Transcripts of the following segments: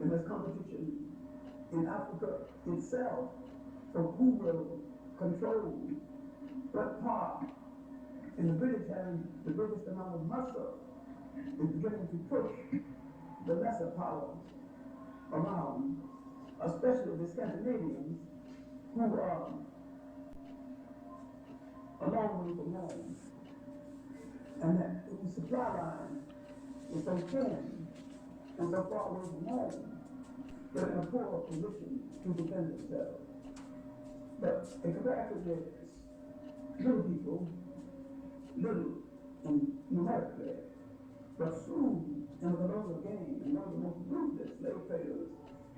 And there's competition in Africa itself for who will control what part. And the British having the biggest amount of muscle is beginning to push the lesser powers around, especially the Scandinavians, who are a long way from home, and that the supply line is so thin and so far away from home, they're in a poor position to defend themselves. But in comparison with little people, little and numerically, but through in the colonial game and one of the most ruthless slave traders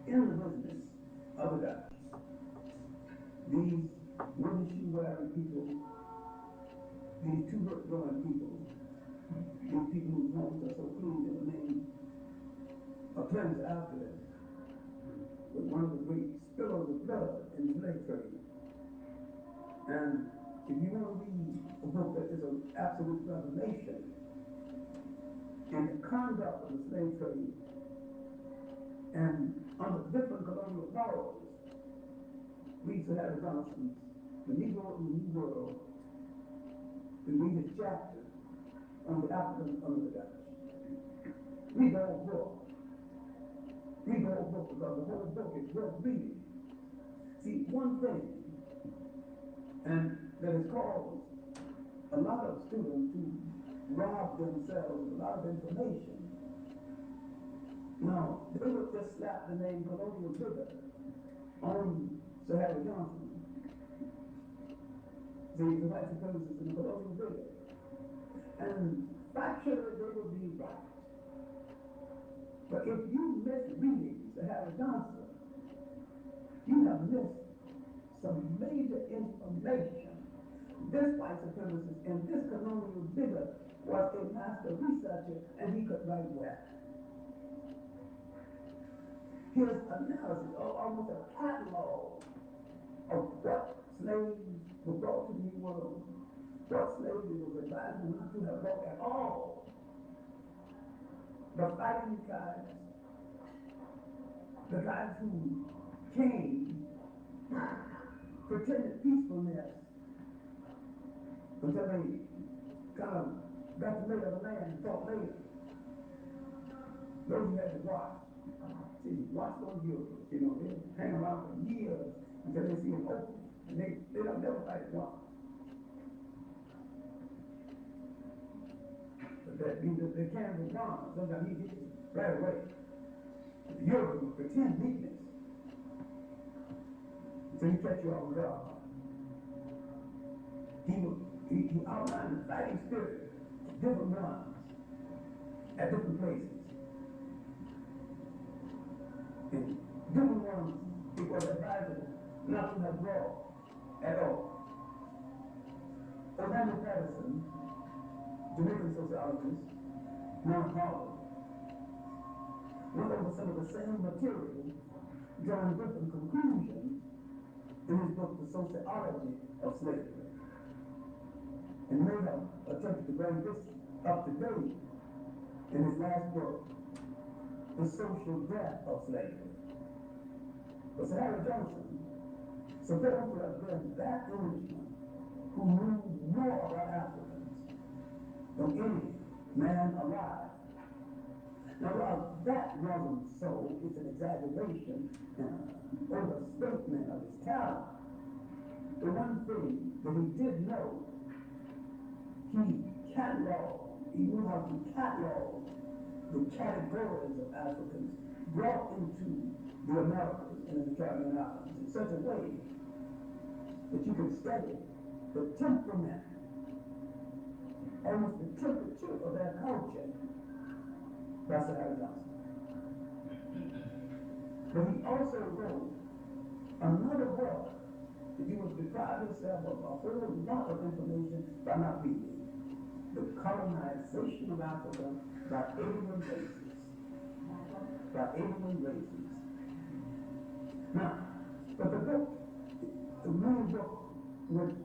in the business of the Dutch. These wooden shoe wearing people, these two foot growing people, these people whose homes are so clean they remain a cleansed after them, with one of the great spills of blood in the slave trade. And if you want to read a book that is an absolute revelation in the conduct of the slave trade and under different colonial laws, read Sir Harry Johnson's The Negro in the New World, and read his chapter on the Africans under the Dutch. Read the whole book. Read the whole book because the whole book is worth reading. See, one thing, and that has caused a lot of students to rob themselves of a lot of information. Now, they would just slap the name colonial figure on Sir Harry Johnson. The white supremacist in the colonial figure. And factually they would be right. But if you miss reading Sir Harry Johnson, you have missed some major information. This white supremacist and this colonial figure was a master researcher, and he could write well. His analysis of almost a catalog of what slaves were brought to the New World, what slavery was advised not to have brought at all. The fighting guys, the guys who came, pretended peacefulness until they kind of got the lay of the land and thought later. Those who had to watch. See, watch those viewers, you know, they hang around for years until they see them open. And they don't never fight once. But that means that they can't move on. Sometimes he gets right away. The Europe will pretend weakness. So he catch you off guard. He outlined the fighting spirit of different ones at different places. And different ones, it was advisable not to have war at all. Orlando Patterson, Jamaican sociologist, now Harvard, went over some of the same material, drawing different conclusions in his book, The Sociology of Slavery, and made an attempt to bring this up to date in his last book, The Social Death of Slavery. But Sir Harry Johnson, supposed to have been that Englishman who knew more about Africans than any man alive. Now, while that wasn't so, it's an exaggeration and overstatement of his talent. The one thing that he did know, he knew how to catalog the categories of Africans brought into the Americas and in the Caribbean Islands in such a way that you can study the temperament, almost the temperature of their culture by Sir Harry Johnson. But he also wrote another book that you would deprive yourself of a whole lot of information by not reading. The colonization of Africa by alien races. By alien races. Now, but the book, the main book, which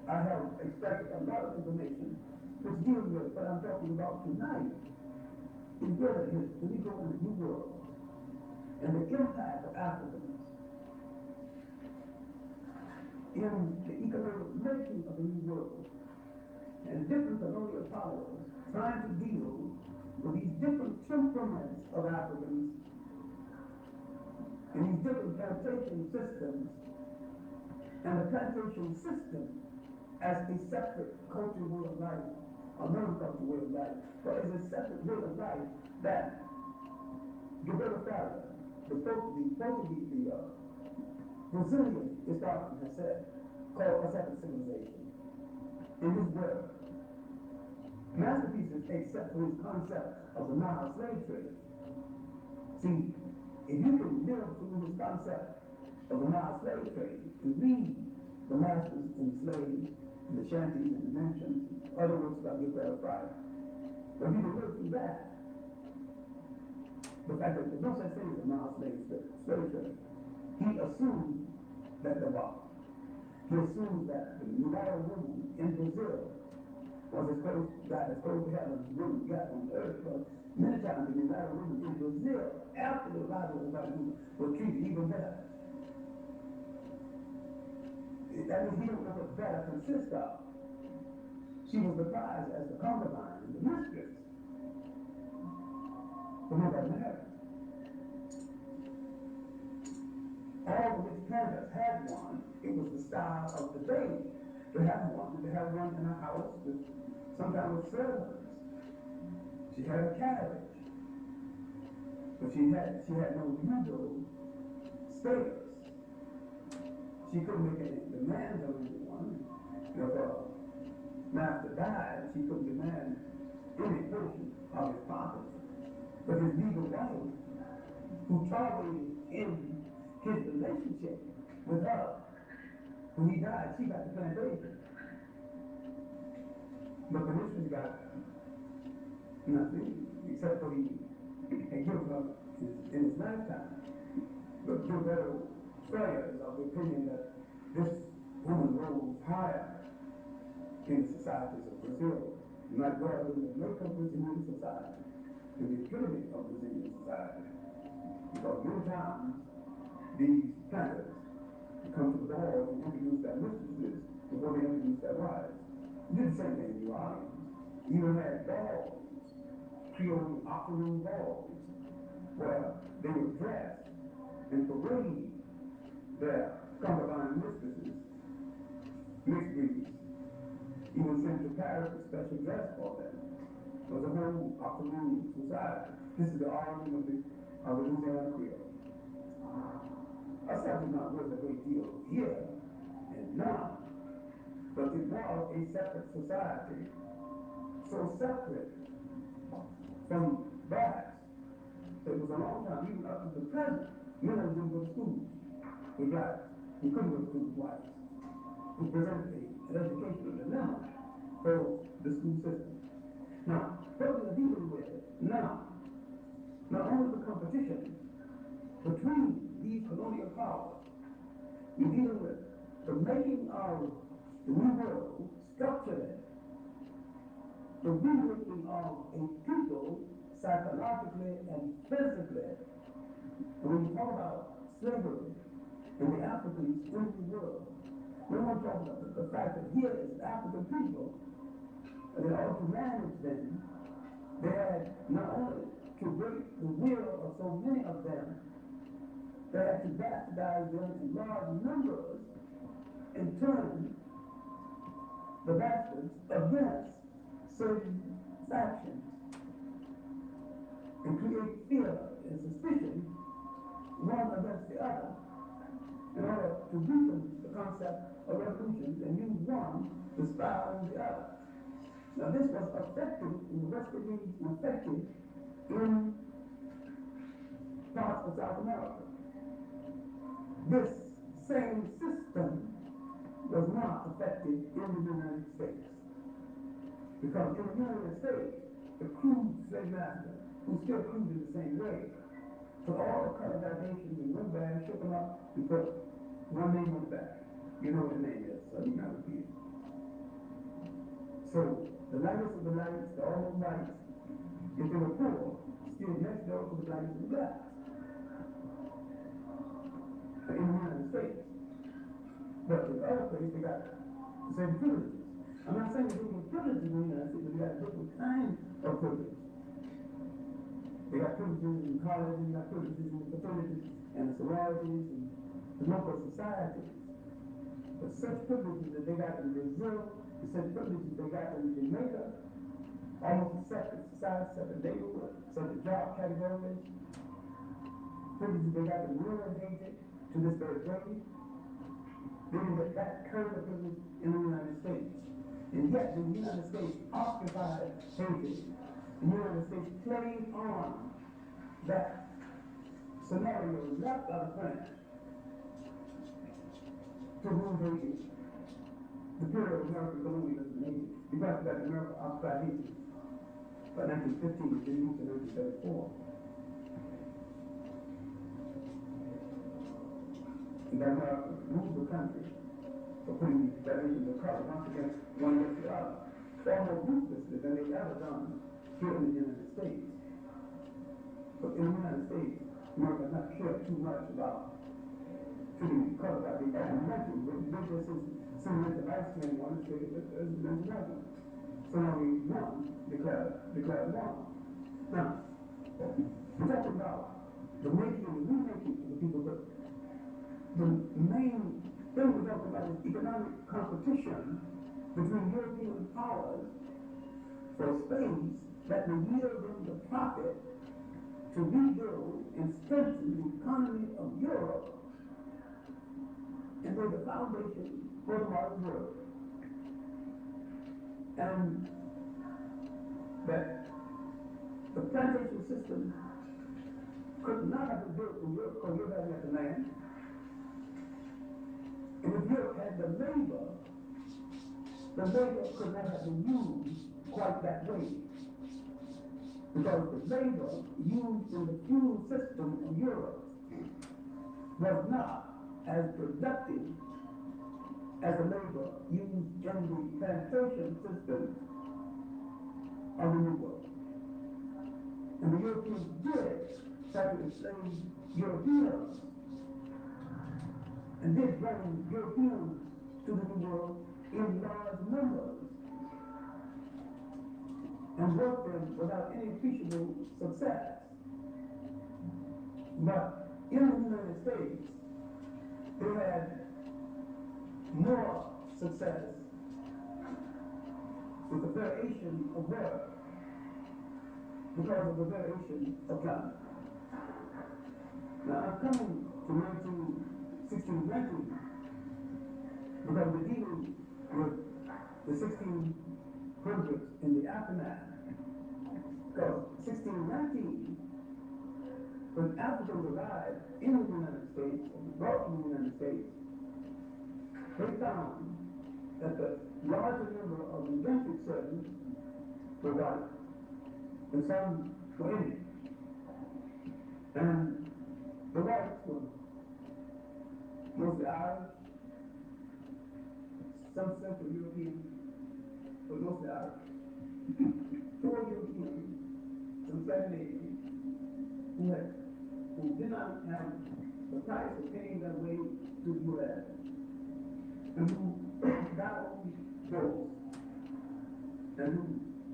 I have expected a lot of information, which deals with what I'm talking about tonight, is really the Negro in the New World. and the impact of Africans in the economic making of the New World, and different colonial powers trying to deal with these different temperaments of Africans and these different plantation systems, and the plantation system as a separate cultural way of life, a non-cultural way of life, but as a separate way of life that Guerrero Farah, the Brazilian historian has said, called a separate civilization. In his work, masterpieces except for his concept of the Nile slave trade. See, if you can live through his concept of the Nile slave trade, and read the masters and slaves, and the shanties and the mentions, other works about Guerrero Farah, but if you can live through that, the fact that there's no such thing as a Nile slave trade, he assumed that there was. He assumed that the mulatto woman in Brazil was as close to heaven as women got on earth. But many times the mulatto women in Brazil, after the arrival of the white woman, were treated even better. That means he don't know what better consists of. She was the prize as the concubine, the mistress. But nobody married. All the rich planters had one. It was the style of the day to have one. To have one in a house with sometimes with servants. She had a carriage, but she had no legal status. She couldn't make any demands on anyone. If a master died, she couldn't demand any portion of his property. But his legal wife, who tolerated in his relationship with her, when he died, she got the plantation. But the mistress got nothing, except for he had given her in his lifetime. But Gilberto Freire is of the opinion that this woman rose higher in the societies of Brazil. You might go out in the local Brazilian society, to the epitome of Brazilian society. Because many times, these planters come to the ball and introduce their mistresses before they introduce their wives. We did the same thing in New Orleans. You even had balls, Creole opera room balls, where they would dress and parade their concubine mistresses, mixed breeds, even sent to Paris a special dress for them. It was a whole opera room society. This is the origin of the Louisiana Creole. Ourselves is not worth a great deal here and now, but it was a separate society, so separate from blacks that it was a long time, even up to the present, men didn't go to school with blacks. We couldn't go to school with whites. We presented an educational dilemma for the school system. Now, what we're dealing with now, not only the competition between these colonial powers, we're dealing with the making of the New World structurally, the remaking of a people psychologically and physically. And when you talk about slavery and the Africans in the world, we don't talk about the fact that here is African people, and in order to manage them, they had not only to break the will of so many of them, they had to bastardize them in large numbers and turn the bastards against certain factions and create fear and suspicion one against the other in order to weaken the concept of revolution and use one to spy on the other. Now this was effective in the West Indies and effective in parts of South America. This same system was not effective in the United States. Because in the United States, the crude slave master, who still crude in the same way, took all the color gradations in one bag, shook them up, and put one name on the back. You know what the name is, so you can repeat it. So, the lightest of the lights, the all whites, if they were poor, still next door to the lightest of the blacks. the same privileges. I'm not saying they get privileges in the United States, but they got different kinds of privileges. They got privileges in colleges, they got privileges in the fraternities and the sororities and the local societies. But such privileges that they got in Brazil, and such privileges they got in Jamaica, almost separate societies, separate neighborhoods, separate job categories, privileges they got in rural Haiti to this very day. They didn't get that kind of privilege in the United States. And yet the United States occupied Haiti. The United States played on that scenario left out of France to rule Haiti. The period of American colonialism in Haiti. Because that America occupied Haiti by 1915 to 1934. And that America moved the country for putting these variations of color once again, one against the other, far more ruthlessly than they've ever done here in the United States. But in the United States, America does not care too much about treating color like they have mentioned. But this is similar to ice cream one, there's another. So now we won, declared one. Now, we're talking about the making and the remaking of the people, but the main thing we're talking about is economic competition between European powers for space that will yield them the profit to rebuild and strengthen the economy of Europe and lay the foundation for the modern world. And that the plantation system could not have been built in Europe because Europe hadn't had the land. And if Europe had the labor could not have been used quite that way. Because the labor used in the fuel system of Europe was not as productive as the labor used in the plantation system of the New World. And the Europeans did try to enslave Europeans and did bring Europeans to the New World in large numbers and worked them without any appreciable success. But in the United States, they had more success with the variation of work because of the variation of climate. Now I'm coming to 1619 because we're dealing with the 1600s in the aftermath. Because 1619, when Africans arrived in the United States, brought to the United States, they found that the larger number of indentured servants were white, and some were Indian. And the whites were mostly Irish, some Central European, but mostly Irish. 4 Europeans, some Scandinavians, who did not have the price of paying their way to the U.S. and who got on boats, and who,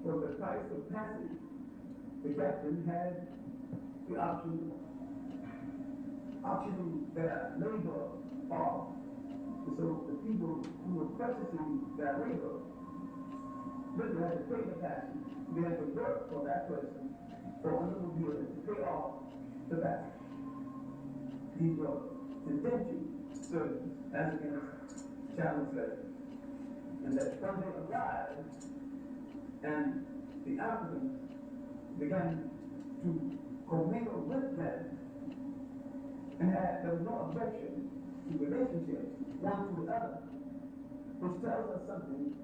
for the price of passage, the captain had the option their labor off. And so the people who were purchasing their labor literally had to pay the passage. They had to work for that person for a little year to pay off the passage. These were indentured servants as against chattel slaves. And that when they arrived and the Africans began to commingle with them, and there was no objection to relationships one to the other, which tells us something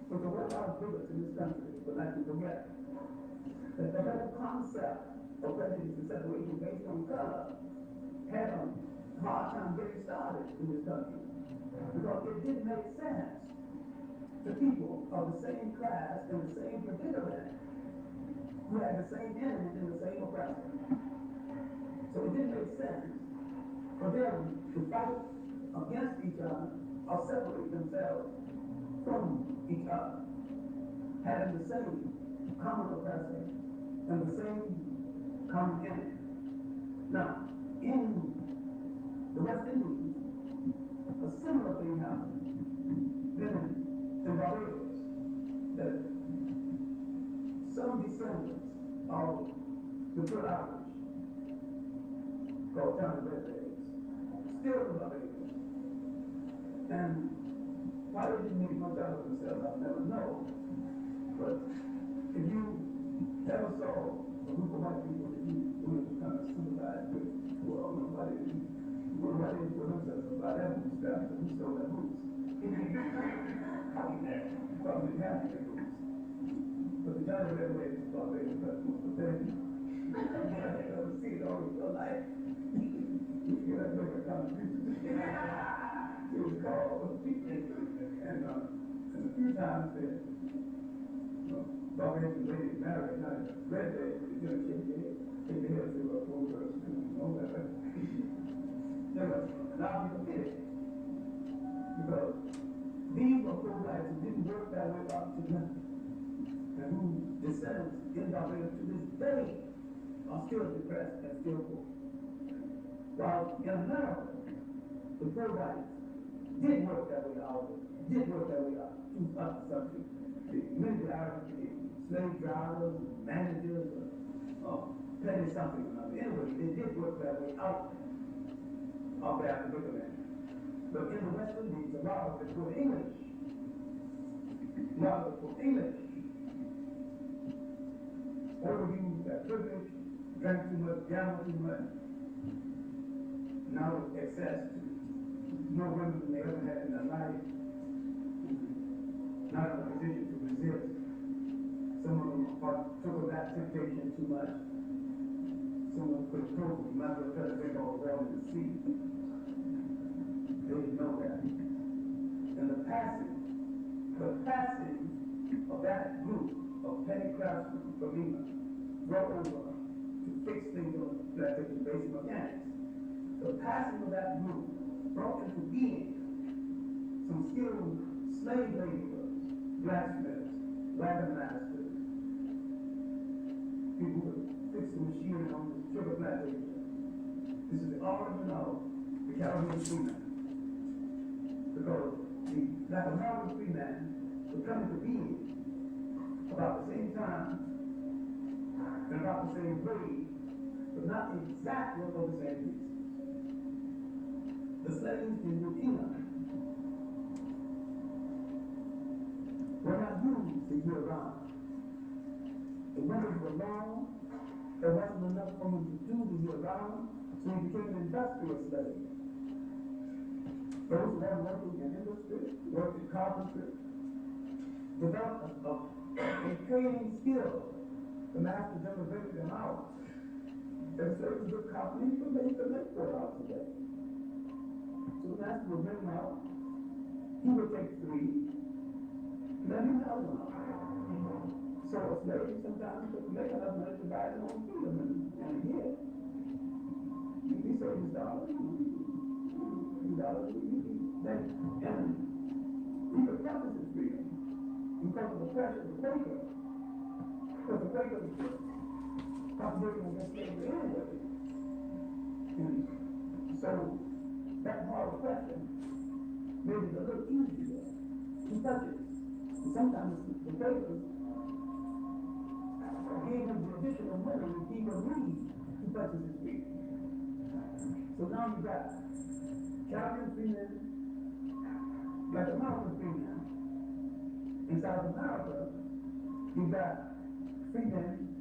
which a whole lot of bigots in this country would like to forget. That the whole concept of prejudice and separation based on color had a hard time getting started in this country. Because it didn't make sense to people of the same class and the same predicament who had the same enemy and the same oppressor. So it didn't make sense for them to fight against each other or separate themselves from each other, having the same common oppressor and the same common enemy. Now, in the West Indies, a similar thing happened. Then in Barbados, that some descendants of the good Irish, called Johnny Redlegs, still in Barbados. And why they didn't make much out of themselves, I'll never know. But if you ever saw a group of white people that you would kind of sympathize with, well, nobody didn't put themselves about that boots down, because we stole that boots. Probably happy with boots. But the Johnny Redlegs is Barbados, that's most of them. I've never seen it all your life. You get that big a contribution. It was called and a few times that Barbados ladies married, not red day, you know, shake your head to a poor person, you know, that. Now you get it. Because these were poor blacks who didn't work that way up to nothing. And who descendants in Barbados to this day are still depressed and still poor. While in America, the poor whites did work that way out, did work that way out to up the country. Many of the Irish slave drivers, managers, petty something or another. Anyway, they did work that way out of the African land. But in the West Indies, a lot of it were English. A lot of it were English. Overused that privilege, drank too much, gambled too much. Now with excess to more women than they ever had in their life. Not in a position to resist. Some of them took of that temptation too much. Some of them could prove you might as well try to drink all the water in the sea. They didn't know that. And the passing of that group of petty craftsmen from England brought over to fix things on plantation based mechanics. The passing of that group brought into being some skilled slave laborers, blacksmiths, wagon masters, people who fix the machinery on the sugar plantation. This is the origin of the Caribbean freeman. Because the Black American freeman was coming to being about the same time and about the same way, but not exactly on the same piece. The slaves in New England were not used the year round. The winters were long, there wasn't enough for him to do the year round, so he became an industrial slave. Those who had working in industry, worked in carpentry, developed a training skill. The master generated them out. There was a good company, but they could make $4 a day. So the master would bring them out, he would take 3, and then he'd have one. So a slave sometimes could make enough money to buy his own freedom in a year. He saved his dollars. Then, and he could practice his freedom because of the pressure of the Quaker. Because the Quaker was operating against slavery anyway. And so that moral question made it a little easier to touch it. And sometimes the Quakers gave him the additional money that he would need to purchase his freedom. So now you got Caribbean freemen, Black American freemen. In South America, you got freemen,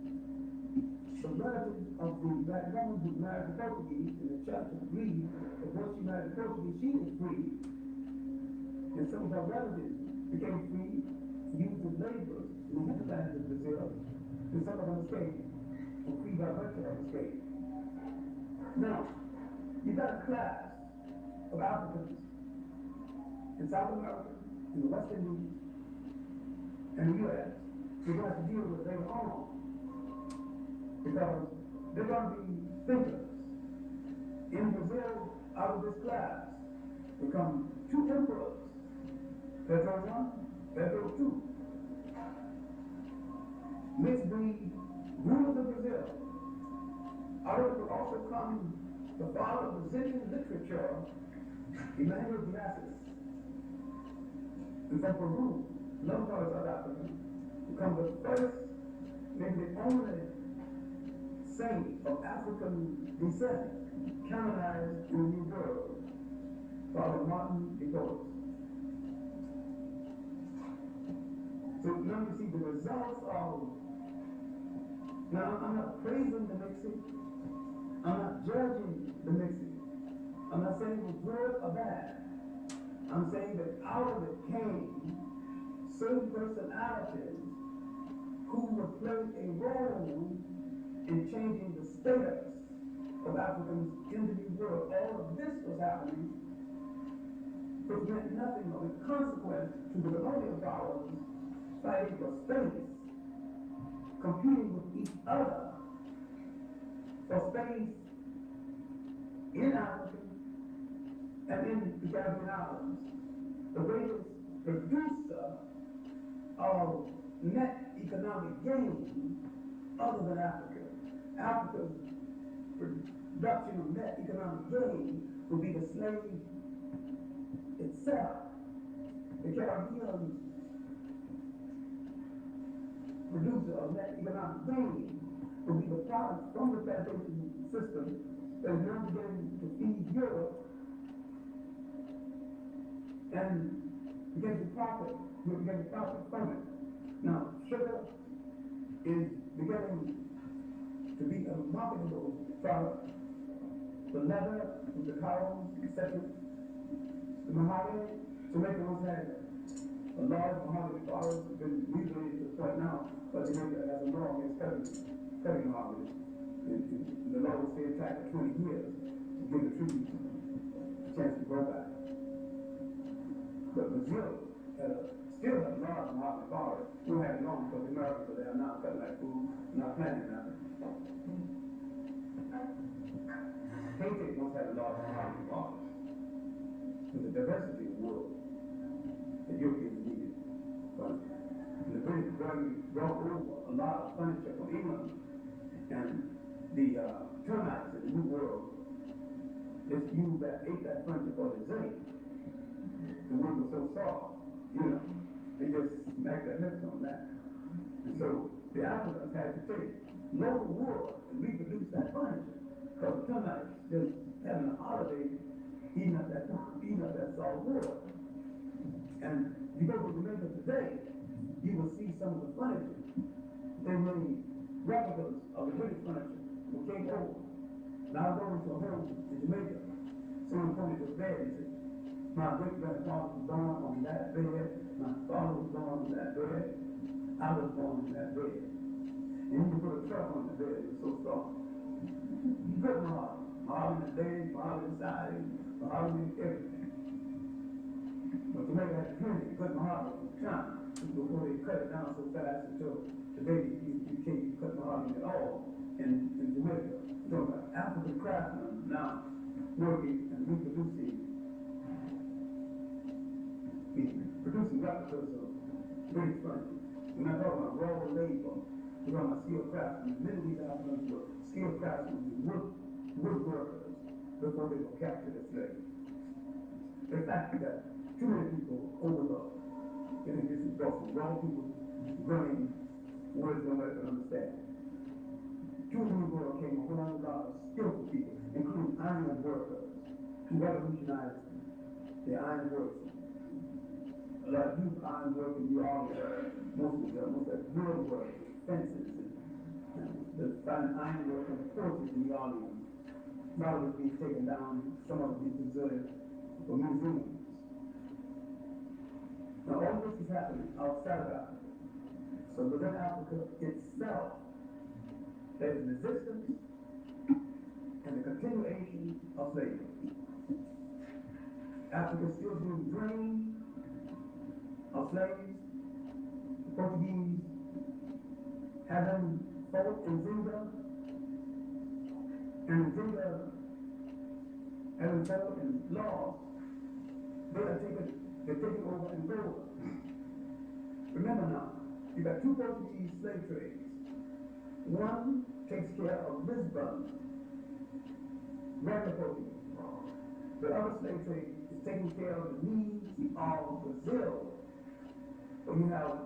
the relatives of the black woman who married the Portuguese, in the chapter agreed that once she married the Portuguese, she was free. And some of her relatives became free, used as laborers in the hinterlands of Brazil, and some of them escaped, and free by virtue of escape. Now, you got a class of Africans in South America, in the West Indies, and the U.S. who have to deal with later on. Because they're going to be thinkers. In Brazil, out of this class, become 2 emperors. Pedro I That's real true. Mixed breed rulers of Brazil. Out of it would also come the father of Brazilian literature, Emmanuel Glasses. And from Peru, another part of South Africa, becomes the first, maybe the only saint of African descent canonized in the New World, Father Martin de Porres. So now you see the results of, now I'm not praising the mixing, I'm not judging the mixing, I'm not saying it was good or bad. I'm saying that out of it came certain personalities who would play a role in changing the status of Africans in the New World. All of this was happening, which meant nothing of a consequence to the colonial powers fighting for space, competing with each other for space in Africa and in the Caribbean islands. The greatest producer of net economic gain other than Africa. Africa's production of net economic gain would be the slave itself. The Caribbean producer of net economic gain would be the product from the plantation system that is now beginning to feed Europe and begin to profit from it. Now, sugar is beginning to be a marketable product. The leather, the cows, etc. The mahogany, Jamaica once had a large mahogany forest, it's been mutilated to the point now, but Jamaica has a law against cutting mahogany. The law will stay intact for 20 years to give the trees a chance to grow back. But Brazil still has a large mahogany forest. We don't have it long because the Americans are there now cutting like food, not planting nothing. Haiti once had a large mahogany forest. With the diversity of the world that Europeans needed. But the British brought over a lot of furniture from England, and the termites in the New World just ate that furniture for the zinc. The wood was so soft, they just smacked their lips on that. And so the Africans had to take local wood and reproduce that furniture, because the termites just having a holiday eating up that soft wood. And if you go to Jamaica today, you will see some of the furniture. They made replicas of the British furniture that came over. Now I go into a home in Jamaica. Someone pointed to a bed and said, my great-grandfather was born on that bed, my father was born on that bed, I was born on that bed. And you can put a truck on the bed, it was so soft. You couldn't mahogany the legs, mahogany the sides, mahogany everything. But Jamaica had plenty of good mahogany at the time, before they cut it down so fast until today you can't cut mahogany at all in Jamaica. So African craftsmen now working and reproducing replicas of British furniture. We're not talking about raw labor, we're talking about skilled craftsmen. Many of these Africans were skilled craftsmen, woodworkers, before they were captured as slaves. The fact that too many people overlook. This is from wrong people bringing words nobody can understand. To the New World came a whole lot of skillful people, including iron workers, who revolutionized the iron works. A lot of youth iron work in New Orleans, most of that wood work, fences, and the fine iron work and forces in New Orleans. A lot of it being taken down, some of it being preserved for museums. Now all this is happening outside of Africa. So within Africa itself, there is resistance and the continuation of slavery. Africa is still being drained of slaves. The Portuguese having fought in Zinga, and Zinga having fought and lost, they're taking over Angola. Remember now, you got two Portuguese slave trades. One takes care of Lisbon, regular Portuguese. The other slave trade is taking care of the needs of Brazil. So you have a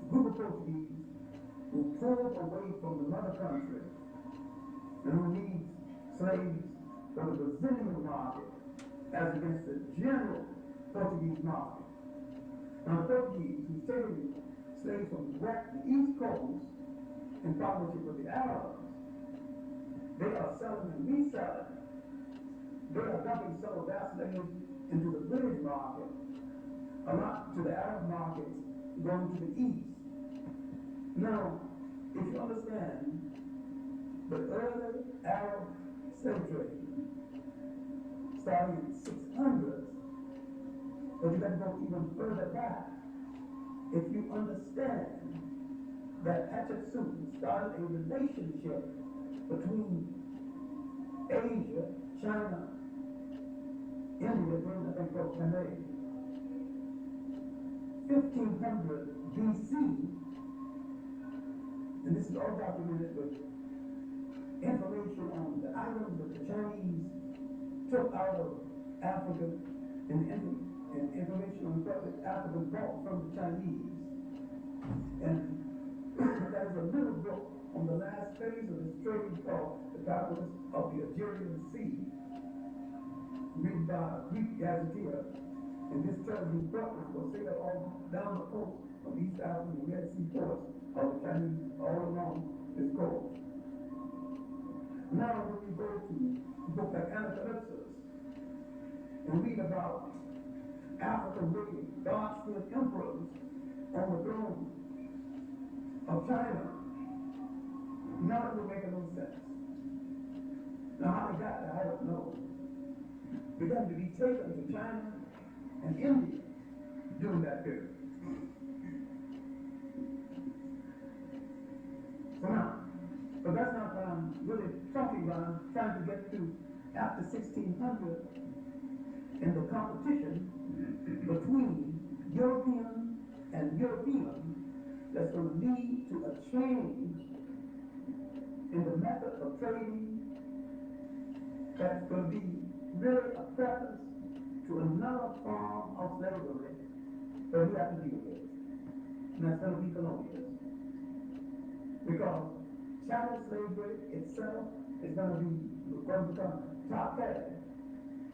group of Portuguese who pulled away from the mother country and who needs slaves for the Brazilian market as against the general Portuguese market. Now the Portuguese who's taking slaves from the East Coast in partnership with the Arabs, they are selling and reselling. They are dumping some of their slaves into the British market, a lot to the Arab markets going to the east. Now, if you understand the early Arab slave trade starting in 600s, but you got to go even further back. If you understand that Hatshepsut started a relationship between Asia, China, India, then I think called Canada, 1500 BC, and this is all documented with information on the items that the Chinese took out of Africa and information on what the Africans bought from the Chinese. And there's a little book on the last phase of this trade called The Travels of the Algerian Sea, written by a Greek gazetteer. And this tells you what was going to sail all down the coast of East Africa and Red Sea ports of the Chinese all along this coast. Now when we go to a book like Anacalypsis and read about Africa waiting God-sent emperors on the throne of China, none of it making no sense. Now how they got there, I don't know. They got to be taken to China and India during that period. So now, but that's not what I'm really talking about. I'm trying to get to after 1600 and the competition between European and European that's going to lead to a change in the method of trading that's going to be really a preface to another form of slavery that we have to deal with. And that's going to be colonialism. Because chattel slavery itself is going to become top heavy.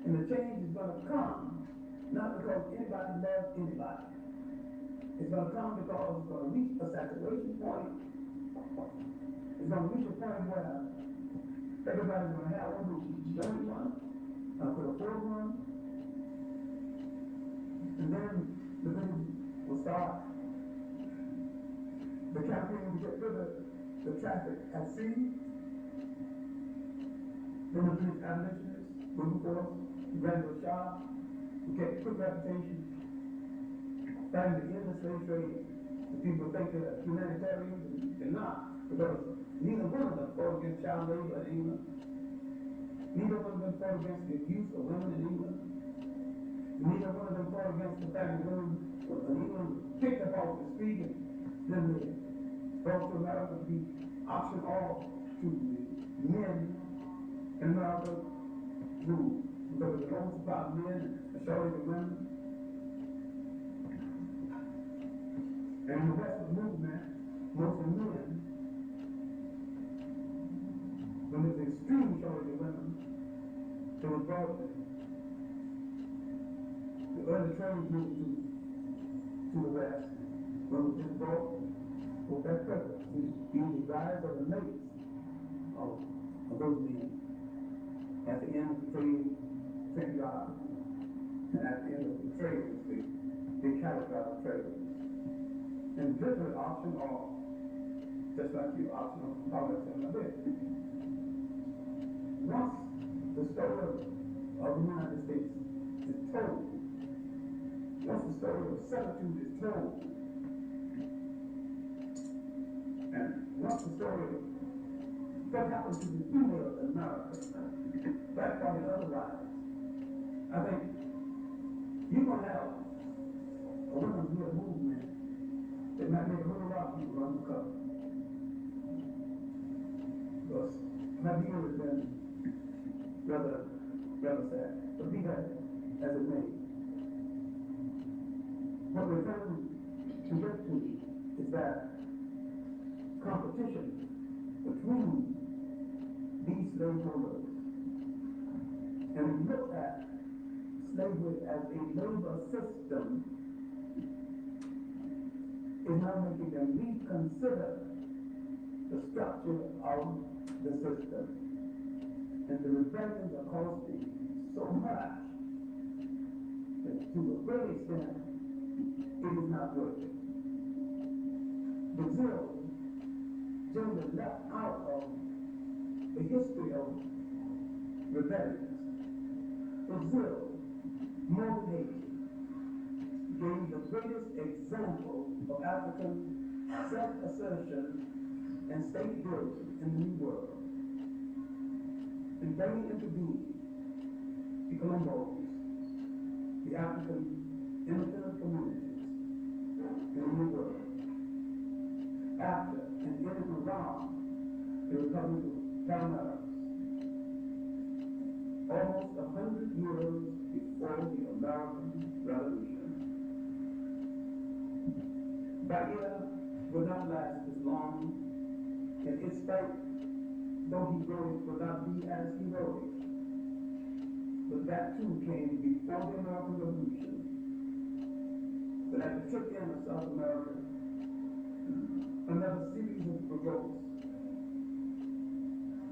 And the change is going to come not because anybody loves anybody. It's going to come because it's going to reach a saturation point. It's going to reach a point where everybody's going to have one who don't one, could afford one, and then the thing will start. The campaign to get rid of the traffic at sea. Then the British abolitionists moving forth, Granville Shaw, who get a quick reputation, starting to end the slave trade. The people think they're humanitarians, and they're not, because neither one of them fought against child labor in England. Neither one of them fought against the abuse of women in England. Neither one of them fought against the fact that women in England picked up off the street and then they brought to America to be auctioned off to the men in America who, because of the low supply of men and the shortage of women. And in the Western movement, most of the men, when there's an extreme shortage of women, they were brought the early trade moved to the West, when it was brought for that purpose, to be the rise of the mates of those men at the end of the trade yard, and at the end of the trade was the cattle driver trade. And literally auction off, just like you auction off products in the bit. Once the story of the United States is told, once the story of servitude is told, and once the story of what happened to the female in America, black party and otherwise, I think you're going to have a women's real movement It might make a whole lot of people undercover. Because my view has been rather sad. But be that as it may, what we're trying to get to is that competition between these slaveholders. And we look at slavery as a labor system is now making them reconsider the structure of the system. And the rebellions are costing so much that to a great extent it is not worth it. Brazil generally left out of the history of rebellions. Brazil, more than Haiti, gave the greatest example of African self-assertion and state building in the New World. And bringing into being the Colombos, the African immigrant communities in the New World. After and in and around the Republic of Panama, almost 100 years before the American Revolution. Bahia would not last as long, and its fight, though heroic, would not be as heroic. But that too came before the American Revolution. But at the trip end of South America, another series of revolts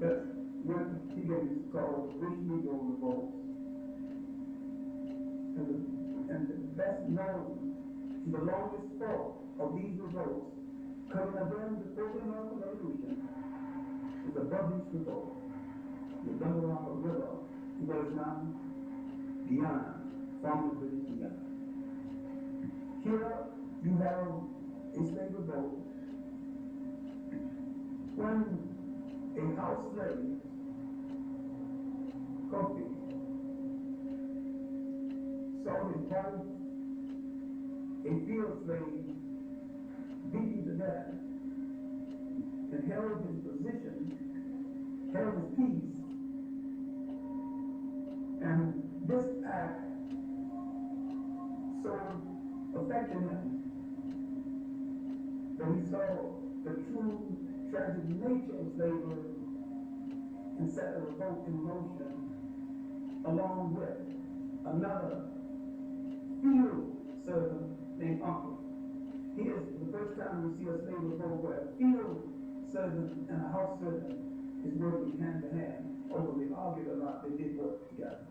that went begins called Rich Negro revolts. And the best known, the longest fought of these revolts, coming again before the American Revolution, is the Bubby's Revolt, the Dungaranga River, what is now Guyana, formerly British Guyana. Here you have a slave revolt when a house slave, Kofi, saw his wife, a field slave, beaten to death, and held his position, held his peace, and this act so affected him that he saw the true tragic nature of slavery and set a revolt in motion along with another field servant named Uncle. Here's the first time we see a slave revolt where a field servant and a house servant is working hand to hand. Although they argued a lot, they did work together.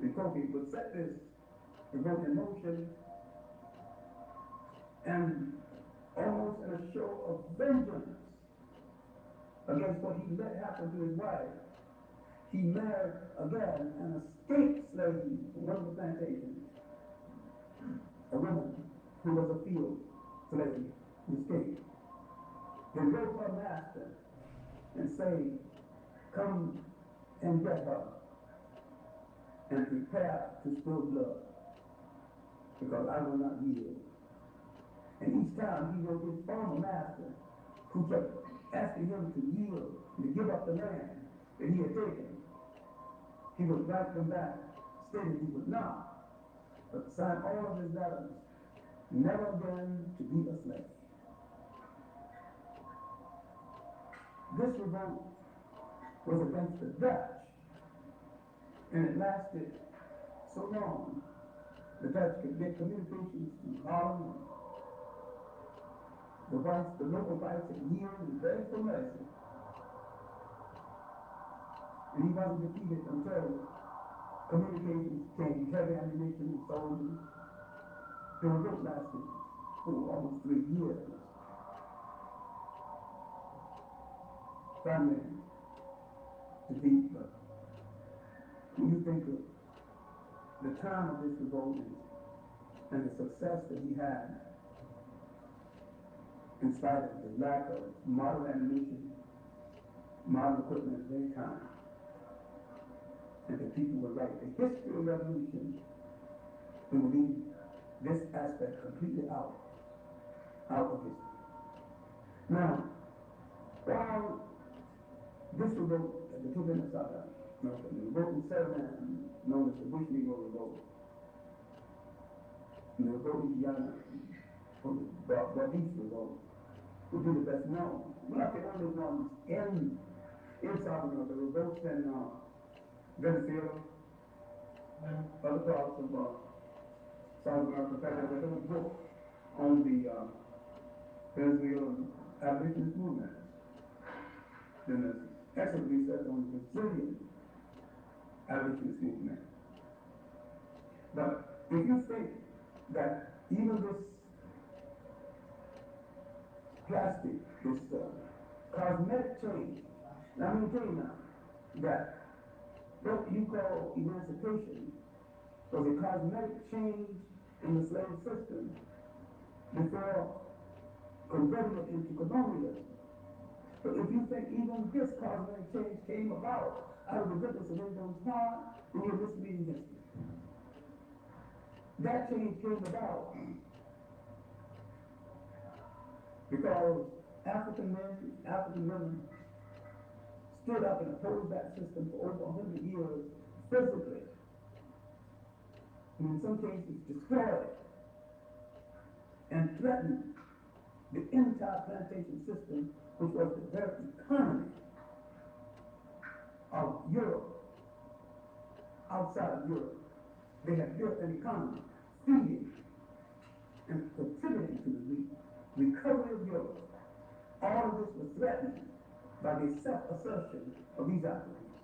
And Kofi would set this revolt in motion, and almost in a show of vengeance against what he let happen to his wife, he married again an escaped slave from one of the plantations, a woman who was a field slave who escaped. Then go to her master and say, come and get her and prepare to spill blood, because I will not yield. And each time he was his former master, who kept asking him to yield, to give up the land that he had taken, he would write them back, stating he would not, but sign all of his letters, never again to be a slave. This revolt was against the Dutch, and it lasted so long, the Dutch could get communications to Holland. The whites, the local whites had yielded and begged for mercy. And he wasn't defeated until communications came, heavy ammunition and soldiers. The revolt lasted for almost 3 years. Finally, defeat, but when you think of the time of this revolt and the success that he had, in spite of the lack of modern ammunition, modern equipment of any kind, and that people would write the history of revolution and believe this aspect completely out of history. Now, while this revolt at the tip of South America, the revolt in Suriname, known as the Bush Negro Revolt, and the revolt in Guyana, or the Baptiste Revolt, would be the best known. We're not the only ones in South America. The revolts in Venezuela, other parts of South America. In fact, there's a book on the Venezuelan abolitionist movement. Then there's excellent research on the Brazilian abolitionist movement. But if you think that even this plastic, this cosmetic change, now I'm going to tell you now that what you call emancipation was a cosmetic change in the slave system before converting it into colonialism. But if you think even this cosmetic change came about out of the goodness of England's heart, then you're misreading history. That change came about because African men, African women stood up and opposed that system for over 100 years physically, and in some cases destroyed it, and threatened the entire plantation system, which was the very economy of Europe. Outside of Europe, they had built an economy feeding and contributing to the recovery of Europe. All of this was threatened by the self-assertion of these Africans.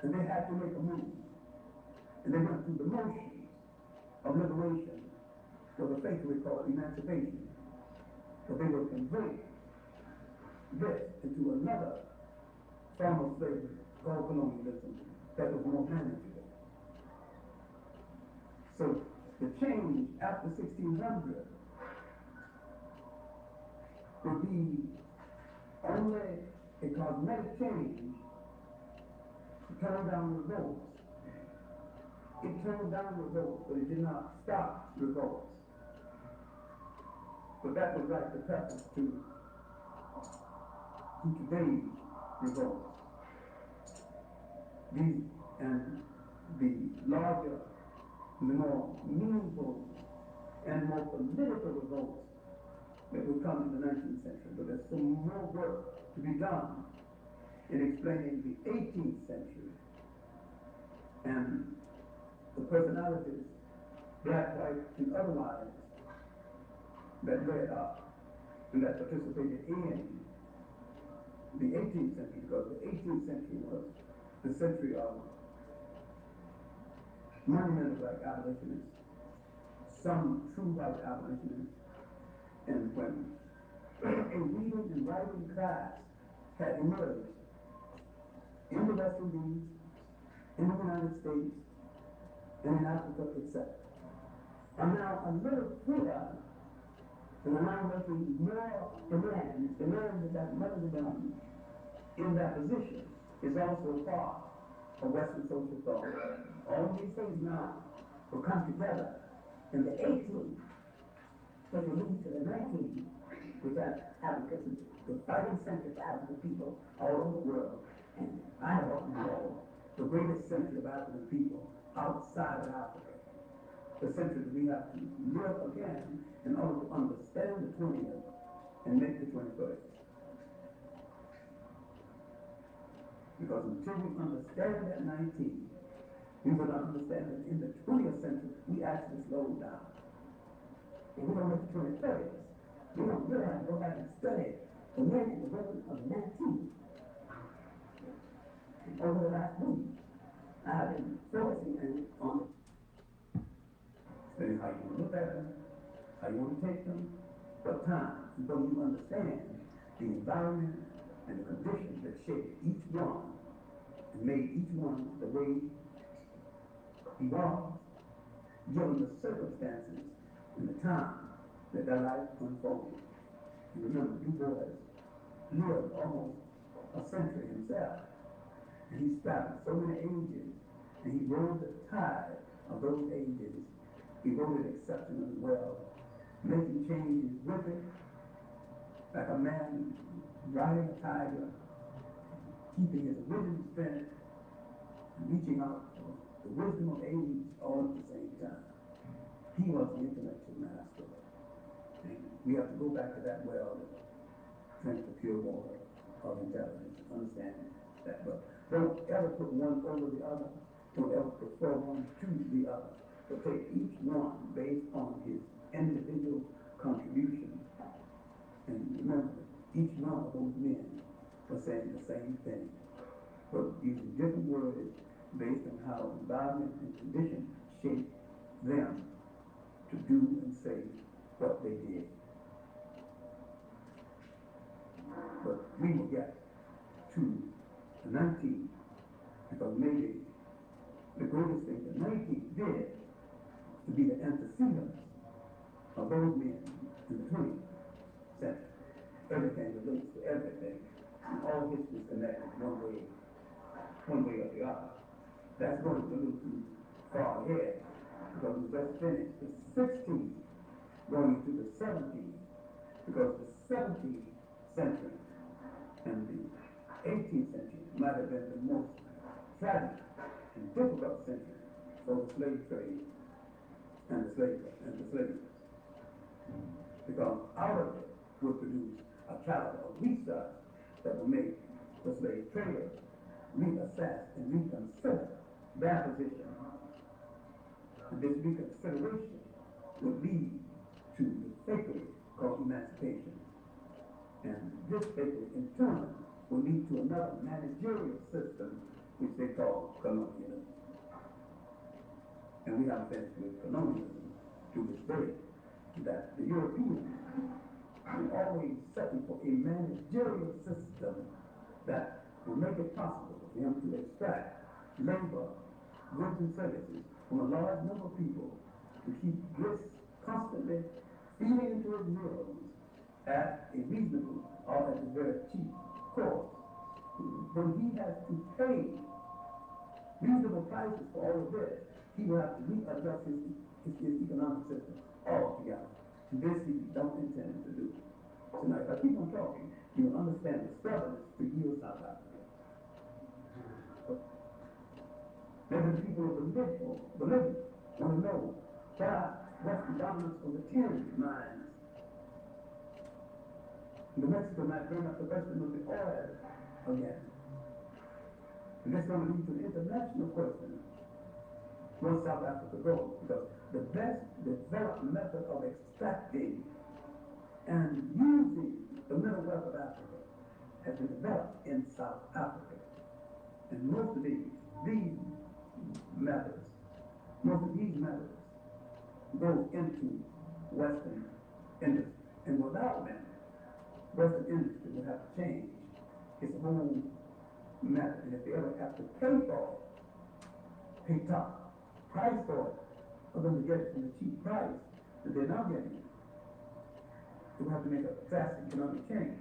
And they had to make a move. And they went through the motions of liberation for the faithfully called emancipation. But they will convert this into another form of slavery called colonialism that was more manageable. So the change after 1600 would be only a cosmetic change to turn down revolts. It turned down revolts, but it did not stop revolts. But that was like the preface to today's revolts. These and the larger, the more meaningful, and more political revolts that would come in the 19th century. But there's some more work to be done in explaining the 18th century and the personalities, black, white, and otherwise, that led up and that participated in the 18th century, because the 18th century was the century of monumental black abolitionists, some true white abolitionists, and when a reading and writing class had emerged in the West Indies, in the United States, and in Africa itself. And now a little clearer, and I'm now making more demands that must be done in that position is also part of Western social thought. All of these things now will come together in the 18th, but will lead to the 19th, which have the fighting centers of African people all over the world. And I have often called the greatest century of African people outside of Africa. The century that we have to live again in order to understand the 20th and make the 21st. Because until we understand that 19, we will not understand that in the 20th century, we actually slowed down. And we don't make the 21st. We don't really have to go back and study the men and the women of the 19th. And over the last week, I have been focusing on studying how you want to look at them, how you want to take them, what time, until you understand the environment and the conditions that shaped each one and made each one the way he was, given the circumstances and the time that their life unfolded. You remember, Du Bois lived almost a century himself, and he traveled so many ages, and he rode the tide of those ages, he wrote it exceptionally well, making changes with it, like a man riding a tiger, keeping his original strength, reaching out for the wisdom of age all at the same time. He was the intellectual master. And we have to go back to that well and drink the pure water of intelligence, understanding that. But don't ever put one over the other. Don't ever prefer one to the other. But take each one based on his individual contribution. And remember, each one of those men was saying the same thing, but using different words based on how environment and condition shaped them to do and say what they did. But we will get to the 19th, because maybe the greatest thing the 19th did to be the antecedents of those men in the 20th century. Everything relates to everything, and all history is connected one way or the other. That's going a little too far ahead, because we just finished the 16th going into the 17th, because the 17th century and the 18th century might have been the most tragic and difficult century for the slave trade and the slavery. Because out of it will produce a catalog of research that will make the slave traders reassess and reconsider their position. And this reconsideration would lead to the fakery called emancipation. And this fakery, in turn, will lead to another managerial system which they call colonialism. And we have finished with colonialism to this day, that the Europeans are always searching for a managerial system that will make it possible for them to extract labor, goods and services from a large number of people, to keep this constantly feeding into his mills at a reasonable or at a very cheap cost. When he has to pay reasonable prices for all of this, he will have to readjust his economic system altogether. And this he don't intend to do. So now, if I keep on talking, you will understand the struggles to yield South Africa. Maybe the people of Bolivia want to know why Western dominance of the tin mines. New Mexico might bring up the question of the oil again. And this is going to lead to an international question. Where South Africa goes? Because the best developed method of extracting and using the mineral wealth of Africa has been developed in South Africa. And most of these methods go into Western industry. And without them, Western industry would have to change its whole method. And if they ever have to pay top price for it, for them to get it from the cheap price that they're now getting it, they will have to make a drastic economic change.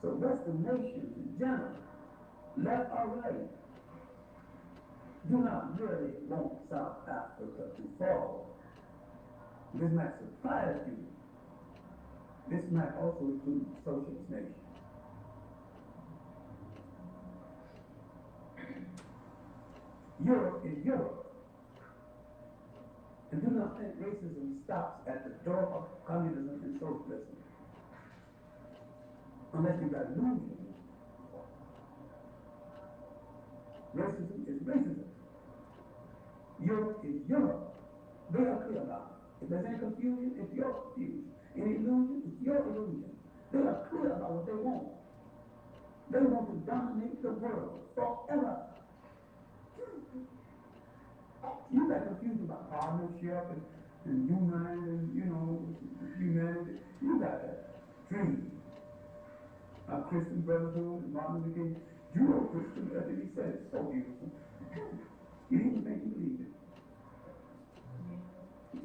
So Western nations in general, left or right, do not really want South Africa to fall. This might surprise you. This might also include socialist nations. Europe is Europe. And do not think racism stops at the door of communism and socialism. Unless you've got illusion. Racism is racism. Europe is Europe. They are clear about it. If there's any confusion, it's your confusion. Any illusion, it's your illusion. They are clear about what they want. They want to dominate the world forever. You got confused about partnership and united, humanity. You got a dream of Christian brotherhood and Martin Luther King. You know Christian, as he said, it's so beautiful. You didn't think you believed it. But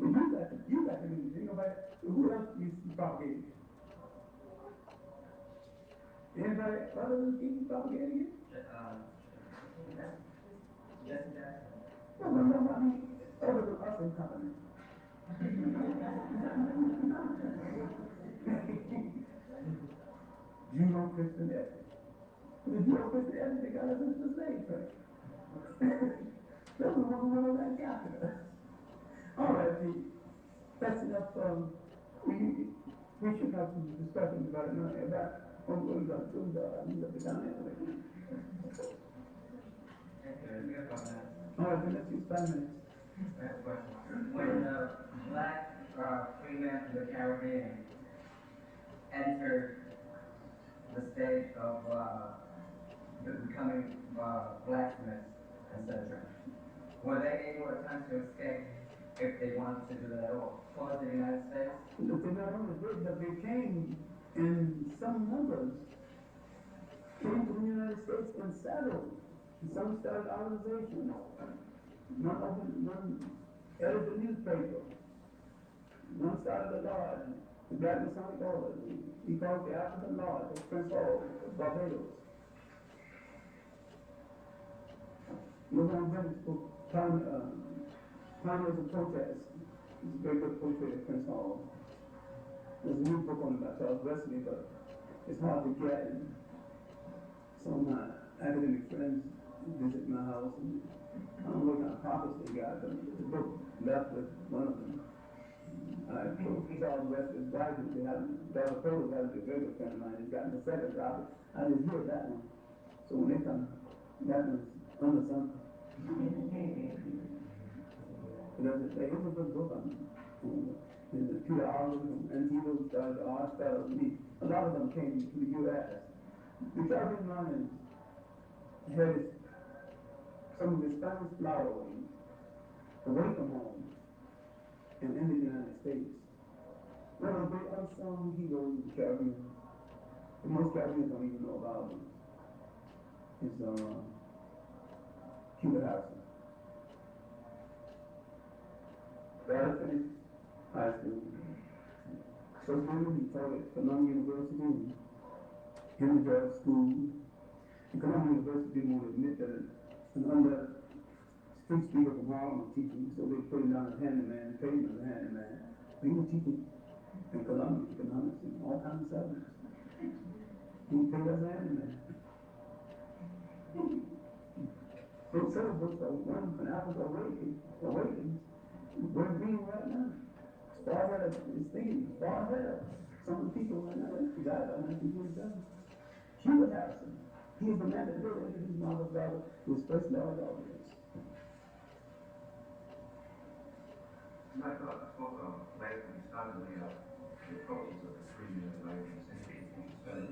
you got to believe it. Nobody, who else you propagated? Anybody other than King propagating it? Yes, Well, I mean, other in company. Judeo-Christian ethic. The Judeo-Christian ethic, they got us into the slave trade. Those are the ones that got us. All right, Pete. That's enough. We should have some discussion about it now. About what we're going to do. I'm going to down there. All right, then let's use 5 minutes. When black free men from the Caribbean entered the stage of becoming blacksmiths, etc., were they able at times to escape if they wanted to do that at all? Towards the United States? They not only did, but they came in some numbers, came to the United States and settled. Some started organizations. One edited the newspaper. One started the Lord, the Black Masonic Order. He called the African Lord, the Prince Hall of Barbados. We're going to finish for Pioneers of Protest. It's a very good portrait of Prince Hall. There's a new book on him by Charles Wesley, but it's hard to get. And some of my academic friends visit my house, and I don't know what kind of copies they got, but the book left with one of them. I told Charles Wesley's wife, they had Dr. Polo, that was a very good friend of mine. He's gotten the second copy. I didn't hear that one. So when they come, that one's under something. There is a good book on it. There's a few artists and Antibes, the art fellows. A lot of them came to the U.S. The Caribbean Islands had some of the Spanish flowering away from home and in the United States. One of the great unsung heroes of the Caribbean, and most Caribbeans don't even know about him, is Cuba Harrison. Brad finished high school. First year he taught at Columbia University, Henry George School. And Columbia University didn't want to admit that an under street speaker from Harlem was teaching, so they put him down as handyman and paid him as a handyman. But he was teaching in Columbia economics and all kinds of subjects. He was paid as a handyman. Those several books are one from Africa Awakens. We're being right now. Far ahead of his thinking, far ahead of some of the people right now. He died by 1927. Hubert Harrison. He is the man that really introduced Marcus Garvey to his first large audience. I thought I spoke of right when you started the approaches of the free men in the 19th century. You said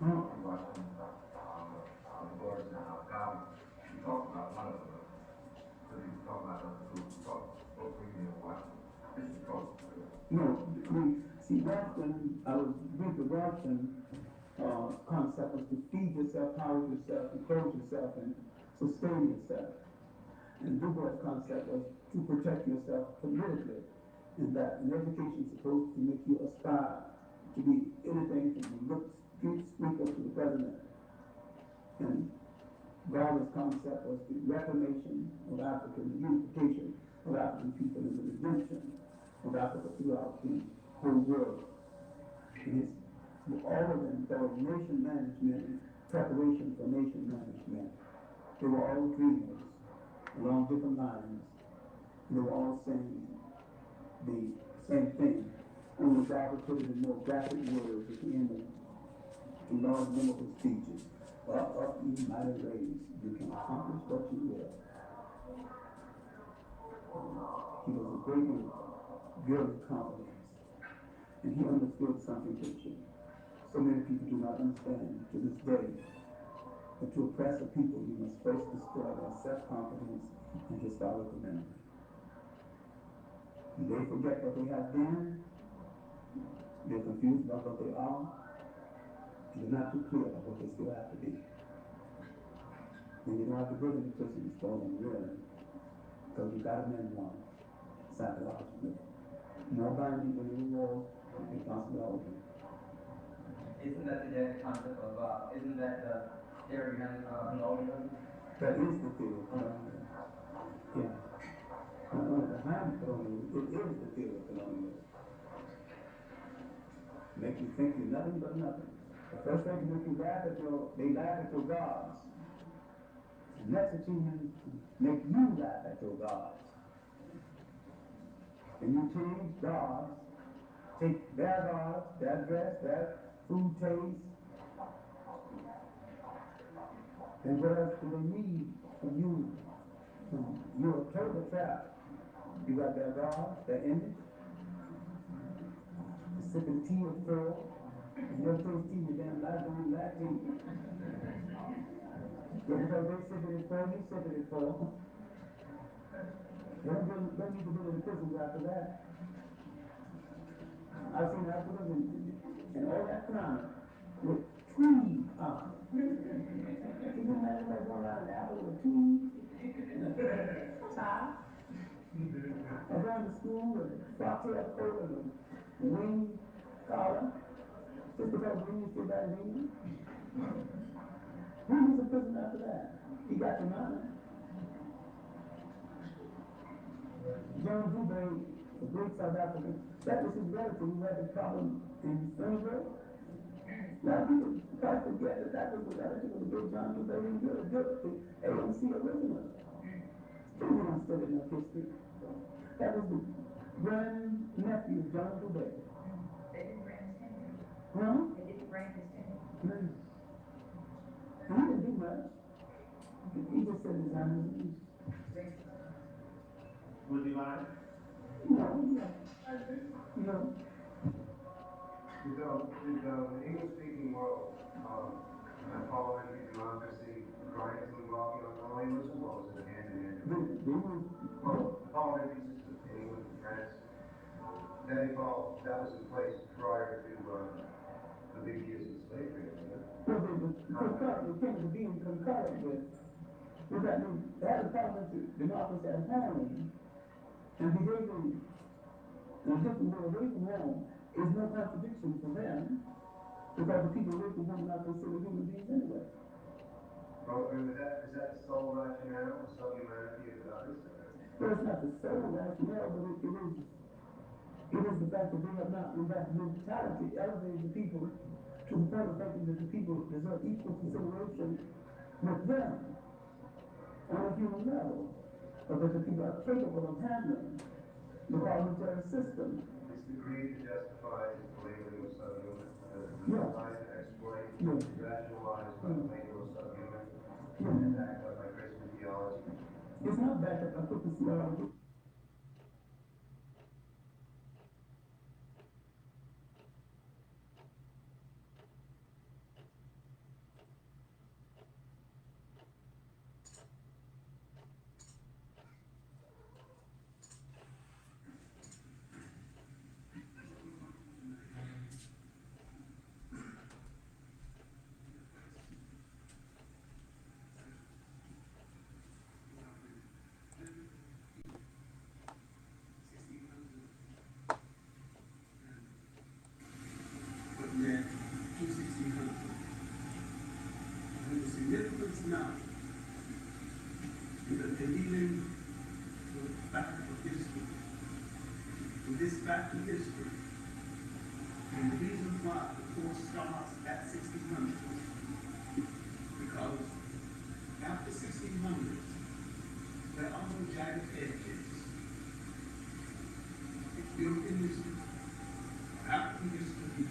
Washington, the boards and Garvey. You talked about one of them. So you talked about the group. You spoke free men of Washington. This is called. No, see, Washington, I was with the Washington concept was to feed yourself, power yourself, encourage yourself, and sustain yourself. And Du Bois' concept was to protect yourself politically, and that an education is supposed to make you aspire to be anything from the street speaker to the president. And Garvey's concept was the reclamation of Africa, the unification of African people, and the redemption of Africa throughout the whole world. And all of them, there was nation management and preparation for nation management. They were all dreamers along different lines. They were all saying the same thing. Only Garvey put it in more graphic words at the end of the Lord Liverpool speeches. Up, you mighty race, you can accomplish what you will. He was a great man, very confident, and he understood something which so many people do not understand to this day. But to oppress a people, you must first destroy their self-confidence and historical memory. And they forget what they have been, they're confused about what they are, and they're not too clear about what they still have to be. And you don't have to go to the prison for them, really, because you got them in one, psychologically. More binding than any war, and possibility. Isn't that the concept of, isn't that the theory behind colonialism? That is the theory. Yeah. Behind the throne, it is the fear of colonialism. Make you think you're nothing but nothing. The first thing make you laugh at they laugh at your gods. The next achievement make you laugh at your gods. And you change gods, take their gods, their dress, their food taste, and what else do they need from you? You're a total trap. You got their gods, their image, sipping tea at 4, and your taste tea, your damn life don't even like tea. But because they sipping at 4, you sipping at 4. They don't need to go to the prisons after that. I've seen Africans in all that climate with tweed on. Can you imagine like going out in Africa with tweed and a tie? I'm going to school with a frock-tail coat and a wing collar, just because we used to that in England. Who was a prison after that? He got your money. John Dubé, a great South African, that was his relative who had the problem in Springfield. Now people try to forget that was the relative of the great John Dubé and good the ANC original. People don't study enough history. That was the grand nephew of John Dubé. They didn't bring his tenure. Huh? They didn't bring his tenure. No. And he didn't do much. He just said his hands. Was he lying? No. Did the English-speaking world follow any democracy prior to embarking on colonialism, or was it hand-in-hand? Well, the parliamentary system in England and France, that evolved, that was in place prior to the big years of slavery, wasn't it? The thing to be concurrent with that they had a parliamentary democracy at home and behaving in a different way away from home is no contradiction for them because the people away from home are not considered human beings anyway. Well, and is that the sole rationale of subhumanity of the others? Well, it's not the sole rationale, but it is the fact that they have not, in that mentality, elevated the people to the point of thinking that the people deserve equal consideration with them on a human level, or that the people are capable of handling the parliamentary system. It's the greed that justifies the labeling of subhuman, Yeah. tries to exploit, Yeah. rationalize by the label of subhuman, Yeah. and backed up by Christian theology. It's not backed up by Christian theology. That 21600. And the significance now is that they're dealing with a fact of history. With this fact of history, and the reason why the course starts at 1600, because after 1600, there are no jagged edges. European history, African history,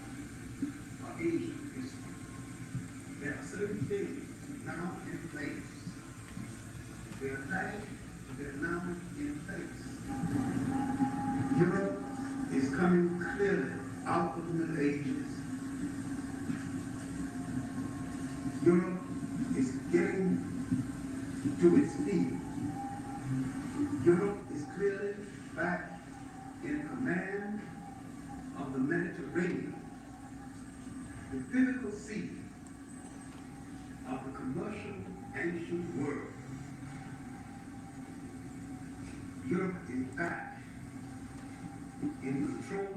Asian history. There are certain things now in place. They are there, but they're now in place. Europe is coming clearly out of the Middle Ages. Europe is getting to its feet. Europe is clearly back in command of the Mediterranean, the physical seat of the commercial ancient world. Europe is back in control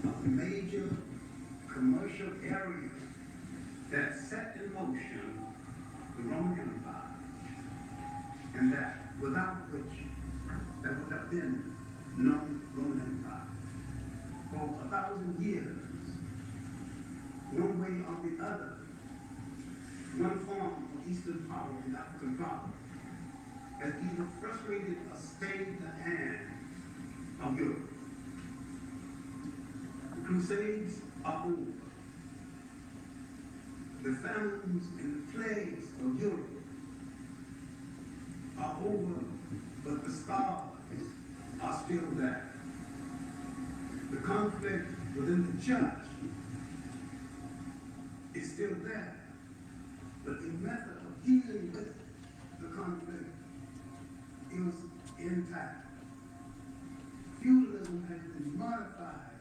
of the major commercial areas that set in motion the Roman Empire, and that without which that would have been known Roman Empire. For 1,000 years, one way or the other, one form of Eastern power and African power has either frustrated or stayed the hand of Europe. The Crusades are over. The famines and the plagues of Europe are over, but the scars are still there. The conflict within the church is still there, but the method of dealing with the conflict is intact. Feudalism has been modified,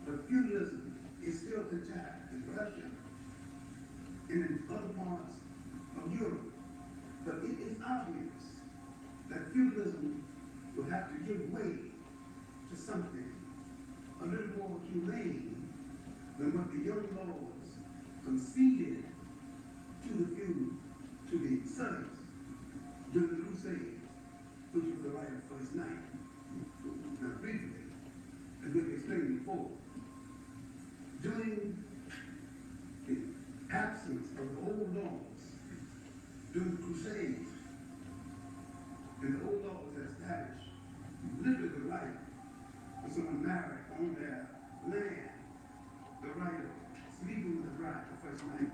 but feudalism is still intact in Russia and in other parts of Europe. But it is obvious that feudalism will have to give way to something a little more humane than what the young lords conceded to the serfs during the Crusades, which was the right of first night. Now briefly, as we've explained before, during the absence of the old laws during the Crusades, and the old laws that established literally the right for someone married on their land, the right of sleeping with the bride the first night,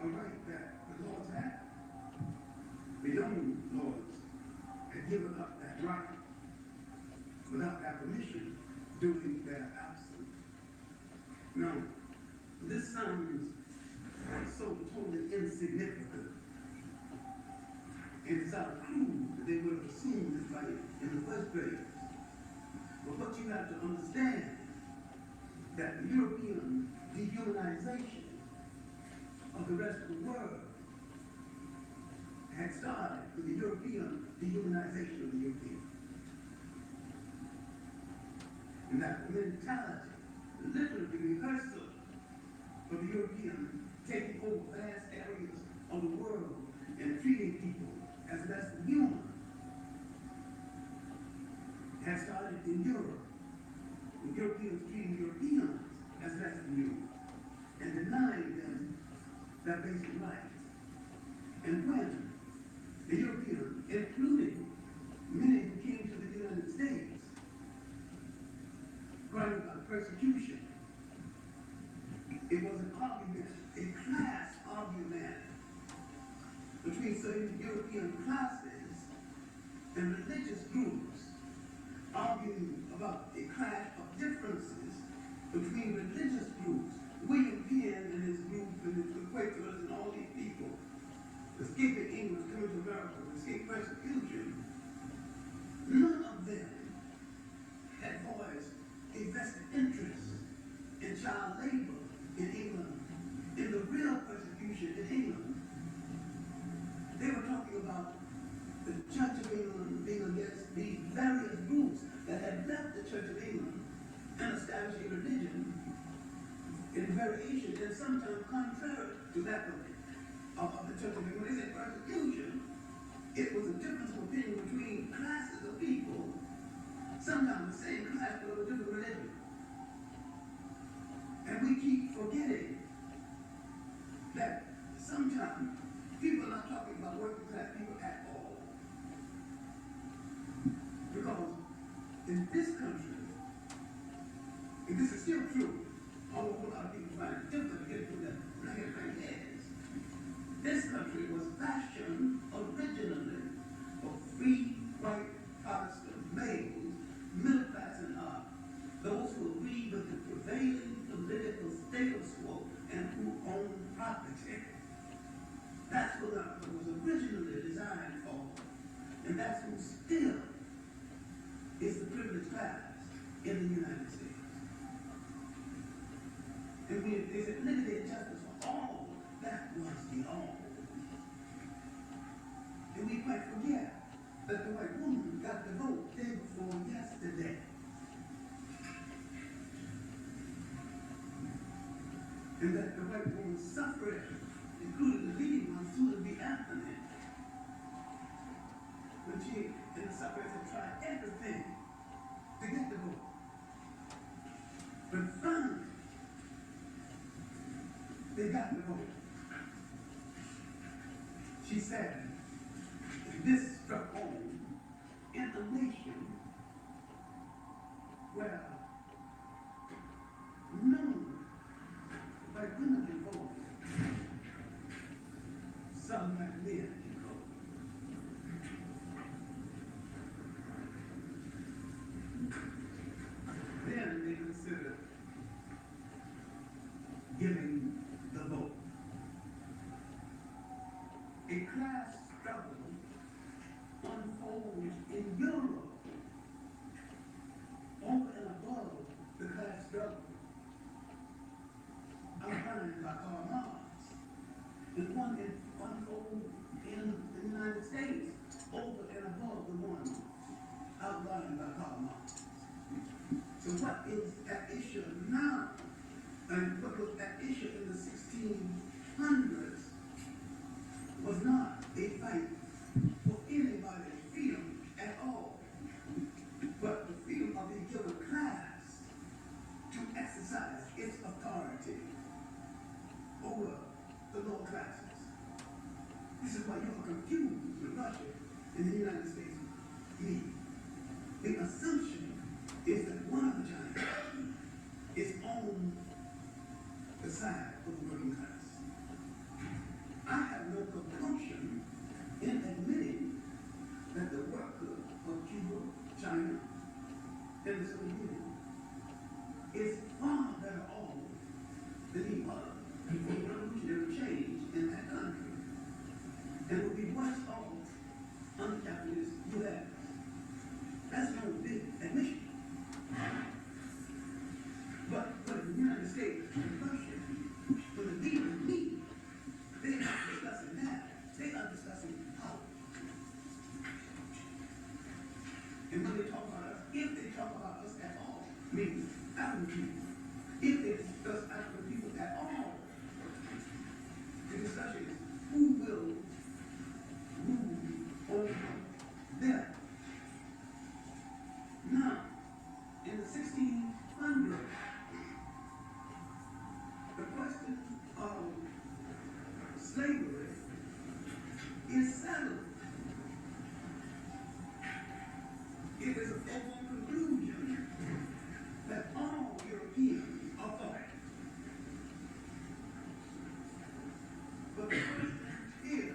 a right that the lords had. The young lords had given up that right without their permission during their absence. Now, this sounds so totally insignificant. And it's out of clue that they would have assumed this right in the first place. But what you have to understand, that the European dehumanization of the rest of the world had started with the European dehumanization of the Europeans. And that mentality, literally the rehearsal of the European taking over vast areas of the world and treating people as less than human, had started in Europe. The Europeans treating Europeans as less than human and denying them their basic rights. And when the Europeans, including many who came to the United States, crying about persecution, it was an argument, a class argument between certain European classes and religious groups, arguing about a clash of differences between religious groups. William Penn and his group and the Quakers and all these people escaping England, coming to America, escape persecution, none of them had voiced a vested interest in child labor in England, in the real persecution in England. They were talking about the Church of England being against these various groups that had left the Church of England and established a religion in variation and sometimes contrary to that of the Church of England. When they said persecution, it was a difference of opinion between classes of people, sometimes the same class but of a different religion. And we keep forgetting that sometimes people are not talking about working class people at all. Because in this country, and this is still true, although a lot of people find it difficult to get through that negative heads, this country was fashioned originally for free white Protestant males, middle class and up, those who agree with the prevailing political status quo and who own property. That's what America was originally designed for, and that's who still is the privileged class in the United States. And when they said limited justice for all, that was the all. And we quite forget that the white woman got the vote day before yesterday. And that the white woman's suffrage, including the leading one, Susan B. Anthony, when she got the vote. She said, this struck home in a nation where none like women can vote. Some like men can vote. Then they considered giving the vote. A class struggle unfolds in Europe over and above the class struggle outlined by Karl Marx, and one unfolds in the United States over and above the one outlined by Karl Marx. So what is at issue now, and what was at issue in the 1600s, was not a fight for anybody's freedom at all, but the freedom of a given class to exercise its authority over the lower classes. This is why you are confused with Russia and the United States lead. The assumption is that one of the giants is on the side of the working class. I have no compunction in admitting that the worker of Cuba, China, and the Soviet Union is far better off than he was before the revolutionary change in that country, and would be worse off under capitalist U.S. That's no big admission. But in the United States and Russia, when the leaders meet, they're not discussing that. They are discussing power. And when they talk about us, if they talk about us at all, meaning African people, if they discuss African people at all, the discussion is who will rule over them. Now, in the 1600s, the question of slavery is settled. It is a foregone conclusion that all Europeans are for it. But the question is,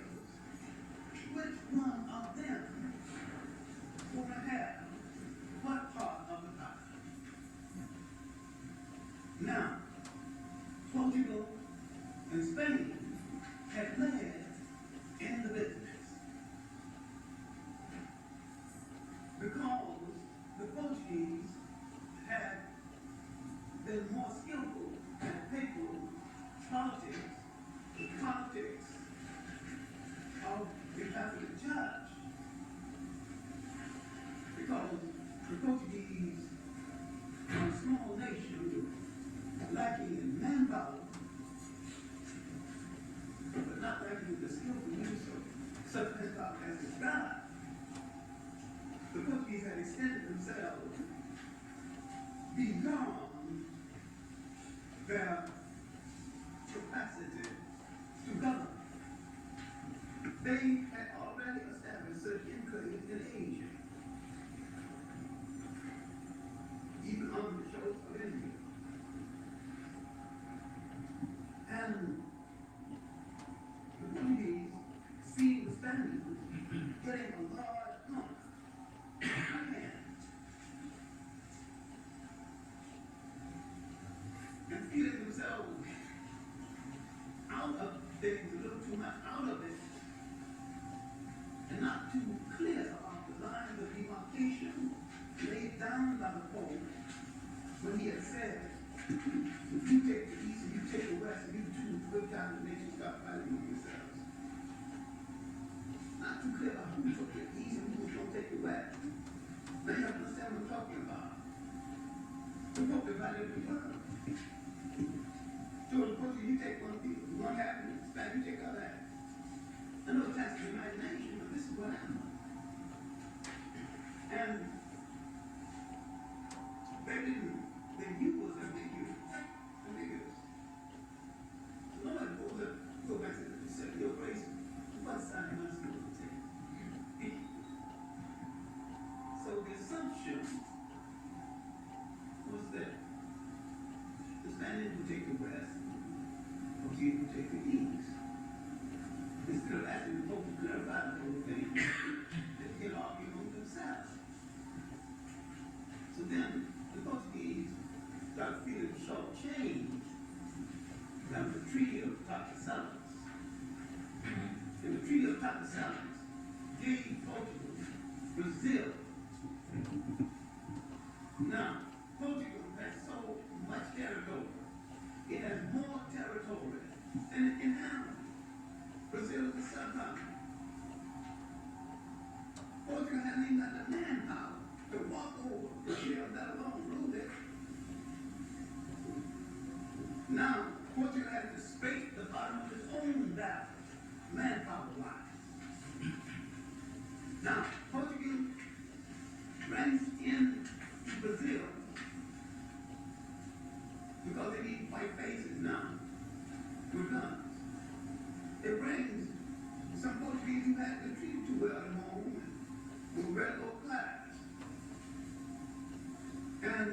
which one of them will have what part of the pie? Now, Portugal and Spain had led in the business because the Portuguese had been more skillful at paper politics, the politics of the Catholic Church, because the Portuguese are a small nation lacking in manpower, but not lacking in the skillful use of such manpower as described. The Portuguese had extended themselves beyond their capacity to govern. They had already established such enclaves in Asia, even on the shores of India. And the Portuguese, seeing the Spaniards getting a large number of land, and feeling themselves out of things a little too much out of it, and not too clear about the lines of demarcation laid down by the Pope when he had said, you take the east and you take the west, and you two good kind of nations start fighting with yourselves. Not too clear about who took the east and who was going to take the west. Now you understand what I'm talking about. The Pope divided the world. So the Portuguese, you take one people, one half, and the Spanish, you take the other half. I know it's taxing the imagination, but this is what happened. And they didn't, they used ambiguous. Nobody instead of asking the folks to clarify the whole thing, they get arguing among themselves. So then the Portuguese started feeling shortchanged. That was the Treaty of Tordesillas. And the Treaty of Tordesillas gave Portugal Brazil. Now, Portugal has so much territory. It has more territory than in Ireland. Brazil is the subcontinent. Portugal hasn't even got the manpower to walk over Brazil, let alone rule it. Now, Portugal has to scrape the bottom of its own valley, manpower-wise. Now, Portugal runs into Brazil because they need white faces now with guns. It brings some Portuguese who had been treated too well at home and were very low class. And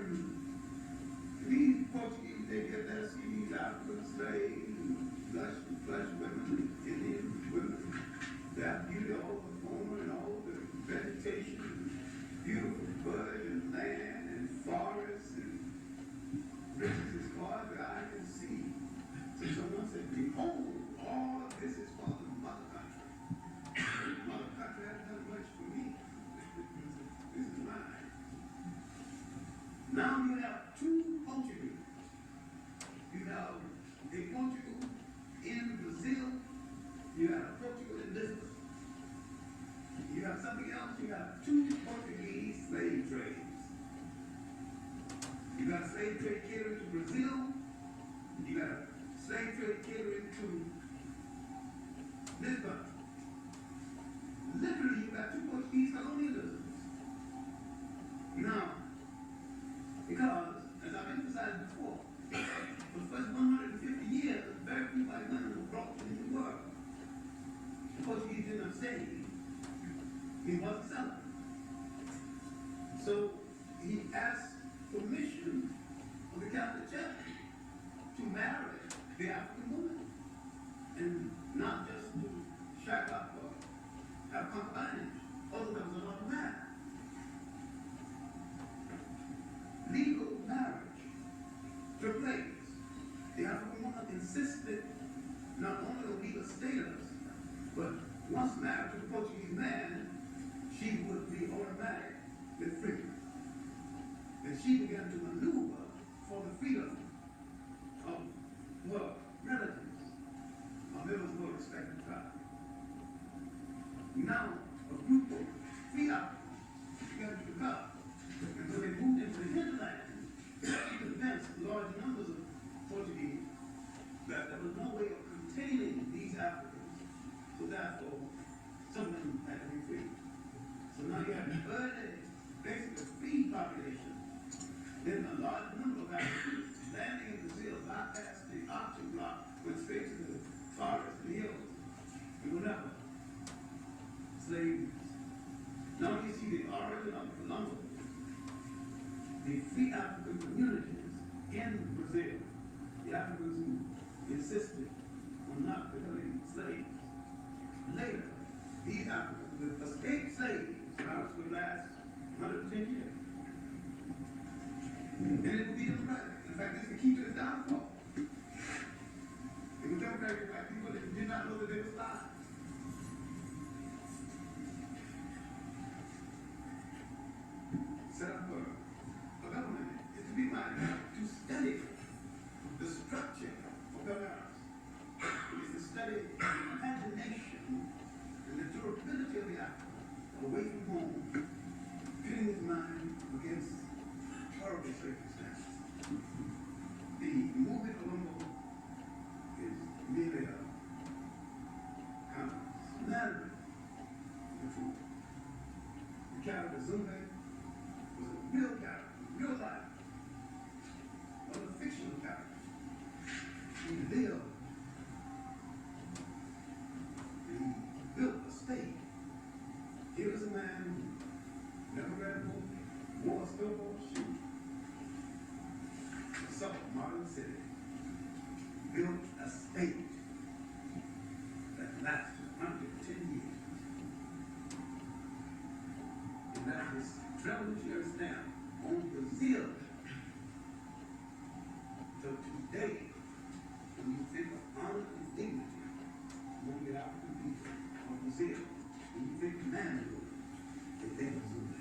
these Portuguese, they get their seeds out with slaves, flush women, Indian women, that beauty all the home and all the vegetation, beautiful bird and land and forests and riches as far as the eye can see. So someone said, behold, all of this is for the mother country. The mother country hasn't done much for me. This is mine. Now you have two Portuguese. You have a Portugal in Brazil. You have a Portugal in Lisbon. You have something else. You have two Portuguese slave trades. You got a slave trade catering to Brazil. You got a slave trade catering to Lisbon. Literally, you got two Portuguese colonialisms. Now, because, as I've emphasized before, for the first 150 years, very few white women were brought into the world. The Portuguese did not say he wasn't selling. So he asked permission of the Catholic Church to marry the African woman, and not just to shack up or have concubinage. All of them was not married. Legal marriage took place. The African woman insisted not only on legal status, but once married to the Portuguese man, she would be automatically free. And she began to maneuver for the freedom of her relatives, of members of her respective tribe. Now, a group of free Africans began to recover. And so they moved into the hinterland to convince large numbers of Portuguese that there was no way of containing these Africans, so therefore some of them had to be free. So now you have an early, basically free population, then a large number of Africans landing in Brazil, bypassed the auction block, went straight to the forest and hills, and whatever. Slaves. Now you see the origin of Columbus. The free African communities in Brazil, the Africans who insisted on not becoming slaves. Later, these Africans with escaped slaves, routes would last 110 years. And it would be democratic. In fact, this is the key to its downfall. It was democratic by people that did not know that they were spies. Set up a government is to be minded to study the structure of governance. It is to study the imagination and the durability of the African away from home, pitting his mind against horrible circumstances. The movie Colombo is merely a kind of smattering of the truth. The character Zumbe was a real character, real life, not a fictional character. He lived. He built a state. Here was a man who never read a book, wore a store-bought shoe, saw a modern city, built a state that lasted 100 revolutionary stamp on Brazil. So today, when you think of honor and dignity among the African people of Brazil, when you think manhood, they think of Zulu.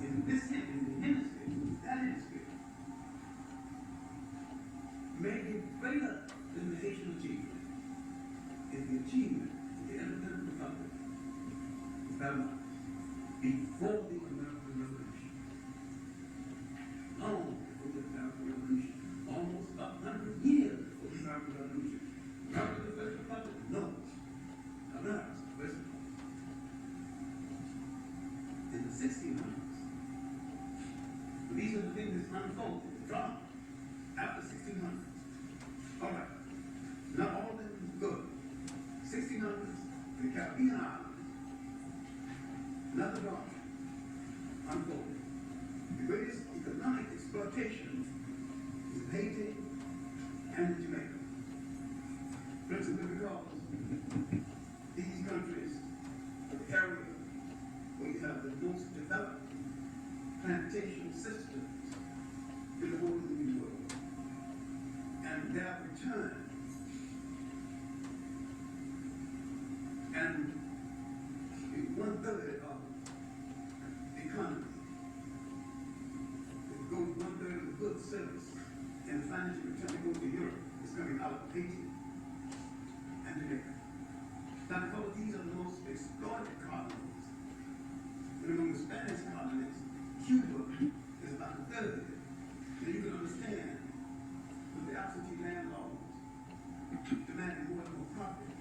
In this hemisphere, that hemisphere, maybe greater than the Haitian achievement is the achievement of the independent republic of Panama before the American Revolution. Long before the American Revolution, almost 100 years before the American Revolution. America, the First Republic? No. America, the First Republic. In the 1600s, these are the things that unfolded, the drama, after 1600s. All right. Not all of them was good. 1600s, the Caribbean islands, another drama unfolded. The greatest economic exploitation is in Haiti and in Jamaica. Principally because these countries are the area where you have the most developed plantation systems in the whole New World. And they have returned. And 1/3 of the economy, it goes 1/3 of the goods, service, and the financial return that goes to Europe is coming out of Haiti and Jamaica. Now, because these are the most exploited colonies, and among the Spanish colonies, Cuba is about 1/3. And you can understand when the absentee landlords demanding more and more profit,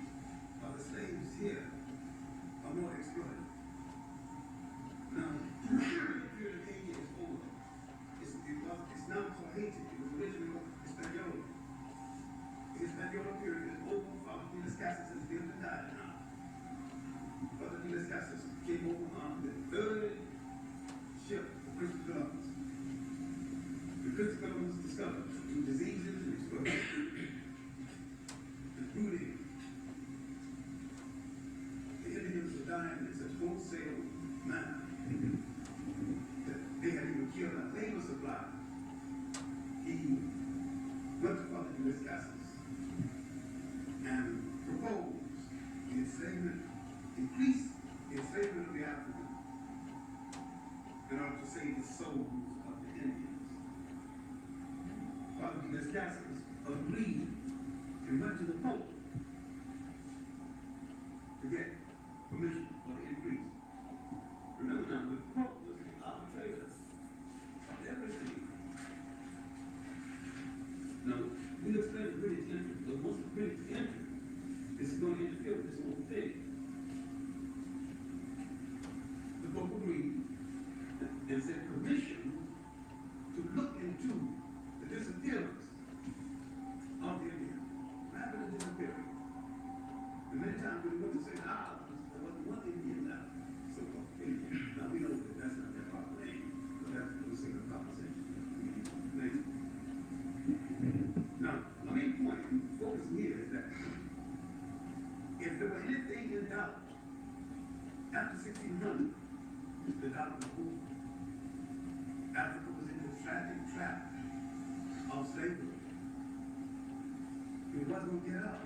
while the slaves here are more exploited. Now, the period of Haiti is over. It's now called Haiti. It was originally called Hispaniola. The Hispaniola period is over. Father Nicolas Casas has been to die now. Father Nicolas Casas came over on the third ship of Christopher Columbus. The Christopher Columbus discovered through diseases and exploitation and looting. The Indians were dying in such wholesale manner that they had even killed our labor supply. He went to Father Nicolas Casas and proposed the enslavement, increase the enslavement of the African in order to save the souls of the Indians. Father Nicolas Casas agreed and went to the Pope to get permission for the increase. Remember now, the Pope was the arbitrator of everything. Now, we'll explain the British entry, but once the British enter, this is going to interfere with this whole thing. The Pope agreed and said permission to look into the disappearance of the Indian, rapid disappearance. And many times when we went to say, there wasn't one Indian left, so-called Indian. Now we know that that's not their proper name, but that's what we say in the conversation. Now, my main point in focusing here is that if there were anything in doubt after 1600, the doubt was over. Africa was in the tragic trap of slavery. It wasn't going to get out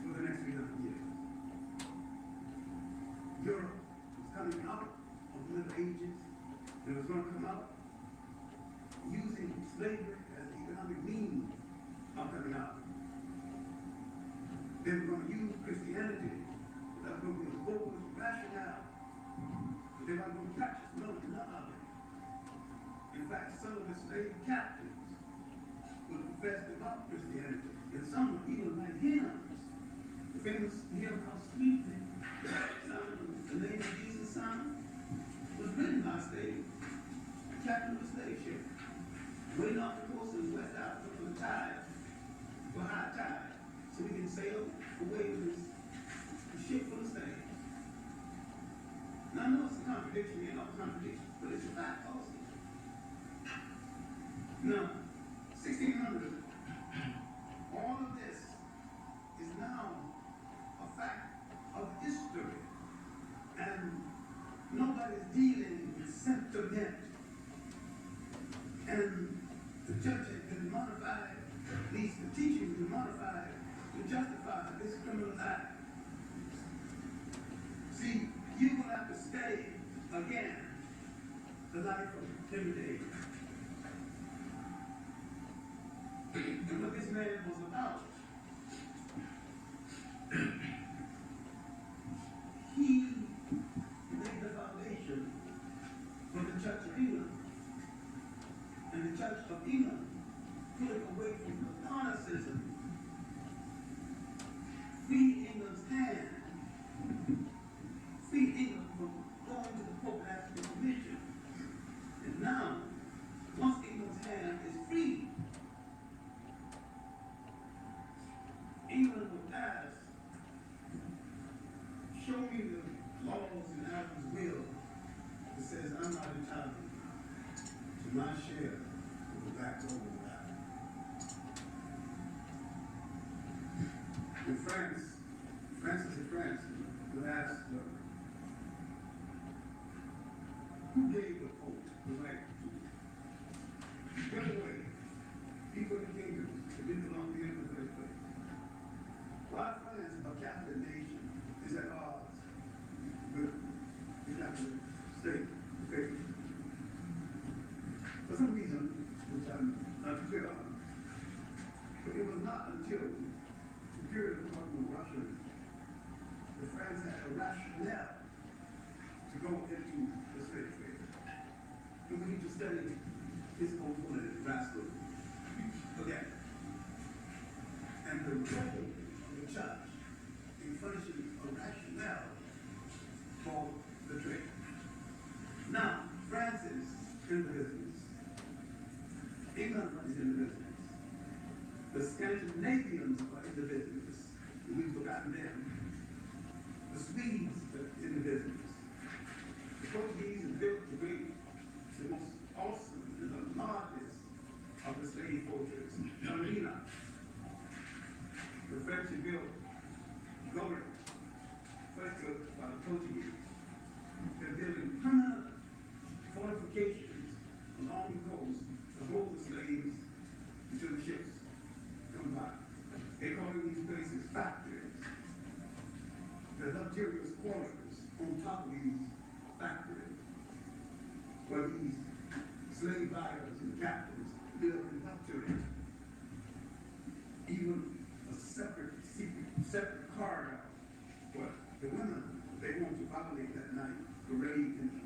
for the next 300 years. Europe was coming out of the Middle Ages, and it was going to come out using slavery as the economic means of coming out. They were going to use Christianity. That was going to be a focus rationale. But they weren't going to practice none of it. In fact, some of the slave captains would profess about Christianity, and some would even write hymns. The famous hymn, How Sweet the Name of Jesus' Son, was written by slaves. The captain of a slave ship, waiting off the coast in West Africa for the tide, for high tide, so we can sail away with the ship full of slaves. Now, I know it's a contradiction, ain't no contradiction, but it's a fact also. Now, 1600, all of this is now a fact of history. this criminal act. See, you're gonna have to study again the life of Henry David. And what this man was about. He laid the foundation for the Church of England. And the Church of England pulling away from Catholicism, freed England's hand, freed England from going to the Pope and asking for permission. And now, once England's hand is free, England will ask, show me the laws in Adam's will that says I'm not entitled to my share of the black gold of Adam. In France, Francis of France would ask, who gave the Pope the right to put away people in the kingdom that didn't belong to him in the first place? Why France, a Catholic nation, is at odds with the Catholic state, okay? For some reason, which I'm not clear on, but it was not until the period of talking with Russia that France had a rationale to go into the state faith. And we need to study his own political rascal. Okay. And the role of the church in furnishing a rationale for the trade. Now, France is in the business. England is in the business. The Scandinavians are in the business. We've forgotten them. The Swedes are in the business. The Portuguese have built the most awesome and the largest of the slave fortress, Marina. The French have built Gory, first built by the Portuguese. They're building permanent fortifications along the coast to hold the slaves until the ships come by. They call these places factories. The luxurious quarters on top of these factories, where these slave buyers and captains live in luxury. Even a separate corridor where the women, they want to violate that night, parade in the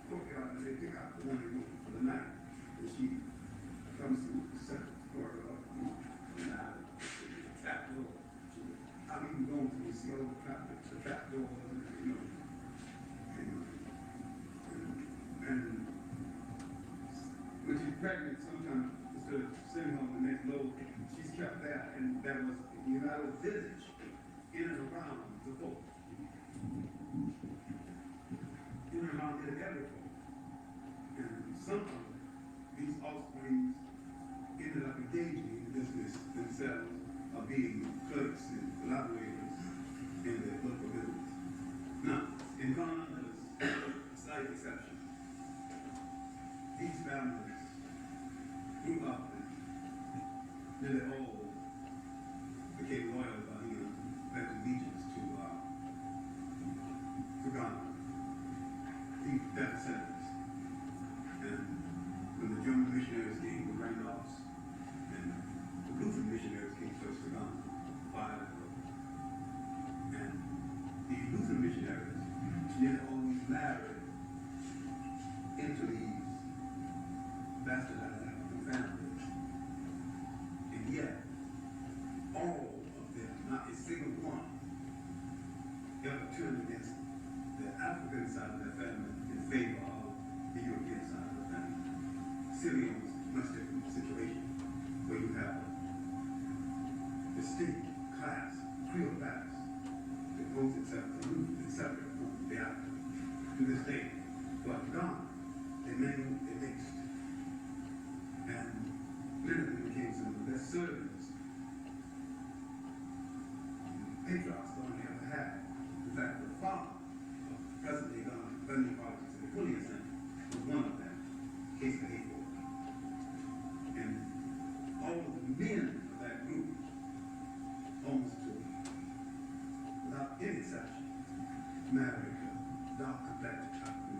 courtyard, and they pick out the one they want for the night. And she comes to the separate corridor, and out of the trap door. I've even gone to see all the trap doors, you know. And when she's pregnant, sometimes instead of sitting on the next load, she's kept there, and that was, you know, a village in and around the boat. In and around the area. And some of these offsprings ended up engaging in the business themselves of being clerks and collaborators in their local business. Now, in Ghana, there's a slight exception. These families grew up and nearly all became loyal Ghanaians, led allegiance to Ghana. Their descendants. And when the German missionaries came, the Randolphs, and the Lutheran missionaries came first to Ghana, 5 ago. And the Lutheran missionaries nearly always married into these bastardized African families. And yet, all of them, not a single one, ever turned against the African side of their family in favor of the European side of the family. Syria was a much different situation, where you have a distinct class, Creole class, that holds itself aloof and separate from the African. To this day, but gone, they mixed. And many of them became some of the best servants. Patriarchs Ghana ever had. In fact, the father of present-day Ghana, present-day politics in the 20th century, was one of them, Case the Hateful. And all of the men of that group almost took America, dark complected African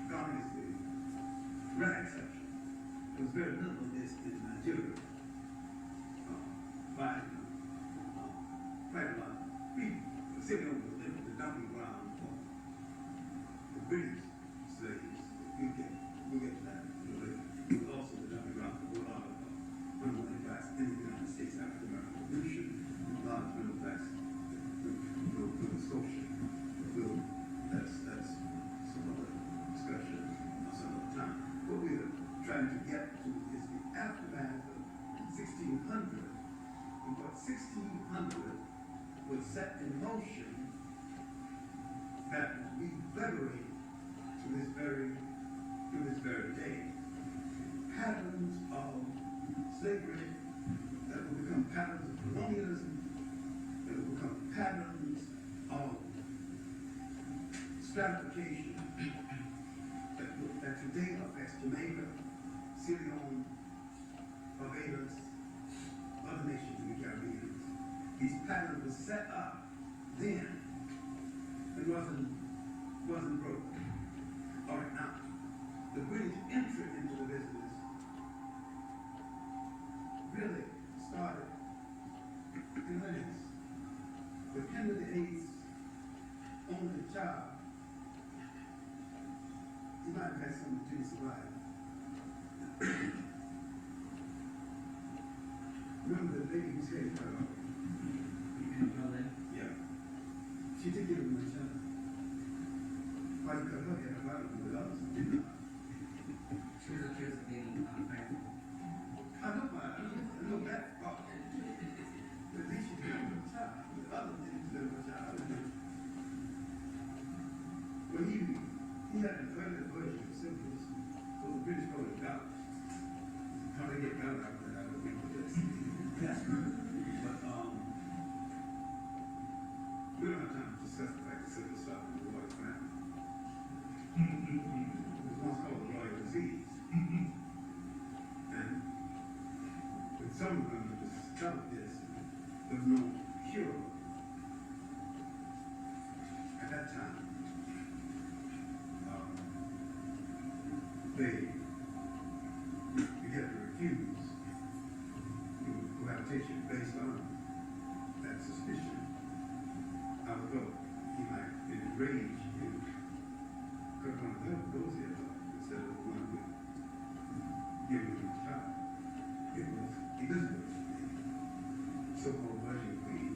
Ghana is the rare exception. There was very little of this in Nigeria. Quite a lot of people. The city was the dumping ground for the British slaves. We'll get to that a little later. It was also the dumping ground for a lot of unwanted blacks in the United States after the American Revolution. A lot of middle blacks Nova Scotia. That's some other discussion some other time. What we're trying to get to is the aftermath of 1600, and what 1600 was set in motion that we venerate to this very day. Patterns of slavery that will become patterns of colonialism, that will become patterns of stratification that today affects Jamaica, Sierra Leone, Barbados, other nations in the Caribbean. These patterns were set up then and wasn't broken. All right, now, the British entry into the business really started in Venice with Henry VIII's only child. He might have had some to survive. Remember the lady who said, yeah, she did give him a child. Why you cut her hair about it with others? She was accused of being unfaithful. I know that part. But at least she did a child. The others didn't deliver a child. Well, he had an early version of symptoms, so the British called it gout. How they get gout out of that, I don't know this. But, we don't have time to discuss the fact that syphilis started in the royal family. It was once called the royal disease. And with some of them who discovered this, there was no cure at that time. They began to refuse cohabitation based on that suspicion. Although he might, in his rage, cut one of those heads off instead of the one who gave him his child. It was Elizabeth, the so-called Virgin Queen,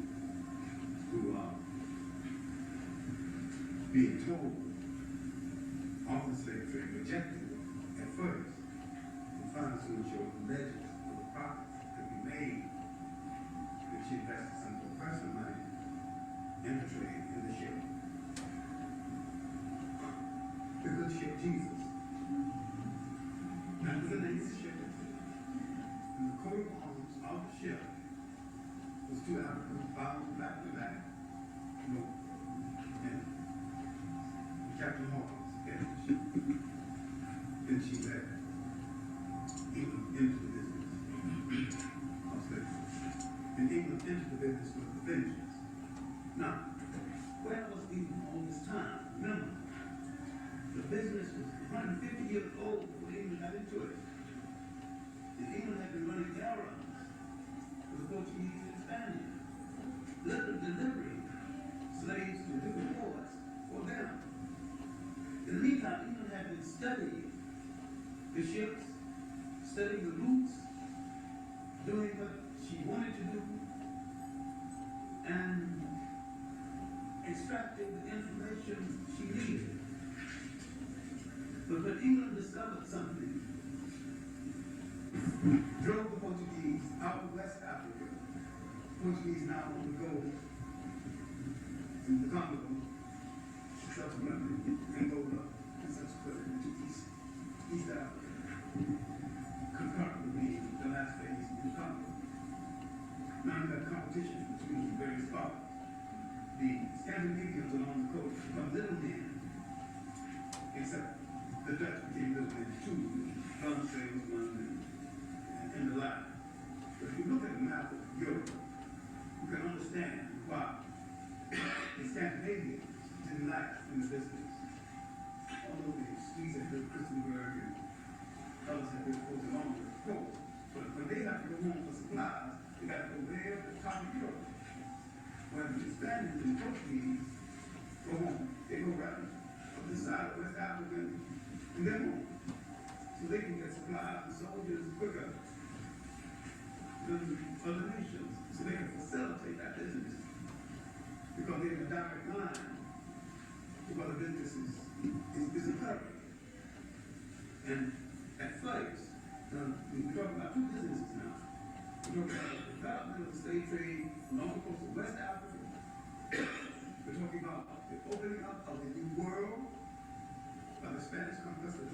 who being told off the slave trade, rejected at first, and finally soon showed legends of the profits that could be made if she invested some of her personal money in the trade, in the ship. The good ship Jesus. That was the name of the ship. And the coat of arms of the ship was two Africans bound back to back. No. And Captain Hawkins headed the ship. Then she led England into the business of slavery. And England entered the business with the vengeance. Now, where was England all this time? Remember, the business was 150 years old before England got into it. And England had been running errands for the Portuguese and Spaniards, literally delivering slaves to different ports for them. In the meantime, England had been studying the ships, studying the routes, doing what she wanted to do, and extracting the information she needed. But when England discovered something, drove the Portuguese out of West Africa, Portuguese now on the go in the Congo, subsequently Angola, and subsequently to East Africa, concurrently being the last phase in the Congo. Now you have competition between various powers. The Scandinavians along the coast become little men, except the Dutch became little men too, gun salesmen and the like. But if you look at the map of Europe, you can understand why in the business. Although the Swedes have built Christenberg and others have built Portland, but when they have to go home for supplies, they got to go there to the top of Europe. When the Spaniards and Portuguese go home, they go right up this side of West Africa and they're home. So they can get supplies and soldiers quicker than other nations. So they can facilitate that business. Because they're in a direct line because the business is a hurry. And at first, we're talking about two businesses now. We're talking about the development of the slave trade along the coast of West Africa. We're talking about the opening up of the new world by the Spanish conquistadors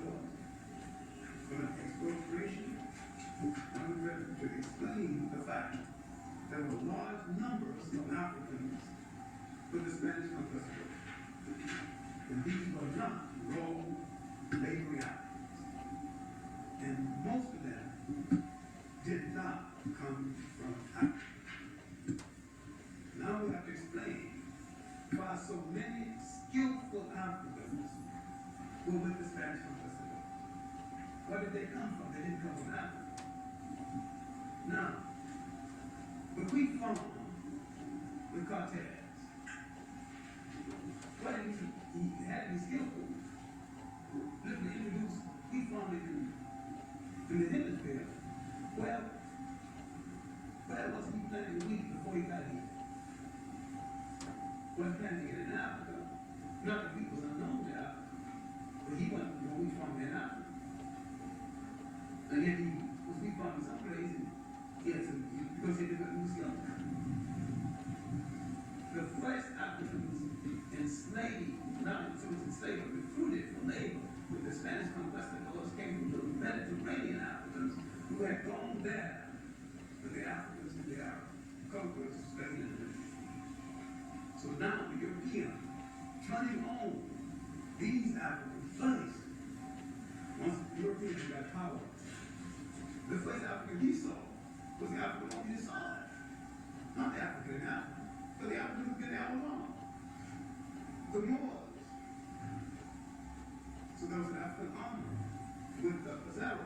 from an exploration. And we're ready to explain the fact that there were large numbers of Africans with the Spanish conquistadors. And these were not raw laboring Africans. And most of them did not come from Africa. Now we have to explain why so many skillful Africans were with the Spanish conquistadors. Where did they come from? They didn't come from Africa. Now, when we formed the Cortez, well, he had to be skillful. Let me introduce, we formed it in the hemisphere. Well, where was he planting wheat before he got here? Was planting it in Africa. Not that wheat was unknown to Africa, but he wasn't the wheat farmer in Africa. And yet he was wheat farming someplace, and he had some, because he was skillful. The first Africans enslaved, not so much enslaved, but recruited for labor with the Spanish conquistadors came from the Mediterranean Africans who had gone there with the Africans and the Arab conquerors of Spain and Italy. So now the European turning on these Africans first, once the Europeans got power, the first African he saw was the African on his side, not the African in Africa, but the Africans who been there all along. The Moors. So there was an African army with Pizarro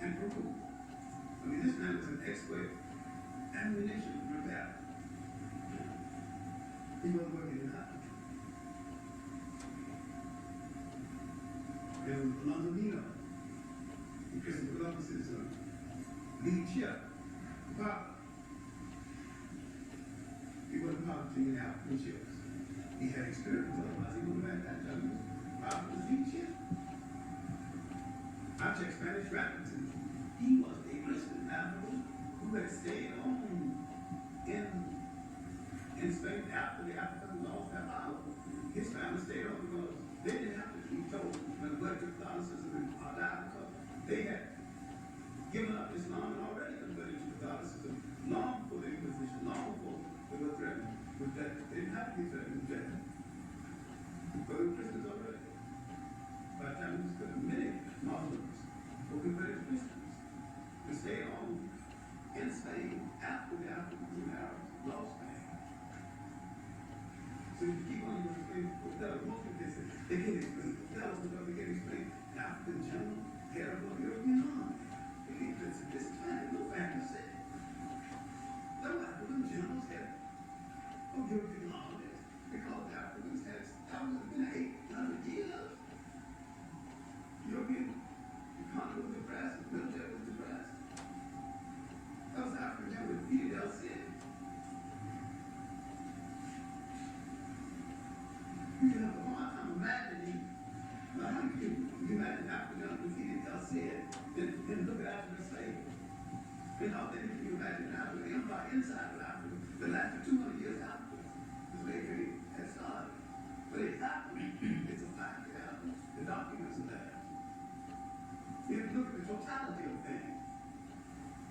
and Peru. I mean, this man was an expert ammunition repair. He wasn't working in Africa. There was Londonino, who Christopher Columbus's lead ship, Papa. He wasn't piloting in African ships. He had experience, otherwise he wouldn't have had that job. Papa was lead ship. I checked Spanish records, and he was a Christian African who had stayed on in Spain after the Africans lost their power. His family stayed on because they didn't have to be told when blood Catholicism and died because they had given up Islam and already converted to Catholicism long before the Inquisition, long before they were threatened with death. They didn't have to be threatened with death. But they were Christians already. By the time we discovered many Muslims were converted Christians and stayed on in Spain after the Africans and Arabs lost Spain. So if you keep on your explaining hotels, most people say they can't explain hotels because they can't explain the African general, head of the European army. They can't listen to this planet, no fantasy. No African generals head of European armies because the Africans had thousands been 800 years. European economy was depressed, the military was depressed. Those African generals defeated El Cid. You can have a hard time imagining, like how you imagine Africa defeated El Cid, then look at African slavery. And all then you imagine Africa, the empire inside of Africa, that lasted 200 years after the slave trade had started. But it happened. It's a fact. It happened. The documents are there. You have to look at the totality of things.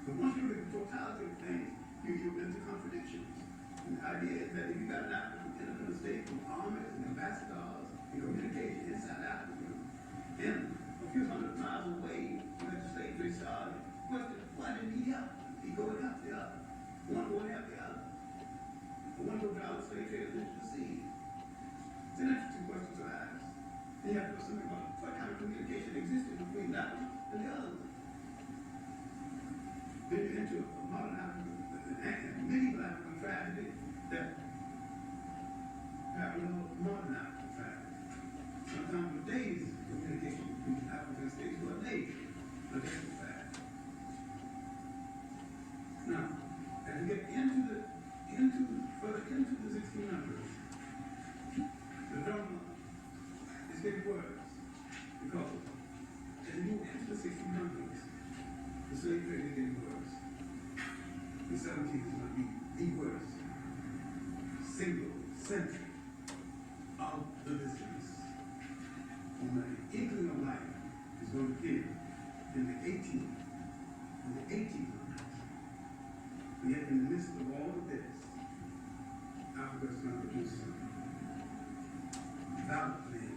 But once you look at the totality of things, you get into contradictions. And the idea is that if you got an African independent state with armies and ambassadors and communication inside Africa, and a few hundred miles away when the slave trade started, why didn't he help? He go and help the other. One go and help the other. The one go down the slave trade into the sea. It's an interesting you have to know something about what kind of communication existed between that one and the other one. Then you enter a modern African, medieval African tragedy that parallel modern African tragedy. Sometimes today's communication between African states were nation, but that's a fact. Now, as you get further into the 1600s, the drama is getting worse because as you move into the 1600s, the slave trade is getting worse. The 17th is going to be the worst single century of the business. When the inkling of life is going to appear in the 1800s. And yet in the midst of all of this, Africa is going to produce some valiant men,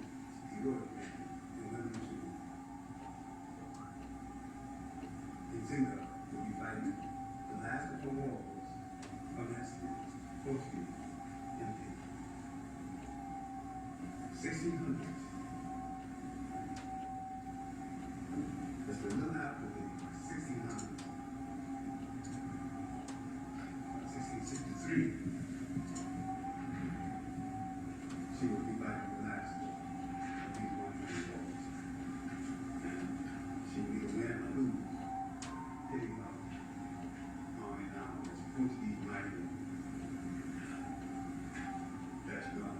heroic men, and women too. In Zinga, will be fighting the last of the wars against Portuguese empire. 1600s. That's a little after the 1600s. 1663. She will be fighting the last of these wars. And she will either win or lose. Hitting up army now as Portuguese mighty. That's gone.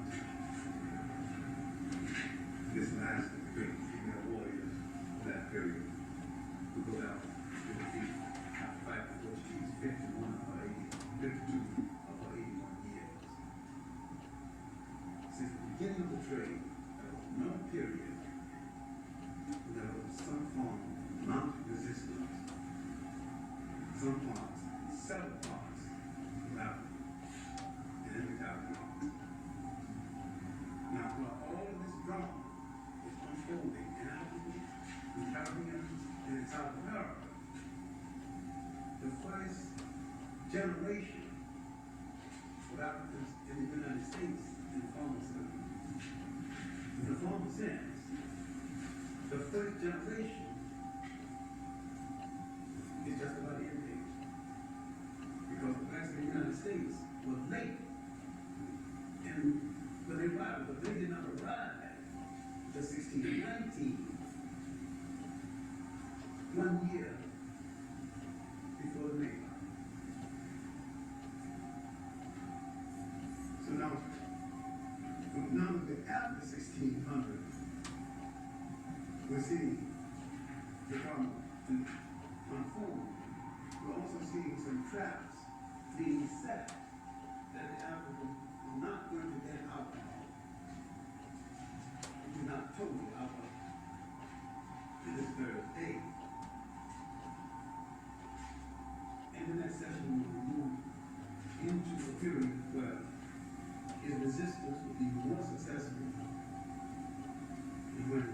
This last of the great female warriors of that period who go out to defeat after fighting the Portuguese 51 or 82 of her 81 years. Since the beginning of the trade, there was no period where there was some form of mounted resistance. Some parts, several parts of Africa, and in the Caribbean. Now, while all of this drama is unfolding in Africa, in the Caribbean, and in South America, the first generation of Africans in the United States in the formal sense, the first generation is just about the end age. Because the blacks in the United States were late when they arrived, but they did not arrive until 1619, 1 year before the Mayflower. So now that after 1600, we're seeing the drama unfold. We're also seeing some traps being set that the Africans are not going to get out of. Which is not totally out of to this very day. And in that session, we will move into a period where his resistance will be more successful. And when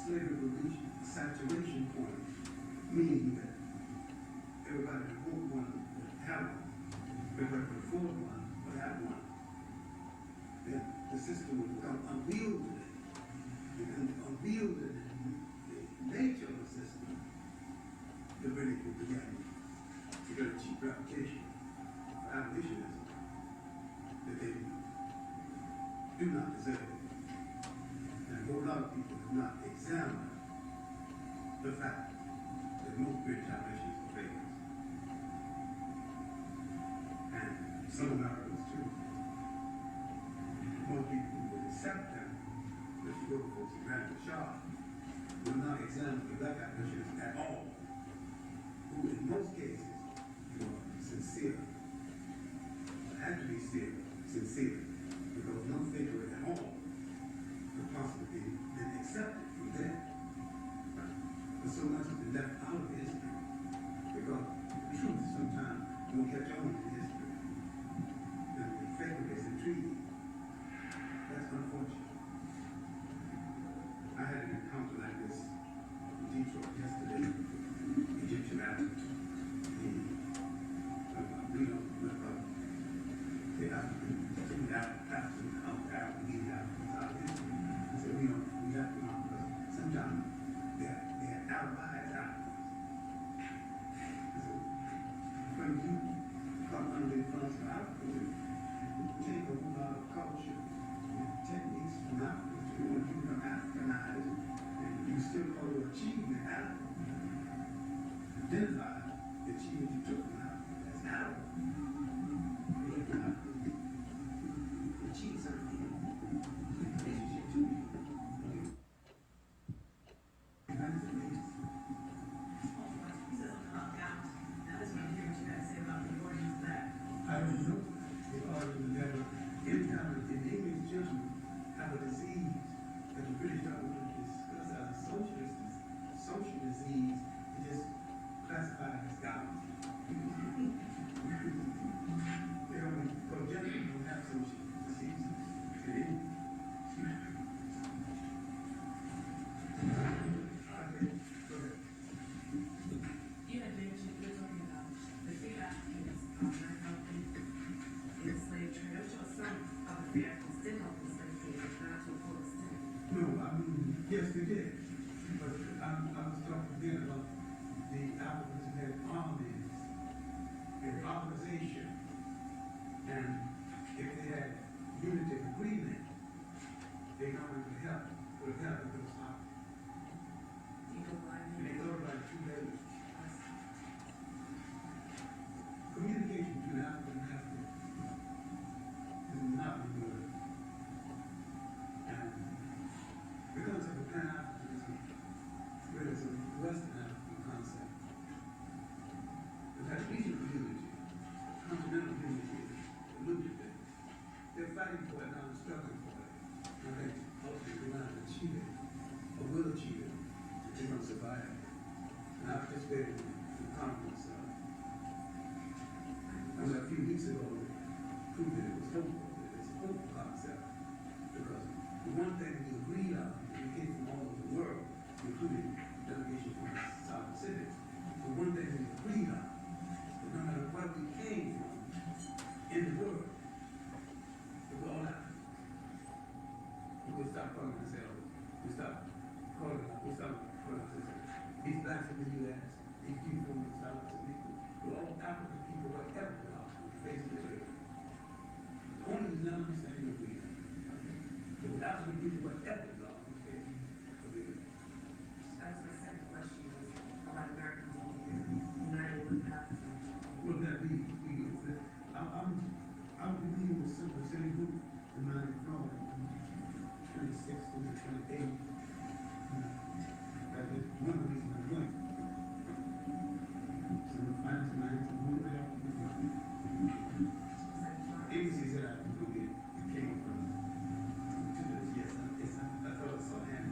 slavery will reach a saturation point, meaning that everybody who won't one would have one, everybody who afford one would have one, then the system will become unwieldy. And unwieldy the nature of the system, the British will begin to get a cheap reputation for abolitionism that they do not deserve. And a whole lot of people do not examine the fact that most British abolitionists are failures. And some Americans too. Most people who would accept them, if you go to folks who ran the shop, will not examine the black abolitionists at all, who in most cases were sincere, had to be sincere, because no figure at all could possibly been accepted from them. But so much has been left out of history, because the truth sometimes won't catch on in history. And the figure is intriguing. That's unfortunate. I had an encounter like this in Detroit yesterday, Egyptian athlete. The African media out of history. one of the influence of Africa to take a whole lot of culture and techniques from Africa to become Africanized, and you still call your achievement Africa. Identify the achievement you took from Africa as Africa. You have to achieve something in relationship to you. I don't know the origin of that. Anytime an English gentleman have a disease that the British don't want to discuss as a social disease, it just classified as gout. They only, well, gentlemen don't have social diseases. Okay, go ahead. You had mentioned, you're talking about the free Africans, not helping in the slave trade. I'm sure some of the free Africans did help in the slave trade, but not to a full extent. No, I mean, yes, they did. But I was talking again about the Africans who had armies and organization. And if they had unity of agreement, they not only could help, but if help, they could stop. You know why? And they go like 2 days. Communication between Africa and Africa is not good. And the concept of Pan-Africanism really is a Western African concept. It has regional unity, continental unity, a little bit. They're fighting for it now and struggling for it. And they ultimately want to achieve it, or will achieve it, if they're going to survive. And I participated in the conference a few weeks ago, proved that it was hopeful, that it's a hopeful concept. Because the one thing we agreed on, we came from all over the world, including delegation from the South Pacific, the one thing we agreed on, that no matter where we came from in the world, we were all African. We would stop calling ourselves, we stop calling ourselves, these blacks in the U.S., these people from the South Pacific, we're all African people, whatever we are, face of the earth. Only is not understanding of freedom. But African people, whatever we are, face of the earth. That's my second question was about Americans united with Africa. Well, that I'm dealing with some of the same group in my from 26 to 28. That is one of the reasons I went. So the finance man, who they are, agencies that I came from. Yes, I thought I saw him.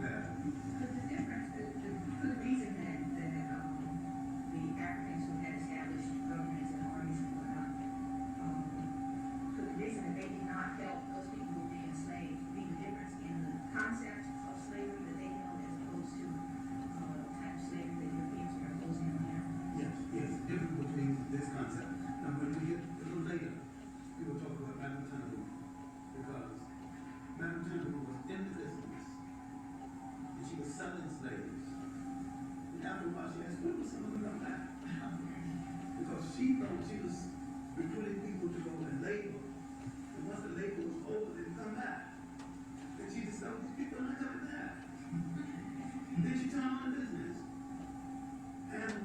But the difference, for the reason that the Africans who had established governments and armies and whatnot, for the reason that they did not help those people who were being enslaved, be the difference in the concept of slavery that they held as opposed to the type of slavery that Europeans were imposing on Africa. Yes, difference between this concept. Now, when we get a little later, we will talk about Madame Turnbull, because Madame Turnbull was in the business, and she was selling slaves. And after a while, she asked, when was some of them come back? Because she thought she was recruiting people to go and labor, and once the labor was over, they'd come back. And she discovered these people are not coming back. Then she turned on the business, and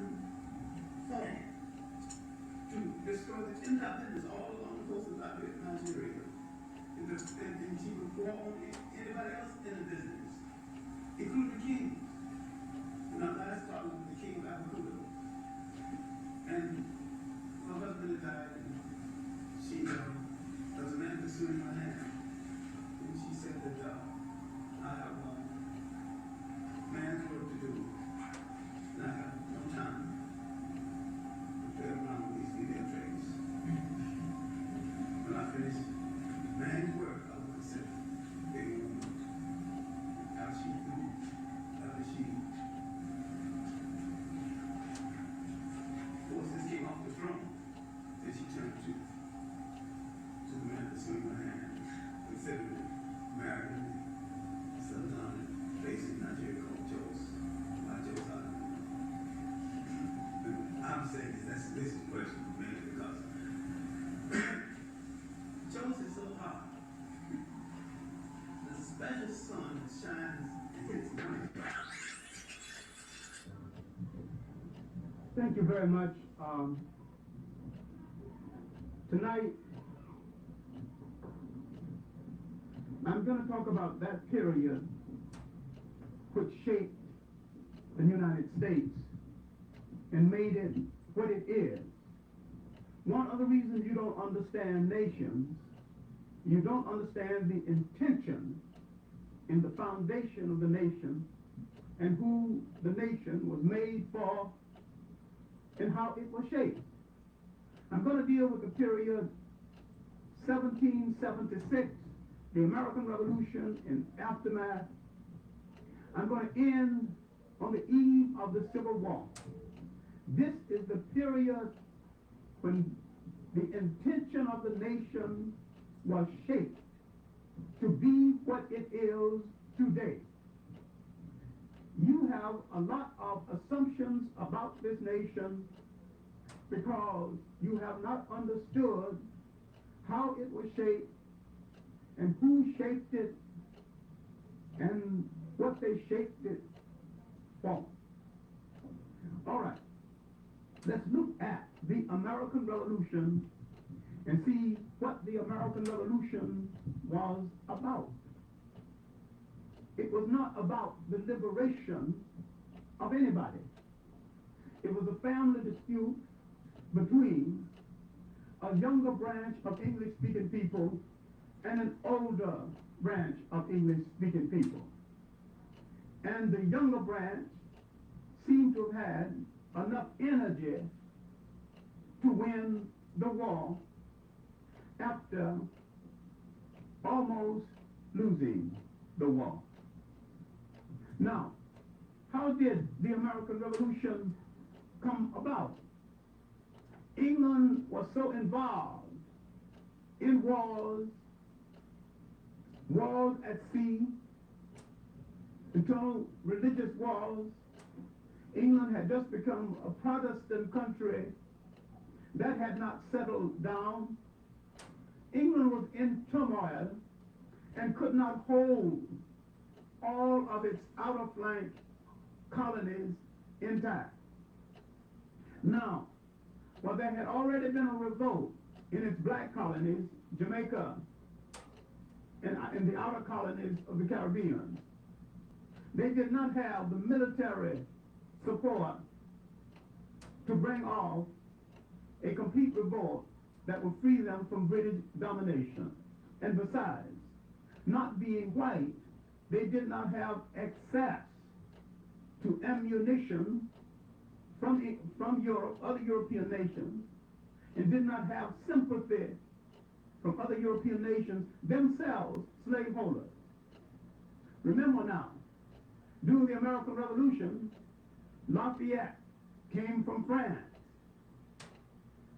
fought to destroy the entire business all along the coast of Nigeria. And she would go on anybody else in the business, including the king. And our last talk was the king of Africa. And my husband had died, and she, there was a man pursuing my hand. And she said that I have man's work to do, and I have no time to play around with these female traits. When I finished man's work, I would consider a woman. How she grew, after she forces came off the throne, then she turned to the man pursuing my hand, considered it, married him, settled down in a place in Nigeria called Jos. I'm saying this is a question mainly because shines its light. Thank you very much. Tonight, I'm going to talk about that period which shaped the United States and made it what it is. One of the reasons you don't understand nations, you don't understand the intention in the foundation of the nation and who the nation was made for and how it was shaped. I'm going to deal with the period 1776, the American Revolution and aftermath. I'm going to end on the eve of the Civil War. This is the period when the intention of the nation was shaped to be what it is today. You have a lot of assumptions about this nation because you have not understood how it was shaped and who shaped it and what they shaped it for. All right, let's look at the American Revolution and see what the American Revolution was about. It was not about the liberation of anybody. It was a family dispute between a younger branch of English-speaking people and an older branch of English-speaking people. And the younger branch seemed to have had enough energy to win the war after almost losing the war. Now, how did the American Revolution come about? England was so involved in wars at sea, internal religious wars. England had just become a Protestant country that had not settled down. England was in turmoil and could not hold all of its outer flank colonies intact. Now, while there had already been a revolt in its black colonies, Jamaica, and in the outer colonies of the Caribbean, they did not have the military support to bring off a complete revolt that would free them from British domination. And besides, not being white, they did not have access to ammunition from Europe, other European nations, and did not have sympathy from other European nations, themselves slaveholders. Remember now, during the American Revolution, Lafayette came from France.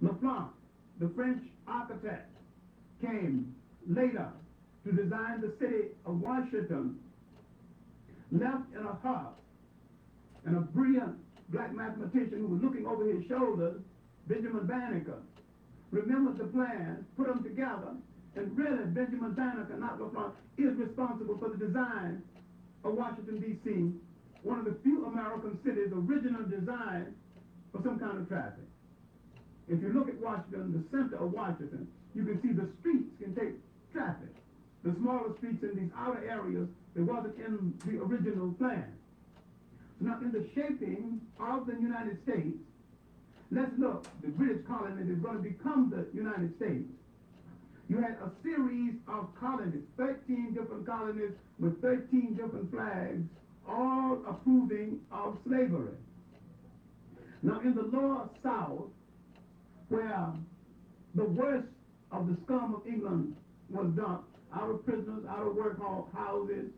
Laflante, the French architect, came later to design the city of Washington, left in a hut, and a brilliant black mathematician who was looking over his shoulders, Benjamin Banneker, remembered the plans, put them together, and really Benjamin Banneker, not Laflante, is responsible for the design of Washington, D.C., one of the few American cities originally designed for some kind of traffic. If you look at Washington, the center of Washington, you can see the streets can take traffic. The smaller streets in these outer areas, it wasn't in the original plan. So now in the shaping of the United States, let's look, the British colony is going to become the United States. You had a series of colonies, 13 different colonies with 13 different flags, all approving of slavery. Now in the lower South, where the worst of the scum of England was dumped, out of prisoners, out of work houses,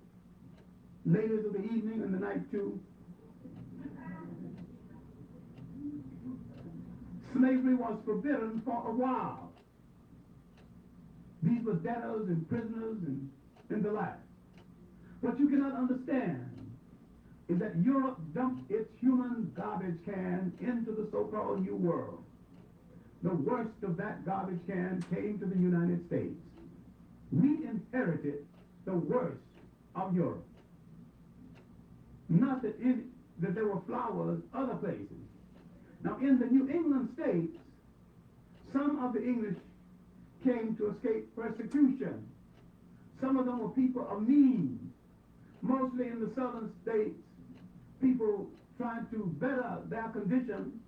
ladies of the evening and the night too. Slavery was forbidden for a while. These were debtors and prisoners and the like. What you cannot understand is that Europe dumped its human garbage can into the so-called New World. The worst of that garbage can came to the United States. We inherited the worst of Europe. Not that there were flowers other places. Now, in the New England states, some of the English came to escape persecution. Some of them were people of means. Mostly in the southern states, people trying to better their condition.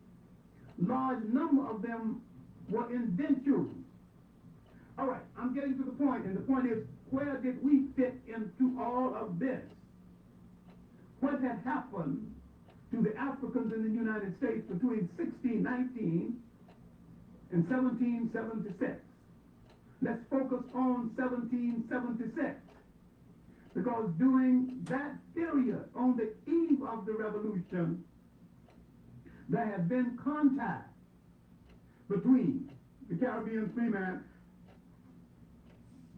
Large number of them were indentures. All right, I'm getting to the point, and the point is, where did we fit into all of this? What had happened to the Africans in the United States between 1619 and 1776? Let's focus on 1776. Because during that period, on the eve of the revolution, there had been contact between the Caribbean freeman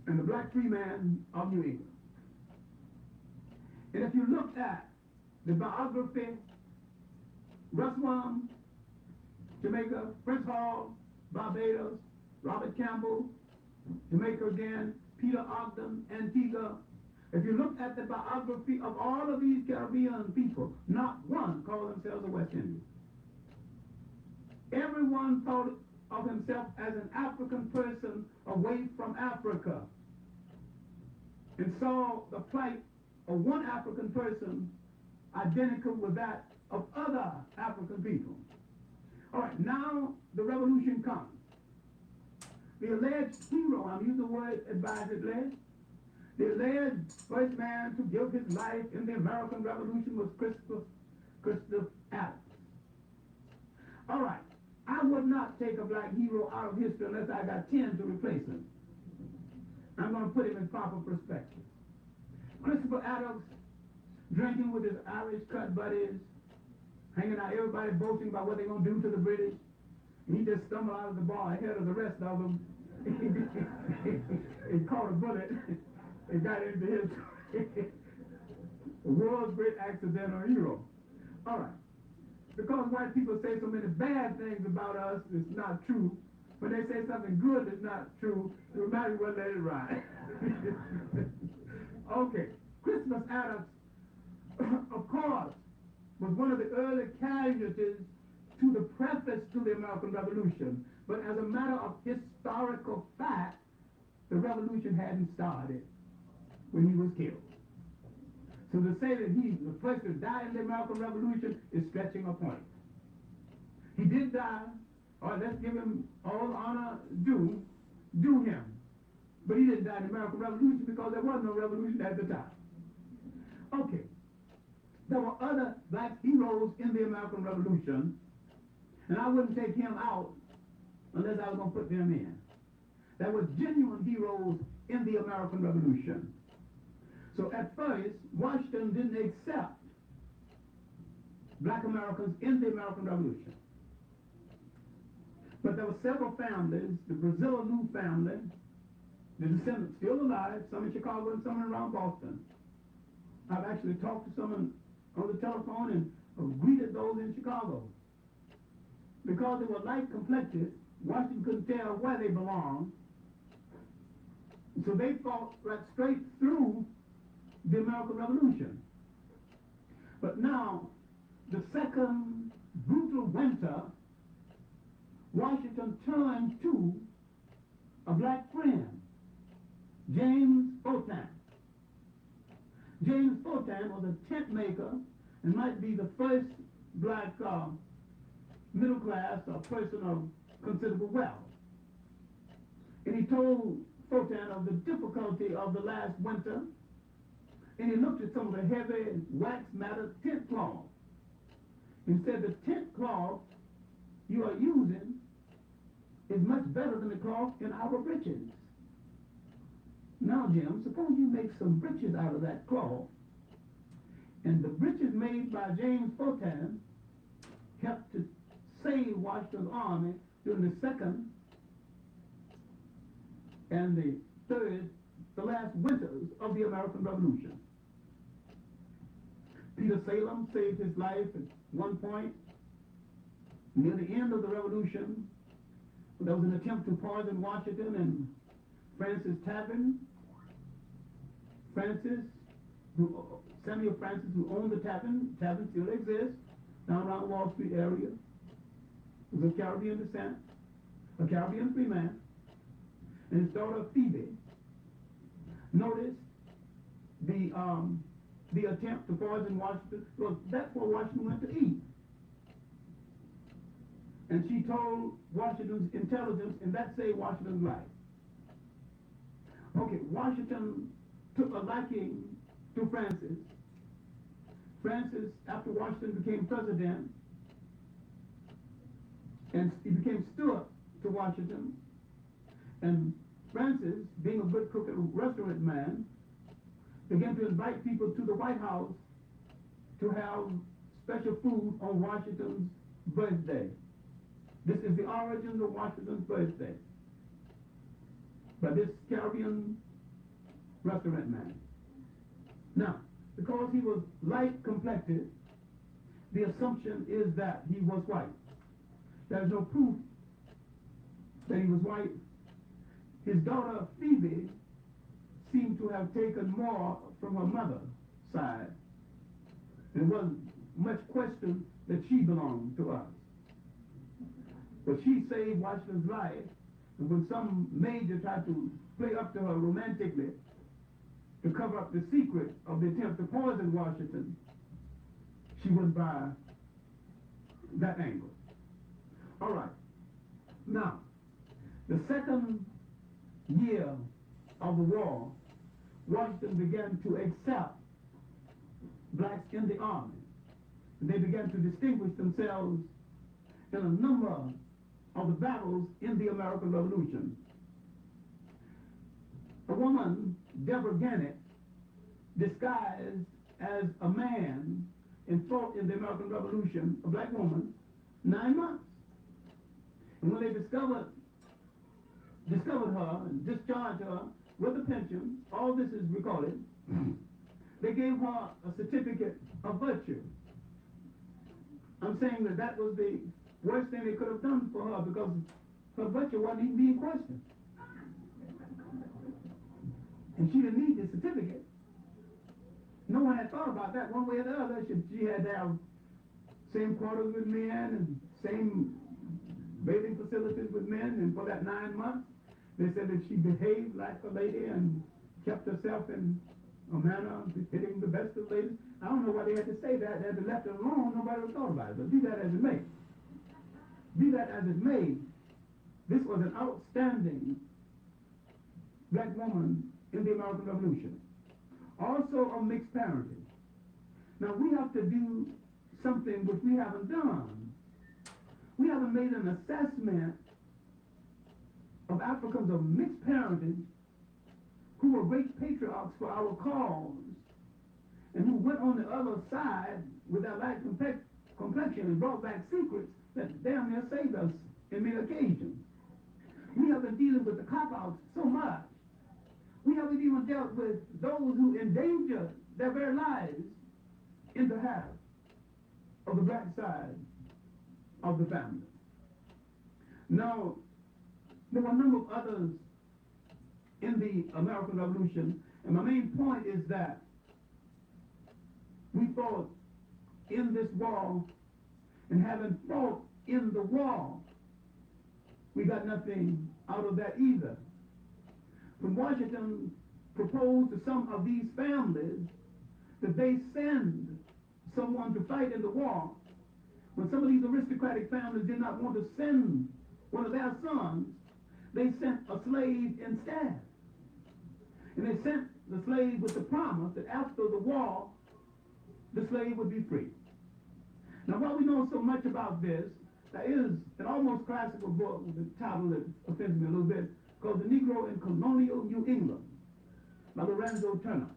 and the black freeman of New England. And if you look at the biography, Russwell, Jamaica, Prince Hall, Barbados, Robert Campbell, Jamaica again, Peter Ogden, Antigua. If you look at the biography of all of these Caribbean people, not one called themselves a West Indian. Everyone thought of himself as an African person away from Africa and saw the plight of one African person identical with that of other African people. All right, now the revolution comes. The alleged hero, I'm using the word advisedly, the alleged first man to give his life in the American Revolution was Christopher Adams. All right, I would not take a black hero out of history unless I got 10 to replace him. I'm going to put him in proper perspective. Christopher Adams, drinking with his Irish cut buddies, hanging out, everybody boasting about what they're going to do to the British. And he just stumbled out of the bar ahead of the rest of them. He caught a bullet. It got into his world's great accidental hero. All right. Because white people say so many bad things about us, it's not true. When they say something good that's not true, you might as well let it ride. Okay. Christmas Adams, of course, was one of the early casualties to the preface to the American Revolution. But as a matter of historical fact, the revolution hadn't started when he was killed. So to say that he's the first to die in the American Revolution is stretching a point. He did die. All right, let's give him all honor due him. But he didn't die in the American Revolution because there was no revolution at the time. Okay. There were other black heroes in the American Revolution, and I wouldn't take him out unless I was going to put them in. There were genuine heroes in the American Revolution. So at first, Washington didn't accept black Americans in the American Revolution. But there were several families, the Brazil-Lou family, the descendants still alive, some in Chicago and some around Boston. I've actually talked to someone on the telephone and greeted those in Chicago. Because they were light complected, Washington couldn't tell where they belonged. So they fought right straight through the American Revolution. But now, the second brutal winter, Washington turned to a black friend, James Fortan. James Fortan was a tent maker and might be the first black middle class or person of considerable wealth. And he told Fortan of the difficulty of the last winter, and he looked at some of the heavy wax matter tent cloth. He said, the tent cloth you are using is much better than the cloth in our breeches. Now, Jim, suppose you make some breeches out of that cloth, and the breeches made by James Fortan helped to save Washington's army during the second and the third, the last winters of the American Revolution. Peter Salem saved his life at one point near the end of the Revolution. There was an attempt to poison Washington, and Francis Tappan, Samuel Francis, who owned the tavern still exists, down around the Wall Street area, was of Caribbean descent, a Caribbean free man, and his daughter Phoebe noticed the attempt to poison Washington. Well, that's where Washington went to eat. And she told Washington's intelligence, and that saved Washington's life. Okay, Washington took a liking to Francis. Francis, after Washington became president, and he became steward to Washington, and Francis, being a good cook and restaurant man, began to invite people to the White House to have special food on Washington's birthday. This is the origin of Washington's birthday, by this Caribbean restaurant man. Now, because he was light complected, the assumption is that he was white. There is no proof that he was white. His daughter Phoebe seemed to have taken more from her mother's side. There wasn't much question that she belonged to us. But she saved Washington's life, and when some major tried to play up to her romantically to cover up the secret of the attempt to poison Washington, she went by that angle. All right. Now, the second year of the war, Washington began to accept blacks in the army. And they began to distinguish themselves in a number of the battles in the American Revolution. A woman, Deborah Gannett, disguised as a man and fought in the American Revolution, a black woman, 9 months. And when they discovered her and discharged her with a pension, all this is recorded, they gave her a certificate of virtue. I'm saying that that was the worst thing they could have done for her, because her virtue wasn't even being questioned. And she didn't need the certificate. No one had thought about that one way or the other. She had to have same quarters with men and same bathing facilities with men, and for that 9 months, they said that she behaved like a lady and kept herself in a manner befitting the best of ladies. I don't know why they had to say that. They had to left it alone. Nobody would have thought about it. But be that as it may. Be that as it may, this was an outstanding black woman in the American Revolution. Also of mixed parentage. Now we have to do something which we haven't done. We haven't made an assessment of Africans of mixed parentage who were great patriarchs for our cause and who went on the other side with their light complexion and brought back secrets that damn near saved us in many occasions. We have been dealing with the cop-outs so much. We haven't even dealt with those who endangered their very lives in behalf of the black side of the family. Now, there were a number of others in the American Revolution, and my main point is that we fought in this war, and having fought in the war, we got nothing out of that either. When Washington proposed to some of these families that they send someone to fight in the war, when some of these aristocratic families did not want to send one of their sons, they sent a slave instead. And they sent the slave with the promise that after the war, the slave would be free. Now, while we know so much about this, there is an almost classical book with a title that offends me a little bit, called The Negro in Colonial New England by Lorenzo Turner.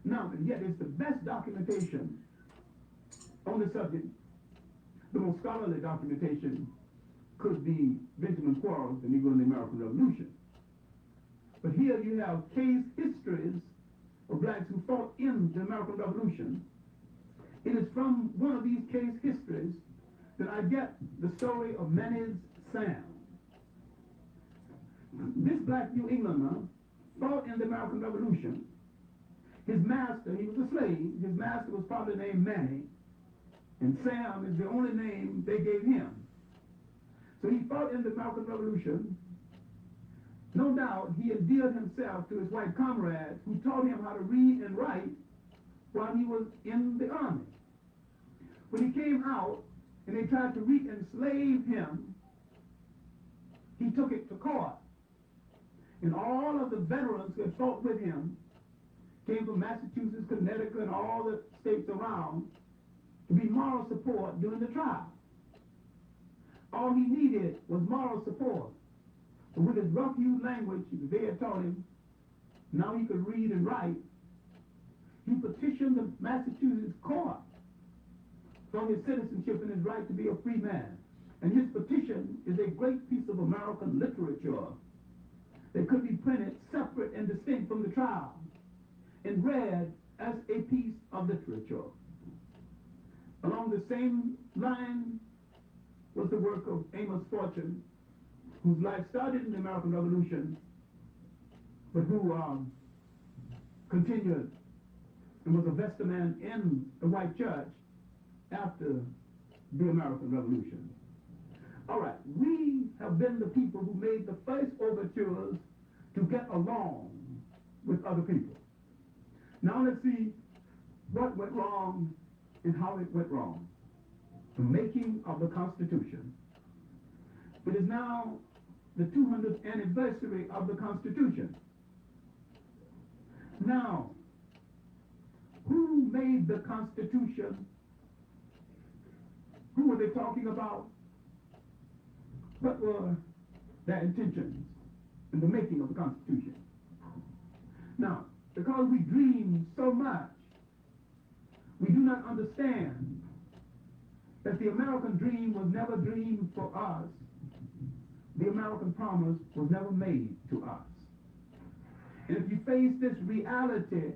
Now, and yet it's the best documentation on the subject. The most scholarly documentation could be Benjamin Quarles, The Negro in the American Revolution. But here you have case histories of blacks who fought in the American Revolution. It is from one of these case histories that I get the story of Manny's Sam. This black New Englander fought in the American Revolution. His master, he was a slave, his master was probably named Manny, and Sam is the only name they gave him. So he fought in the American Revolution. No doubt he endeared himself to his white comrades who taught him how to read and write while he was in the army. When he came out and they tried to re-enslave him, he took it to court. And all of the veterans who had fought with him came from Massachusetts, Connecticut, and all the states around to be moral support during the trial. All he needed was moral support. But with his rough-hewed language they had taught him, now he could read and write. He petitioned the Massachusetts court for his citizenship and his right to be a free man. And his petition is a great piece of American literature that could be printed separate and distinct from the trial and read as a piece of literature. Along the same line was the work of Amos Fortune, whose life started in the American Revolution, but who continued and was a vestryman in the white church after the American Revolution. All right, we have been the people who made the first overtures to get along with other people. Now let's see what went wrong and how it went wrong. The making of the Constitution. It is now the 200th anniversary of the Constitution. Now, who made the Constitution? Who were they talking about? What were their intentions in the making of the Constitution? Now, because we dream so much, we do not understand that the American dream was never dreamed for us. The American promise was never made to us. And if you face this reality,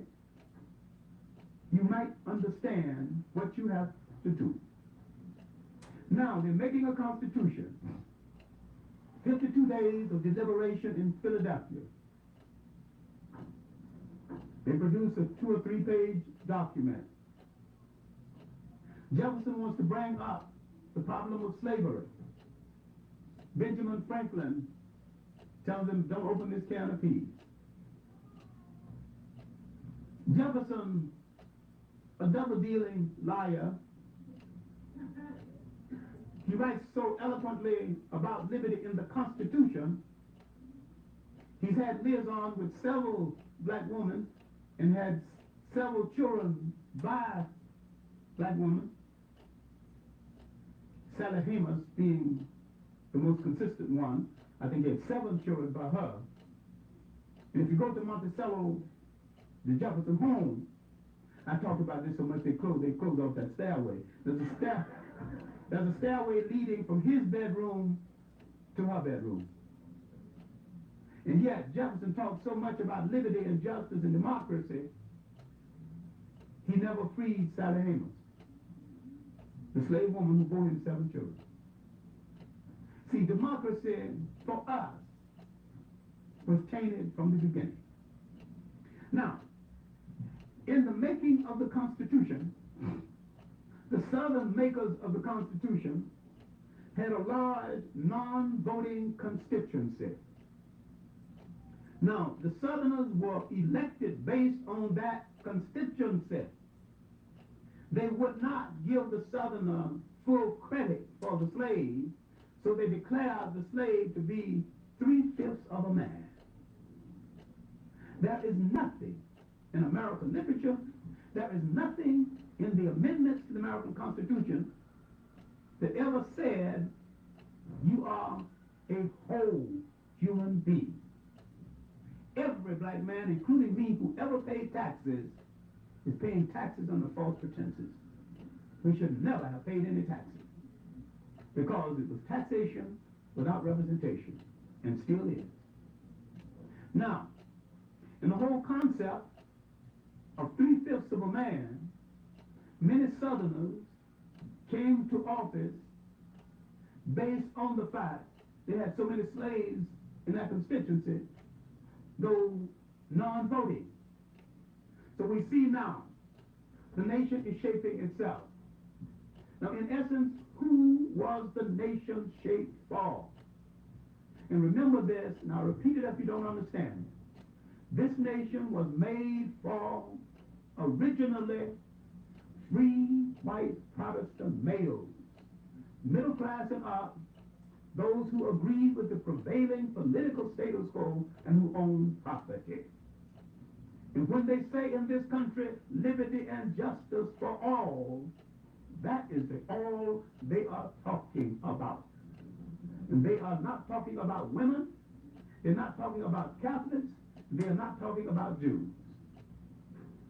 you might understand what you have to do. Now, they're making a constitution. 52 days of deliberation in Philadelphia. They produce a 2 or 3 page document. Jefferson wants to bring up the problem of slavery. Benjamin Franklin tells them, don't open this can of peas. Jefferson, a double-dealing liar, he writes so eloquently about liberty in the Constitution. He's had liaison with several black women and had several children by black women, Sally Hamas being the most consistent one. I think he had 7 children by her. And if you go to Monticello, the Jefferson home, I talked about this so much they closed off that stairway. There's a stairway leading from his bedroom to her bedroom. And yet Jefferson talked so much about liberty and justice and democracy, he never freed Sally Hamas, the slave woman who bore him 7 children. See, democracy for us was tainted from the beginning. Now, in the making of the Constitution, the Southern makers of the Constitution had a large non-voting constituency. Now, the Southerners were elected based on that constituency. They would not give the Southerner full credit for the slave, so they declared the slave to be 3/5 of a man. There is nothing in American literature, there is nothing in the amendments to the American Constitution that ever said you are a whole human being. Every black man, including me, who ever paid taxes, is paying taxes under false pretenses. We should never have paid any taxes, because it was taxation without representation, and still is. Now, in the whole concept of 3/5 of a man, many Southerners came to office based on the fact they had so many slaves in that constituency, though non-voting. So we see now, the nation is shaping itself. Now, in essence, who was the nation shaped for? And remember this, and I'll repeat it if you don't understand. This nation was made for originally free white Protestant males, middle class and up, those who agreed with the prevailing political status quo and who owned property. And when they say in this country, liberty and justice for all, that is all they are talking about. And they are not talking about women, they're not talking about Catholics, they're not talking about Jews.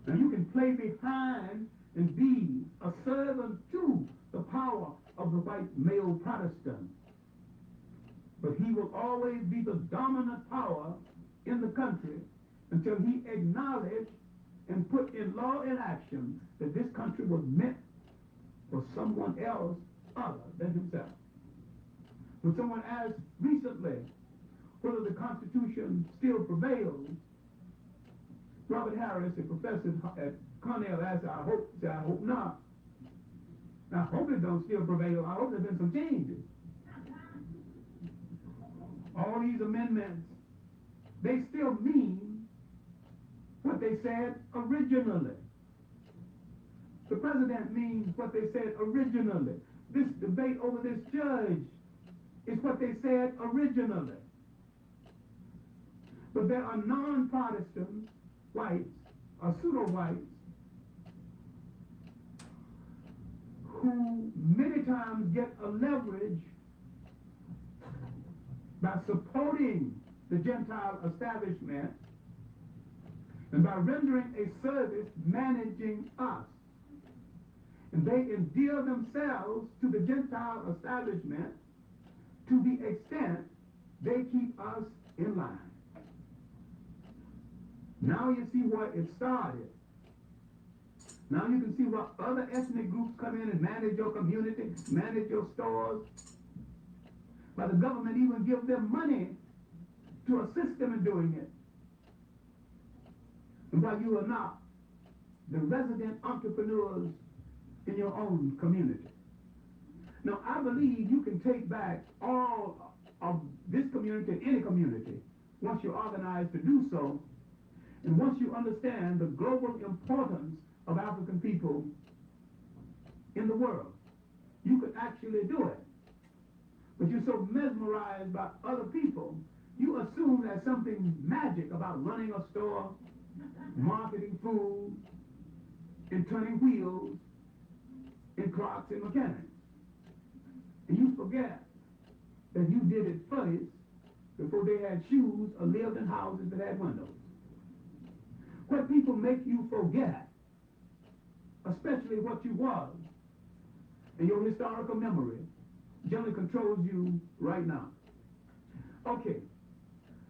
Now you can play behind and be a servant to the power of the white male Protestant, but he will always be the dominant power in the country until he acknowledged and put in law and action that this country was meant for someone else other than himself. When someone asked recently whether the Constitution still prevails, Robert Harris, a professor at Cornell, asked, I hope not. I hope it don't still prevail. I hope there's been some changes. All these amendments, they still mean what they said originally. The president means what they said originally. This debate over this judge is what they said originally. But there are non-Protestant whites or pseudo-whites who many times get a leverage by supporting the Gentile establishment and by rendering a service managing us. And they endear themselves to the Gentile establishment to the extent they keep us in line. Now you see where it started. Now you can see where other ethnic groups come in and manage your community, manage your stores. But the government even gives them money to assist them in doing it. And while you are not the resident entrepreneurs in your own community. Now, I believe you can take back all of this community, any community, once you're organized to do so, and once you understand the global importance of African people in the world. You could actually do it. But you're so mesmerized by other people, you assume there's something magic about running a store, marketing food, and turning wheels in clocks and mechanics. And you forget that you did it first before they had shoes or lived in houses that had windows. What people make you forget, especially what you was, and your historical memory, generally controls you right now. Okay,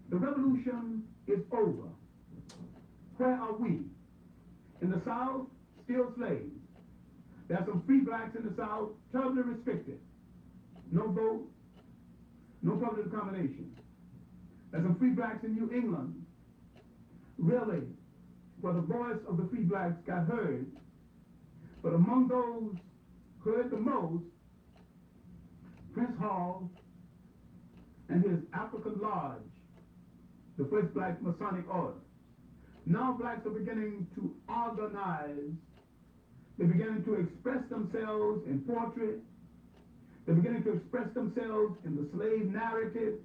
the revolution is over. Where are we? In the South, still slaves. There are some free blacks in the South, terribly restricted. No vote, no public accommodation. There's some free blacks in New England, really, where the voice of the free blacks got heard. But among those heard the most, Prince Hall and his African Lodge, the first black Masonic order. Now blacks are beginning to organize. They're beginning to express themselves in poetry. They're beginning to express themselves in the slave narrative.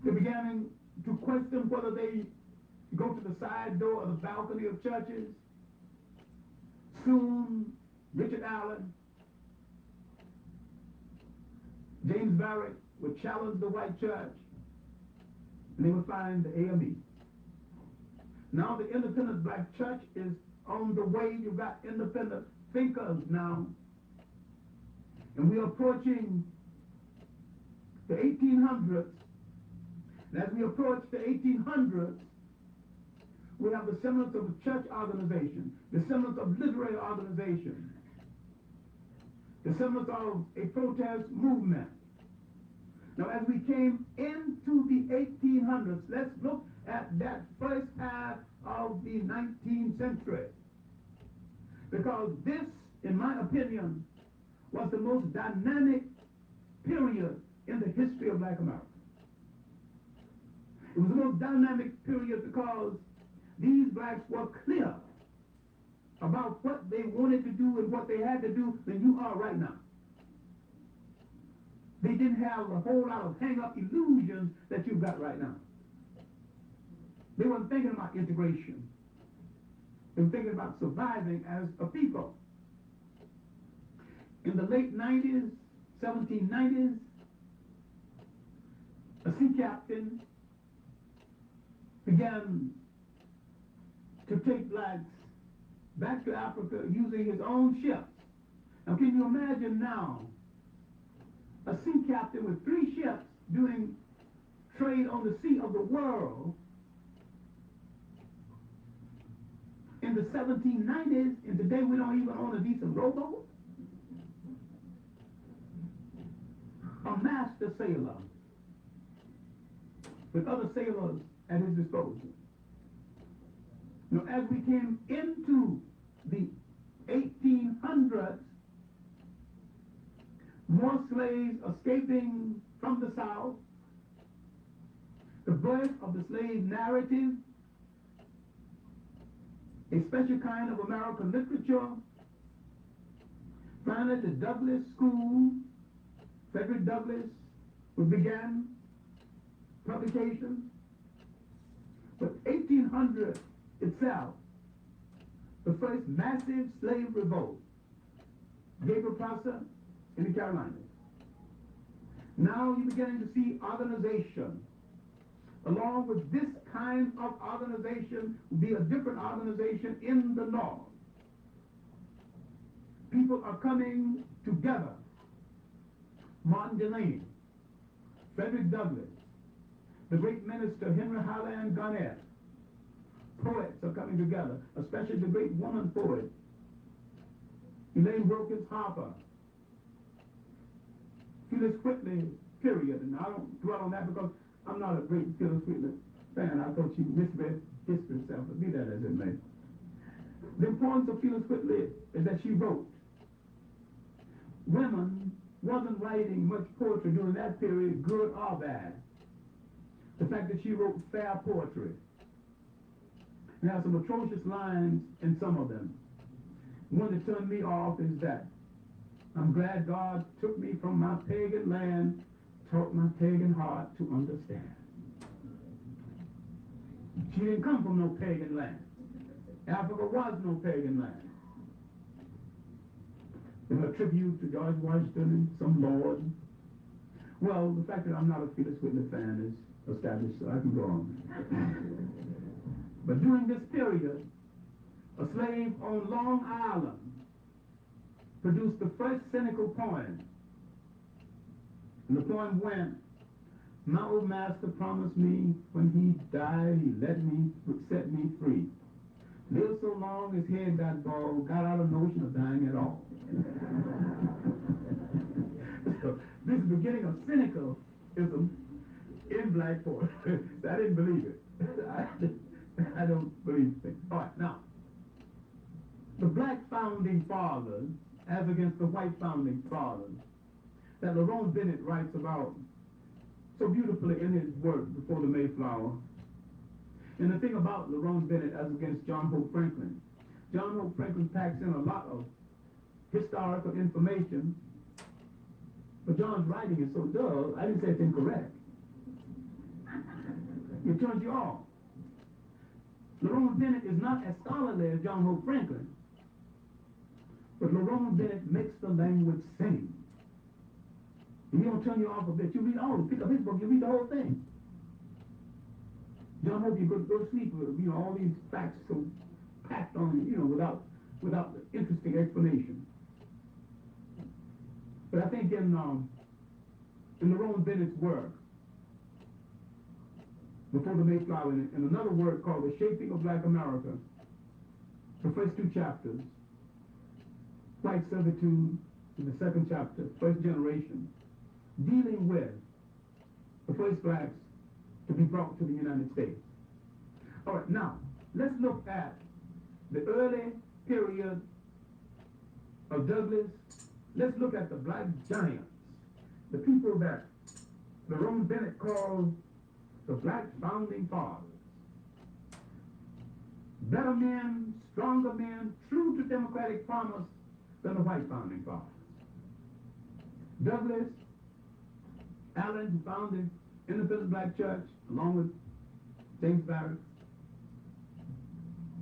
They're beginning to question whether they go to the side door or the balcony of churches. Soon, Richard Allen, James Barrett would challenge the white church, and they would find the AME. Now the independent black church is on the way. You've got independent thinkers now. And we are approaching the 1800s. And as we approach the 1800s, we have the semblance of a church organization, the semblance of literary organization, the semblance of a protest movement. Now, as we came into the 1800s, let's look at that first half of the 19th century. Because this, in my opinion, was the most dynamic period in the history of Black America. It was the most dynamic period because these blacks were clear about what they wanted to do and what they had to do than you are right now. They didn't have a whole lot of hang-up illusions that you've got right now. They weren't thinking about integration. They were thinking about surviving as a people. In the late 90s, 1790s, a sea captain began to take blacks back to Africa using his own ships. Now, can you imagine now a sea captain with 3 ships doing trade on the sea of the world in the 1790s, and today we don't even own a decent rowboat? A master sailor with other sailors at his disposal. Now, as we came into the 1800s, more slaves escaping from the South, the birth of the slave narrative, a special kind of American literature. Finally, the Douglass School, Frederick Douglass, began publication. But 1800 itself, the first massive slave revolt, Gabriel Prosser in the Carolinas. Now you're beginning to see organization. Along with this kind of organization will be a different organization in the North. People are coming together. Martin Delany, Frederick Douglass, the great minister Henry Highland Garnett. Poets are coming together, especially the great woman poet, Elaine Wilkins Harper. Phyllis Whitley, period. And I don't dwell on that because I'm not a great Phyllis Whitley fan. I thought she misread history herself, but be that as it may. The importance of Phyllis Whitley is that she wrote. Women wasn't writing much poetry during that period, good or bad. The fact that she wrote fair poetry. There are some atrocious lines in some of them. One that turned me off is that I'm glad God took me from my pagan land, taught my pagan heart to understand. She didn't come from no pagan land. Africa was no pagan land. In her tribute to George Washington and some lord. Well, the fact that I'm not a Phyllis Whitley fan is established, so I can go on. But during this period, a slave on Long Island produced the first cynical poem. And the poem went, my old master promised me when he died, he set me free. Lived so long his head got bald, got out of notion of dying at all. So this is the beginning of cynicalism in black poetry. I didn't believe it. I don't believe it. All right, now, the black founding fathers, as against the white founding fathers, that Lerone Bennett writes about so beautifully in his work Before the Mayflower. And the thing about Lerone Bennett as against John Hope Franklin, John Hope Franklin packs in a lot of historical information, but John's writing is so dull, I didn't say it's incorrect. It turns you off. Lerone Bennett is not as scholarly as John Hope Franklin, but Lerone Bennett makes the language sing. If he don't turn you off a bit, you read pick up his book, you read the whole thing. John Hope, you go to sleep with, all these facts so packed on you, without interesting explanation. But I think in Lerone Bennett's work, Before the Mayflower, in another work called The Shaping of Black America, the first 2 chapters, White Servitude in the second chapter, First Generation, dealing with first blacks to be brought to the United States. All right, now, let's look at the early period of Douglas. Let's look at the black giants, the people that Jerome Bennett called the black founding fathers. Better men, stronger men, true to democratic promise than the white founding fathers. Douglas, Allen, who founded Independent Black Church, along with James Barrett,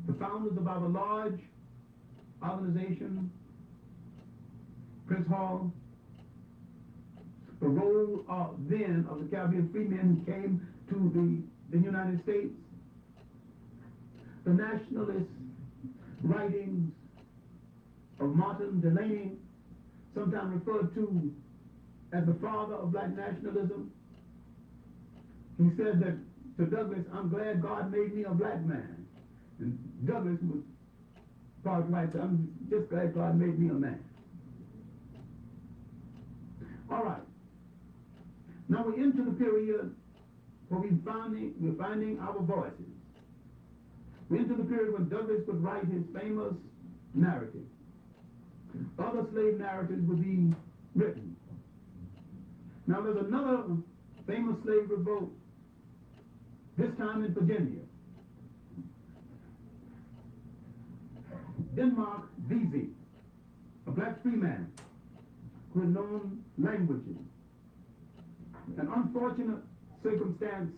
the founders of our large organization, Prince Hall, the role then of the Caribbean free men who came to the United States, the nationalist writings of Martin Delany, sometimes referred to as the father of black nationalism. He said that to Douglas, I'm glad God made me a black man. And Douglas was part white, so I'm just glad God made me a man. All right. Now we're into the period where we're finding our voices. We're into the period when Douglas would write his famous narrative. Other slave narratives would be written. Now there's another famous slave revolt, this time in Virginia. Denmark Vesey, a black free man who had known languages. An unfortunate circumstance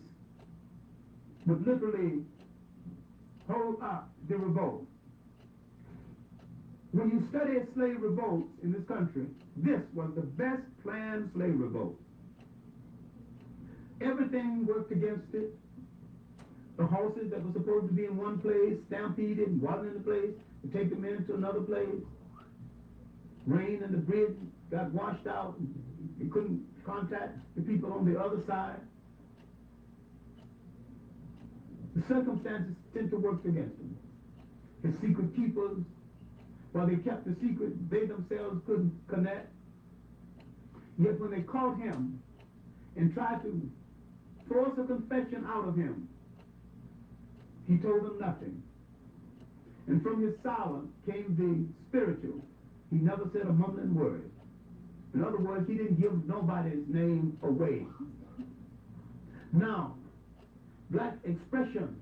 would literally hold up the revolt. When you study slave revolts in this country, this was the best planned slave revolt. Everything worked against it. The horses that were supposed to be in one place stampeded and wasn't in the place to take them into another place. Rain and the bridge got washed out. They couldn't contact the people on the other side. The circumstances tend to work against them. His secret keepers, while they kept the secret, they themselves couldn't connect. Yet when they caught him and tried to force a confession out of him, he told them nothing. And from his silence came the spiritual. He never said a mumbling word. In other words, he didn't give nobody's name away. Now, black expression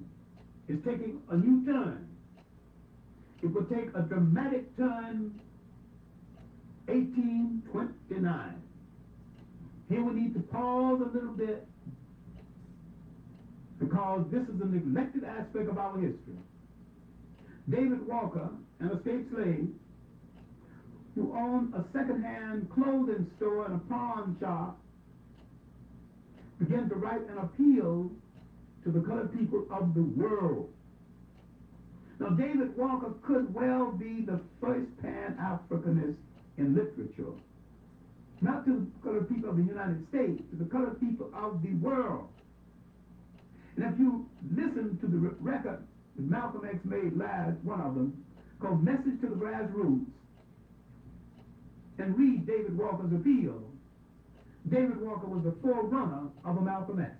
is taking a new turn. It will take a dramatic turn 1829. Here we need to pause a little bit because this is a neglected aspect of our history. David Walker, an escaped slave, who owned a second-hand clothing store and a pawn shop, began to write an appeal to the colored people of the world. Now, David Walker could well be the first Pan-Africanist in literature. Not to the colored people of the United States, to the colored people of the world. And if you listen to the record that Malcolm X made last, one of them, called Message to the Grassroots, and read David Walker's appeal, David Walker was the forerunner of a Malcolm X.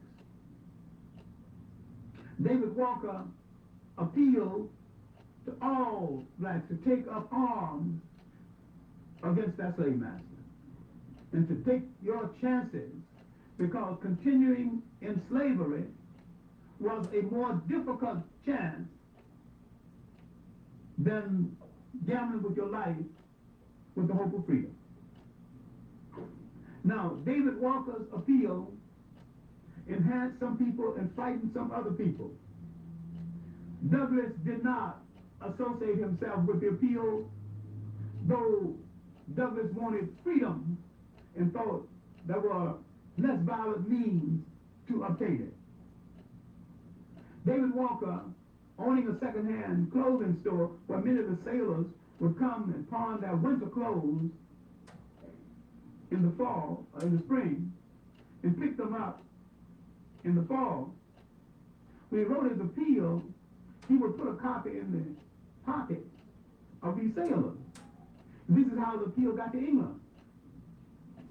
David Walker appealed to all blacks to take up arms against their slave master and to take your chances, because continuing in slavery was a more difficult chance than gambling with your life with the hope of freedom. Now, David Walker's appeal enhanced some people and frightened some other people. Douglas did not associate himself with the appeal, though Douglas wanted freedom and thought there were less violent means to obtain it. David Walker, owning a second-hand clothing store where many of the sailors would come and pawn their winter clothes in the fall or in the spring and pick them up in the fall. When he wrote his appeal, he would put a copy in the pocket of these sailors. This is how the appeal got to England.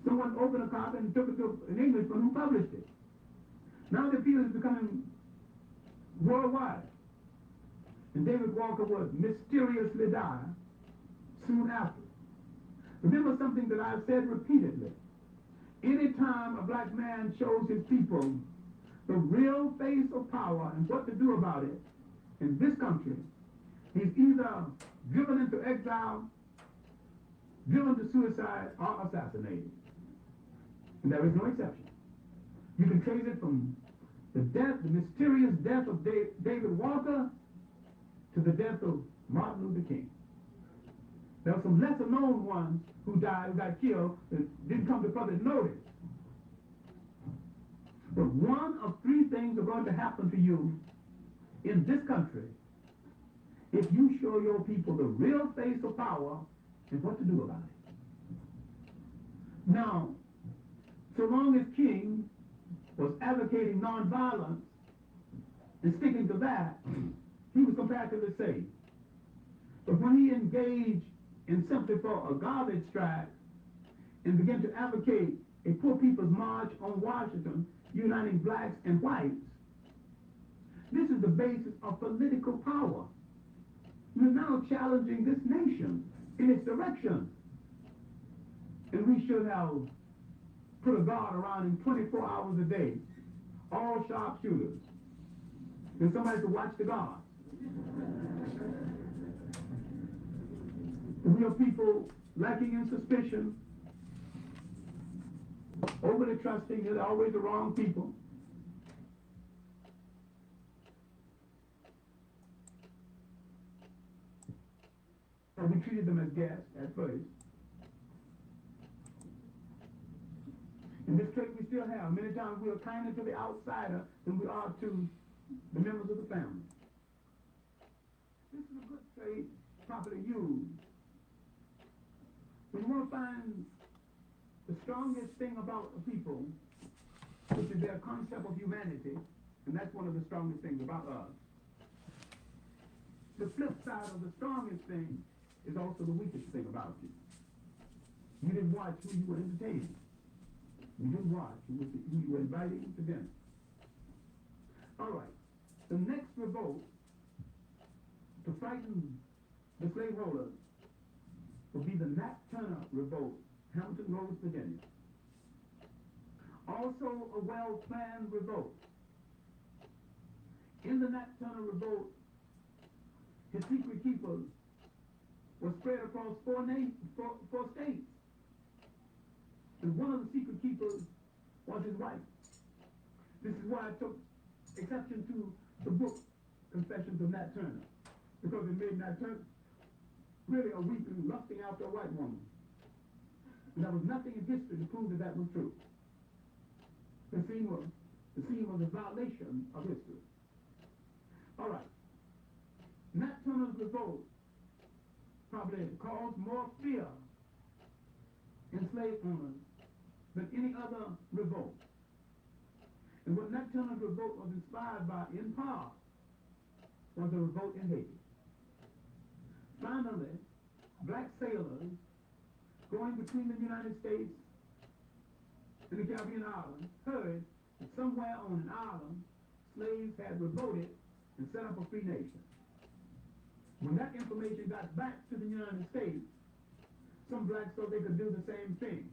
Someone opened a copy and took it to an Englishman who published it. Now the appeal is becoming worldwide. And David Walker would mysteriously die soon after. Remember something that I've said repeatedly. Anytime a black man shows his people the real face of power and what to do about it in this country, he's either driven into exile, driven to suicide, or assassinated. And there is no exception. You can trace it from the death, the mysterious death of David Walker to the death of Martin Luther King. There are some lesser known ones who died, who got killed, that didn't come to public notice. But one of three things are going to happen to you in this country if you show your people the real face of power and what to do about it. Now, so long as King was advocating nonviolence and sticking to that, he was comparatively safe. But when he engaged in simply for a garbage strike and began to advocate a poor people's march on Washington, uniting blacks and whites, this is the basis of political power. You're now challenging this nation in its direction. And we should have put a guard around him 24 hours a day, all sharpshooters. And somebody to watch the guard. We are people lacking in suspicion, overly trusting. They're always the wrong people. And we treated them as guests at first. And this trait we still have. Many times we are kinder to the outsider than we are to the members of the family. This is a good trait properly used. When you want to find the strongest thing about a people, which is their concept of humanity, and that's one of the strongest things about us. The flip side of the strongest thing is also the weakest thing about you. You didn't watch who you were entertaining. You didn't watch who you were inviting to dinner. All right. The next revolt to frighten the slaveholders will be the Nat Turner Revolt, Hamilton Roads, Virginia. Also a well-planned revolt. In the Nat Turner Revolt, his secret keepers were spread across four states. And one of the secret keepers was his wife. This is why I took exception to the book Confessions of Nat Turner, because it made Nat Turner really a weeping, lusting after a white woman. And there was nothing in history to prove that that was true. The scene was a violation of history. All right. Nat Turner's revolt probably caused more fear in slave owners than any other revolt. And what Nat Turner's revolt was inspired by, in part, was a revolt in Haiti. Finally, black sailors going between the United States and the Caribbean islands heard that somewhere on an island, slaves had revolted and set up a free nation. When that information got back to the United States, some blacks thought they could do the same thing.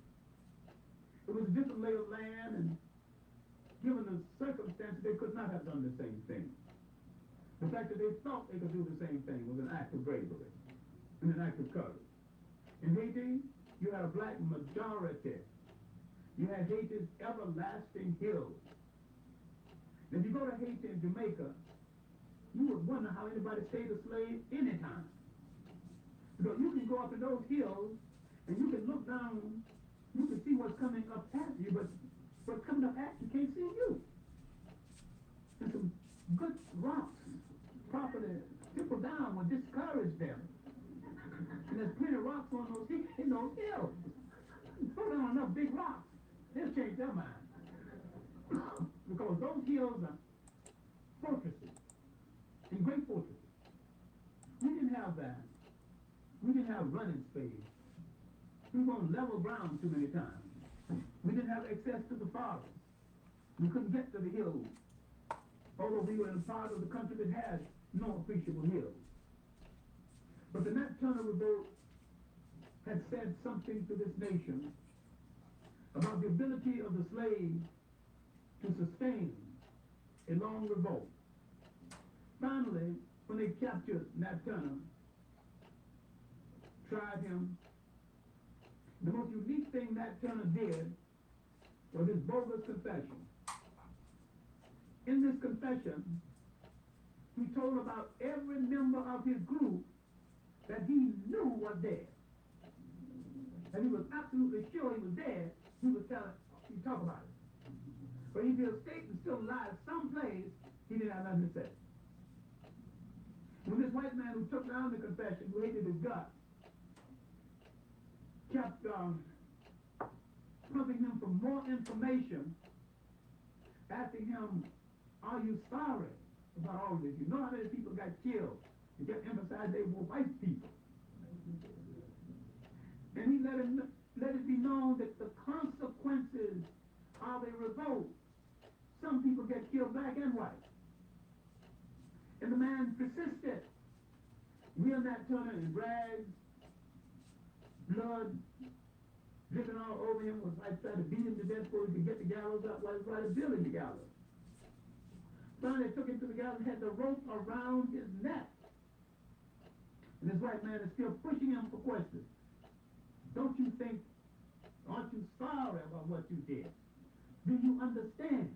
It was a different lay of land, and given the circumstances, they could not have done the same thing. The fact that they thought they could do the same thing was an act of bravery and an act of courage. In Haiti, you had a black majority. You had Haiti's everlasting hills. And if you go to Haiti and Jamaica, you would wonder how anybody stayed a slave anytime. Because you can go up to those hills and you can look down, you can see what's coming up at you, but what's coming up at you can't see you. And some good rocks properly tipple down will discourage them. And there's plenty of rocks on those hills. Throw down enough big rocks, they'll change their mind. Because those hills are fortresses, and great fortresses. We didn't have that. We didn't have running space. We were on level ground too many times. We didn't have access to the forest. We couldn't get to the hills, although we were in a part of the country that had no appreciable hills. But the Nat Turner revolt had said something to this nation about the ability of the slave to sustain a long revolt. Finally, when they captured Nat Turner, tried him, the most unique thing Nat Turner did was his bogus confession. In this confession, he told about every member of his group that he knew was dead. And he was absolutely sure he was dead. He'd talk about it. But if his statement still alive someplace, he didn't have nothing to say. When this white man who took down the confession, who hated his guts, kept pumping him for more information, asking him, are you sorry about all this? You know how many people got killed? He kept emphasizing they were white people. And he let it be known that the consequences of a revolt, some people get killed black and white. And the man persisted. Real Nat Turner in rags, blood dripping all over him, was like trying to beat him to death before he could get the gallows up while he was trying to build the gallows. Finally, they took him to the gallows and had the rope around his neck. And this white man is still pushing him for questions. Don't you think, aren't you sorry about what you did? Do you understand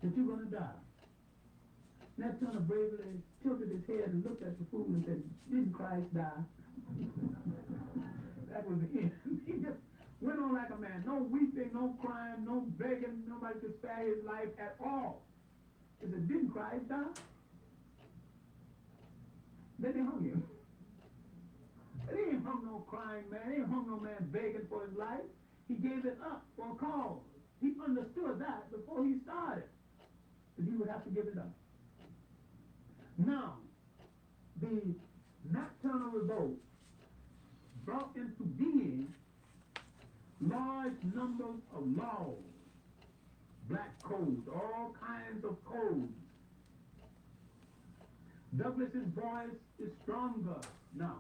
that you're going to die? Nat Turner bravely tilted his head and looked at the fool and said, didn't Christ die? That was the end. He just went on like a man. No weeping, no crying, no begging. Nobody could spare his life at all. He said, didn't Christ die? Then they hung him. They ain't hung no crying man. They ain't hung no man begging for his life. He gave it up for a cause. He understood that before he started, that he would have to give it up. Now, the Nat Turner revolt brought into being large numbers of laws, black codes, all kinds of codes. Douglas's voice is stronger now.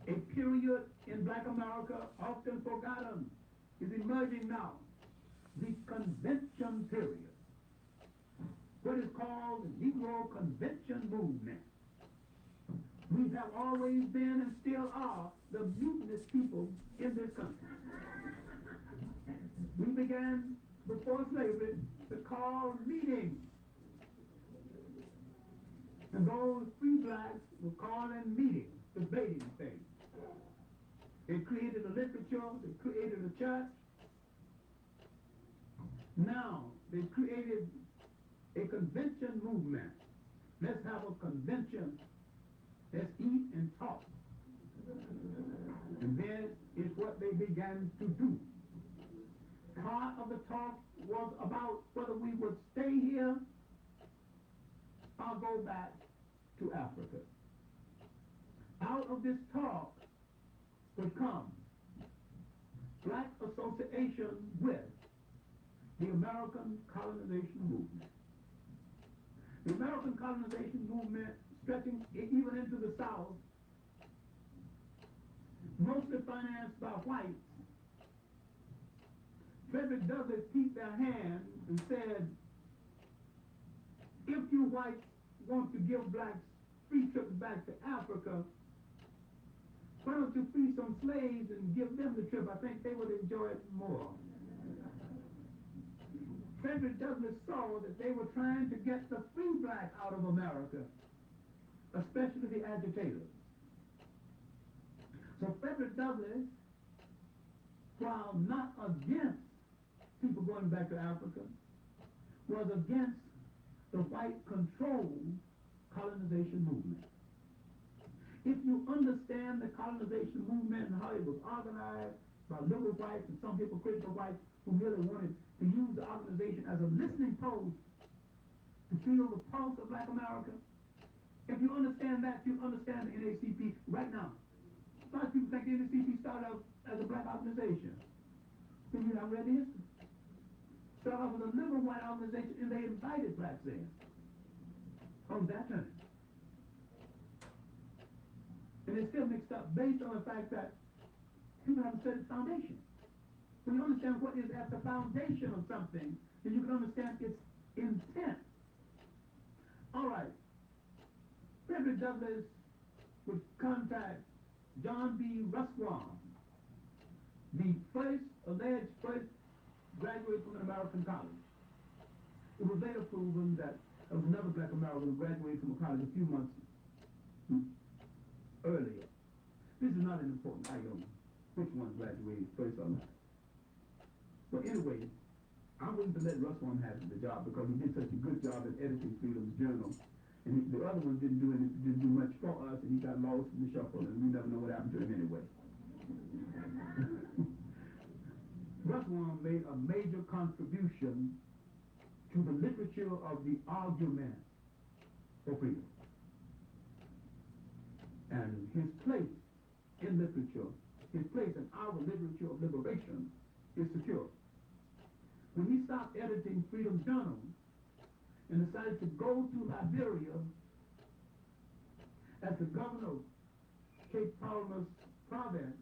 A period in black America often forgotten is emerging now. The convention period. What is called the Negro Convention Movement. We have always been and still are the mutinous people in this country. We began before slavery to call meetings. And those free blacks were calling meetings, debating things. They created a literature, they created a church. Now they created a convention movement. Let's have a convention. Let's eat and talk. And then is what they began to do. Part of the talk was about whether we would stay here or go back to Africa. Out of this talk would come black association with the American colonization movement. The American colonization movement stretching even into the South, mostly financed by whites. Frederick Douglass peeped their hand and said, if you whites want to give blacks free trips back to Africa, why don't you free some slaves and give them the trip? I think they would enjoy it more. Frederick Douglass saw that they were trying to get the free black out of America, especially the agitators. So Frederick Douglass, while not against people going back to Africa, was against the white-controlled colonization movement. If you understand the colonization movement and how it was organized by liberal whites and some people critical whites who really wanted to use the organization as a listening post to feel the pulse of black America, if you understand that, you understand the NAACP right now. A lot of people think the NAACP started out as a black organization. Then you have read the history. Start off with a liberal white organization, and they invited blacks in. On that time. And it's still mixed up based on the fact that people have a certain foundation. When you understand what is at the foundation of something, then you can understand its intent. All right. Frederick Douglass would contact John B. Ruskin, the alleged first graduate from an American college. It was later proven that there was another black American who graduated from a college a few months earlier. This is not an important item, which one graduated first or not. But anyway, I'm willing to let Ruskin have the job because he did such a good job at editing Freedom's Journal. And the other one didn't do much for us, and he got lost in the shuffle, and we never know what happened to him anyway. Ruskin made a major contribution to the literature of the argument for freedom. And his place in literature, his place in our literature of liberation is secure. When he stopped editing Freedom's Journal and decided to go to Liberia as the governor of Cape Palmas province,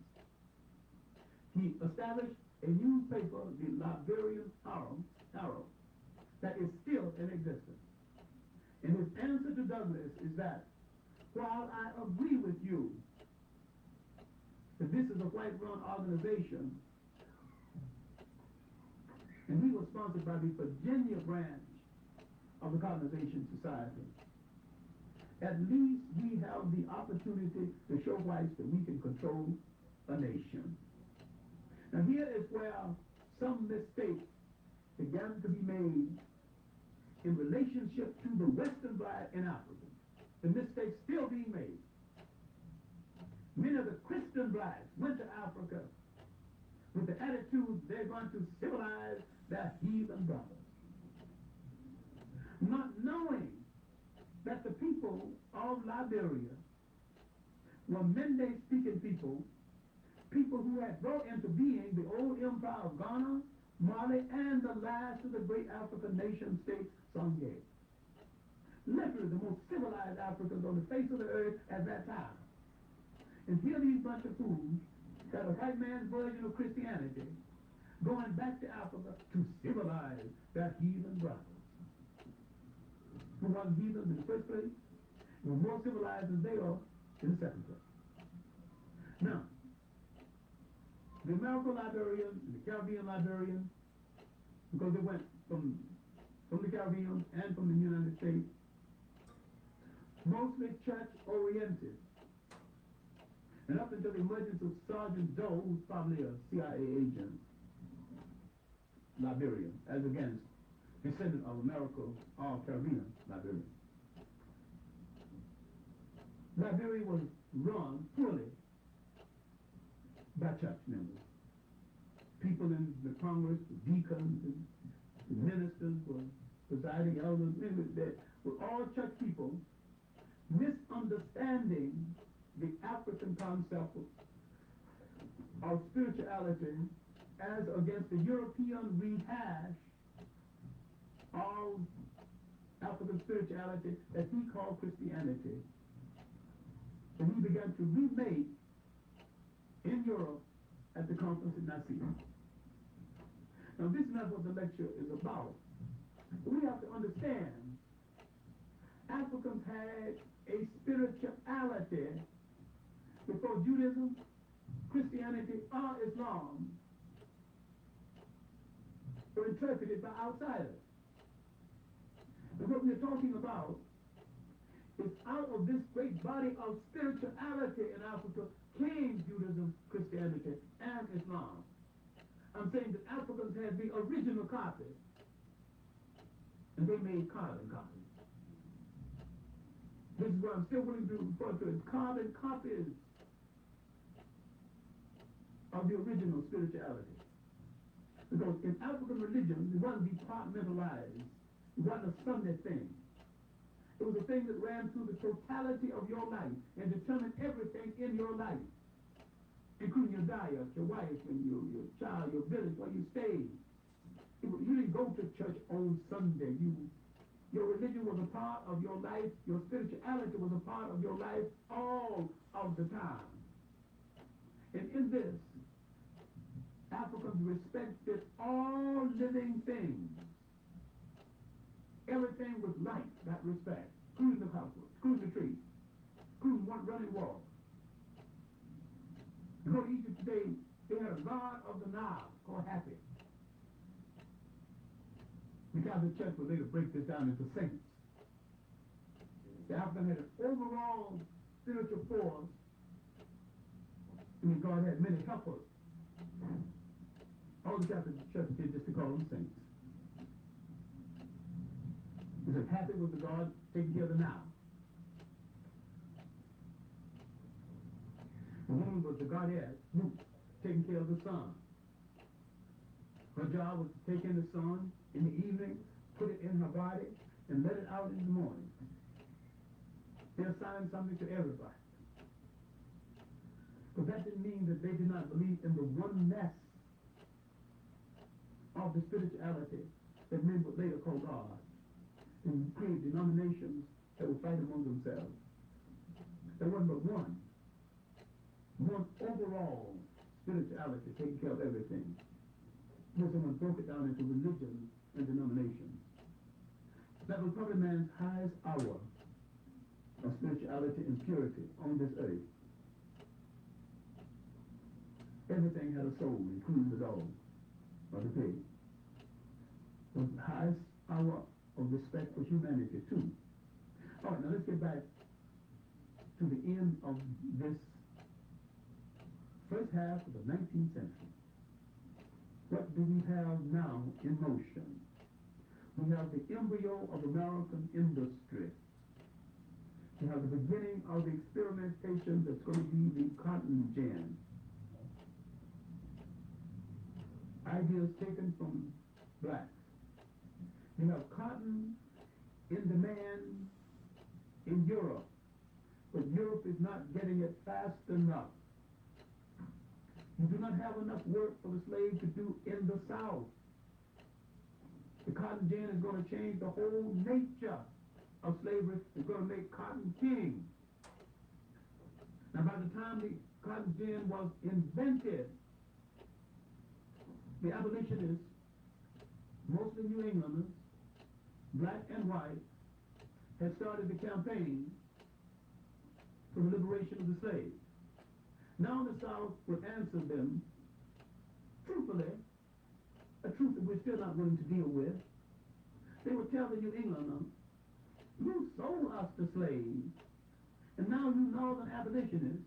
he established a newspaper, the Liberian Herald, that is still in existence. And his answer to Douglass is that while I agree with you that this is a white-run organization, and he was sponsored by the Virginia branch of the Colonization Society, at least we have the opportunity to show whites that we can control a nation. Now here is where some mistakes began to be made in relationship to the Western black in Africa. The mistakes still being made. Many of the Christian blacks went to Africa with the attitude they're going to civilize their heathen brothers, not knowing that the people of Liberia were Mende-speaking people who had brought into being the old empire of Ghana, Mali, and the last of the great African nation states, Songhai. Literally the most civilized Africans on the face of the earth at that time. And here these bunch of fools got a white man's version of Christianity going back to Africa to civilize their heathen brothers. Who wasn't heathens in the first place, were more civilized than they are in the second place. Now, the American Liberians and the Caribbean Liberians, because they went from the Caribbean and from the United States, mostly church-oriented. And up until the emergence of Sergeant Doe, who's probably a CIA agent, Liberian, as against descendant of America or Caribbean Liberia. Liberia was run fully by church members. People in the Congress, the deacons, and the ministers were presiding elders, that were all church people, misunderstanding the African concept of spirituality as against the European rehash of African spirituality that he called Christianity. And he began to remake in Europe at the conference in Nicaea. Now this is not what the lecture is about. We have to understand Africans had a spirituality before Judaism, Christianity, or Islam were interpreted by outsiders. And what we're talking about is out of this great body of spirituality in Africa came Judaism, Christianity, and Islam. I'm saying that Africans had the original copy, and they made carbon copies. This is what I'm still willing to refer to as carbon copies of the original spirituality. Because in African religion, it wasn't departmentalized. It wasn't a Sunday thing. It was a thing that ran through the totality of your life and determined everything in your life. including your diet, your wife, and your child, your village, where you stay. You didn't go to church on Sunday. Your religion was a part of your life. Your spirituality was a part of your life all of the time. And in this, Africans respected all living things. Everything was like that respect, including the house, including the tree, including one running water. You go to Egypt today, they had a god of the Nile called Happy. The Catholic Church will later break this down into saints. The African had an overall spiritual force, and God had many helpers. All the Catholic Church did just to call them saints. He said, Happy was the God taking care of the Nile. The woman was the goddess, Luke, taking care of the sun. Her job was to take in the sun in the evening, put it in her body, and let it out in the morning. They assigned something to everybody. But that didn't mean that they did not believe in the oneness of the spirituality that men would later call God, and create denominations that would fight among themselves. There wasn't but one overall spirituality taking care of everything. When someone broke it down into religion and denominations. That was probably man's highest hour of spirituality and purity on this earth. Everything had a soul, including the dog or the pig. It was the highest hour of respect for humanity too. All right, now let's get back to the end of this first half of the 19th century. What do we have now in motion? We have the embryo of American industry. We have the beginning of the experimentation that's going to be the cotton gin. Ideas taken from blacks. We have cotton in demand in Europe, but Europe is not getting it fast enough. You do not have enough work for the slave to do in the South. The cotton gin is going to change the whole nature of slavery. It's going to make cotton king. Now, by the time the cotton gin was invented, the abolitionists, mostly New Englanders, black and white, had started the campaign for the liberation of the slave. Now the South would answer them truthfully, a truth that we're still not willing to deal with. They would tell the New Englander, you sold us the slaves, and now you northern abolitionists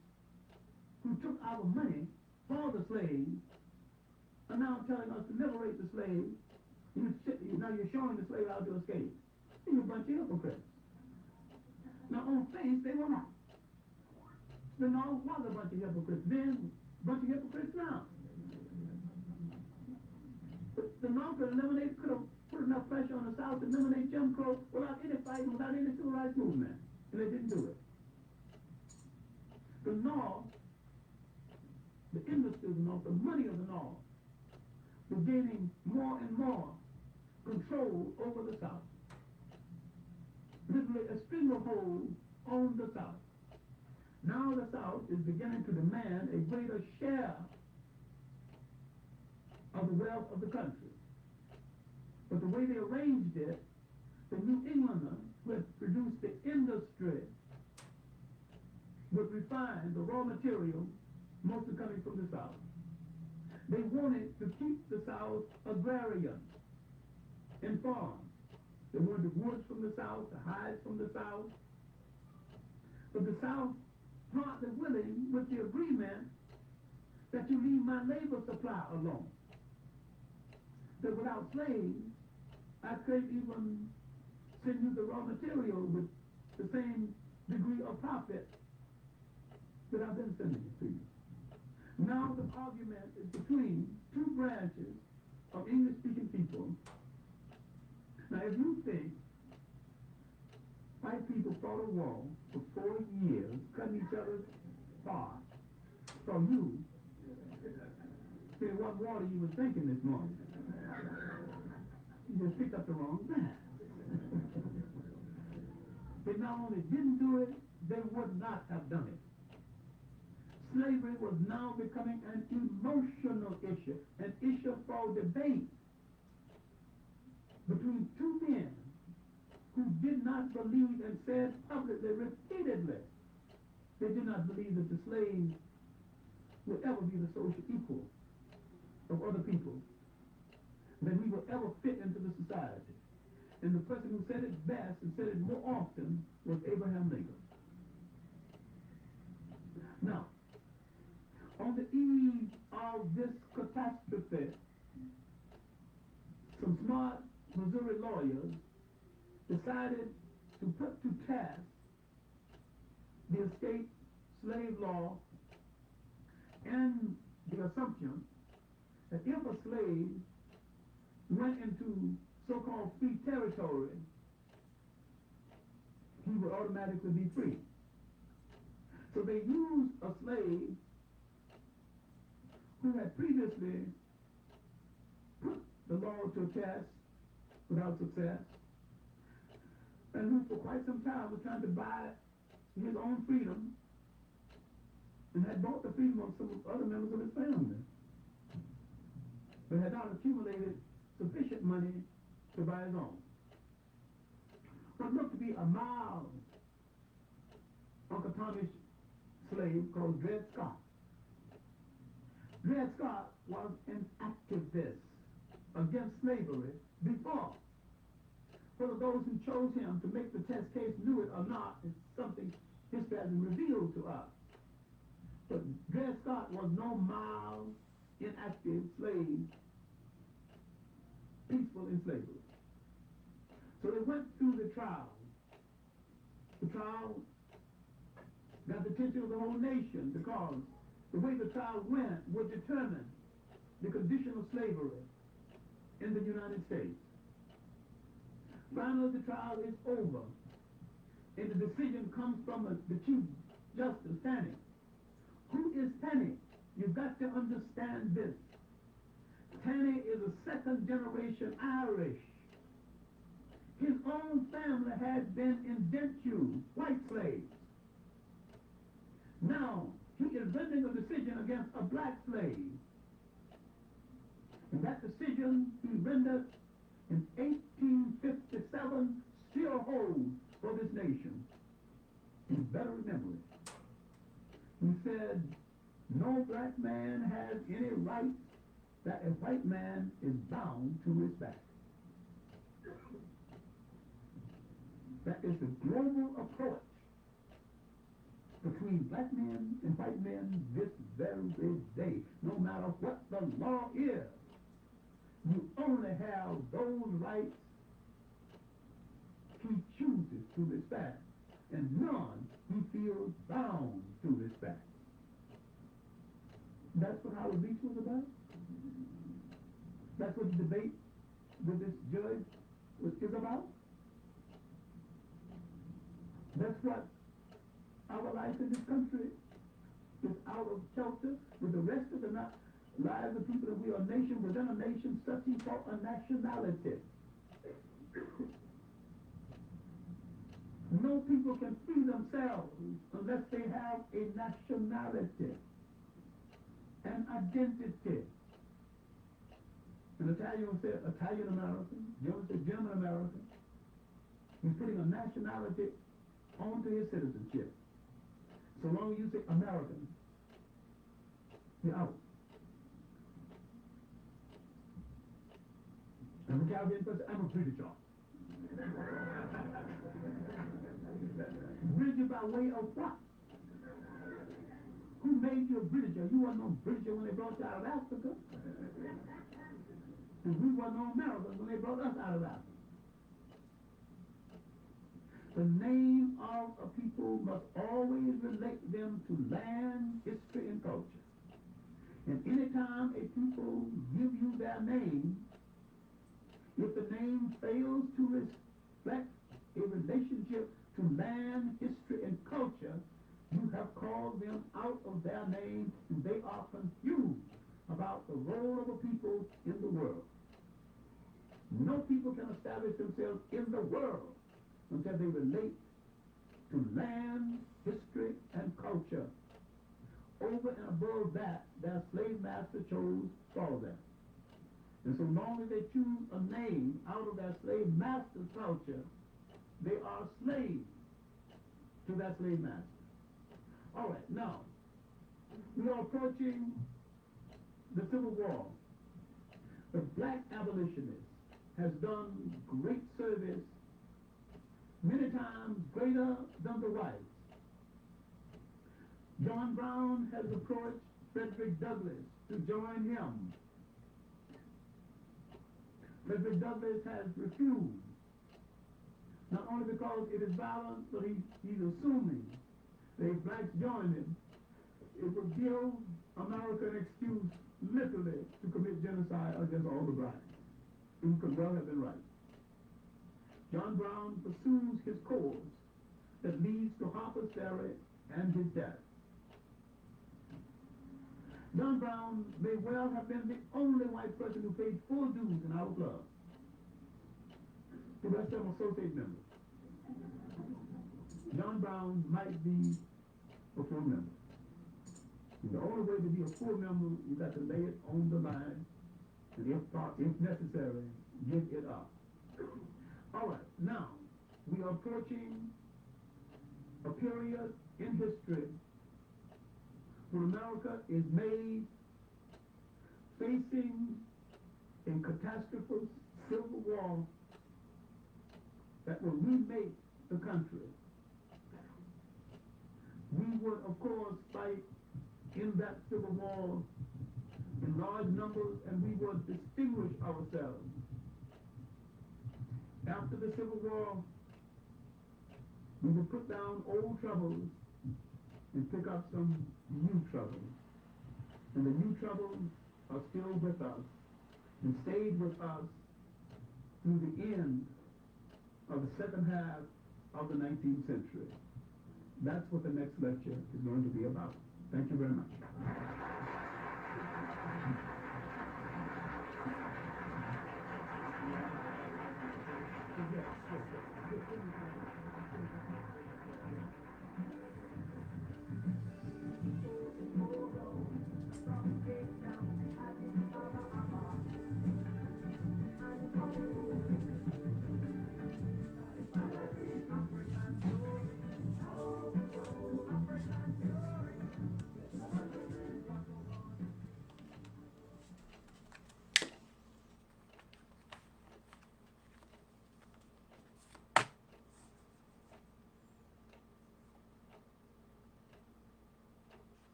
who took our money for the slaves are now telling us to liberate the slaves. Now you're showing the slave how to escape. You're a bunch of hypocrites. Now on face, they were not. The North was a bunch of hypocrites then, a bunch of hypocrites now. But the North could have put enough pressure on the South to eliminate Jim Crow without any fighting, without any civil rights movement. And they didn't do it. The North, the industry of the North, the money of the North, was gaining more and more control over the South. Literally a stranglehold on the South. Now the South is beginning to demand a greater share of the wealth of the country. But the way they arranged it, the New Englander who had produced the industry would refine the raw material, mostly coming from the South. They wanted to keep the South agrarian and farm. They wanted the woods from the South, the hides from the South. But the South partly willing with the agreement that you leave my labor supply alone. That without slaves, I couldn't even send you the raw material with the same degree of profit that I've been sending it to you. Now the argument is between two branches of English-speaking people. Now if you think white people fought a war for 4 years, cutting each other's far, so you say what water you was drinking this morning. You just picked up the wrong glass. They not only didn't do it, they would not have done it. Slavery was now becoming an emotional issue, an issue for debate between two men who did not believe and said publicly, repeatedly, they did not believe that the slave would ever be the social equal of other people, that he would ever fit into the society. And the person who said it best and said it more often was Abraham Lincoln. Now, on the eve of this catastrophe, some smart Missouri lawyers decided to put to task the escape slave law and the assumption that if a slave went into so-called free territory, he would automatically be free. So they used a slave who had previously put the law to a test without success, and who for quite some time was trying to buy his own freedom and had bought the freedom of some other members of his family, but had not accumulated sufficient money to buy his own. What looked to be a mild Uncle Tommy's slave called Dred Scott. Dred Scott was an activist against slavery before. Whether those who chose him to make the test case knew it or not is something history hasn't revealed to us. But Dred Scott was no mild, inactive slave, peaceful in slavery. So they went through the trial. The trial got the attention of the whole nation because the way the trial went would determine the condition of slavery in the United States. Finally, the trial is over, and the decision comes from the Chief Justice, Taney. Who is Taney? You've got to understand this. Taney is a second-generation Irish. His own family had been indentures, white slaves. Now, he is rendering a decision against a black slave. And that decision he rendered in 1857 still holds for this nation. You better remember it. He said, no black man has any right that a white man is bound to respect. That is the global approach between black men and white men this very day. No matter what the law is, you only have those rights he chooses to respect, and none he feels bound to respect. That's what Howard Beach was about. That's what the debate with this judge is about. That's what our life in this country is out of kilter with the rest of the lives of people that we are a nation within a nation searching for a nationality. No people can free themselves unless they have a nationality, an identity. An Italian will say Italian American, German say German American. He's putting a nationality onto his citizenship. So long as you say American, you're out. I'm a Calvin person, I'm a Britisher. Britisher by way of what? Who made you a Britisher? You weren't no Britisher when they brought you out of Africa. And we weren't no Americans when they brought us out of Africa. The name of a people must always relate them to land, history, and culture. And anytime a people give you their name, if the name fails to reflect a relationship to land, history, and culture, you have called them out of their name, and they are confused about the role of a people in the world. No people can establish themselves in the world until they relate to land, history, and culture. Over and above that, their slave master chose for them. And so long as they choose a name out of their slave master's culture, they are slaves to that slave master. All right, now, we are approaching the Civil War. The black abolitionist has done great service, many times greater than the whites. John Brown has approached Frederick Douglass to join him. Frederick Douglass has refused, not only because it is violent, but he's assuming that if blacks join him, it would give America an excuse literally to commit genocide against all the blacks. He could well have been right. John Brown pursues his course that leads to Harper's Ferry and his death. John Brown may well have been the only white person who paid full dues in our club. The rest of them associate members. John Brown might be a full member. The only way to be a full member, you got to lay it on the line, and if necessary, give it up. All right, now, we are approaching a period in history when America is made facing a catastrophic civil war that will remake the country. We would, of course, fight in that civil war in large numbers, and we would distinguish ourselves. After the Civil War, we would put down old troubles and pick up some new troubles. And the new troubles are still with us and stayed with us through the end of the second half of the 19th century. That's what the next lecture is going to be about. Thank you very much.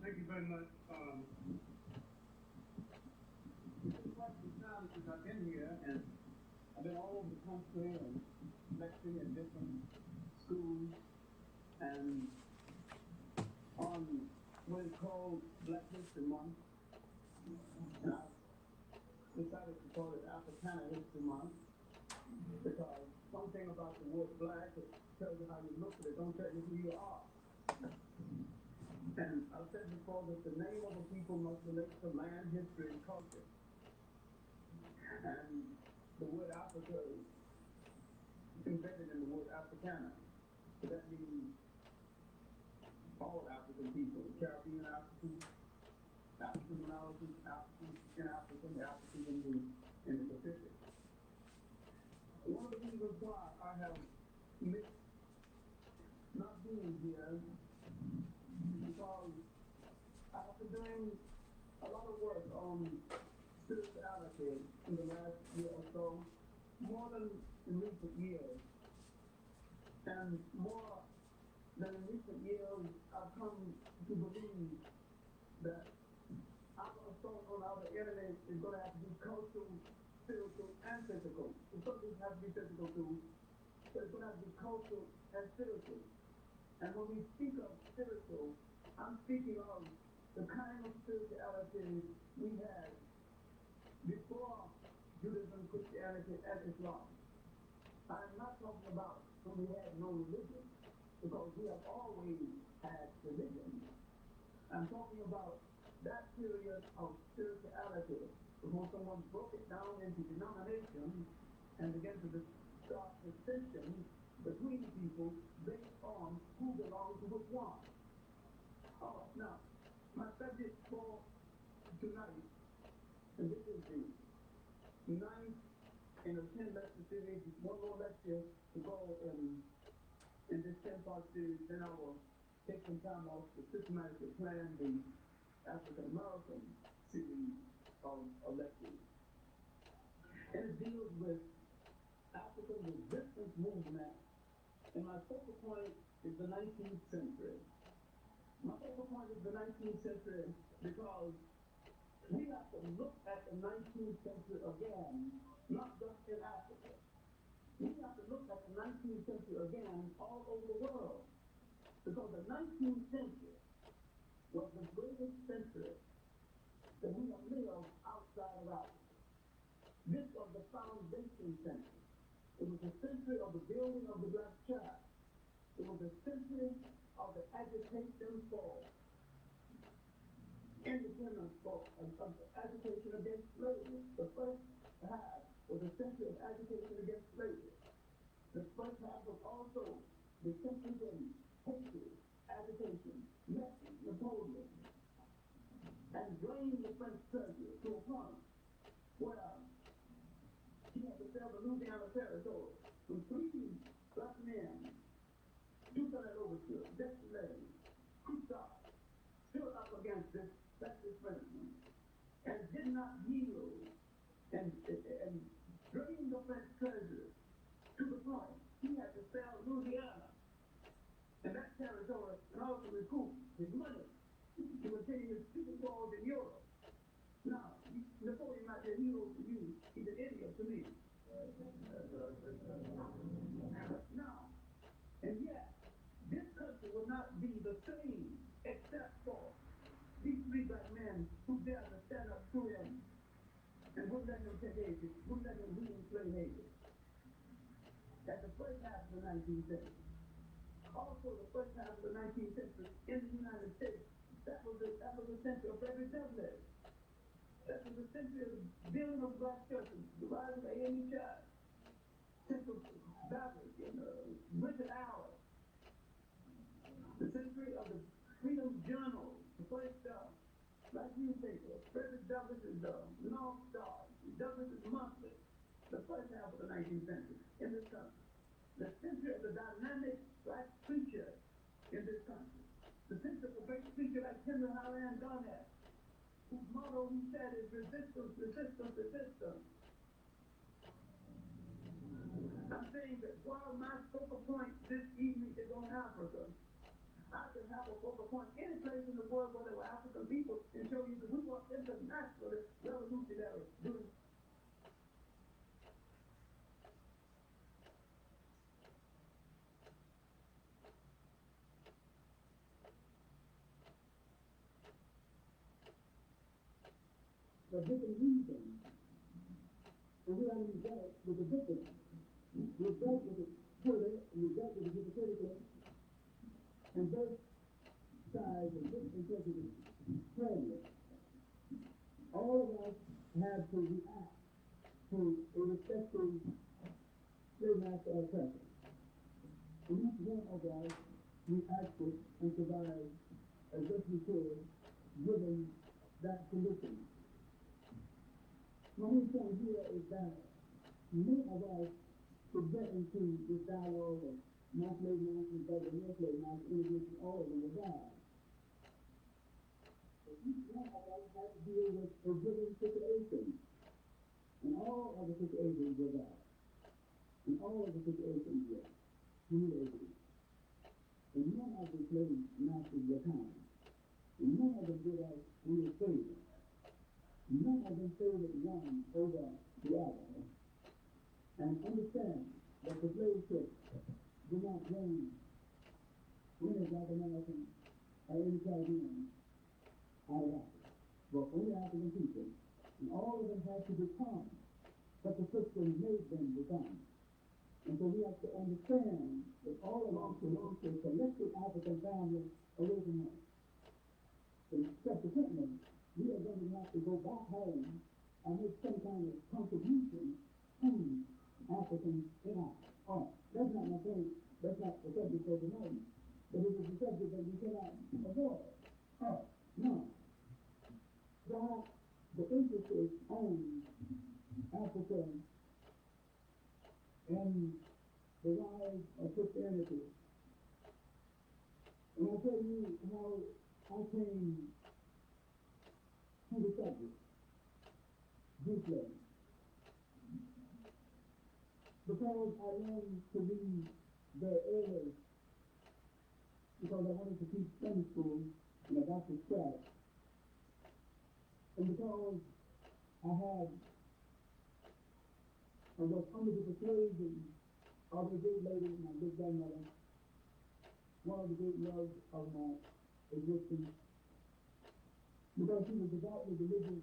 Thank you very much. It's been quite some time since I've been here, and I've been all over the country and lecturing in different schools, and on what is called Black History Month. And I decided to call it Africana History Month because something about the word black, it tells you how you look, but it don't tell you who you are. And I've said before that the name of a people must relate to land, history, and culture. And the word Africa is embedded in the word Africana. So that means all African people, Caribbean Africans, African minorities, Africans in Africa, Africans in the Pacific. One of the reasons why I have missed not being here because after doing a lot of work on spirituality in the last year or so, more than in recent years, and more than in recent years, I've come to believe that our assault on our enemy is going to have to be cultural, spiritual, and physical. It's something has to be physical too, but it's going to have to be cultural and spiritual. And when we speak of spiritual, I'm speaking of the kind of spirituality we had before Judaism, Christianity, and Islam. I'm not talking about when we had no religion, because we have always had religion. I'm talking about that period of spirituality before someone broke it down into denominations and began to start distinction between people based on who belongs to which one. All right, now, my subject for tonight, and this is the ninth in a 10-lecture series, one more lecture to go in this 10-part series, then I will take some time off to systematically plan the African American series of lectures. And it deals with African resistance movement, and my focal point is the 19th century. My focal point is the 19th century because we have to look at the 19th century again, not just in Africa. We have to look at the 19th century again all over the world. Because the 19th century was the greatest century that we have lived outside of Africa. This was the foundation century. It was the century of the building of the black child. It was the century of the agitation for independence, for agitation against slavery. The first half was a century of agitation against slavery. The first half was also the century of hatred, agitation, met Napoleon, and drained the French treasury to a point where he had to sell the Louisiana territory from 3 black men, Lieutenant Overture, Dexter Levy, Couchard, stood up against this sexist Frenchman and did not yield and drained the French treasury to the point he had to sell Louisiana and that territory and also recoup his money to continue his stupid wars in Europe. Now, Napoleon might be a hero to you, he's an idiot to me. Now, and yet, this country will not be the same except for these 3 black men who dared to stand up to him and wouldn't let him take Haiti, wouldn't let him re-enslave Haiti. That's the first half of the 19th century. Also, the first half of the 19th century in the United States, that was the century of Frederick Douglass. That was the century of the building of black churches, the rise of A.M.E. Church, Central Baptist, Richard Allen. The century of the Freedom Journal, the first black newspaper, Frederick Douglass's North Star, Douglass's Monthly, the first half of the 19th century in this country. The century of the dynamic black preacher in this country. The century of a great preacher like Henry Highland Garnett, whose motto he said is resistance, resistance, resistance. I'm saying that while my focal point this evening is on Africa, I can have a focal point any place in the world where there were African people and show you that we were internationally revolutionary during for different reasons. And we only dealt with the victim. We dealt with the Twitter, and we dealt with the hypocritical, and both sides of this integrity pregnant. All of us have to react to a respective slave master oppressor. And each one of us reacted and survived as best we could, given that condition. My whole point here is that many of us could get into this dialogue of my slave master, better than your slave master, introducing all of them to God. But each one of us has to deal with a given situation. And all of the situations were God. And all of the situations were humiliating. And none of the slave masters were kind. And none of them did us real favor. None of them favored one over the other. And understand that the slave ship did not bring many black Americans in the Caribbean out of Africa. But only African people. And all of them had to become what the system made them become. And so we have to understand that all along belongs to a collective African family originally. And subsequently, we are going to have to go back home and make some kind of contribution to Africans in Africa. Oh, that's not my point. That's not the subject for tonight. But it is a subject that we cannot avoid. Oh, no. Why the emphasis on Africa and the rise of Christianity. And I'll tell you how I came to the subject briefly. Because I learned to read very early, because I wanted to teach Sunday school and I got to scratch. And because I was under the persuasion of a great lady, my great grandmother, one of the great loves of my existence, because she was devoutly religious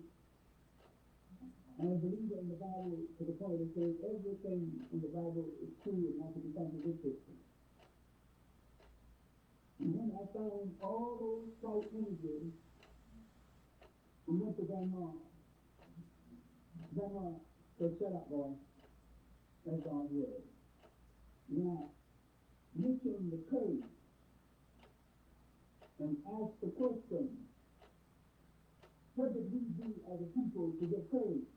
and a believer in the Bible to the point that says everything in the Bible is true and not to be contradicted. And when I found all those bright images, we went to Grandma. Grandma said, "Shut up, boy. That's God's word." Now, mention the courage and ask the question, what did we do as a people to get courage?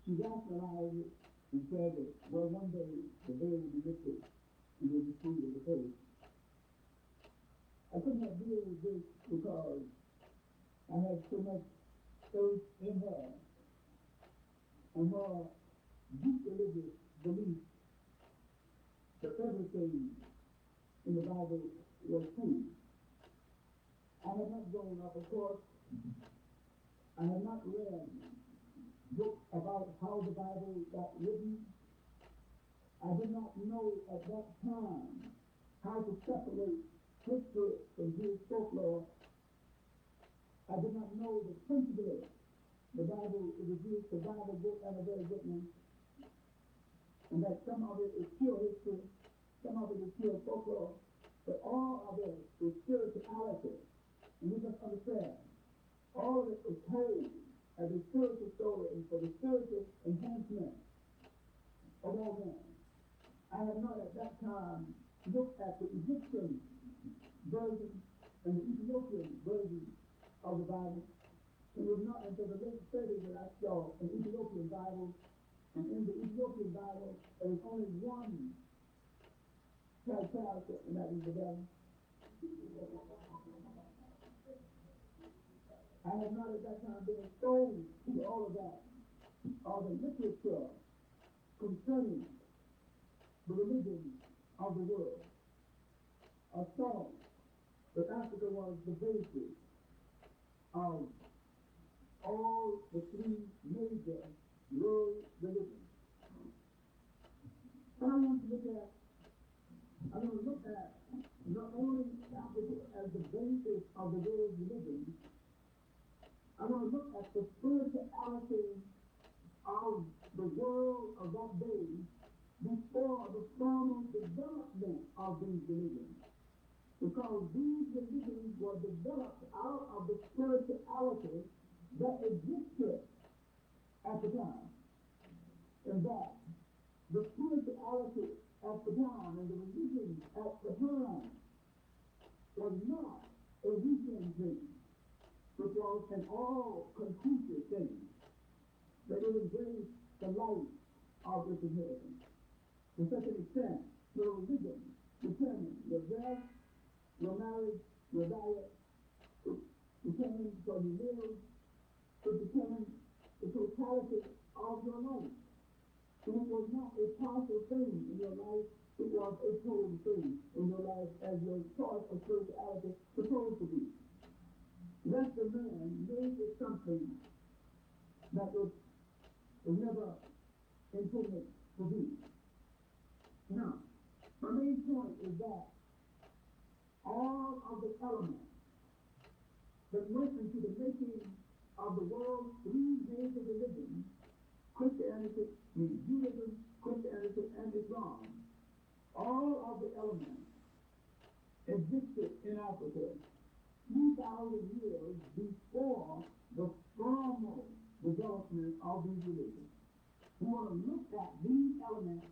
She rationalized it and said that, well, one day the veil will be lifted and we'll be free of the faith. I could not deal with this because I had so much faith in her and her deep religious belief that everything in the Bible was true. I had not grown up, of course. I had not read books about how the Bible got written. I did not know at that time how to separate history from Jewish folklore. I did not know that principally the Bible is a Jewish survival book and a very good one, and that some of it is pure history, some of it is pure folklore, but all of it is spirituality. And we must understand, all of it is told as a spiritual story for the spiritual enhancement of all men. I have not at that time looked at the Egyptian version and the Ethiopian version of the Bible. It was not until the late 30s that I saw an Ethiopian Bible, and in the Ethiopian Bible there was only one character, and that was the devil. I have not at that time been exposed to all of that, all the literature concerning the religion of the world. I saw that Africa was the basis of all the three major world religions. And I want to look at not only Africa as the basis of the world's religion, I want to look at the spirituality of the world of that day before the formal development of these religions. Because these religions were developed out of the spirituality that existed at the time. And that the spirituality at the time and the religion at the time was not a weekend thing. It was an all-conclusive thing, that it embraced the life of its inheritance. To such an extent, your religion determines your dress, your marriage, your diet. It determines where you live. It determines the totality of your life. And it was not a partial thing in your life, it was a total thing in your life as your choice of spirituality supposed to be. Let the man made it something that it was never intended to be. Now, my main point is that all of the elements that went into the making of the world's three major religions, Christianity, Judaism, Christianity, and Islam, all of the elements existed in Africa 2,000 years before the formal development of these religions. We want to look at these elements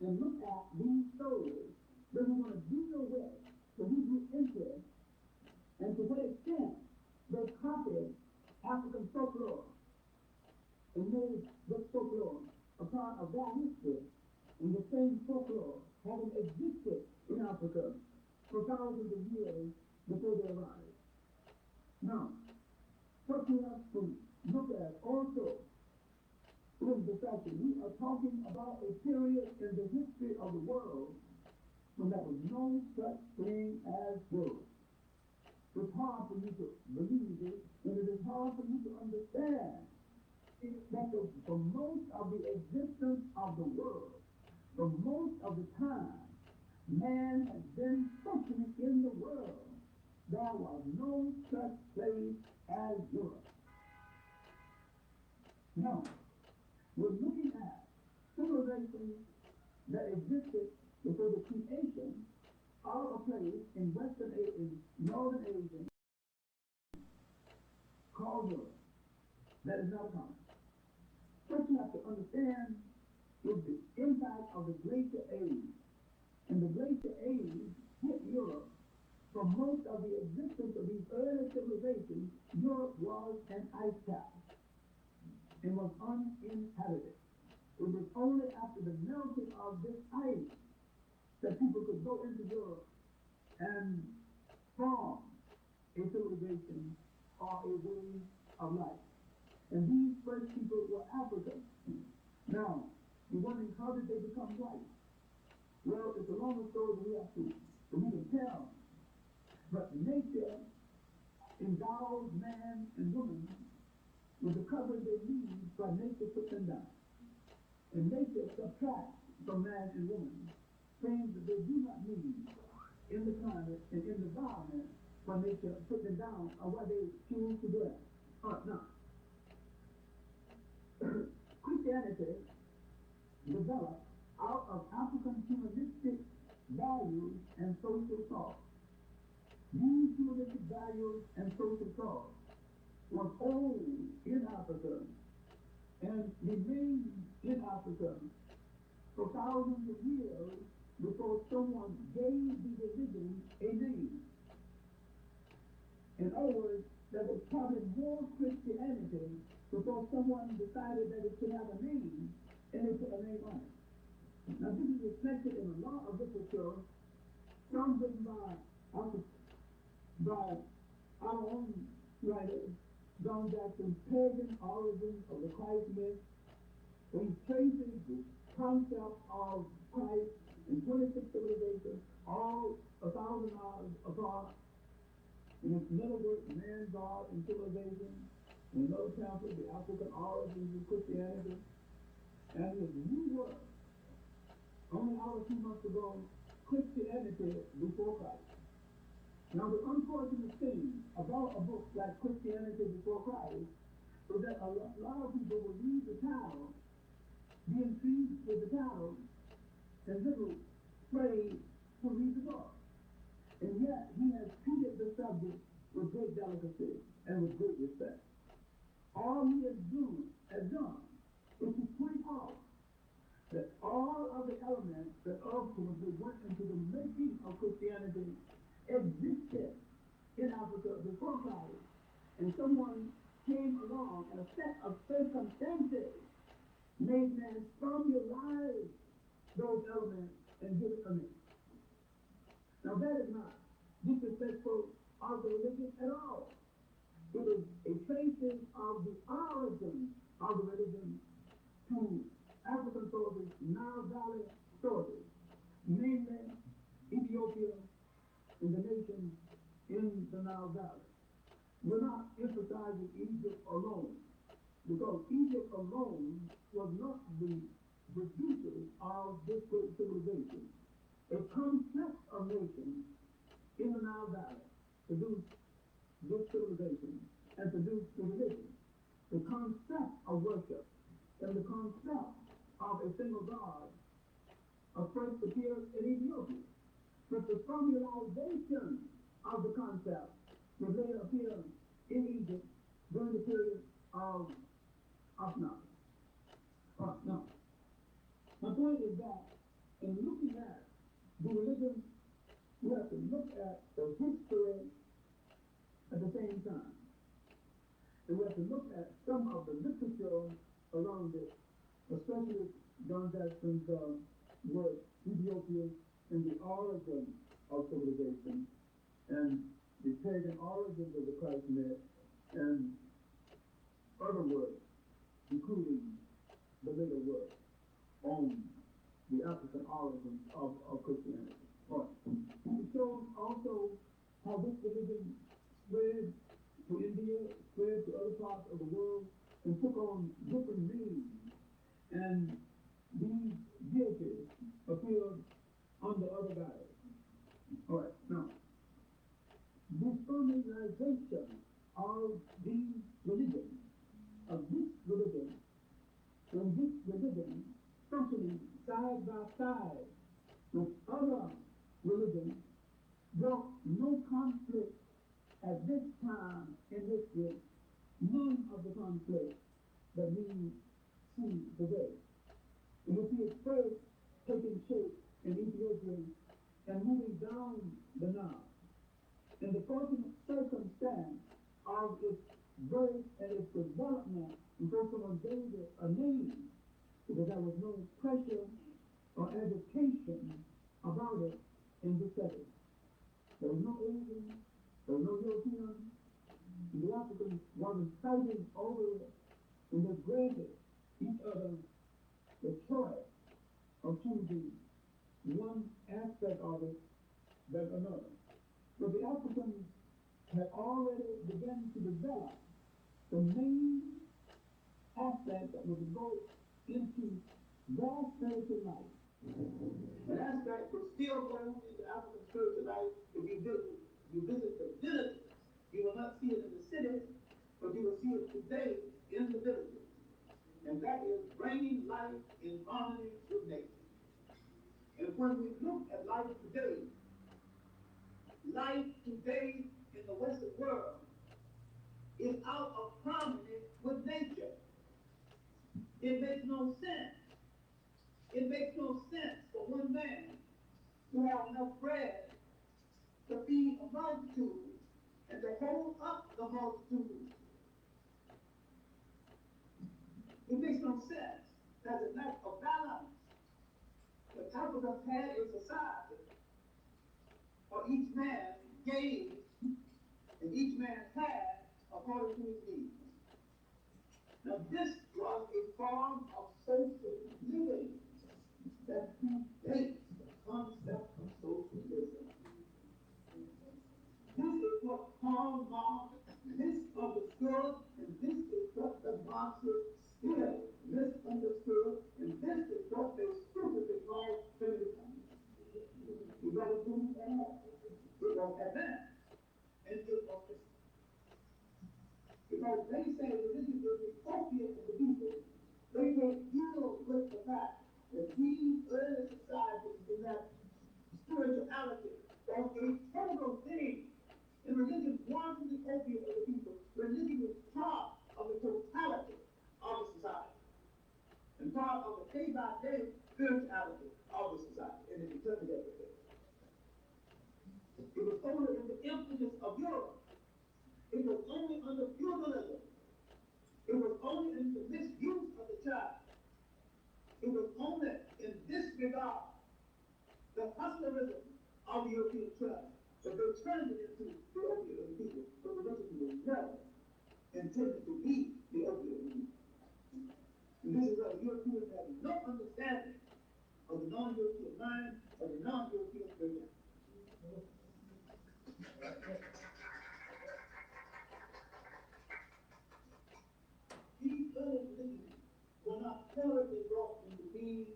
and look at these stories, then we're going to deal with the Hebrew interest and to what extent they copied African folklore and made this folklore a part of their history, and the same folklore having existed in Africa for thousands of years before they arrived. Now, what we have to look at also is the fact that we are talking about a period in the history of the world when there was no such thing as world. It's hard for you to believe it, and it is hard for you to understand that for most of the existence of the world, for most of the time, man has been functioning in the world. There was no such place as Europe. No. We're looking at civilizations that existed before the creation of a place in Northern Asia called Europe. That is not common. What you have to understand is the impact of the Glacial Age. And the Glacial Age hit Europe. For most of the existence of these early civilizations, Europe was an ice cap. It was uninhabited. It was only after the melting of this ice that people could go into Europe and form a civilization or a way of life. And these first people were Africans. Now, you're wondering, how did they become white? Well, it's a longer story we can tell. But nature endows man and woman with the covering they need, by nature put them down. And nature subtracts from man and woman things that they do not need in the climate and in the environment, by nature put them down, or where they choose to dwell. Now, Christianity developed out of African humanistic values and social thought. These humanistic values and social thought was old in Africa and remained in Africa for thousands of years before someone gave the religion a name. In other words, there was probably more Christianity before someone decided that it should have a name, and they put a name on it. Now, this is reflected in a lot of literature, some written by our own writer, John Jackson's Pagan Origins of the Christ Myth, where he traces the concept of Christ in 26 civilizations, all 1,000 miles apart, in its middle work, man, God, and civilization, in another chapter, the African origins of Christianity, and his new work, only out a few months ago, Christianity Before Christ. Now, the unfortunate thing about a book like Christianity Before Christ is that a lot of people will read the title, be intrigued with the title, and little afraid to read the book. And yet, he has treated the subject with great delicacy and with great respect. All he has done is to point out that all of the elements that ultimately went into the making of Christianity existed in Africa before Christ, and someone came along and a set of circumstances made man formalize those elements and give it a name. Now, that is not disrespectful of the religion at all. It is a tracing of the origin of the religion to African sources, Nile Valley sources, mainly Ethiopia and the nations in the Nile Valley. We're not emphasizing Egypt alone, because Egypt alone was not the producer of this great civilization. A complex of nations in the Nile Valley produced this civilization and produced the religion. The concept of worship and the concept of a single God first appeared in Ethiopia. But the formalization of the concept would later appear in Egypt during the period of Akhenaten. Now, my point is that in looking at the religion, we have to look at the history at the same time. And we have to look at some of the literature around it, especially John Jackson's work, Ethiopia and the Origin of Civilization, and the pagan origins of the Christ myth, and other works, including the later work on the African origins of Christianity. All right. It shows also how this religion spread to India, spread to other parts of the world, and took on different names. And these deities appeared under other guises. All right, now, the formalization of these religions, of this religion, and this religion functioning side by side with other religions, brought no conflict at this time in history, none of the conflict that we see today. And we see it first taking shape in Ethiopia and moving down the Nile. And the fortunate circumstance of its birth and its development, before someone gave it a name, because there was no pressure or education about it in this setting. There was no Asian, there was no European, and the Africans wasn't fighting over it, and they granted each other the choice of choosing one aspect of it than another. But the Africans had already begun to develop the main aspect that was to go into their spiritual life. An aspect which still goes into African spiritual life. If you visit the villages, you will not see it in the cities, but you will see it today in the villages. And that is bringing life in harmony with nature. And when we look at life today in the Western world is out of harmony with nature. It makes no sense. It makes no sense for one man to have enough bread to feed a multitude and to hold up the multitude. It makes no sense. There's a lack of balance. The Africans had a society, or each man gave, and each man had according to his needs. Now this was a form of social living that predates the concept of socialism. This is what Karl Marx misunderstood, and this is what the Marxists still misunderstood, and this is what they stupidly call primitive communism. You better do that. It won't advance, and it won't listen. Because they say religion is the opiate of the people. They can't deal with the fact that these early societies in that spirituality was a total thing. And religion wasn't the opiate of the people. Religion was part of the totality of the society. And part of the day-by-day spirituality of the society. And it determined everything. It was only in the emptiness of Europe. It was only under feudalism. It was only in the misuse of the child. It was only in disregard, the hustlerism of the European tribe, that they turned it into the opiate of the people. But religion was never intended to be the opiate of the people. And this is why the Europeans have no understanding of the non-European mind, of the non-European spirituality. These early religions were not hurriedly brought into being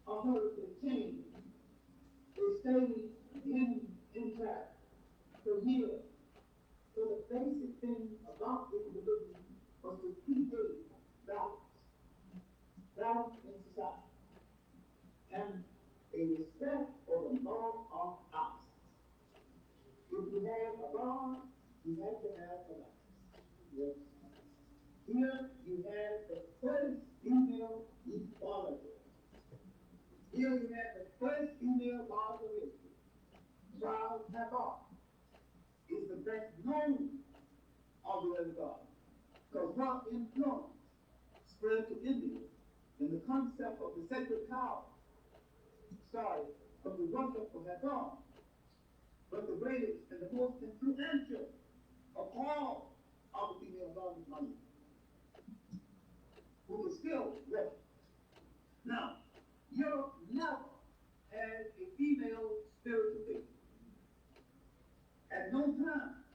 or hurriedly changed. They stayed in intact for years. So the basic thing about the religion was to create balance in society, and a respect for the law of opposites. If you have a law, you have to have a life. Yes. Here you have the first female equality. Here you have the first female law of history. Charles Hagar is the best known of the other gods, because her influence spread to India, and the concept of the sacred cow started from the worship of Hagar. But the greatest and the most influential of all of the female gods is Mother, who is still worshipped. Now, Europe never had a female spiritual figure. At no time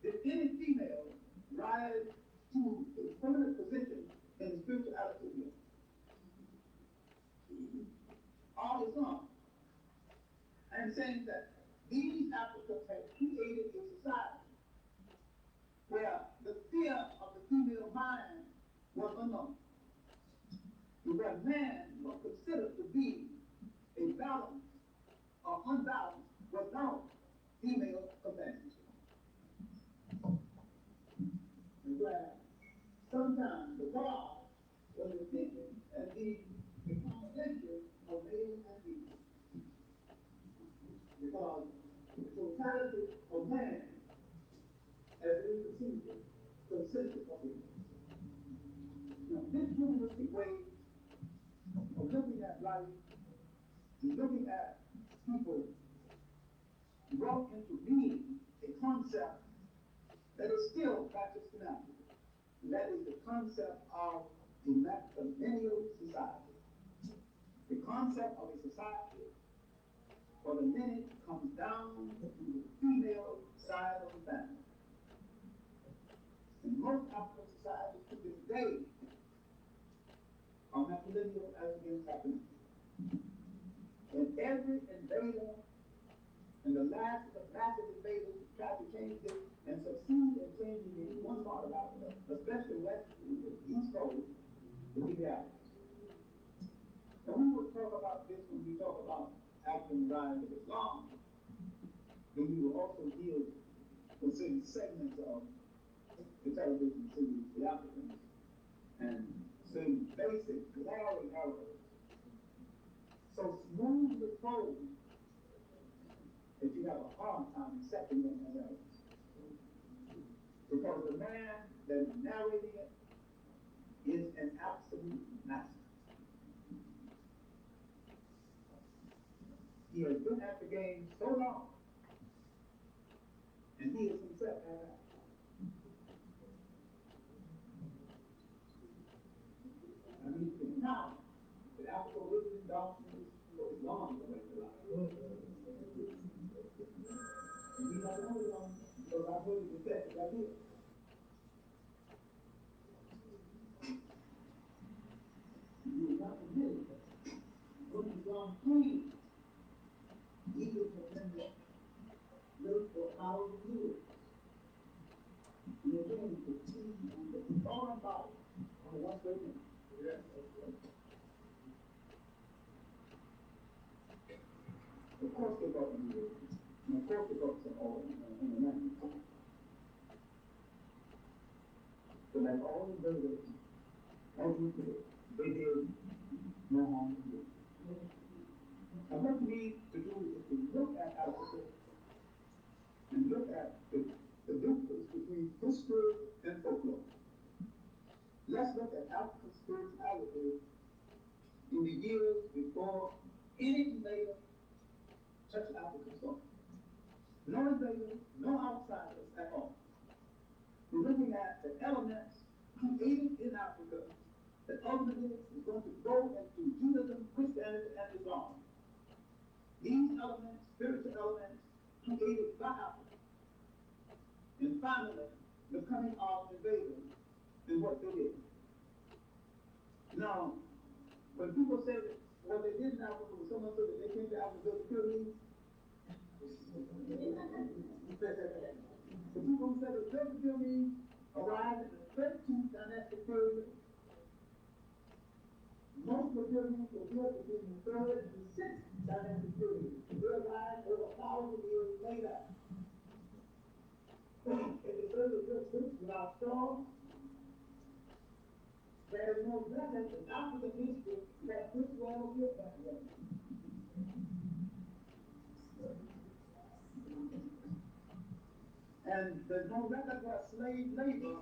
did any female rise to a permanent position in the spirituality of Europe. All is on. I am saying that these Africans have created a society where the fear of the female mind was unknown. Where man was considered to be a balanced or unbalanced without female companionship. And where sometimes the God was intended as being a combination of male and female. Because the totality of man, as we perceive it, consisted of it. Now, this humanistic way of looking at life and looking at people brought into being a concept that is still practiced in Africa. And that is the concept of a matrilineal society. The concept of a society where the men comes down to the female side of the family. And most African societies to this day are matrilineal as against happening. And every invader and the last of the massive invaders tried to change it and succeed in changing it one part of Africa, especially west, the East Coast, to be the Africans. And we will talk about this when we talk about African rise of Islam. Then we will also deal with certain segments of the television series, The Africans, and some basic glaring errors. So smoothly told that you have a hard time accepting them as errors. Because the man that is narrating it is an absolute master. He has been at the game so long, and he is himself an actor. I mean, you can count that Africa lived in darkness for as long as the life. And he's not the only one, because I believe the text right here. You will not forget it. When you gone free, Egypt has been lived for 1,000 years. And again, you could see the foreign body on the one great name. Yes. Of course they brought them here. And of course they brought some oil in the land. But like all the brothers, as you did, they did no harm to you. And what we need to do is to look at Africa and look at the difference between history and folklore. Let's look at African spirituality in the years before any invader touched African soil. No invaders, no outsiders at all. We're looking at the elements created in Africa that ultimately is going to go into Judaism, Christianity, and Islam. These elements, spiritual elements, created by Africa. And finally, the coming of invaders and what they did. Now, when people say that what they did in Africa was so much so that they came to Africa to build the pyramids, The people who said the Presbyterian means arrived in the 13th dynastic period. Most Presbyterians were built between the 3rd and the 6th dynastic period. They arrived over 1,000 years later. If the early Christians without strong, there is no record in African history that this world was built that way. And there's no record where slave labor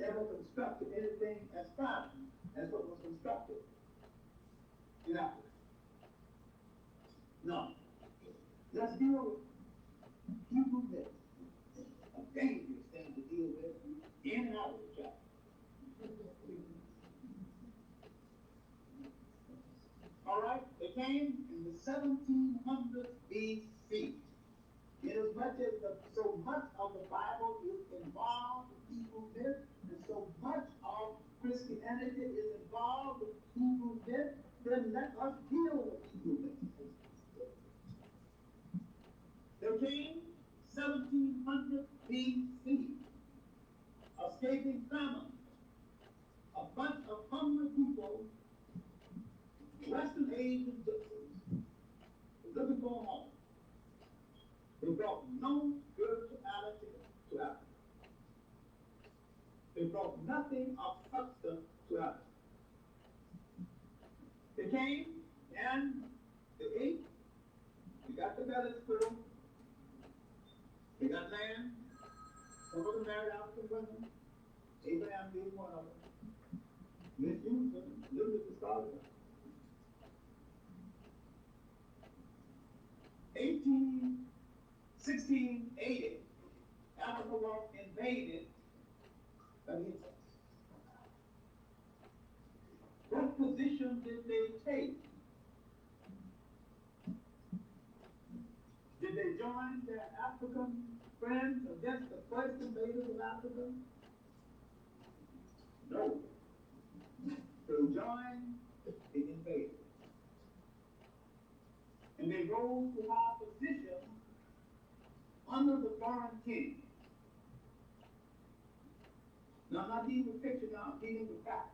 ever constructed anything as fine as what was constructed in Africa. No. Let's deal with Hebrew myth. A dangerous thing to deal with in and out of the chapter. All right, it came in the 1700s BC. Inasmuch as so much of the Bible is involved with Hebrew myth, and so much of Christianity is involved with Hebrew myth, then let us deal with Hebrew myth. There came 1700 BC, escaping famine, a bunch of hungry people, Western Asian gypsies, looking for a home. They brought no spirituality to Africa. They brought nothing of substance to Africa. They came and they ate, they got the bellies full, they got land, some of them married African women, Abraham being one of them, misused them, lived at the start of them. 1680, Africa was invaded by the Hittites. What position did they take? Did they join their African friends against the first invaders of Africa? No. They joined the invaders. And they rose to high position under the foreign king. Now, I'm not dealing with fiction now, I'm dealing with fact.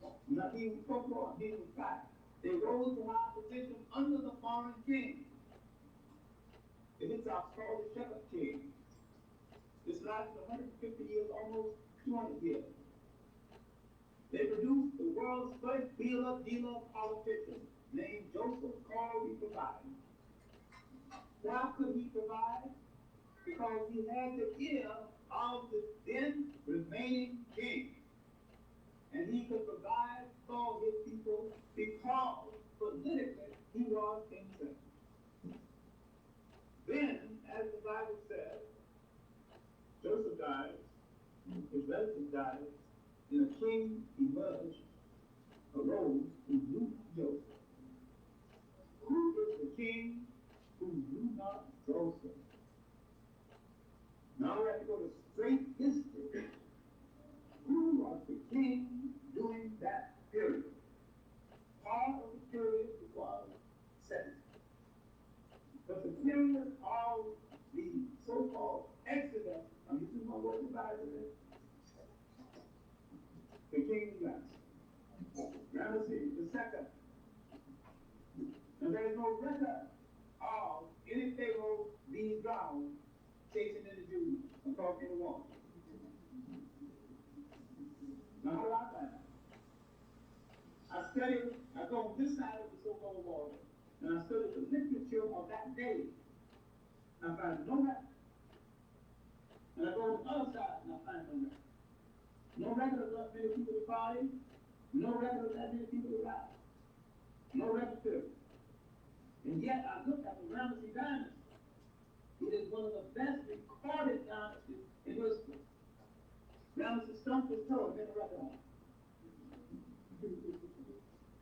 I'm not dealing with folklore, I'm dealing with fact. They rose to high position under the foreign king. The Hittites called the shepherd king. This lasted 150 years, almost 200 years. They produced the world's first dealer politician, named Joseph called he provided. Why could he provide? Because he had the ear of the then remaining king. And he could provide for his people because politically he was himself. Then, as the Bible says, Joseph died, his relatives died, and a king emerged, arose, who knew Joseph. Who is the king who knew not Joseph? Now we have to go to straight history. Who was the king during that period? Part of the period was set. But the period of the so-called Exodus, I'm using my word about it, the king Ramesses the second. And there is no record of any Pharaoh being drowned chasing in the Jews across the water. Now, how do I find out? I go on this side of the so-called water, and I studied the literature of that day. I find no record. And I go on the other side, and I find no record. No record of that many people to party, no record of that many people to ride. No record period. And yet I look at the Ramesses dynasty. It is one of the best recorded dynasties in history. Ramesses stumped his toe and made a record on it.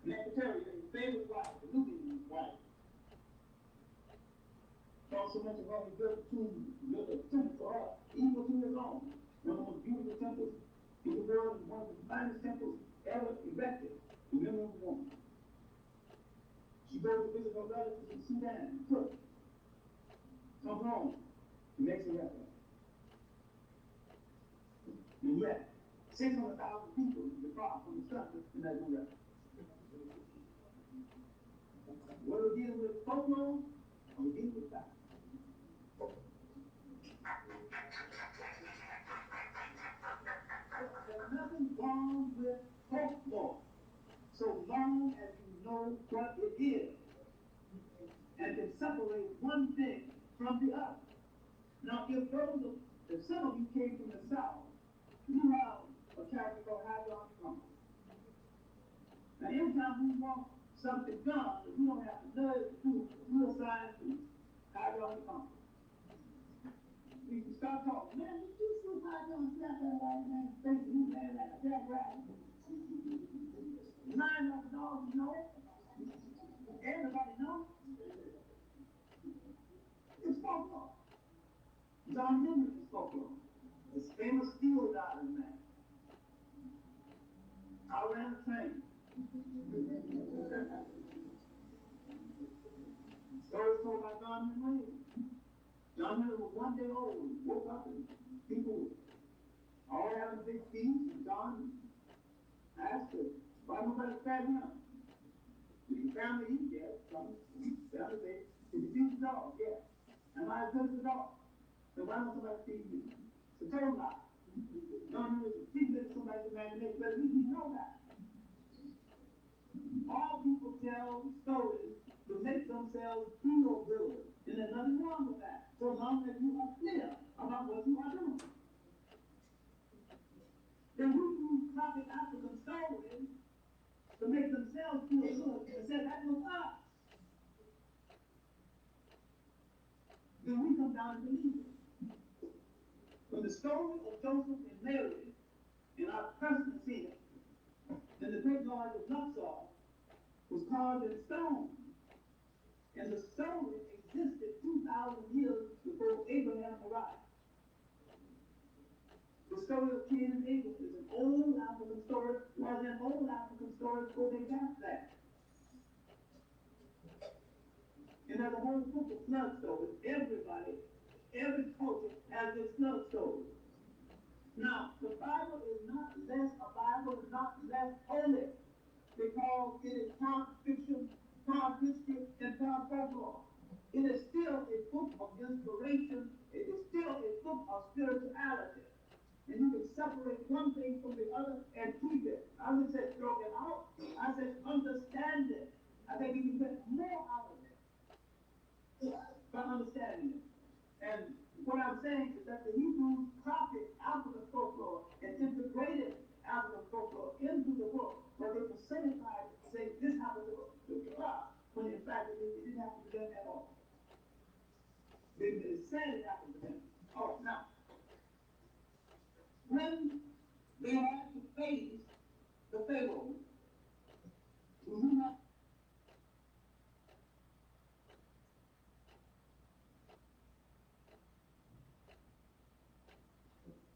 Nefertari, his favorite wife, the Nubian wife, thought so much of how he built a temple for her, equal to his own. One of the most beautiful temples in the world, and one of the finest temples ever erected in memory of the woman. She goes to visit her relatives in Sudan, cook, come home, makes a record. And yet, 600,000 people depart from the country and there's no record. What are we dealing with folklore? Or we dealing with fact? There's nothing wrong with folklore, so long as you know what it is and can separate one thing from the other. Now, if some of you came from the South, you have a character called Hydron Trump. Now, anytime we want something done, we don't have to nudge to assign to Hydron Trump. We can start talking, man, did you see Hydron slap that white man's face and he ran like a jackrabbit? Lying like a dog, you know it? Everybody knows. It's folklore. John Henry is folklore. This famous steel diving man. I ran a train. Stories told by John Henry. John Henry was 1 day old. He woke up and people all having big feasts. And John asked him, why nobody fed him? Did your family eat? Yes. Family said, did you feed the dog? Yes. Am I as good as the dog? Then why don't somebody feed me? It's a total lie. John Henry was feeding somebody's imagination, but at least we know that. All people tell stories to make themselves feel good. And there's nothing wrong with that, so long as you are clear about what you are doing. Then we use classic African stories to make themselves feel good and say that was us. Then we come down and believe it. When the story of Joseph and Mary in our present scene, and the great God of Luxor was carved in stone, and the story existed 2,000 years before Abraham arrived. The story of Cain and Abel is an old African story, was an old African story before they got there. And there's a whole book of flood stories. Every culture has its flood story. Now, the Bible is not less a Bible, is not less holy, because it is part fiction, part history, and part folklore. It is still a book of inspiration. It is still a book of spirituality. And you can separate one thing from the other and keep it. I didn't say throw it out. I said understand it. I think you can get more out of it by understanding it. And what I'm saying is that the Hebrews copied African folklore and integrated African folklore into the book, but they personified it, saying this happened to us, when in fact it didn't happen to them at all. They said it happened to them. Oh, now, when they had to face the Pharaoh, who knew not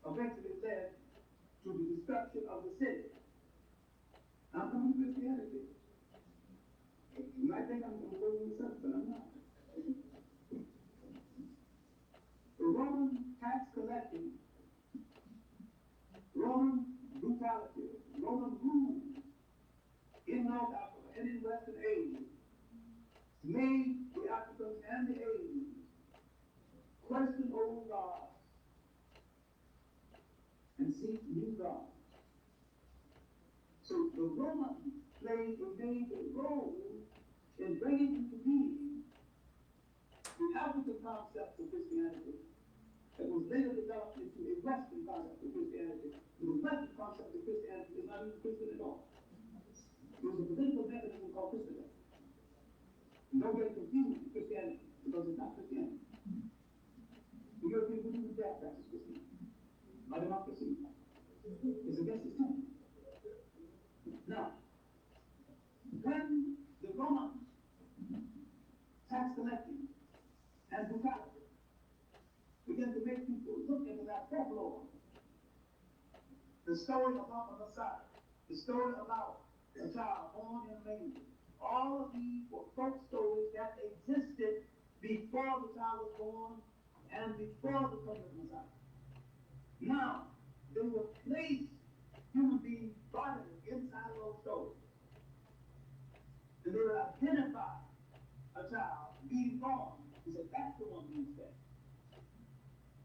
eventually led to the destruction of the city. I'm coming to Christianity. You might think I'm going to go into something, but I'm not. The Roman tax collecting, Roman brutality, Roman rule in North Africa and in Western Asia made the Africans and the Asians question old gods and seek new gods. So the Romans played a major role in bringing into being the African concept of Christianity that was later developed into a Western concept of Christianity. The Western concept of Christianity is not even Christian at all. It was a political mechanism called Christendom. Don't get confused with Christianity, because it's not Christianity. The European people do that practice Christianity. Not democracy. It's against the temple. Now, when the Romans tax collecting and brutality began to make people look into that folklore, the story about the Messiah, the story about a child born in a manger, all of these were folk stories that existed before the child was born and before the coming of Messiah. Now, they will place human beings' bodies inside those stories. And they will identify a child being born. He said, that's the one being fed.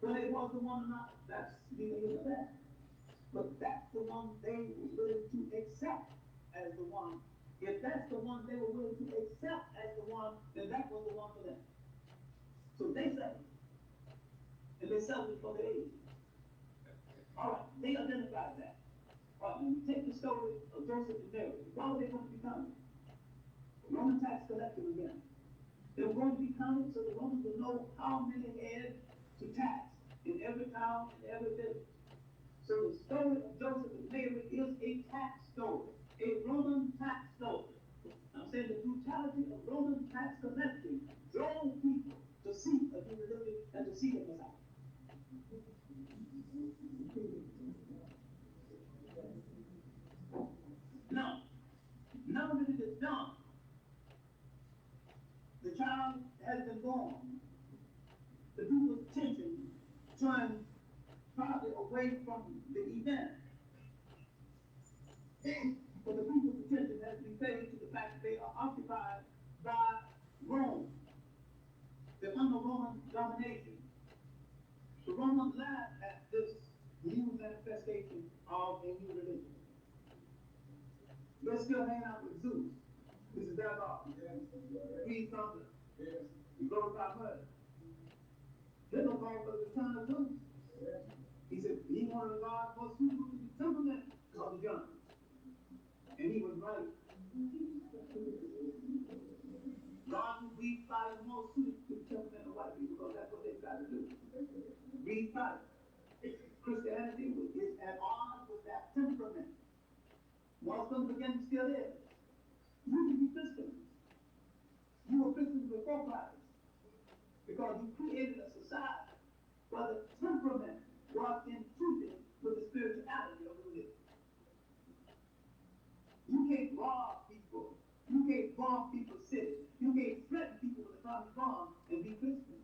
Whether it was the one or not, that's neither here nor there. But that's the one they were willing to accept as the one. If that's the one they were willing to accept as the one, then that was the one for them. So they settled. And they settled it for the age. All right, they identified that. All right, when you take the story of Joseph and Mary, why were they going to be counted? Roman tax collector again. They were going to be counted so the Romans would know how many heads to tax in every town, in every village. So the story of Joseph and Mary is a tax story, a Roman tax story. I'm saying the brutality of Roman tax collecting drove people to seek a new religion and to seek a Messiah. Now that it is done, the child has been born. The people's attention turned partly away from the event. But the people's attention has been paid to the fact that they are occupied by Rome. They're under Roman domination. The Romans laughed at this new manifestation of a new religion. They're still hanging out with Zeus. This is their God. He's thunder. He glorified mud. They're going to call for the return of Zeus. He said he wanted a God more suitable to the temperament of the young. And he was right. God will breathe fire more suited to the temperament of white people because that's what they try to do. Breathe fire. Christianity is at odds with that temperament. Once from the beginning still is. You can be Christians. You were Christians before Christ. Because you created a society where the temperament was in keeping with the spirituality of the religion. You can't rob people. You can't bomb people's cities. You can't threaten people with a atomic bomb and be Christian.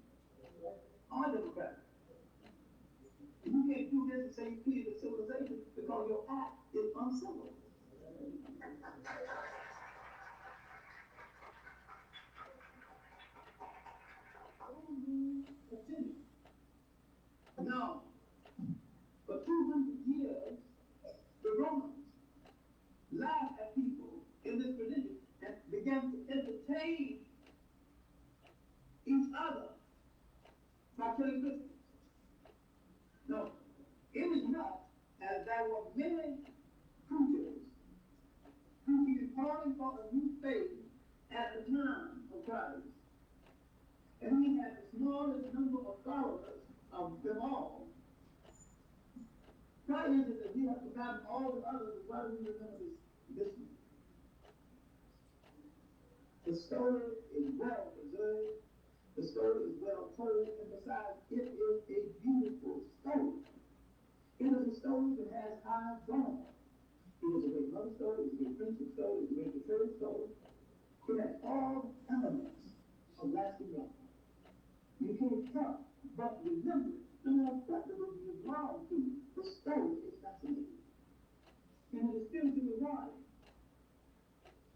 Or Democratic. You can't do this and say you created a civilization because your act is uncivil. Continue. Now, for 200 years, the Romans laughed at people in this religion and began to entertain each other by killing Christians. Now, it was not as there were many preachers preaching and calling for a new faith at the time of Christ. And he had the smallest number of followers of them all. Why is it that we have forgotten all the others, and why do we remember this one? The story is well preserved, the story is well told, and besides, it is a beautiful story. It is a story that has high drama. It is a great love story, it's a great friendship story, it's a great betrayal story. It has all elements of lasting love. You can't help but remember it. No matter what the movie is wrong to, the story is fascinating. And it is spiritually wise.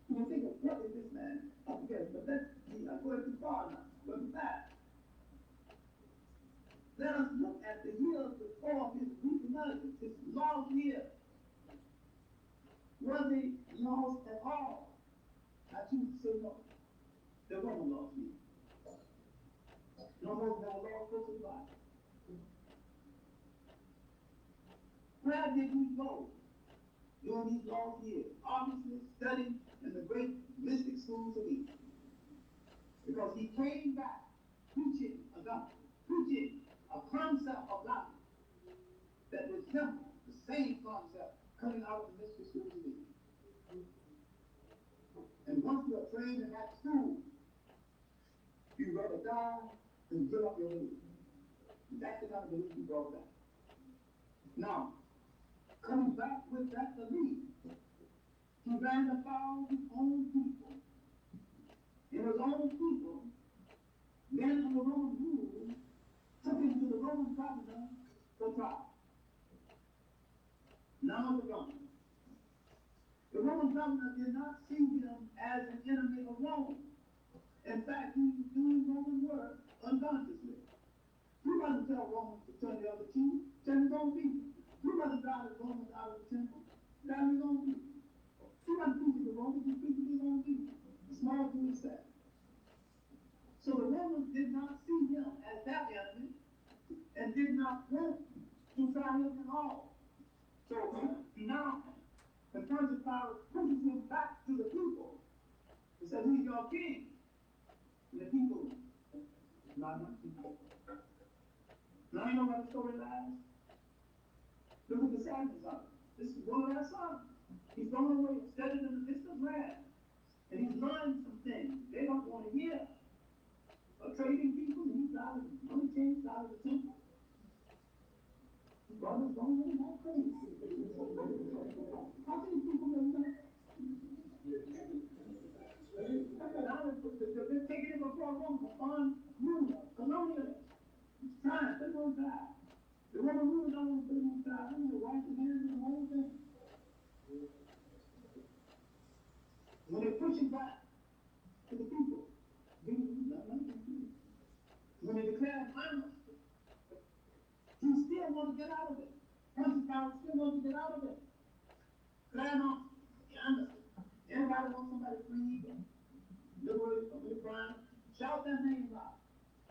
You think of what is this man up against, but that's I'm going too far now. Going back. Let us look at the years before his reunited, his lost years. Were they lost at all? I choose to say no. There were no lost years. No more than a lost person's life. Where did he go during these lost years? Obviously studying in the great mystic schools of Egypt. Because he came back preaching a gospel, preaching a concept of life that resembled the same concept coming out of the mystic schools of Egypt. And once you are trained in that school, you rather die than give up your religion. That's the kind of belief he brought back. Now, coming back with that belief, he ran afoul his own people and his own people, then under Roman rule, took him to the Roman governor for trial. Now the Roman. The Roman governor did not see him as an enemy of Rome. In fact, he was doing Roman work unconsciously. He wasn't tell Romans to turn the other cheek, turn his own people. He wasn't driving Romans out of the temple, driving his own people. He wasn't preaching the Romans, he was preaching his own people. Small to his set. So the Romans did not see him as that enemy and did not want to try him at all. So now, the Pontius Pilate pushes him back to the people and says, he's your king. And the people, not my people. Now you know what the story lies? Look at the sadness of it. This is one of our sons. He's gone away and studied in the distant land. And he's learned some things they don't want to hear. Trading people, and he's out of the money changed out of the temple. His brother's going away like crazy. How many people know that? They're taking him before Rome for foreign ruler, colonialist. He's trying, they won't die. The Roman rulers don't want to put him on trial. They want to wipe his hands and the whole thing. When they push him back to the people, when they declare him amnesty, he still wants to get out of it. Pontius Pilate still wants to get out of it. Declare him amnesty. Anybody want somebody free, liberated from their crime? Shout their names out.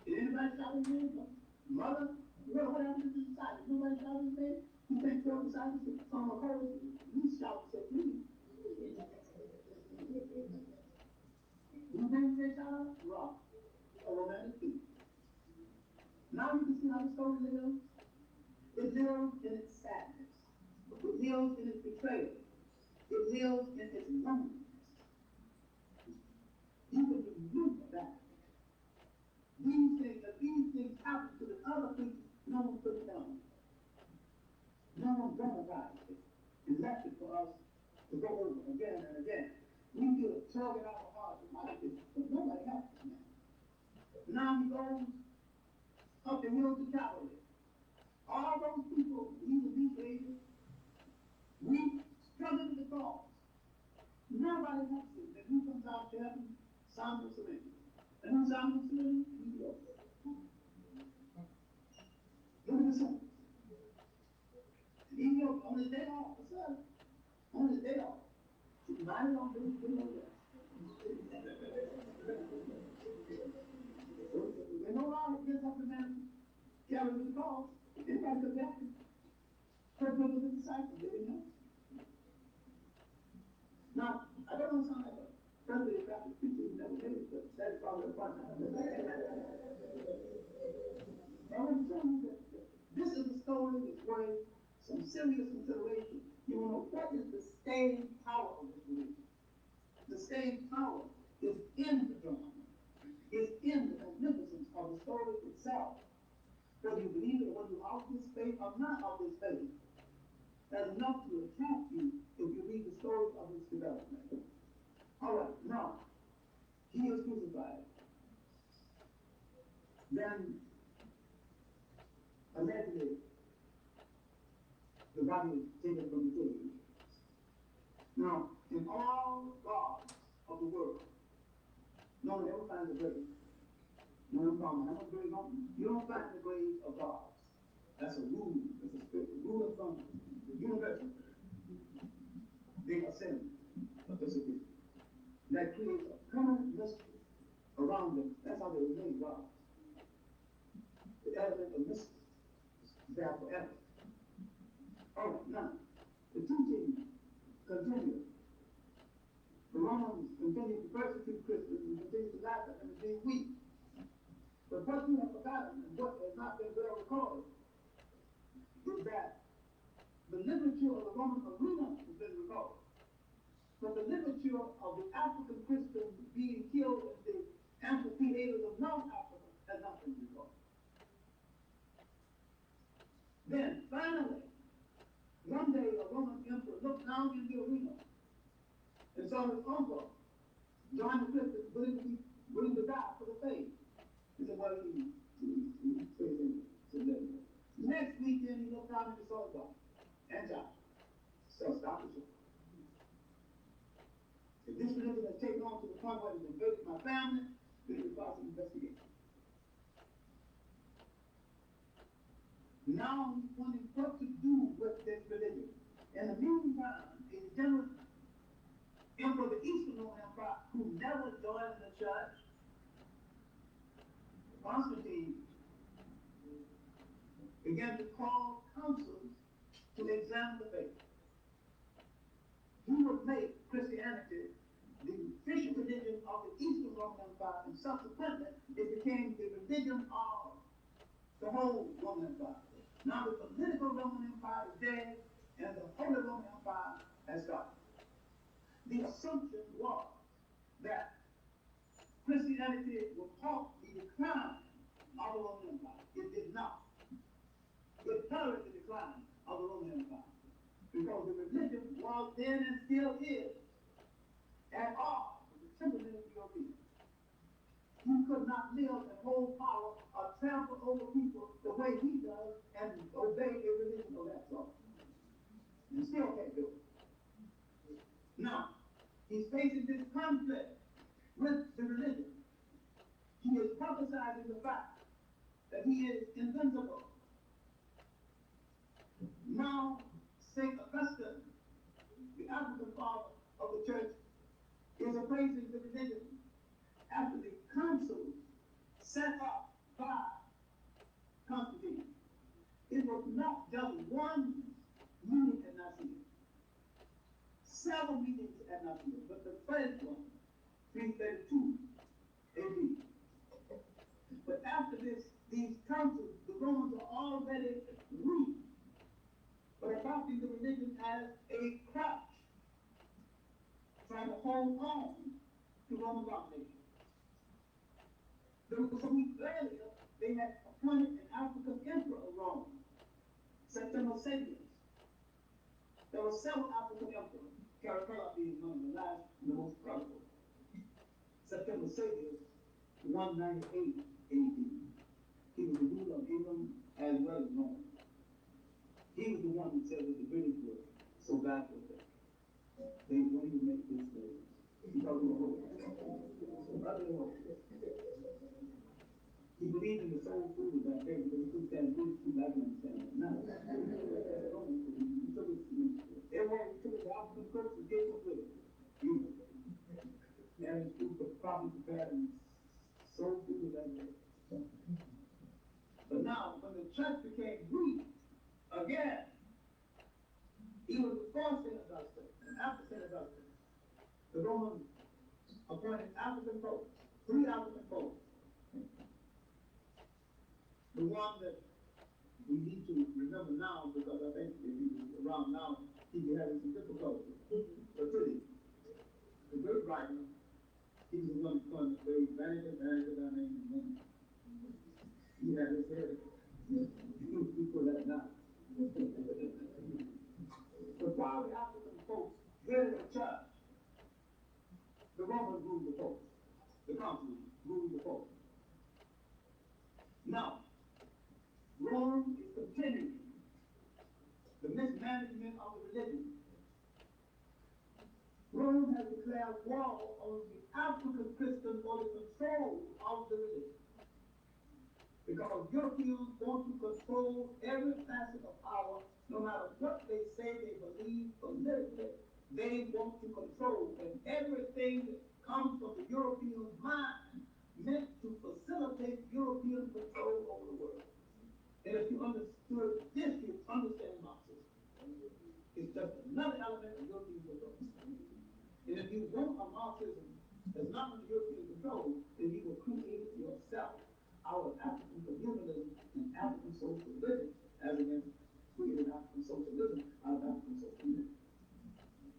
Did anybody shout his name out? Mother, what happened to the disciples? Nobody shout his name? You think 12 disciples from a chorus? We shout and say, please. You think they shout out? Wrong. A romantic beat. Now you can see how the story lives. It lives in its sadness. It lives in its betrayal. It lives in its loneliness. You can remember that. These things happen to the other people, no one put it down. No one dramatized it and left it for us to go over again and again. We feel it tug it out of our hearts, but nobody helps us now. Now he goes up the hill to Calvary. All those people, these are these ages, we struggle with the cause. Nobody helps him. Then who comes out to heaven? Psalm of Surrender. And who's Psalm of Surrender? He goes. Look at the sun. He goes on his day off. What's up? On his day off. She's minding on doing that. They no longer gets up the man carrying the cross. Anybody could help him. First one was the disciples, they didn't know. Now, I don't want to sound like a friendly Baptist preacher who never did it, but that's probably a fun time. I want to tell you that this is a story that's worth some serious consideration. You want to know what is the staying power of this religion? The staying power is in the drama. It's in the magnificence of the story itself. Whether you believe it or whether you're of this faith or not of this faith, that's enough to attract you if you read the story of its development. All right, now, he is crucified. Then, allegedly, the body is taken from the grave. Now, in all gods of the world, no one ever finds a grave. No one finds a grave. You don't find the grave of gods. That's a rule. It's a spiritual rule of thumb. Universal. They are sin of disobedience. That creates a permanent mystery around them. That's how they remain gods. The element of mystery is there forever. All right, now, the teaching continues. The Romans continue to persecute Christians and continue to laugh at them as being weak. But what you have forgotten and what has not been well recorded is that the literature of the Roman arena has been recorded. But the literature of the African Christians being killed in the amphitheaters of North Africa has not been recorded. Then, finally, one day a Roman emperor looked down in the arena and saw his uncle, John the Christian, believed to be willing to die for the faith. He said, well, he said, next weekend, he looked out and he saw God. And John. So stop the show. If this religion has taken on to the point where it's invaded my family, this requires an investigation. Now he's wondering what to do with this religion. In the meantime, a general emperor of the Eastern Roman Empire who never joined the church, Constantine, began to call councils to examine the faith. He would make Christianity the official religion of the Eastern Roman Empire, and subsequently it became the religion of the whole Roman Empire. Now the political Roman Empire is dead, and the Holy Roman Empire has started. The assumption was that Christianity would halt the decline of the Roman Empire. It did not. It hurried the decline of the Roman Empire. Because the religion was then and still is at odds with the temperament of the Europeans. You could not live and hold power or trample over people the way he does and obey a religion of that sort. You still can't do it. Now, he's facing this conflict with the religion. He is prophesizing the fact that he is invincible. Now, St. Augustine, the African father of the church, is appraising the religion after the council set up by Constantine. It was not just one meeting at Nicaea, several meetings at Nicaea, but the first one, 332 AD. But after these councils, the Romans were already weak, but adopting the religion as a crutch, trying to hold on to Roman domination. So weeks earlier, they had appointed an African emperor of Rome, Septimius Severus. There were several African emperors, Caracalla being one of the last and the most powerful. Septimius Severus, 198 AD. He was the ruler of England as well as Rome. He was the one who said that the British were so bad with it. They won't even make this slaves. He believed in the soul food of that day because he couldn't stand British food. I can understand that now. He took his African cooks and gave them with it. And his food was probably prepared in soul food of that day. But now, when the church became weak, again, even before St. Augustine and after St. Augustine, the Romans appointed African popes, 3 African popes. The one that we need to remember now, because I think if he was around now, he'd be having some difficulty. But really, the great writer, he was the one who coined the phrase, vanity, vanity, vanity. He had his head. He put that down. But while the African folks headed the church, the Romans ruled the folks. The consuls ruled the folks. Now, Rome is continuing the mismanagement of the religion. Rome has declared war on the African Christian for the control of the religion. Because Europeans want to control every facet of power, no matter what they say they believe politically, they want to control. And everything that comes from the European mind meant to facilitate European control over the world. And if you understood this, you understand Marxism. It's just another element of European control. And if you want a Marxism that's not under European control, then you will create yourself out of African communalism and African socialism, as against creating African socialism out of African socialism.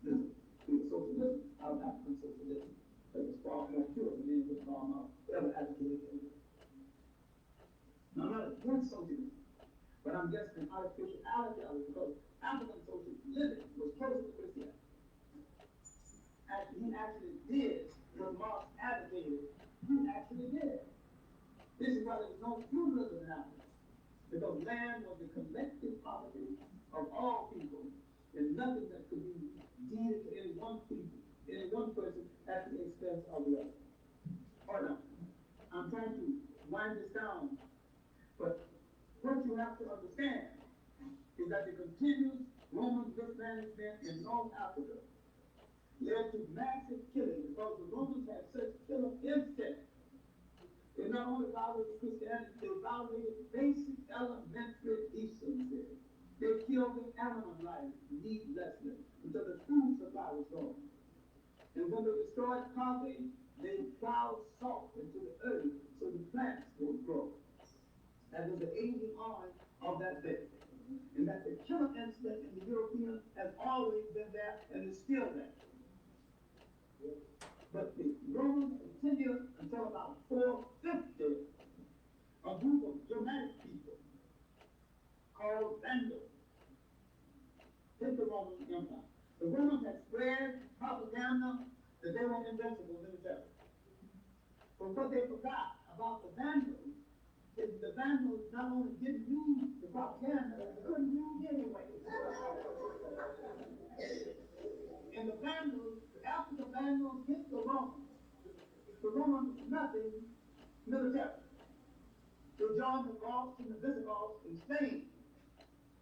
Create socialism out of African socialism. That was far more pure than any of the far more ever advocated. Now, I'm not against socialism, but I'm against an artificiality of it, because African socialism was closer to Christianity. He actually did what Marx advocated You actually did. This is why there's no feudalism in Africa. Because land was the collective property of all people, and nothing that could be deeded to any one people, any one person at the expense of the other. Or no, I'm trying to wind this down, but what you have to understand is that the continuous Roman mismanagement in North Africa led to massive killing because the Romans had such killer instinct. They not only violated Christianity, they violated basic elementary decency. They killed the animal life needlessly until the food supply was gone. And when they destroyed Carthage, they plowed salt into the earth so the plants would grow. That was the aging on of that day. And that the killer instinct in the European has always been there and is still there. But the Romans continued until about 450, a group of Germanic people called Vandals hit the Roman Empire. The Romans had spread propaganda that they were invincible militarily. But what they forgot about the Vandals is the Vandals not only didn't use the propaganda, they couldn't use it anyway. And the Vandals, after the Vandals hit the Romans was nothing militarily. They joined the Gauls and the Visigoths in Spain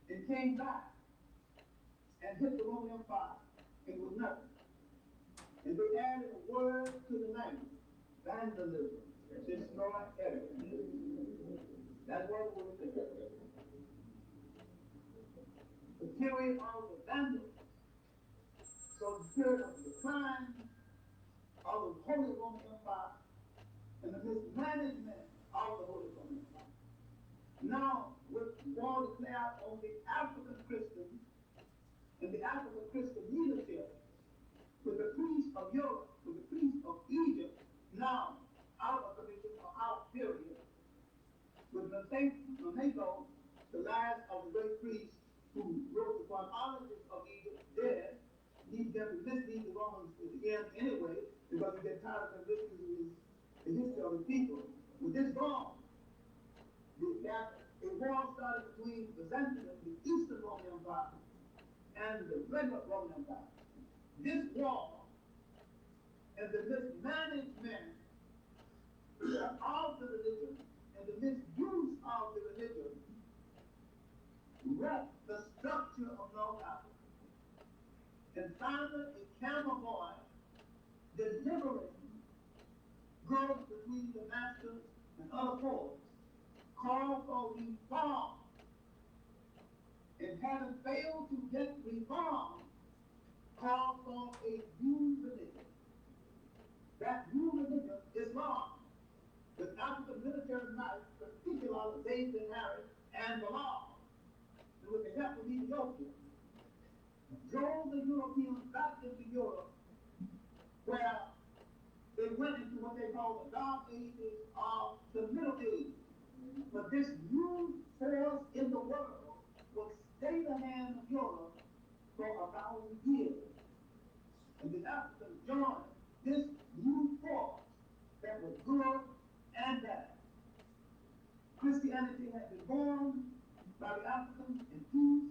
and came back and hit the Roman Empire and was nothing. And they added a word to the language, vandalism, destroy everything. That's what it was. The period of the Vandals. So the period of the decline of the Holy Roman Empire and the mismanagement of the Holy Roman Empire. Now, with war declared on the African Christians and the African Christian leadership, with the priests of Europe, with the priests of Egypt, now out of commission or out period, with Manego, the last of the great priests who wrote the chronologies of Egypt, dead. He never mislead the Romans at the end anyway, because he gets tired of them listening to the history of the people. With this gone, a war started between Byzantium, the Eastern Roman Empire, and the regular Roman Empire. This war and the mismanagement of the religion and the misuse of the religion wrecked the structure of North Africa. And finally, a camel boy delivering goods between the masters and other ports called for reform. And having failed to get reform, called for a new religion. That new religion is Islam, with African military might, particularly David and Harris and the law, and with the help of Ethiopia, drove the Europeans back into Europe, where they went into what they call the dark ages of the Middle Age. But this new force in the world will stay the hand of Europe for 1,000 years. And the Africans joined this new force that was good and bad. Christianity had been born by the Africans in peace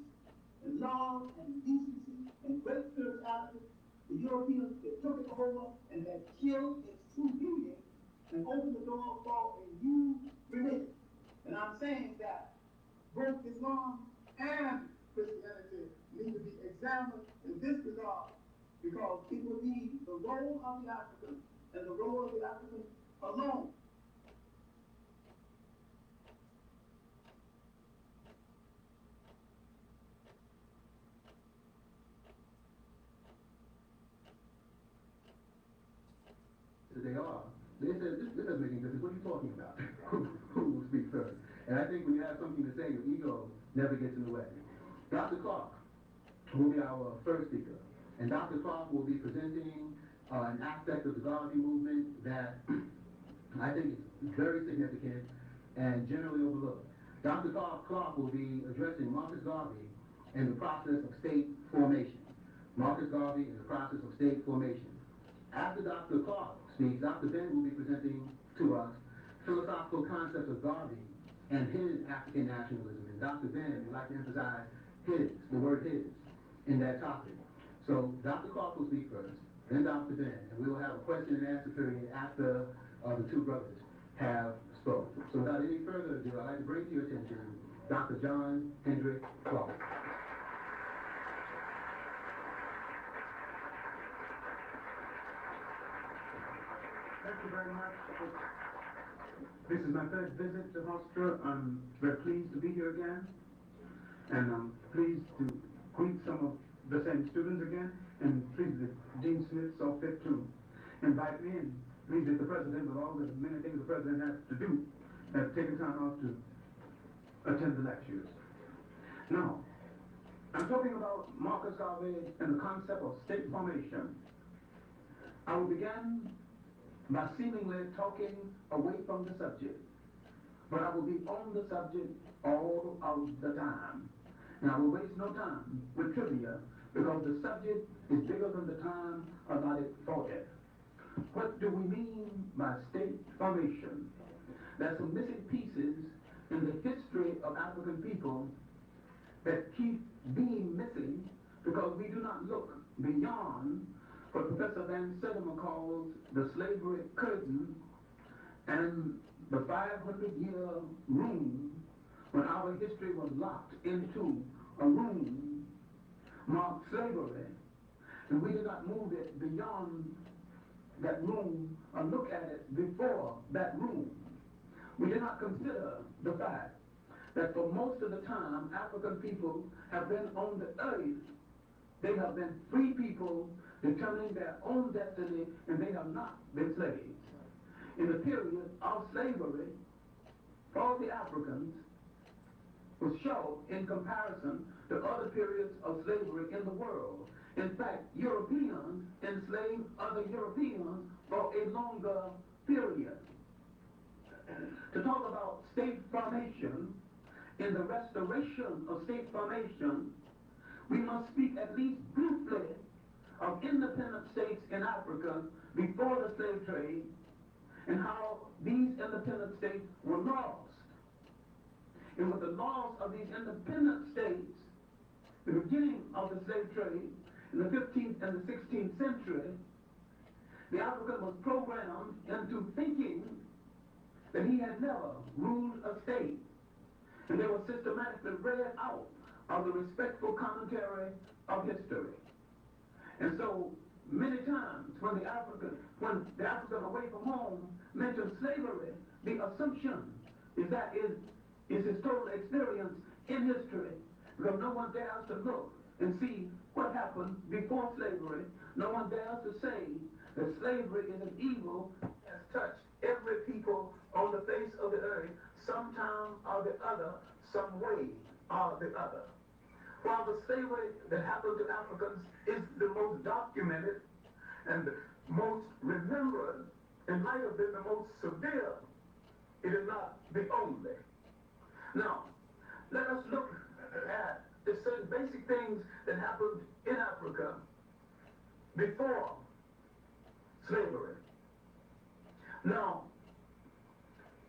and love and decency and great spirituality. The Europeans, they took it over and had killed its true being and opened the door for a new religion. And I'm saying that both Islam and Christianity need to be examined in this regard, because it will be the role of the African and the role of the African alone. They are. They said, this doesn't make any difference. What are you talking about? Who will speak first? And I think when you have something to say, your ego never gets in the way. Dr. Clark will be our first speaker. And Dr. Clark will be presenting an aspect of the Garvey movement that I think is very significant and generally overlooked. Dr. Clark will be addressing Marcus Garvey and the process of state formation. Marcus Garvey and the process of state formation. After Dr. Clark speaks, Dr. Ben will be presenting to us philosophical concepts of Garvey and his African nationalism. And Dr. Ben would like to emphasize the word his, in that topic. So Dr. Clark will speak first, then Dr. Ben, and we will have a question and answer period after the two brothers have spoken. So without any further ado, I'd like to bring to your attention Dr. John Hendrick Clark. Thank you very much. This is my third visit to Hofstra. I'm very pleased to be here again. And I'm pleased to greet some of the same students again. And pleased that Dean Smith saw fit to invite me. And pleased that the president, with all the many things the president has to do, has taken time off to attend the lectures. Now, I'm talking about Marcus Garvey and the concept of state formation. I will begin by seemingly talking away from the subject, but I will be on the subject all of the time. And I will waste no time with trivia because the subject is bigger than the time allotted for it. What do we mean by state formation? There are some missing pieces in the history of African people that keep being missing because we do not look beyond what Professor Van Sedema calls the slavery curtain and the 500-year room when our history was locked into a room marked slavery, and we did not move it beyond that room or look at it before that room. We did not consider the fact that for most of the time African people have been on the earth. They have been free people determining their own destiny, and they have not been slaves. In the period of slavery, for the Africans was short in comparison to other periods of slavery in the world. In fact, Europeans enslaved other Europeans for a longer period. To talk about state formation, in the restoration of state formation, we must speak at least briefly of independent states in Africa before the slave trade and how these independent states were lost. And with the loss of these independent states, the beginning of the slave trade in the 15th and the 16th century, the African was programmed into thinking that he had never ruled a state. And they were systematically read out of the respectful commentary of history. And so many times when the African away from home mentions slavery, the assumption is that is his total experience in history, because no one dares to look and see what happened before slavery. No one dares to say that slavery is an evil that has touched every people on the face of the earth sometime or the other, some way or the other. While the slavery that happened to Africans is the most documented and most remembered, and might have been the most severe, it is not the only. Now, let us look at the certain basic things that happened in Africa before slavery. Now,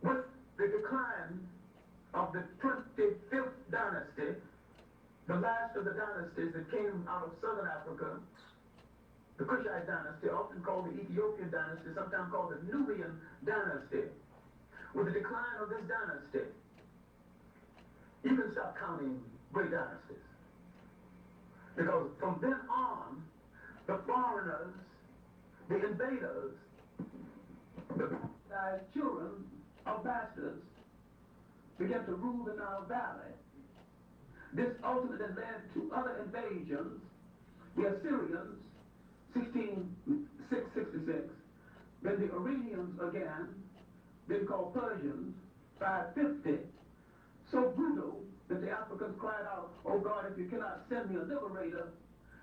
with the decline of the 25th dynasty, the last of the dynasties that came out of southern Africa, the Kushite dynasty, often called the Ethiopian dynasty, sometimes called the Nubian dynasty. With the decline of this dynasty, you can stop counting great dynasties. Because from then on, the foreigners, the invaders, the children of bastards began to rule the Nile Valley. This ultimately led to other invasions. The Assyrians, 666, then the Iranians again, then called Persians, 550, so brutal that the Africans cried out, "Oh God, if you cannot send me a liberator,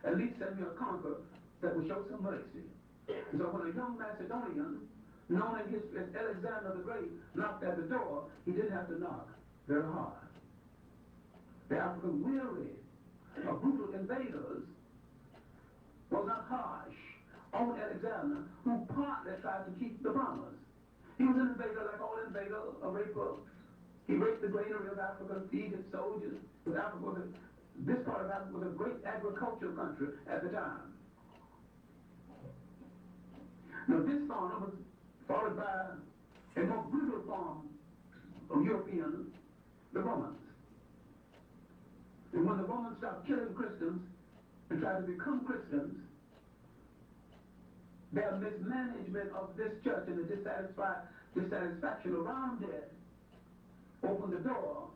at least send me a conqueror that will show some mercy." And so when a young Macedonian, known in history as Alexander the Great, knocked at the door, he didn't have to knock very hard. The African weary of brutal invaders was not harsh on Alexander, who partly tried to keep the promise. He was an invader like all invaders, a raper. He raped the granary of Africa, feed its soldiers. This part of Africa was a great agricultural country at the time. Now this fauna was followed by a more brutal form of Europeans, the Romans. And when the Romans stopped killing Christians and tried to become Christians, their mismanagement of this church and the dissatisfaction around it opened the door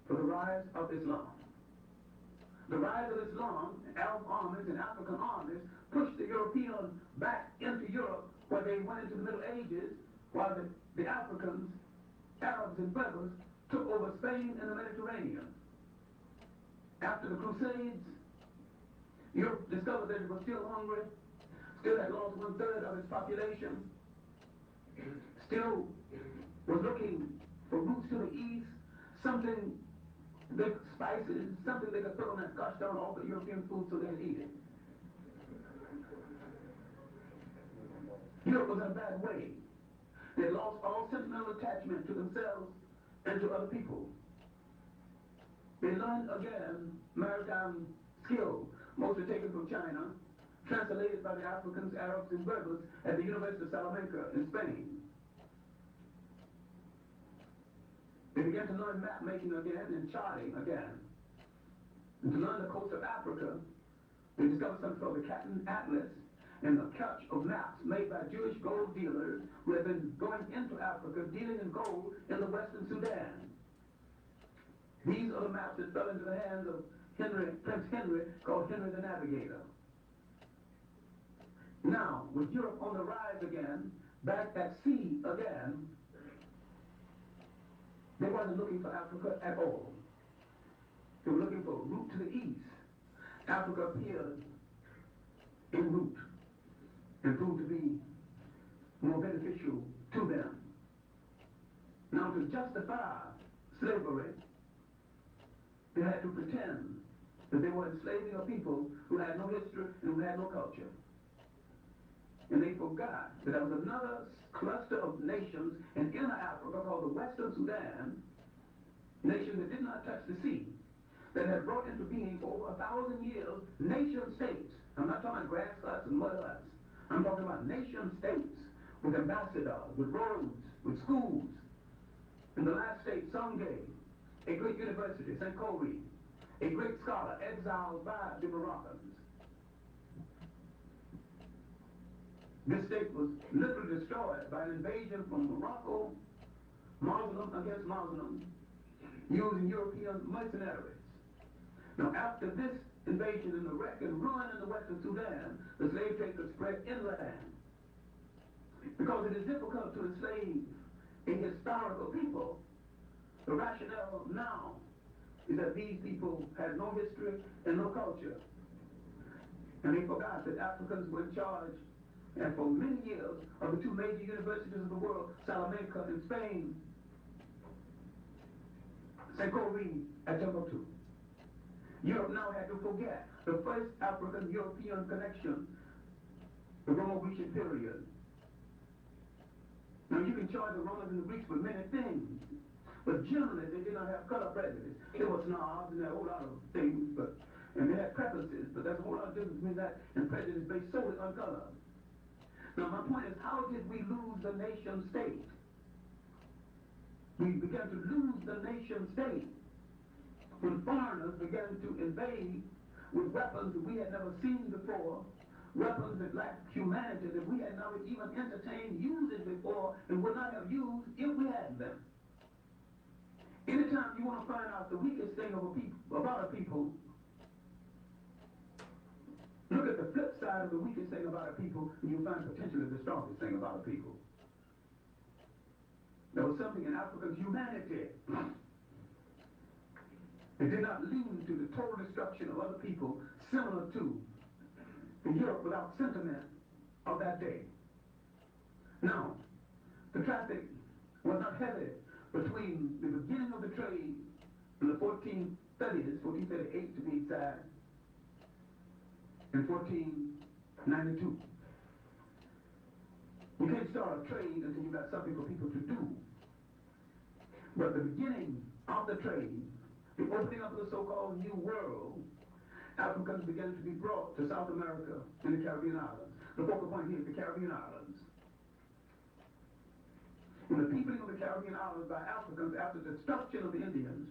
for the rise of Islam. The rise of Islam, Arab armies and African armies pushed the Europeans back into Europe, where they went into the Middle Ages, while the Africans, Arabs and Berbers took over Spain and the Mediterranean. After the Crusades, Europe discovered that it was still hungry, still had lost 1/3 of its population, still was looking for roots to the east, something like spices, something they could put on that gosh darn all the European food so they'd eat it. Europe was in a bad way. They lost all sentimental attachment to themselves and to other people. They learned again maritime skill, mostly taken from China, translated by the Africans, Arabs, and Berbers at the University of Salamanca in Spain. They began to learn map making again and charting again. And to learn the coast of Africa, they discovered something called the Captain Atlas and a catch of maps made by Jewish gold dealers who had been going into Africa dealing in gold in the Western Sudan. These are the maps that fell into the hands of Prince Henry, called Henry the Navigator. Now, with Europe on the rise again, back at sea again, they wasn't looking for Africa at all. They were looking for a route to the east. Africa appeared en route and proved to be more beneficial to them. Now, to justify slavery, they had to pretend that they were enslaving a people who had no history and who had no culture. And they forgot that there was another cluster of nations in inner Africa called the Western Sudan, nation that did not touch the sea, that had brought into being for over 1,000 years nation states. I'm not talking about grass huts and mud huts. I'm talking about nation states with ambassadors, with roads, with schools. In the last state, Songhay, a great university, St. Kobe, a great scholar exiled by the Moroccans. This state was literally destroyed by an invasion from Morocco, Muslim against Muslim, using European mercenaries. Now, after this invasion and the wreck and ruin in the Western Sudan, the slave trade could spread inland. Because it is difficult to enslave a historical people, the rationale now is that these people had no history and no culture. And they forgot that Africans were in charge, and for many years, of the two major universities of the world, Salamanca in Spain, St. Kobe at Timbuktu. Europe now had to forget the first African-European connection, the Roman-Grecian period. Now you can charge the Romans and the Greeks with many things, but generally they did not have color prejudice. They were snobs and there were a whole lot of things, and they had preferences, but there's a whole lot of difference between that and prejudice based solely on color. Now my point is, how did we lose the nation state? We began to lose the nation state when foreigners began to invade with weapons that we had never seen before, weapons that lacked humanity that we had never even entertained using before and would not have used if we had them. Anytime you want to find out the weakest thing about a people, look at the flip side of the weakest thing about a people, and you'll find potentially the strongest thing about a people. There was something in African humanity that did not lead to the total destruction of other people, similar to the Europe without sentiment of that day. Now, the traffic was not heavy between the beginning of the trade in the 1430s, 1438 to be exact, and 1492. You can't start a trade until you've got something for people to do. But the beginning of the trade, the opening up of the so-called New World, Africans began to be brought to South America and the Caribbean islands. The focal point here is the Caribbean islands. And the peopling of the Caribbean islands by Africans after the destruction of the Indians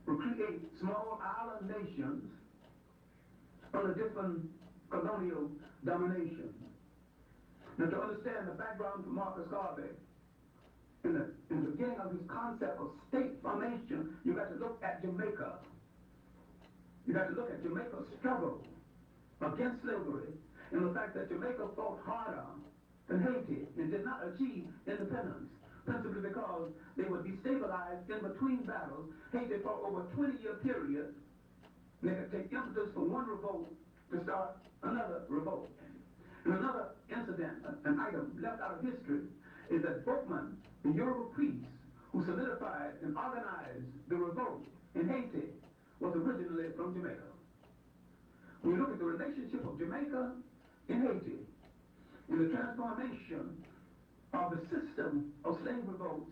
will create small island nations under different colonial domination. Now, to understand the background to Marcus Garvey, in the beginning of his concept of state formation, you got to look at Jamaica. You got to look at Jamaica's struggle against slavery and the fact that Jamaica fought harder than Haiti and did not achieve independence, principally because they were destabilized in between battles. Haiti fought over a 20-year period. They could take impetus from one revolt to start another revolt. And another incident, an item left out of history, is that Bookman, the Yoruba priest who solidified and organized the revolt in Haiti, was originally from Jamaica. When you look at the relationship of Jamaica and Haiti, in the transformation of the system of slave revolts,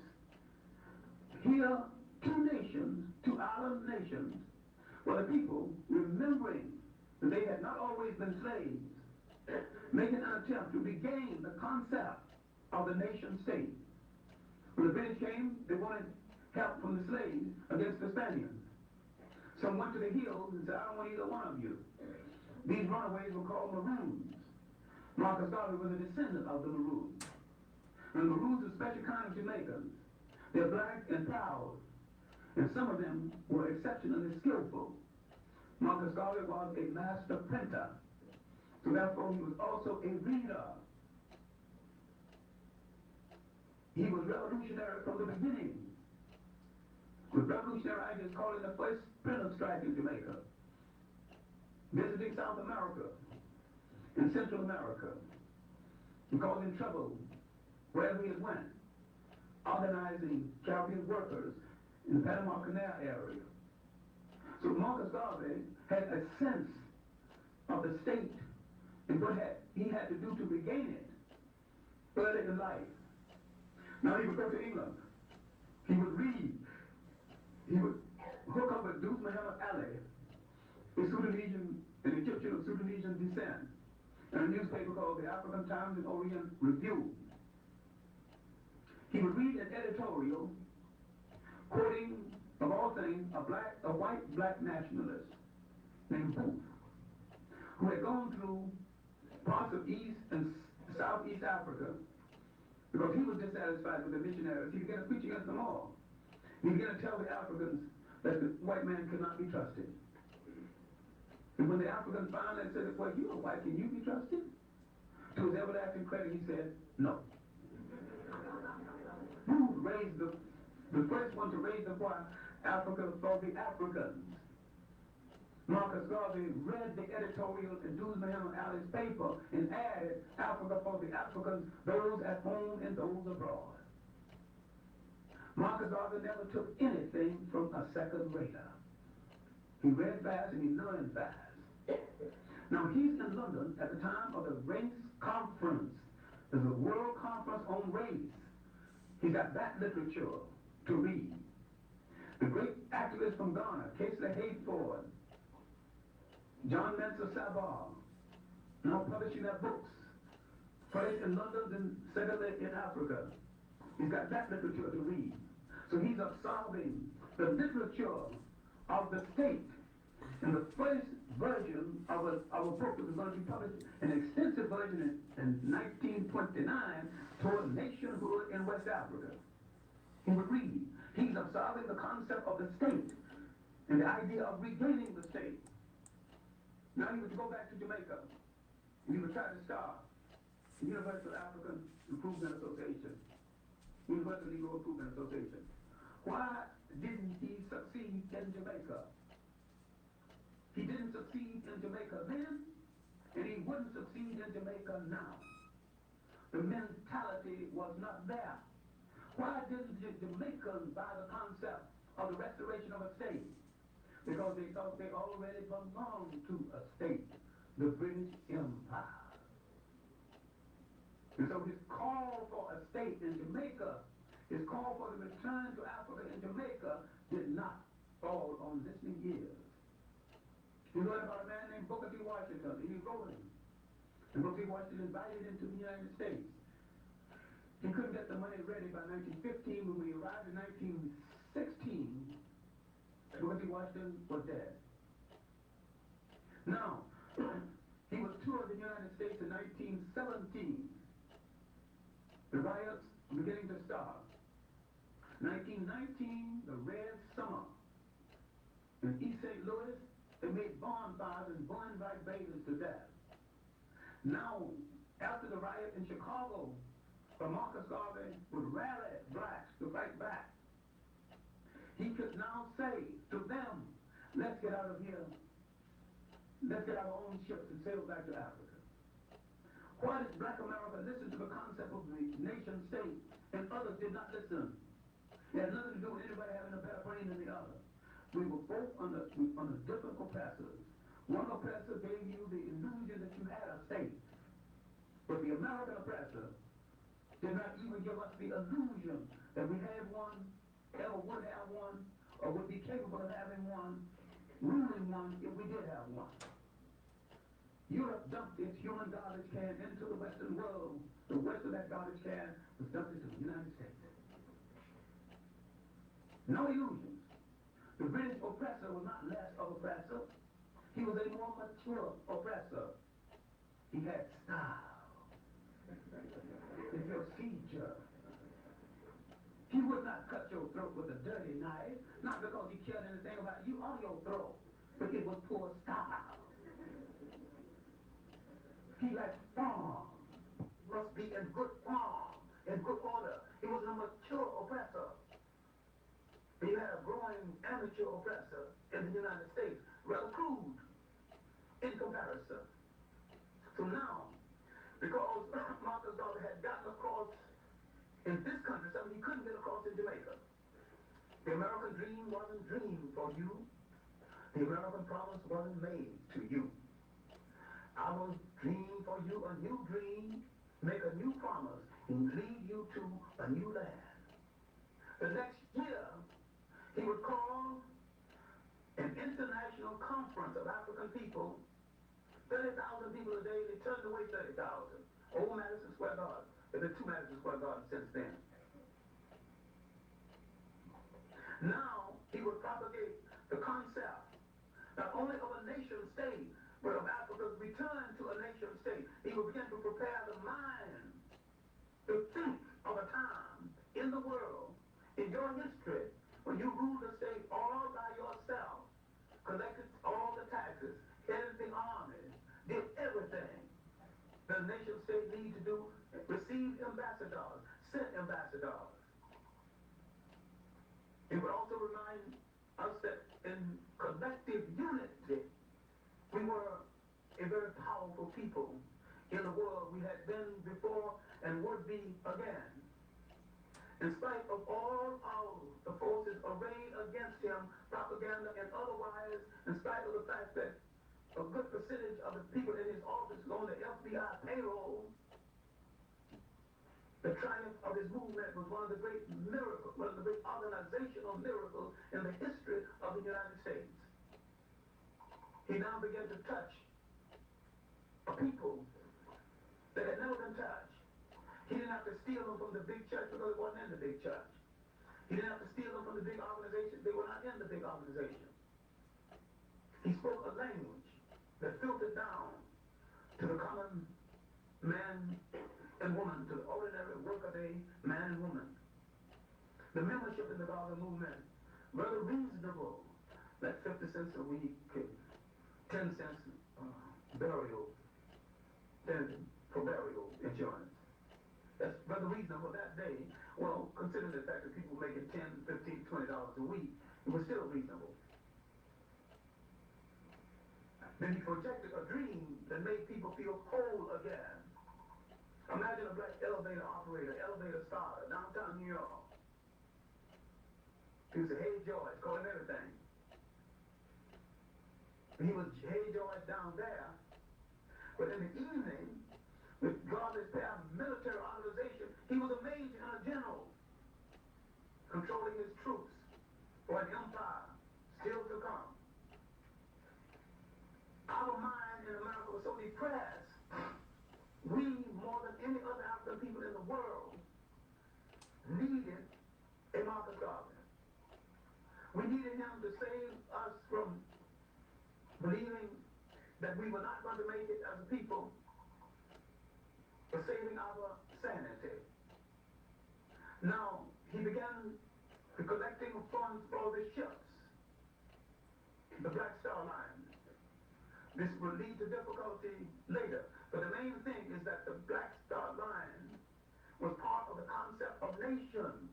here two nations, two island nations, were the people remembering that they had not always been slaves, making an attempt to regain the concept of the nation state. When the British came, they wanted help from the slaves against the Spaniards. Some went to the hills and said, I don't want either one of you. These runaways were called Maroons. Marcus Garvey was a descendant of the Maroons. And the Maroons are a special kind of Jamaicans. They're black and proud. And some of them were exceptionally skillful. Marcus Garvey was a master printer. So therefore he was also a reader. He was revolutionary from the beginning. With revolutionary ideas calling the first printers strike in Jamaica, visiting South America and Central America, and causing trouble wherever he went, organizing Caribbean workers in the Panama Canal area. So Marcus Garvey had a sense of the state and what he had to do to regain it early in life. Now he would go to England. He would read. He would hook up with Deuce Muhammad Ali, an Egyptian of Sudanese descent, in a newspaper called the African Times and Orient Review. He would read an editorial quoting, of all things, a white black nationalist named Booth, who had gone through parts of East and Southeast Africa because he was dissatisfied with the missionaries. He began to preach against them all. He began to tell the Africans that the white man could not be trusted. And when the Africans finally said, well, you're white, can you be trusted? To his everlasting credit, he said, no. Who raised the first one to raise the point, Africa for the Africans? Marcus Garvey read the editorial in Deuce Muhammad Ali's paper and added Africa for the Africans, those at home and those abroad. Marcus Garvey never took anything from a second rater. He read fast and he learned fast. Now he's in London at the time of the race conference. There's a world conference on race. He got that literature to read. The great activists from Ghana, Casely Hayford, John Mensa Savard, now publishing their books, first in London and secondly in Africa. He's got that literature to read. So he's absorbing the literature of the state. And the first version of a book that was going to be published, an extensive version in 1929, toward nationhood in West Africa. He would read. He's absorbing the concept of the state and the idea of regaining the state. Now he would go back to Jamaica and he would try to start the Universal African Improvement Association, Universal Negro Improvement Association. Why didn't he succeed in Jamaica? He didn't succeed in Jamaica then, and he wouldn't succeed in Jamaica now. The mentality was not there. Why didn't the Jamaicans buy the concept of the restoration of a state? Because they thought they already belonged to a state, the British Empire. And so his call for a state in Jamaica, his call for the return to Africa in Jamaica did not fall on listening ears. He learned about a man named Booker T. Washington, and he wrote him. And Booker T. Washington invited him to the United States. He couldn't get the money ready by 1915. When we arrived in 1916, Booker T. Washington was dead. Now, he was touring the United States in 1917. The riots were beginning to start. 1919, the Red Summer. In East St. Louis, they made bonfires and burned black babies to death. Now, after the riot in Chicago, Marcus Garvey would rally blacks to fight back. He could now say to them, let's get out of here. Let's get our own ships and sail back to Africa. Why did black America listen to the concept of the nation state and others did not listen? It had nothing to do with anybody having a better brain than the other. We were both under different oppressors. One oppressor gave you the illusion that you had a state. But the American oppressor did not even give us the illusion that we had one, ever would have one, or would be capable of having one, ruling one if we did have one. Europe dumped its human garbage can into the Western world. The rest of that garbage can was dumped into the United States. No illusions. The British oppressor was not less of oppressor. He was a more mature oppressor. He had style. If your procedure. He would not cut your throat with a dirty knife, not because he cared anything about you or your throat, but it was poor style. He liked form, must be in good form, in good order. He was a mature oppressor. He had a growing amateur oppressor in the United States, rather crude in comparison. So now, because Marcus Garvey had gotten across in this country, something he couldn't get across in Jamaica. The American dream wasn't dreamed for you. The American promise wasn't made to you. I will dream for you a new dream, make a new promise, and lead you to a new land. The next year, he would call an international conference of African people. 30,000 people a day, they turned away 30,000. Old Madison Square Garden. There have been 2 Madison Square Gardens since then. Now, he would propagate the concept, not only of a nation state, but of Africa's return to a nation state. He would begin to prepare the mind to think of a time in the world, in your history, when you ruled the state all by yourself, collected all the taxes, headed the army, did everything the nation state needs to do, received ambassadors, sent ambassadors. It would also remind us that in collective unity, we were a very powerful people in the world we had been before and would be again. In spite of all of the forces arrayed against him, propaganda and otherwise, in spite of the fact that a good percentage of the people in his office was on the FBI payroll, the triumph of his movement was one of the great miracles, one of the great organizational miracles in the history of the United States. He now began to touch a people that had never been touched. He didn't have to steal them from the big church because it wasn't in the big church. He didn't have to steal them from the big organizations. They were not in the big organization. He spoke a language that filtered down to the common man and woman, to the ordinary workaday man and woman. The membership in the Garvey movement, rather reasonable, like 50 cents a week, 10 cents burial, 10 for burial insurance. That's rather reasonable that day. Well, considering the fact that people were making $10, $15, $20 a week, it was still reasonable. Then he projected a dream that made people feel whole again. Imagine a black elevator operator, elevator starter, downtown New York. He was a Hey George, calling everything. He was Hey George down there, but in the evening, with Garvey's paramilitary He was a major and a general, controlling his troops for an empire still to come. Our mind in America was so depressed. We, more than any other African people in the world, needed a Marcus Garvey. We needed him to save us from believing that we were not going to make it as a people, for saving our sanity. Now, he began collecting funds for the ships, the Black Star Line. This will lead to difficulty later, but the main thing is that the Black Star Line was part of the concept of nation.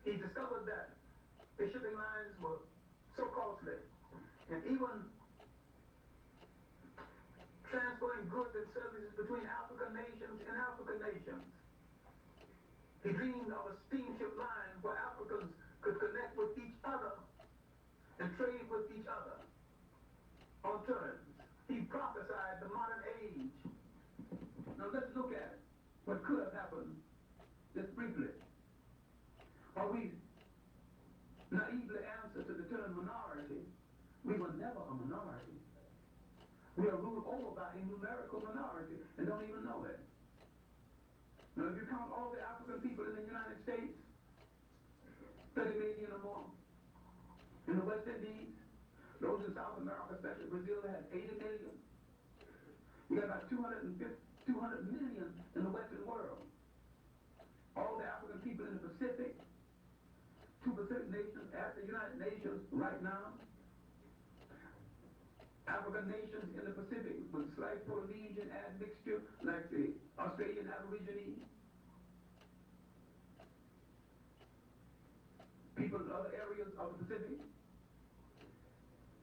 He discovered that the shipping lines were so costly, and even transferring goods and services between African nations and African nations. He dreamed of a steamship line where Africans could connect with each other and trade with each other on terms. He prophesied the modern age. Now let's look at what could have happened just briefly. Or we naively answer to the term minority. We were never a minority. We are ruled over by a numerical minority and don't even know it. Now if you count all the African people in the United States, 30 million or more. In the West Indies, those in South America, especially Brazil, had 80 million. You got about 200 million in the Western world. All the African people in the Pacific, 2 Pacific nations at the United Nations right now. African nations in the Pacific with slight Polynesian admixture, like the Australian Aborigines. People in other areas of the Pacific.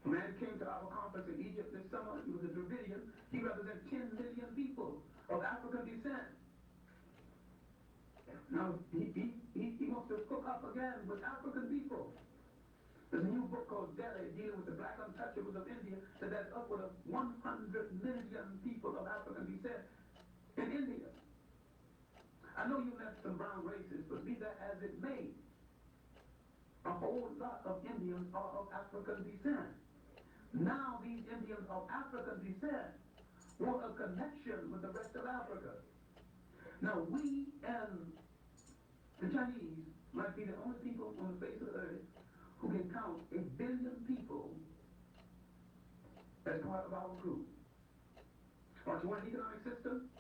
A man came to our conference in Egypt this summer. He was a Dravidian. He represents 10 million people of African descent. Now, he wants to hook up again with African people. There's a new book called Delhi, dealing with the black untouchables of India, that there's upward of 100 million people of African descent in India. I know you met some brown races, but be that as it may, a whole lot of Indians are of African descent. Now these Indians of African descent want a connection with the rest of Africa. Now we and the Chinese might be the only people on the face of the earth who can count 1 billion people as part of our group. Or you want an economic system?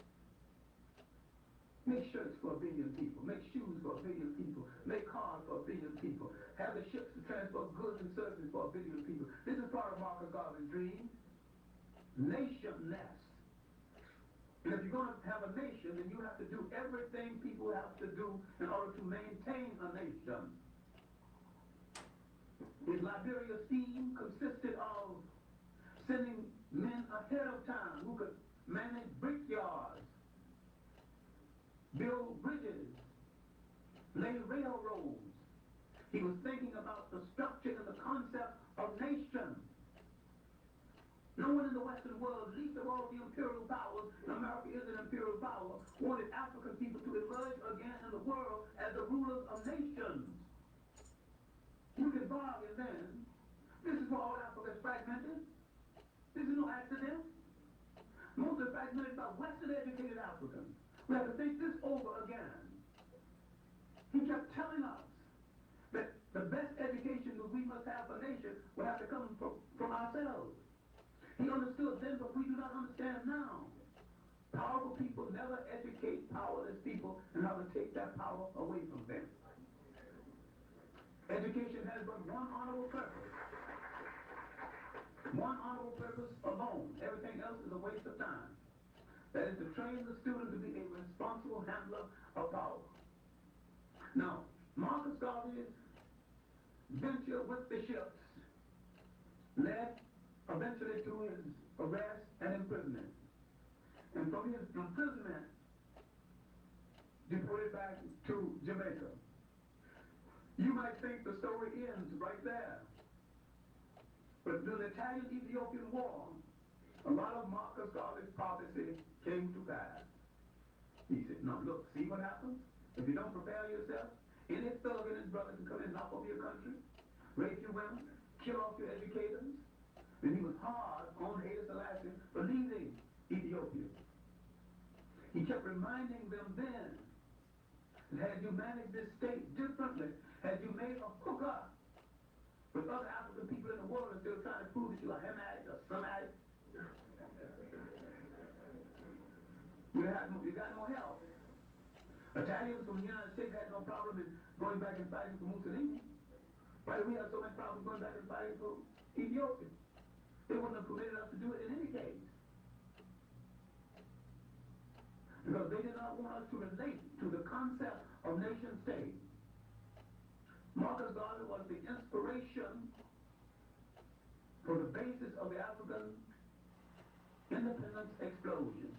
Make shirts for 1 billion people. Make shoes for 1 billion people. Make cars for 1 billion people. Have the ships to transport goods and services for 1 billion people. This is part of Marcus Garvey's dream. Nationness. And if you're going to have a nation, then you have to do everything people have to do in order to maintain a nation. His Liberia scheme consisted of sending men ahead of time who could manage brickyards, build bridges, lay railroads. He was thinking about the structure and the concept of nation. No one in the Western world, least of all the imperial powers, and America is an imperial power, wanted African people to emerge again in the world as the rulers of nations. You can bargain then. This is why all Africa is fragmented. This is no accident. Most are fragmented by Western educated Africans. We have to think this over again. He kept telling us that the best education that we must have for nation will have to come from ourselves. He understood then, but we do not understand now. Powerful people never educate powerless people and how to take that power away from them. Education has but one honorable purpose. One honorable purpose alone. Everything else is a waste of time. That is to train the student to be a responsible handler of power. Now, Marcus Garvey's venture with the ships led eventually to his arrest and imprisonment. And from his imprisonment, deported back to Jamaica. You might think the story ends right there. But during the Italian-Ethiopian War, a lot of Marcus Garvey's prophecy came to pass. He said, now look, see what happens? If you don't prepare yourself, any thug and his brother can come in and knock over your country, rape your women, kill off your educators. And he was hard on Haile Selassie for leaving Ethiopia. He kept reminding them then that had you managed this state differently, had you made a hookup with other African people in the world and still trying to prove that you are Hamite or Semite, you got no help. Italians from the United States had no problem in going back and fighting for Mussolini. Why do we have so much problem going back and fighting for Ethiopia? They wouldn't have permitted us to do it in any case. Because they did not want us to relate to the concept of nation state. Marcus Garvey was the inspiration for the basis of the African independence explosion.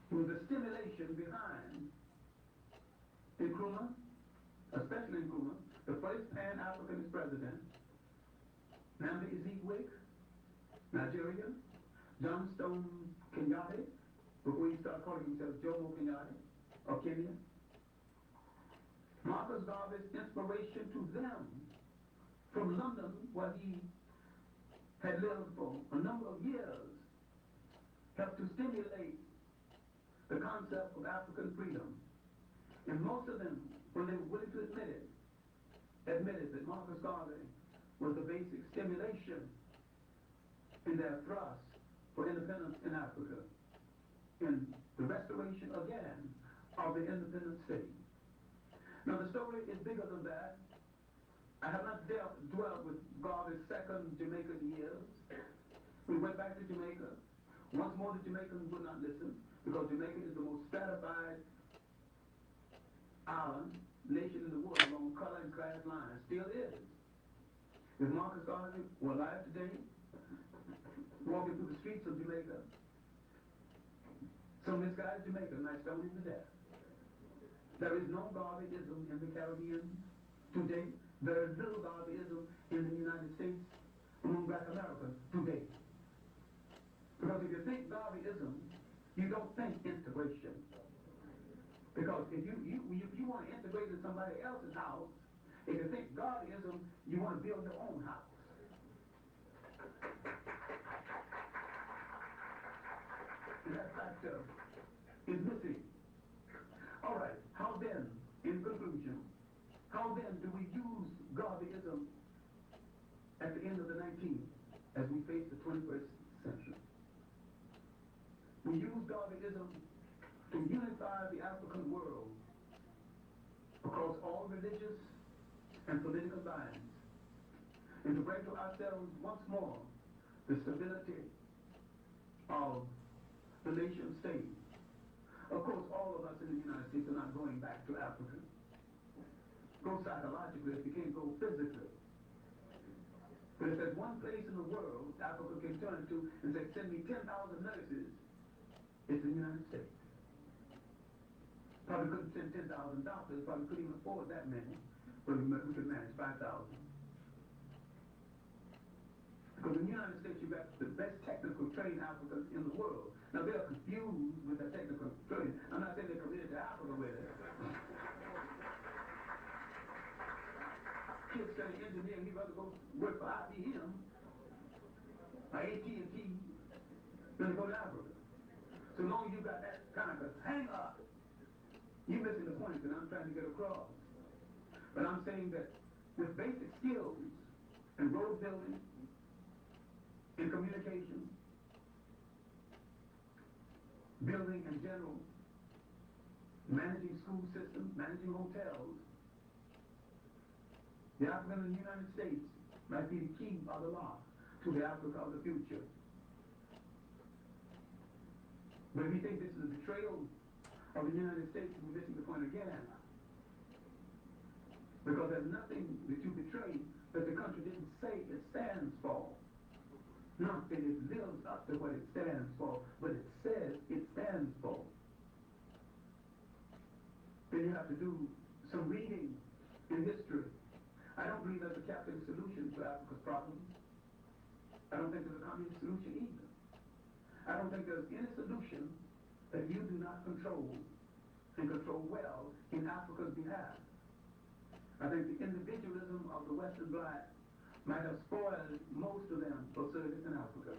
It was the stimulation behind Nkrumah, especially Nkrumah, the first Pan-Africanist president, Nnamdi Ezekwe, Nigeria, John Stone Kenyatta, before he started calling himself Jomo Kenyatta of Kenya. Marcus Garvey's inspiration to them from London, where he had lived for a number of years, helped to stimulate the concept of African freedom. And most of them, when they were willing to admit it, admitted that Marcus Garvey was the basic stimulation in their thrust for independence in Africa, in the restoration again of the independent state. Now the story is bigger than that. I have not dwelt with Garvey's second Jamaican years. We went back to Jamaica. Once more the Jamaicans would not listen, because Jamaica is the most stratified island, nation in the world along color and class lines. Still is. If Marcus Garvey were alive today, walking through the streets of Jamaica, some misguided Jamaican might stone him to death. There is no Garveyism in the Caribbean today. There is little Garveyism in the United States among Black Americans today. Because if you think Garveyism, you don't think integration. Because if you want to integrate in somebody else's house, if you think Garveyism, you want to build your own house. And that factor is missing. All right, how then, in conclusion, how then do we use Garveyism at the end of the 19th as we face the 21st century? We use Garveyism to unify the African world across all religious and political lines, and to bring to ourselves once more the stability of the nation state. Of course, all of us in the United States are not going back to Africa. Go psychologically if you can't go physically. But if there's one place in the world Africa can turn to and say, send me 10,000 nurses, it's the United States. Probably couldn't send 10,000 doctors, probably couldn't even afford that many, but we could manage 5,000. Because in the United States, you've got the best technical trained Africans in the world. Now, they're confused with that technical training. I'm not saying they're committed to Africa with it. Kids study engineering, he'd rather go work for IBM or AT&T than to go to Africa. So long as you got that kind of hang up, you're missing the point that I'm trying to get across. But I'm saying that with basic skills in road building, in communication, building in general, managing school systems, managing hotels, the African in the United States might be the key or the lock to the Africa of the future. But if you think this is a betrayal of the United States, we're missing the point again. Because there's nothing that you betray that the country didn't say it stands for. Not that it lives up to what it stands for, but it says it stands for. Then you have to do some reading in history. I don't believe there's a capitalist solution to Africa's problems. I don't think there's a communist solution either. I don't think there's any solution that you do not control and control well in Africa's behalf. I think the individualism of the Western black might have spoiled most of them for service in Africa.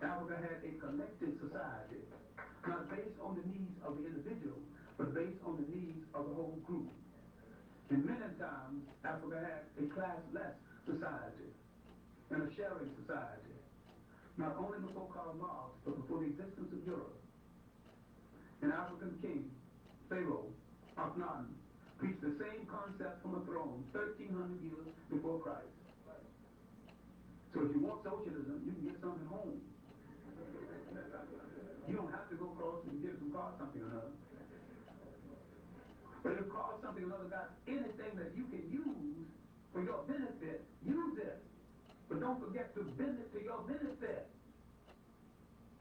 Africa had a collective society, not based on the needs of the individual, but based on the needs of the whole group. And many times, Africa had a classless society and a sharing society, not only before Karl Marx, but before the existence of Europe. An African king, Pharaoh, Akhenaten, preached the same concept from a throne 1,300 years before Christ. So if you want socialism, you can get something home. You don't have to go across and get some call something or another. But if call something or another got anything that you can use for your benefit, use it. But don't forget to bend it to your benefit.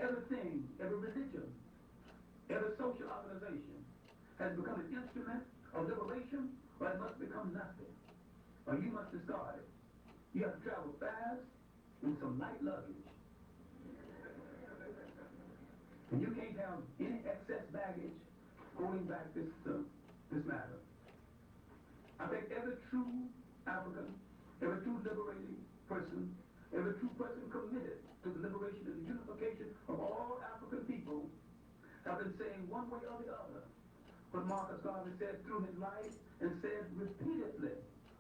Everything, every religion, every social organization has become an instrument of liberation, or it must become nothing. Or you must discard it. You have to travel fast with some light luggage. And you can't have any excess baggage holding back this matter. I think every true African, every true liberating person, every true person committed to the liberation and the unification of all African people have been saying one way or the other what Marcus Garvey said through his life and said repeatedly,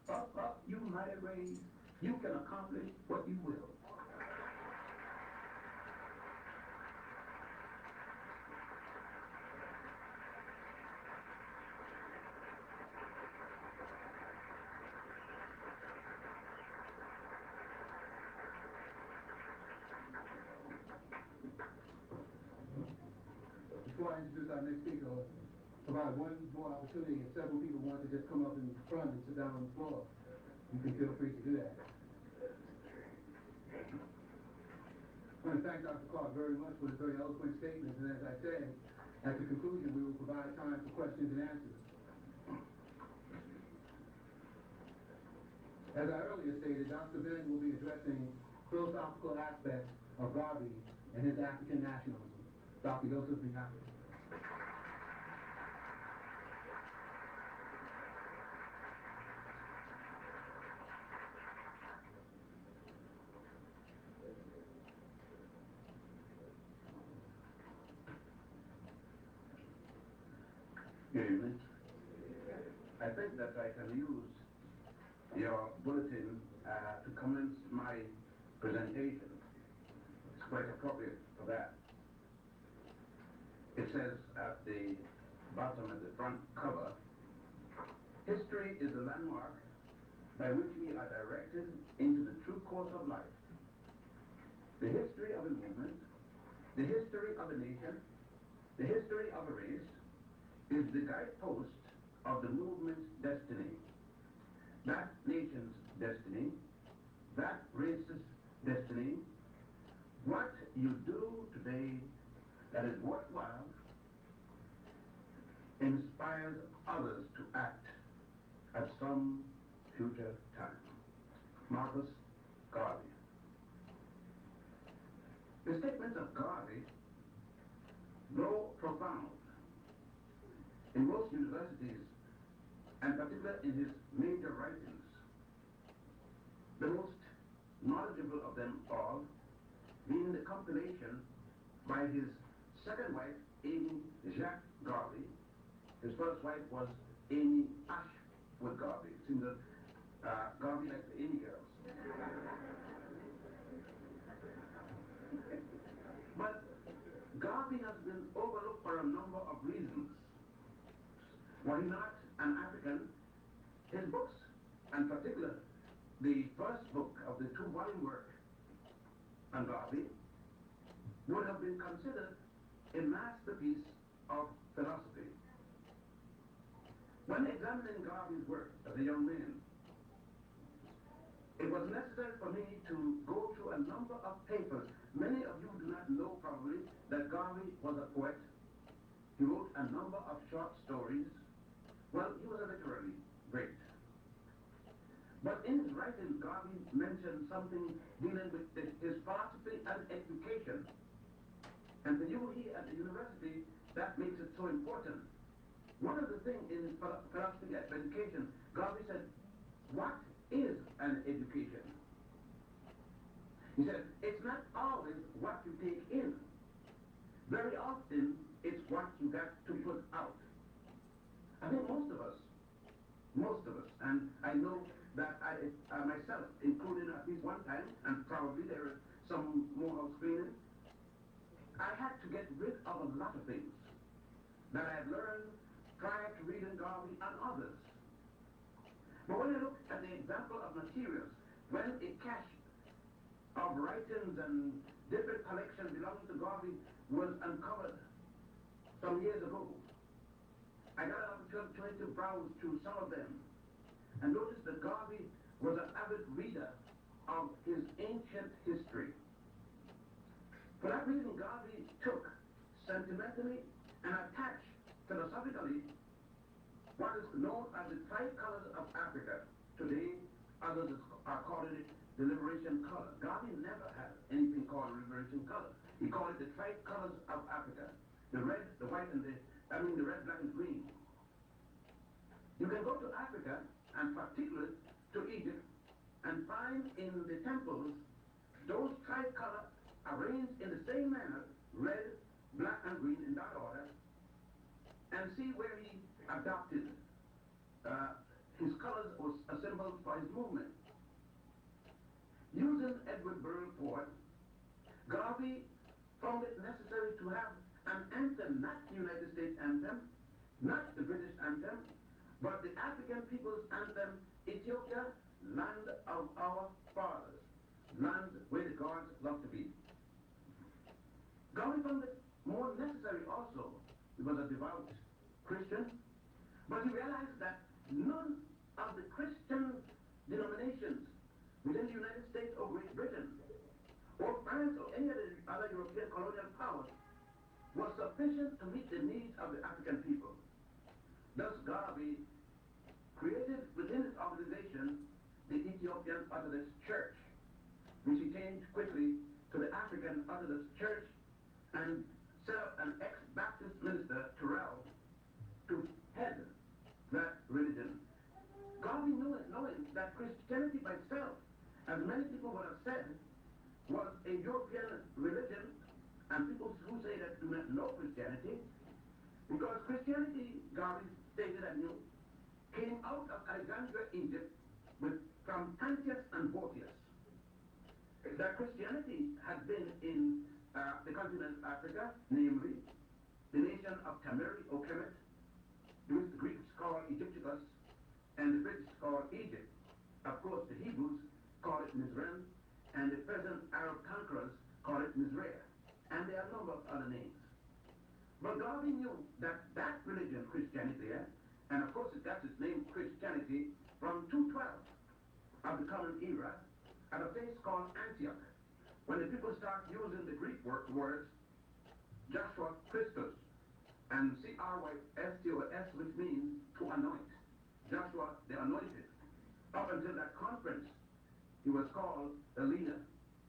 up, up, you mighty race, you can accomplish what you will. Before I introduce our next speaker, I'll provide one more opportunity. If several people want to just come up in front and sit down on the floor, you can feel free to do that. I want to thank Dr. Clark very much for his very eloquent statements, and as I said, at the conclusion, we will provide time for questions and answers. As I earlier stated, Dr. Ben will be addressing philosophical aspects of Garvey and his African nationalism. Dr. Joseph B. Happy. Good evening. I think that I can use your bulletin to commence my presentation. It's quite appropriate for that. It says at the bottom of the front cover, history is the landmark by which we are directed into the true course of life. The history of a movement, the history of a nation, the history of a race is the guidepost of the movement's destiny. That nation's destiny, that race's destiny, what you do today that is worthwhile inspires others to act at some future time. Marcus Garvey. The statements of Garvey grow profound. In most universities, and particularly in his major writings, the most knowledgeable of them all being the compilation by his second wife, Amy Jacques Garvey. His first wife was Amy Ashwood Garvey. It seems that Garvey likes the Amy girls. But Garvey has been overlooked for a number of reasons. Were he not an African, his books, and particularly the first book of the two-volume work on Garvey, would have been considered a masterpiece of philosophy. When examining Garvey's work as a young man, it was necessary for me to go through a number of papers. Many of you do not know probably that Garvey was a poet. He wrote a number of short stories. Well, he was a literary great. But in his writing, Garvey mentioned something dealing with his philosophy and education. And for you here at the university, that makes it so important. One of the things in philosophy of education, Garvey said, what is an education? He said, it's not always what you take in. Very often, it's what you got to put out. I think most of us, and I know that I myself, including at least one time, and probably there are some more on screening, I had to get rid of a lot of things that I had learned prior to reading Garvey and others. But when I look at the example of materials, when a cache of writings and different collections belonging to Garvey was uncovered some years ago, I got an opportunity to browse through some of them and noticed that Garvey was an avid reader of his ancient history. For that reason, Garvey took sentimentally and attached philosophically what is known as the tricolors of Africa. Today, others are calling it the liberation color. Garvey never had anything called liberation color. He called it the tricolors of Africa. The red, the white, and the red, black, and green. You can go to Africa, and particularly to Egypt, and find in the temples those tricolor arranged in the same manner, red, black, and green in that order, and see where he adopted his colors was a symbol for his movement. Using Edward Burns Ford, Garvey found it necessary to have an anthem, not the United States anthem, not the British anthem, but the African people's anthem, Ethiopia, land of our fathers, land where the gods love to be. Garvey found it more necessary also. He was a devout Christian, but he realized that none of the Christian denominations within the United States or Great Britain or France or any other European colonial power was sufficient to meet the needs of the African people. Thus Garvey created within his organization the Ethiopian Orthodox Church, which he changed quickly to the African Orthodox Church and set up an ex-Baptist minister, Terrell, to head that religion. Garvey knew it, knowing that Christianity by itself, as many people would have said, was a European religion, and people who say that do not know Christianity, because Christianity, Garvey stated anew, came out of Alexandria, Egypt, from Antiochus and Photius. That Christianity had been in the continent of Africa, namely the nation of Tamari or Kemet, which the Greeks call Egypticus, and the British call Egypt. Of course, the Hebrews call it Mizraim, and the present Arab conquerors call it Mizraim, and there are a number of other names. But Garvey knew that that religion, Christianity, and of course it got its name Christianity from 212 of the Common Era at a place called Antioch, when the people start using the Greek words Joshua Christus and C-R-Y-S-T-O-S, which means to anoint. Joshua the Anointed. Up until that conference, he was called the leader.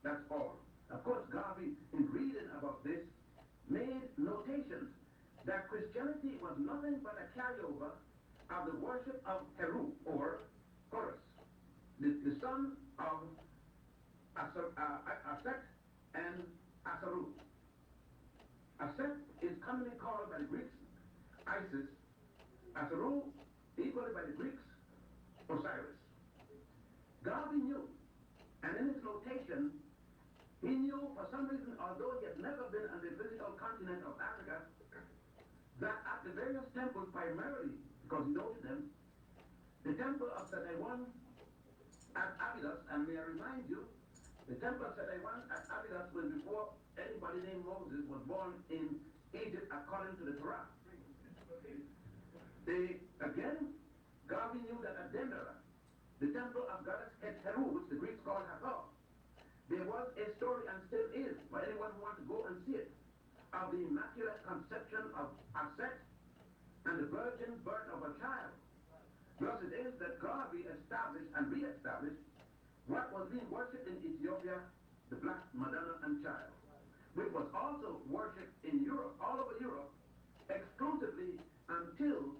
That's all. Of course, Garvey, in reading about this, made notations that Christianity was nothing but a carryover of the worship of Heru, or Horus, the son of Aset and Asaru. Aset is commonly called by the Greeks Isis, Asaru equally by the Greeks Osiris. Garvey knew, and in his notation, he knew for some reason, although he had never been on the physical continent of Africa, that at the various temples, primarily because he noted them, the temple of Sedaiwan at Abydos, and may I remind you, the temple of Sedaiwan at Abydos was before anybody named Moses was born in Egypt according to the Torah. Again, Garvey knew that at Dendera, the temple of goddess Heru, which the Greeks called Hathor, there was a story, and still is, for anyone who wants to go and see it, of the immaculate conception of Aset and the virgin birth of a child. Thus it is that Garvey established and re-established what was being worshipped in Ethiopia, the Black Madonna and Child, which was also worshipped in Europe, all over Europe, exclusively until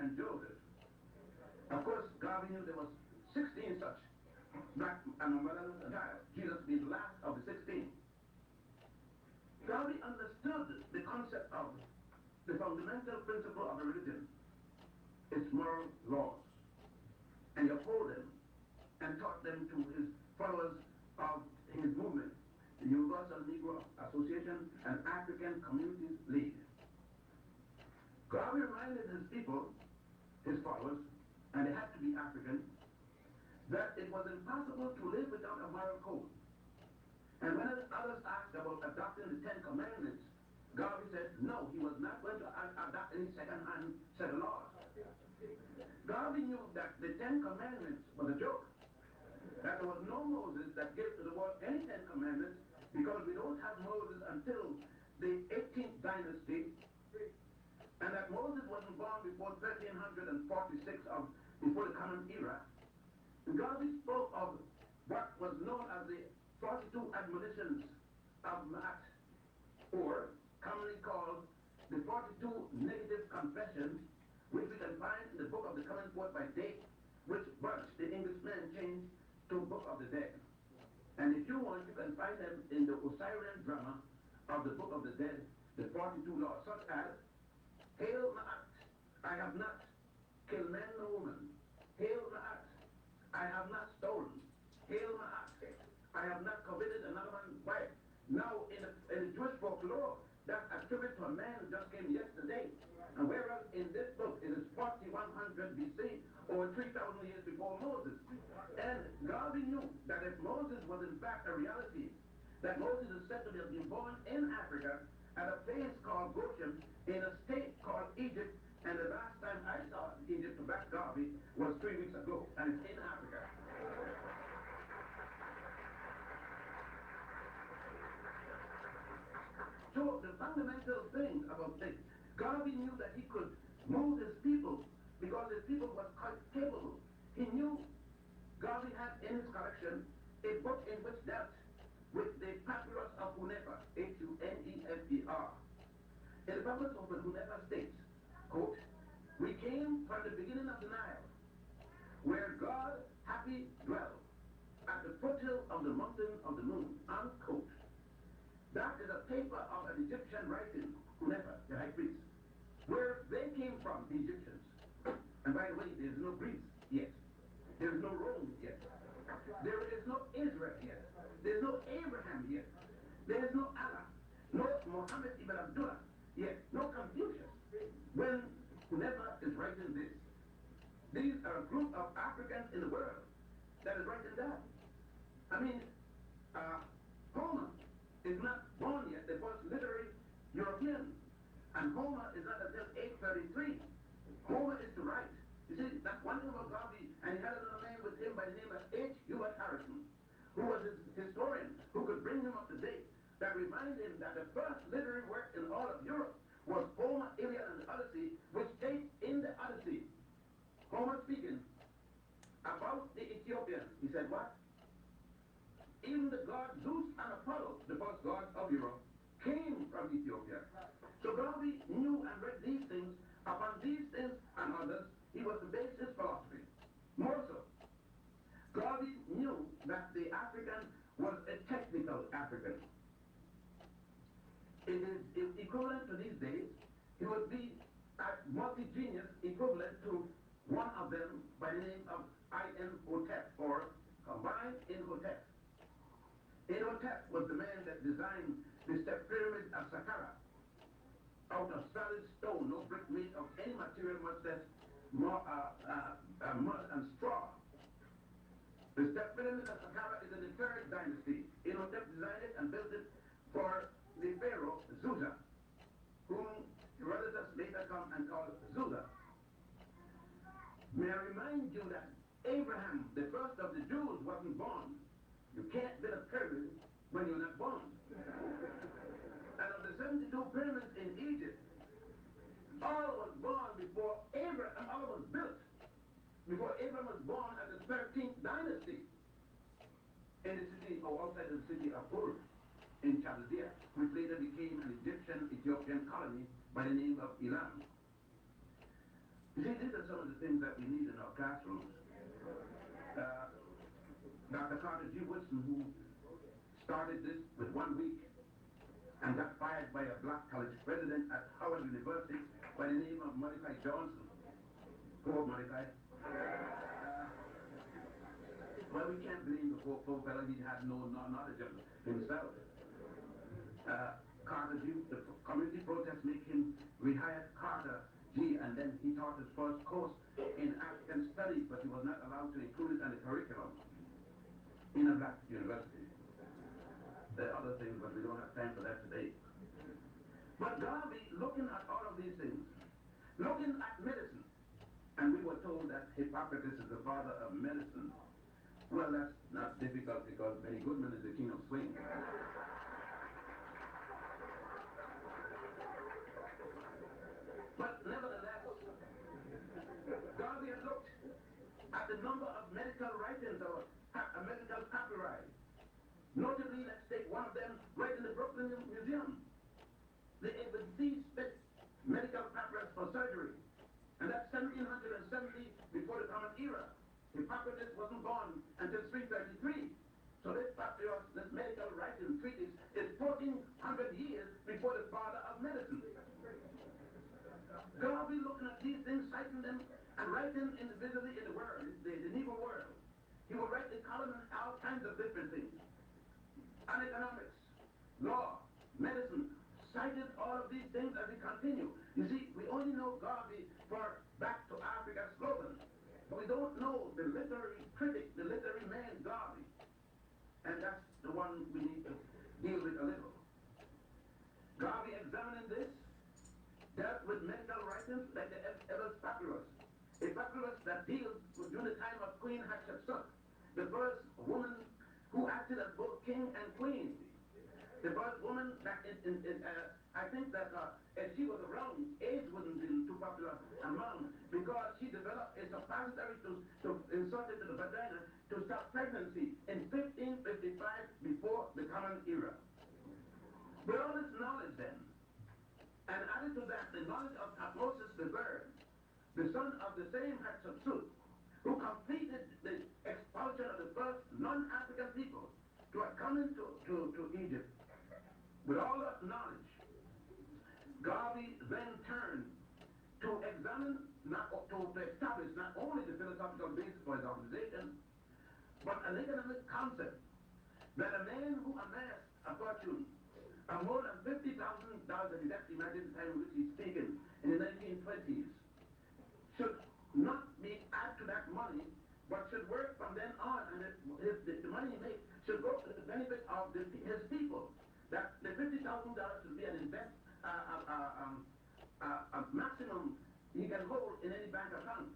and Joseph. Of course, God knew there was 16 such black and motherless child, Jesus being the last of the 16. God understood the concept of the fundamental principle of a religion, its moral laws, and he uphold them and taught them to his followers of his movement, the Universal Negro Association and African Communities League. God reminded his people, his followers, and they had to be African, that it was impossible to live without a moral code. And when others asked about adopting the Ten Commandments, Garvey said no, he was not going to adopt any second-hand set of laws. Garvey knew that the Ten Commandments was a joke, that there was no Moses that gave to the world any Ten Commandments, because we don't have Moses until the 18th dynasty, and that Moses wasn't born before 1346 before the Common Era. And Garvey spoke of what was known as the 42 admonitions of Ma'at, or commonly called the 42 negative confessions, which we can find in the Book of the Common Forth by date, which Bunch, the Englishman, changed to Book of the Dead. And if you want, you can find them in the Osirian drama of the Book of the Dead, the 42 laws, such as, Hail Ma'at, I have not killed man nor woman. Hail Ma'at, I have not stolen. Hail Ma'at, I have not coveted another man's wife. Now, in the Jewish folklore, that's attributed to a man who just came yesterday. And whereas in this book, it is 4100 BC, or 3,000 years before Moses. And Garvey knew that if Moses was in fact a reality, that Moses is said to have been born in Africa at a place called Goshen, in a state called Egypt, and the last time I saw Egypt to back Garvey was 3 weeks ago, and it's in Africa. So the fundamental thing about this, Garvey knew that he could move his people because his people was quite capable. He knew Garvey had in his collection a book in which dealt with the papyrus of Hunefer, Hunefer. In the papyrus of the Hunefer states, quote, we came from the beginning of the Nile, where God happy dwelled, at the foothill of the mountain of the moon, unquote. That is a paper of an Egyptian writing, Hunefer, the high priest, where they came from, the Egyptians. And by the way, there is no Greece yet. There is no Rome yet. There is no Israel yet. There is no Abraham yet. There is no Allah, no Muhammad ibn Abdullah yet, no Confucius. When Hunefer is writing this, these are a group of Africans in the world that is writing that. I mean, Homer is not born yet, the first literary European. And Homer is not until 833. Homer is to write. You see, that's one thing about Garvey, and he had another man with him by the name of H. Hubert Harrison, who was his historian, who could bring him up to date, that reminded him that the first literary work in all of Europe was Homer, Iliad, and the Odyssey, which states in the Odyssey, Homer speaking about the Ethiopians. He said, what? Even the god Zeus and Apollo, the first gods of Europe, came from Ethiopia. So Garvey knew and read these things. Upon these things and others, he was to base his philosophy. More so, Garvey knew that the African was a technical African. It is equivalent to these days. He would be a multi-genius equivalent to one of them by the name of Imhotep, or combined Imhotep. Imhotep was the man that designed the step pyramid of Saqqara out of solid stone, no brick made of any material, much less mud and straw. The step pyramid of Saqqara is in the 3rd dynasty. Imhotep designed it and built it for the pharaoh Zusa, whom Herodotus later come and call Zusa. May I remind you that Abraham, the first of the Jews, wasn't born. You can't build a pyramid when you're not born. And of the 72 pyramids in Egypt, all was born before Abraham, all was built before Abraham was born at the 13th dynasty in the city, or outside the city of Ur in Chaldea, which later became an Egyptian-Ethiopian colony by the name of Elam. You see, these are some of the things that we need in our classrooms. Dr. Carter G. Woodson, who started this with 1 week and got fired by a black college president at Howard University by the name of Mordecai Johnson. Poor Mordecai. Well, we can't blame the poor fellow. He had no knowledge of himself. Carter G., the community protest make him rehire Carter G., and then he taught his first course in African studies, but he was not allowed to include it in the curriculum in a black university. There are other things, but we don't have time for that today. But Garvey, looking at all of these things, looking at medicine, and we were told that Hippocrates is the father of medicine. Well, that's not difficult because Benny Goodman is the king of swing. But nevertheless, Garvey had looked at the number of medical writings or medical papyri. Notably, let's take one of them right in the Brooklyn Museum. The Edward C. Spitz medical papyrus for surgery. And that's 1770 before the Common Era. Hippocrates wasn't born until 333. So this papyrus, this medical writing treatise, is 1400 years before the father of medicine. Garvey looking at these things, citing them, and writing individually in the world, the Negro world. He will write the column and all kinds of different things. And economics, law, medicine, cited all of these things as we continue. You see, we only know Garvey for Back to Africa slogan, but we don't know the literary critic, the literary man Garvey. And that's the one we need to deal with a little. Garvey examining this dealt with medical writings like the Evers Papyrus, a papyrus that deals with during the time of Queen Hatshepsut, the first woman who acted as both king and queen. The first woman that I think that if she was around, age wouldn't be too popular among, because she developed a suppository to insert into the vagina to stop pregnancy in 1555 before the Common Era. With all this knowledge then, and added to that the knowledge of Tutmosis the bird, the son of the same Hatshepsut, who completed the expulsion of the first non-African people to have come into to Egypt. With all that knowledge, Garvey then turned to examine, to establish not only the philosophical basis for his organization, but an economic concept that a man who amassed a fortune of more than $50,000, that is actually imagine the time in which he's speaking, in the 1920s, should not be add to that money, but should work from then on, and the money he makes should go to the benefit of his people. That the $50,000 should be an a maximum he can hold in any bank account.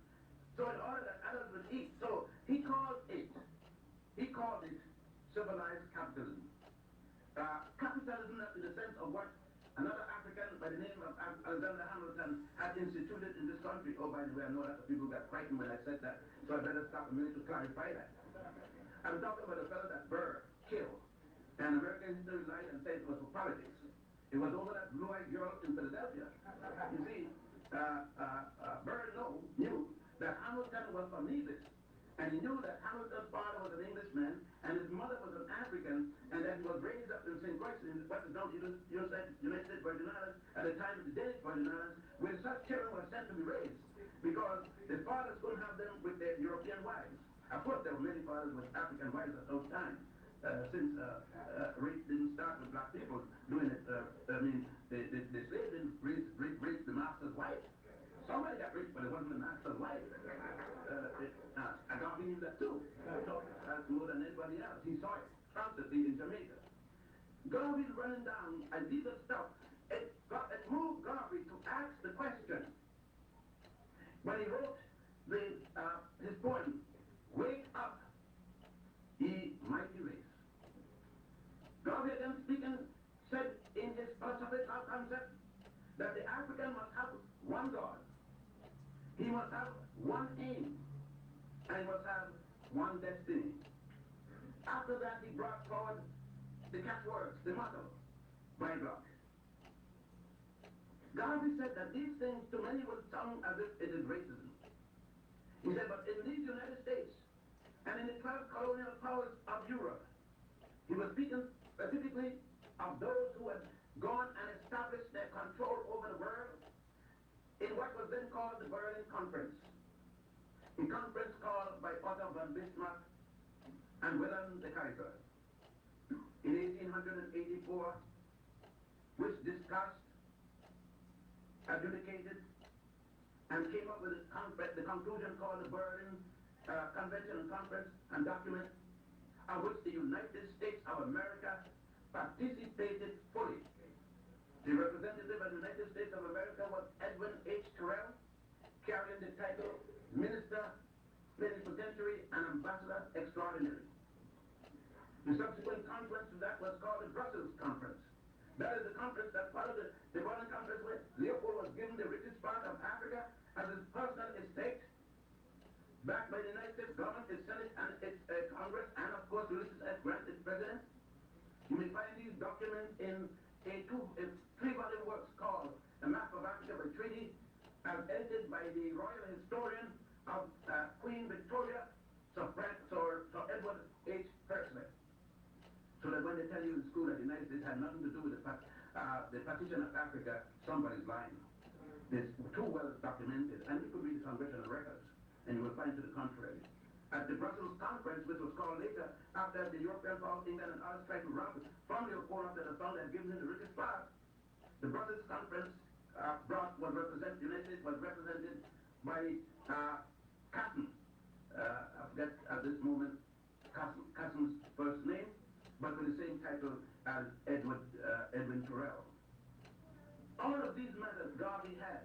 So in order that others would eat. So he called it civilized capitalism. Capitalism in the sense of what another African by the name of Alexander Hamilton had instituted in this country. Oh, by the way, I know that the people got frightened when I said that, so I better stop a minute to clarify that. I'm talking about a fellow that Burr killed. And American history lied and said it was for politics. It was over that blue-eyed girl in Philadelphia. You see, Burr knew that Hamilton was from Nevis. And he knew that Hamilton's father was an Englishman, and his mother was an African, and that he was raised up in St. Croix in what is known as the United States Virgin Islands, at the time of the Danish Virgin Islands, where such children were sent to be raised, because the fathers couldn't have them with their European wives. Of course, there were many fathers with African wives at those times, since race didn't start with black people doing it. The slave didn't raise the master's wife. Somebody got rich, but it wasn't the master's wife. I don't believe that too. That's more than anybody else. He saw it constantly in Jamaica. Garvey's running down, and these are stuff. It moved Garvey to ask the question. When he wrote his poem, "Wake Up, Ye Mighty Race." Garvey again speaking said in his philosophical concept that the African must have one God. He must have one aim, and he must have one destiny. After that, he brought forward the catchwords, the motto, by Block. Garvey said that these things to many will sound as if it is racism. He said, but in these United States and in the 12 colonial powers of Europe, he was speaking specifically of those who had gone and established their control over the world in what was then called the Berlin Conference. A conference called by Otto von Bismarck and Wilhelm the Kaiser in 1884, which discussed, adjudicated, and came up with the conclusion called the Berlin Convention and Conference and document, of which the United States of America participated fully. The representative of the United States of America was Edwin H. Terrell, carrying the title Minister, Plenipotentiary, and Ambassador Extraordinary. The subsequent conference to that was called the Brussels Conference. That is the conference that followed the Berlin Conference, where Leopold was given the richest part of Africa as his personal estate, backed by the United States government, its Senate, and its Congress, and of course Ulysses S. Grant, its president. You may find these documents in a three-volume works called The Map of Africa by Treaty, as edited by the royal historian of Queen Victoria, Sir Edward H. Persley. So that when they tell you in school that the United States had nothing to do with the partition of Africa, somebody's lying. It's too well documented, and you could read the congressional records, and you will find to the contrary. At the Brussels Conference, which was called later, after the European powers, England and others tried to rob it from Leopold after the found had given him the richest part, the Brussels Conference the United States was represented by Casson. I forget at this moment Casson's first name, but with the same title as Edwin Terrell. All of these methods Garvey had,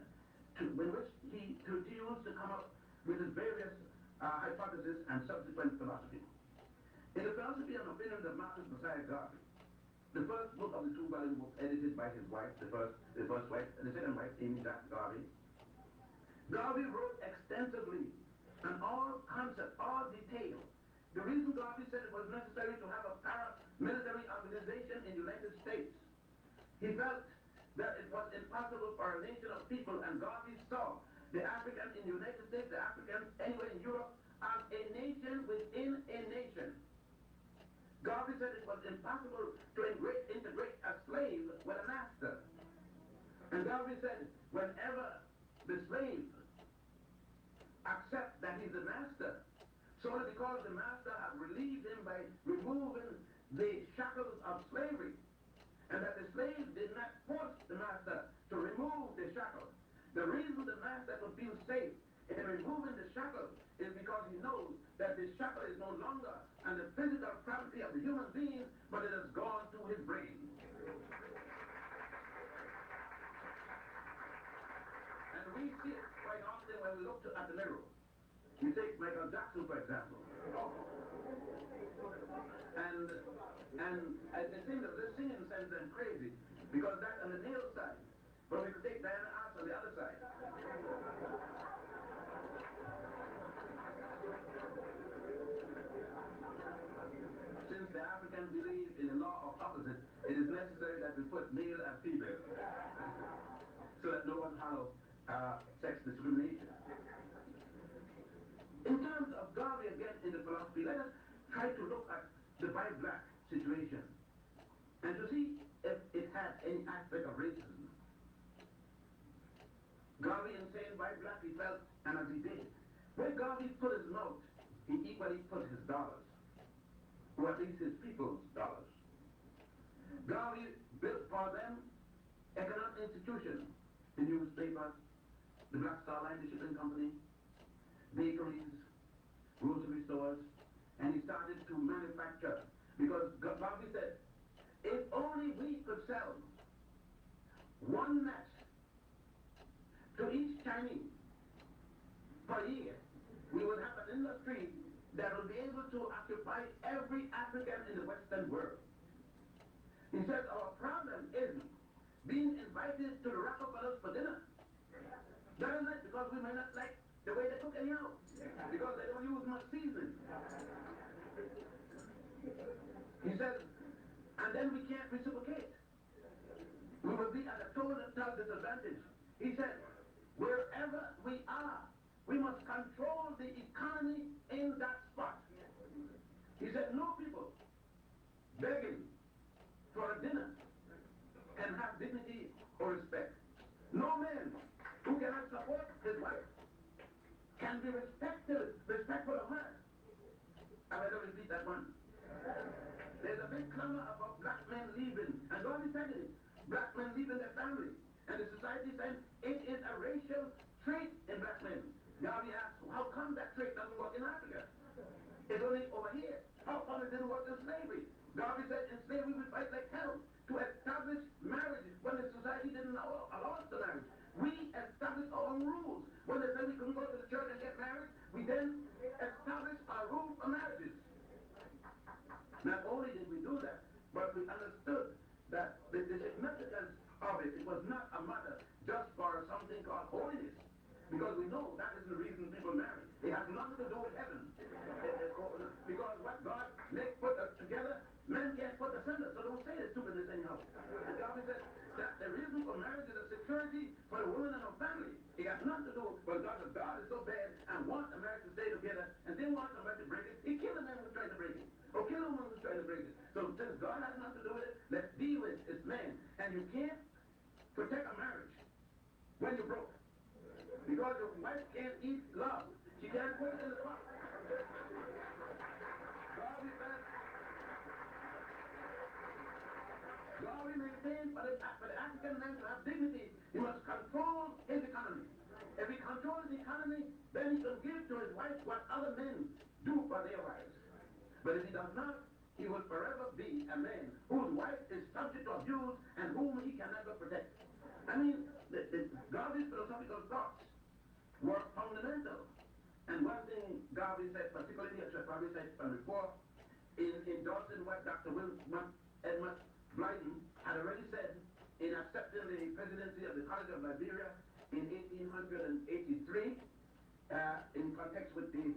in which he used to come up with his various hypotheses and subsequent philosophy. In the Philosophy and Opinions of Marcus Messiah Garvey, the first book of the two-volume book edited by his wife, the first wife, and the second wife, Amy Jack Garvey, Garvey wrote extensively on all concepts, all detail. The reason Garvey said it was necessary to have a paramilitary organization in the United States, he felt that it was impossible for a nation of people, and Garvey saw the Africans in the United States, the Africans anywhere in Europe, as a nation within a nation. Garvey said it was impossible to integrate a slave with a master. And Garvey said, whenever the slave accepts that he's a master, solely because the master has relieved him by removing the shackles of slavery, and that the slave did not force the master to remove the shackles. The reason the master could feel safe in removing the shackles is because he knows that the shackle is no longer on the physical property of the human being, but it has gone to his brain. And we see it quite often when we look at the mirror. You take Michael Jackson, for example. And it seems that this singing sends them crazy, because that's on the male side. But we could take Diana Ross on the other side. Since the Africans believe in the law of opposite, it is necessary that we put male and female, so that no one has sex discrimination. In terms of Garvey again in the philosophy, let us try to look at the white-black situation and to see if it had any aspect of racism. Garvey in saying white-black, he felt, and as he did, where Garvey put his mouth, he equally put his dollars, or at least his people's dollars. Garvey built for them economic institutions, the newspapers, the Black Star Line, the shipping company, bakeries, grocery stores, and he started to manufacture, because Garvey said, if only we could sell one match to each Chinese per year, we would have an industry that will be able to occupy every African in the Western world. He said, our problem is being invited to the Rockefellers for dinner. That is it, because we may not like the way they cook anyhow, because they don't use much seasoning. He said, and then we can't reciprocate. We will be at a total disadvantage He said, wherever we are, we must control the economy in that spot. He said, no people begging for a dinner can have dignity or respect. No man who cannot support his wife can be respectful of her. I better repeat that one. There's a big clamor about black men leaving, and God is telling it. Black men leaving their family. And the society is saying it is a racial trait in black men. Now we ask, how come that trait doesn't work in Africa? It's only over here. How come it didn't work in slavery? Garvey said in slavery we fight like hell to establish marriage when the society didn't allow us to marry. We established our own rules. When they said we couldn't go to the church and get married, we then established our rules for marriages. Not only did we do that, but we understood that the significance of it was not a matter just for something called holiness. Because we know that is the reason people marry. It has nothing to do with heaven. Because what God put together, men can't put asunder. So don't say the stupidness anyhow. And God said that the reason for marriage is a security for the woman and her family. It has nothing to do with God is so bad and wants a marriage to stay together and then wants somebody to break it. He killed a man who's trying to break it. Or kill a woman who's trying to break it. So since God has nothing to do with it, let's deal with this man. And you can't protect a marriage when you're broke. Because your wife can't eat love. She can't put it in the pot. God will maintain for the African man to have dignity. He must control his economy. If he controls the economy, then he can give to his wife what other men do for their wives. But if he does not, he will forever be a man whose wife is subject to abuse and whom he can never protect. I mean, Garvey's philosophical thoughts were fundamental. And one thing Garvey said, particularly as I probably said before, in endorsing what Dr. Edmund Blyden had already said in accepting the presidency of the College of Liberia in 1883, in context with the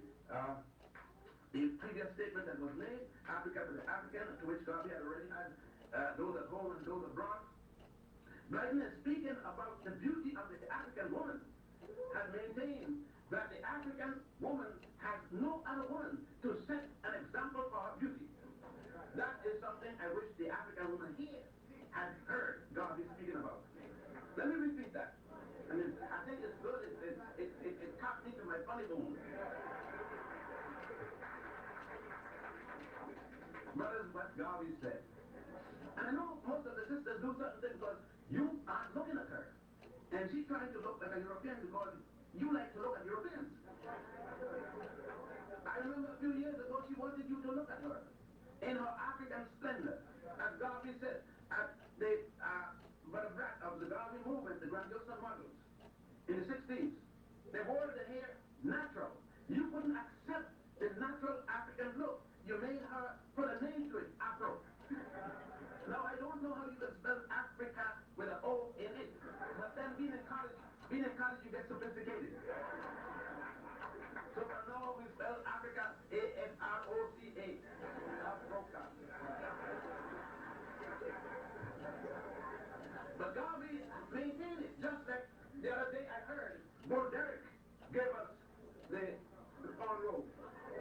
previous statement that was made, Africa for the African, to which Garvey had already had those at home and those abroad. Blyden is speaking about the beauty of the African woman, has maintained that the African woman has no other woman to set an example for her beauty. That is something I wish the African woman here had heard Garvey speaking about. Let me repeat that. I mean, I think it's good. It tapped me to my funny bone. Brothers, what Garvey said. And I know most of the sisters do certain things because you aren't looking at her. And she's trying to look like a European because you like to look at Europeans. I remember a few years ago she wanted you to look at her in her African splendor. As Garvey said, at the brat of the Garvey movement, the Grandiosa models, in the 60s, they wore the hair natural. You couldn't accept the natural African look. You made her put a name to it, Afro. Now, I don't know how you can spell Africa with an O in it, but then being in college, you get sophisticated. So for now, we spell Africa A-F-R-O-C-A. Africa. But Garvey maintained it, just like the other day I heard Bo Derek gave us the on road.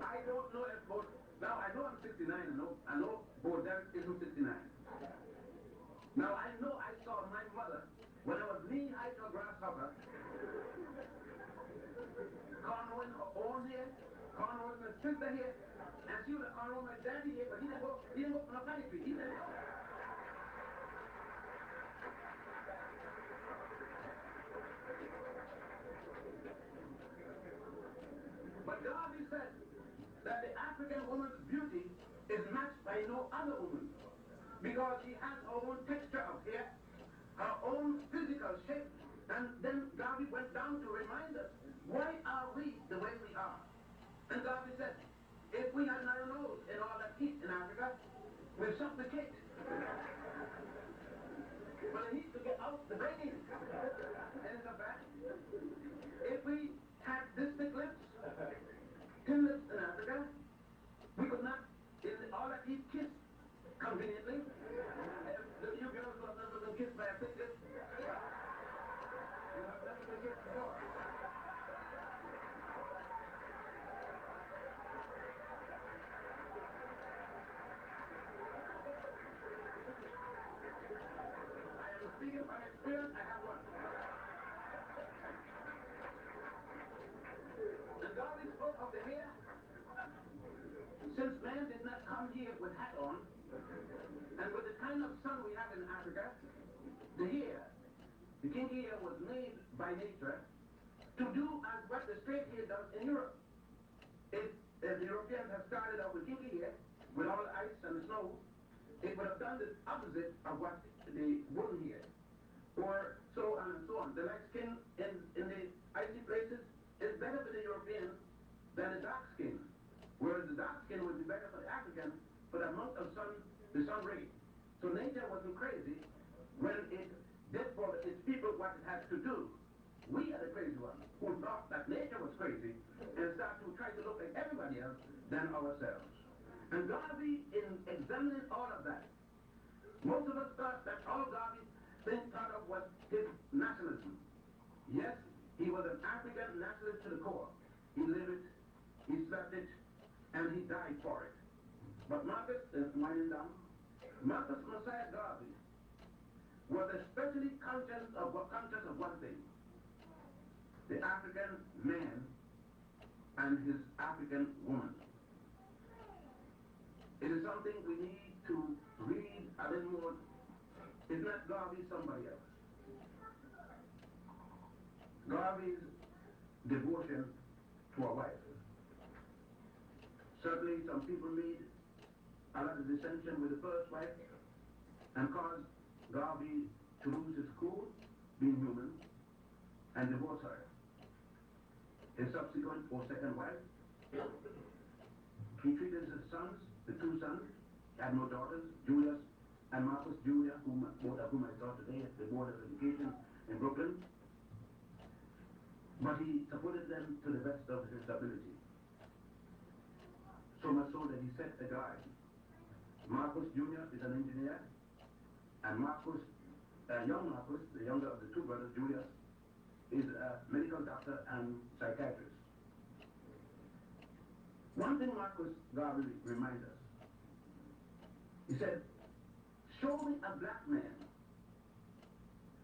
I don't know if Bo, now I know I'm 69, I know Bo Derek isn't 69. Now I know I saw my mother when I was knee-high to a grasshopper, cornrowing her own hair, cornrowing my sister here, and she would have cornrowing my daddy here, but he didn't go from a fatty tree. He didn't go. But Garvey said that the African woman's beauty is matched by no other woman because she has her own texture of hair, her own physical shape, and then Garvey went down to remind us, why are we the way we are? And Garvey said, if we had not nose in all that heat in Africa, we'd suffocate. But the heat to get out the brain. And it's a fact. If we had this thick lips, thin lips in Africa, we could not, in all that heat, kiss conveniently. You girls who have never been kissed by a thick lip, you have Children, I have one. And Darwin spoke of the hair. Since man did not come here with hat on, and with the kind of sun we have in Africa, the hair, the kinky hair was made by nature to do as what the straight hair does in Europe. If the Europeans had started out with kinky hair, with all the ice and the snow, it would have done the opposite of what the woolen hair, or so on and so on. The light skin in the icy places is better for the European than the dark skin, whereas the dark skin would be better for the African for the amount of sun, the sun ray. So nature wasn't crazy when it did for its people what it had to do. We are the crazy ones who thought that nature was crazy and started to try to look like everybody else than ourselves. And Garvey, in examining all of that, most of us thought that all Garvey thought of was his nationalism. Yes, he was an African nationalist to the core. He lived it, he slept it, and he died for it. But Marcus, winding down, Marcus Messiah Garvey was especially conscious of one thing: the African man and his African woman. It is something we need to read a little more. It's not Garvey, somebody else. Garvey's devotion to a wife. Certainly some people made a lot of dissension with the first wife and caused Garvey to lose his cool, being human, and divorce her. His subsequent or second wife, he treated his sons, the two sons, had no daughters, Julius and Marcus Julia, both of whom I saw today at the Board of Education in Brooklyn. But he supported them to the best of his ability. So much so that he set a guide. Marcus Jr. is an engineer, and young Marcus, the younger of the two brothers, Julius, is a medical doctor and psychiatrist. One thing Marcus Garvey reminds us, he said, show me a black man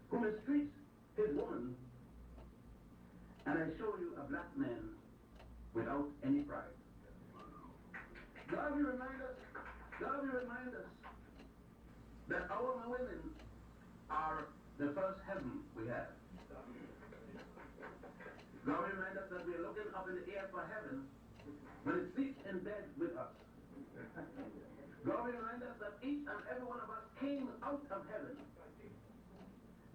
who mistreats his woman, and I show you a black man without any pride. Garvey reminds us that our women are the first heaven we have. Garvey reminds us that we are looking up in the air for heaven when it sleeps in bed with us. Garvey reminds us that each and every one of us came out of heaven.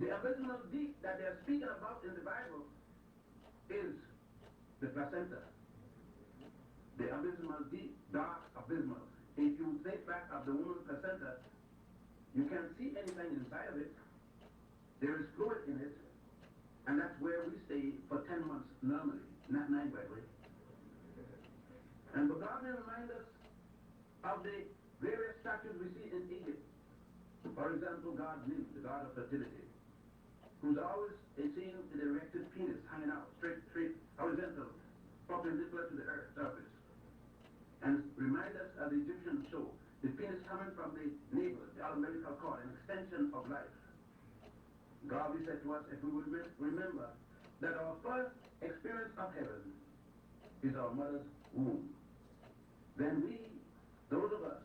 The abysmal deep that they are speaking about in the Bible is the placenta. The abysmal deep, dark abysmal. If you think back of the woman's placenta, you can't see anything inside of it. There is fluid in it, and that's where we stay for 10 months normally, not 9 by the way. And but God reminds us of the various statues we see in Egypt. For example, God Nim, the god of fertility, who's always seen an erected penis hanging out, straight, horizontal, perpendicular to the earth surface. And remind us of the Egyptian show, the penis coming from the navel, the umbilical cord, an extension of life. Garvey said to us, if we would remember that our first experience of heaven is our mother's womb, then we, those of us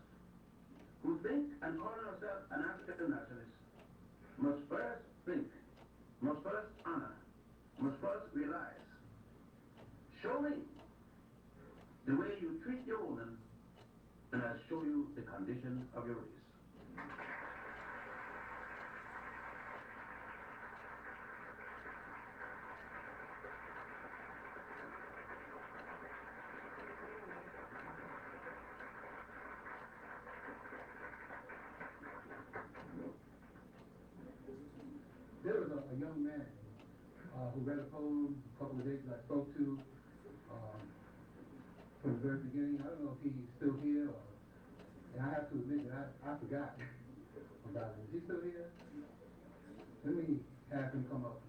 who think and call ourselves an African nationalist, must first think, must first honor, must first realize, show me the way you treat your woman, and I'll show you the condition of your race. There was a young man who read a poem a couple of days ago I spoke to from the very beginning. I don't know if he's still here, and I have to admit that I forgot about him. Is he still here? Let me have him come up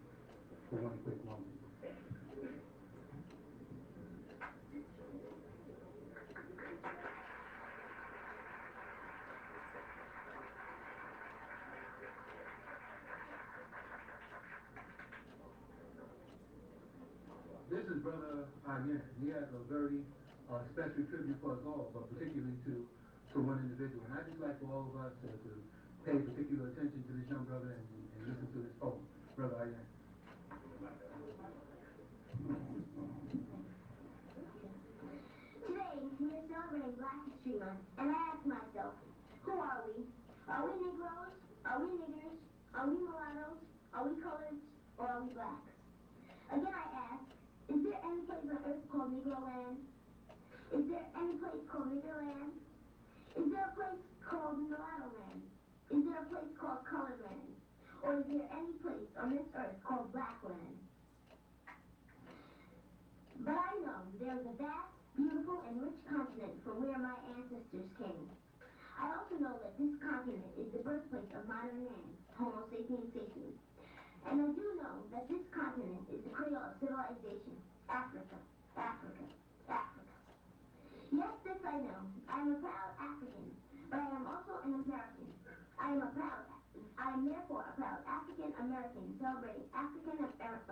for one quick moment. Ayen. He has a very special tribute for us all, but particularly to one individual. And I'd just like for all of us to pay particular attention to this young brother and listen to this poem. Brother Ayen. Today, we are celebrating Black History Month, and I ask myself, who are we? Are we Negroes? Are we niggers? Are we mulattoes? Are we coloreds? Or are we blacks? Again, I ask, is there any place on earth called Negro Land? Is there any place called Nigger Land? Is there a place called Mulatto Land? Is there a place called Colored Land? Or is there any place on this earth called Black Land? But I know there is a vast, beautiful, and rich continent from where my ancestors came. I also know that this continent is the birthplace of modern man, Homo sapiens sapiens. And I do know that this continent is the cradle of civilization, Africa, Africa, Africa. Yes, this I know. I am a proud African, but I am also an American. I am therefore a proud African American celebrating African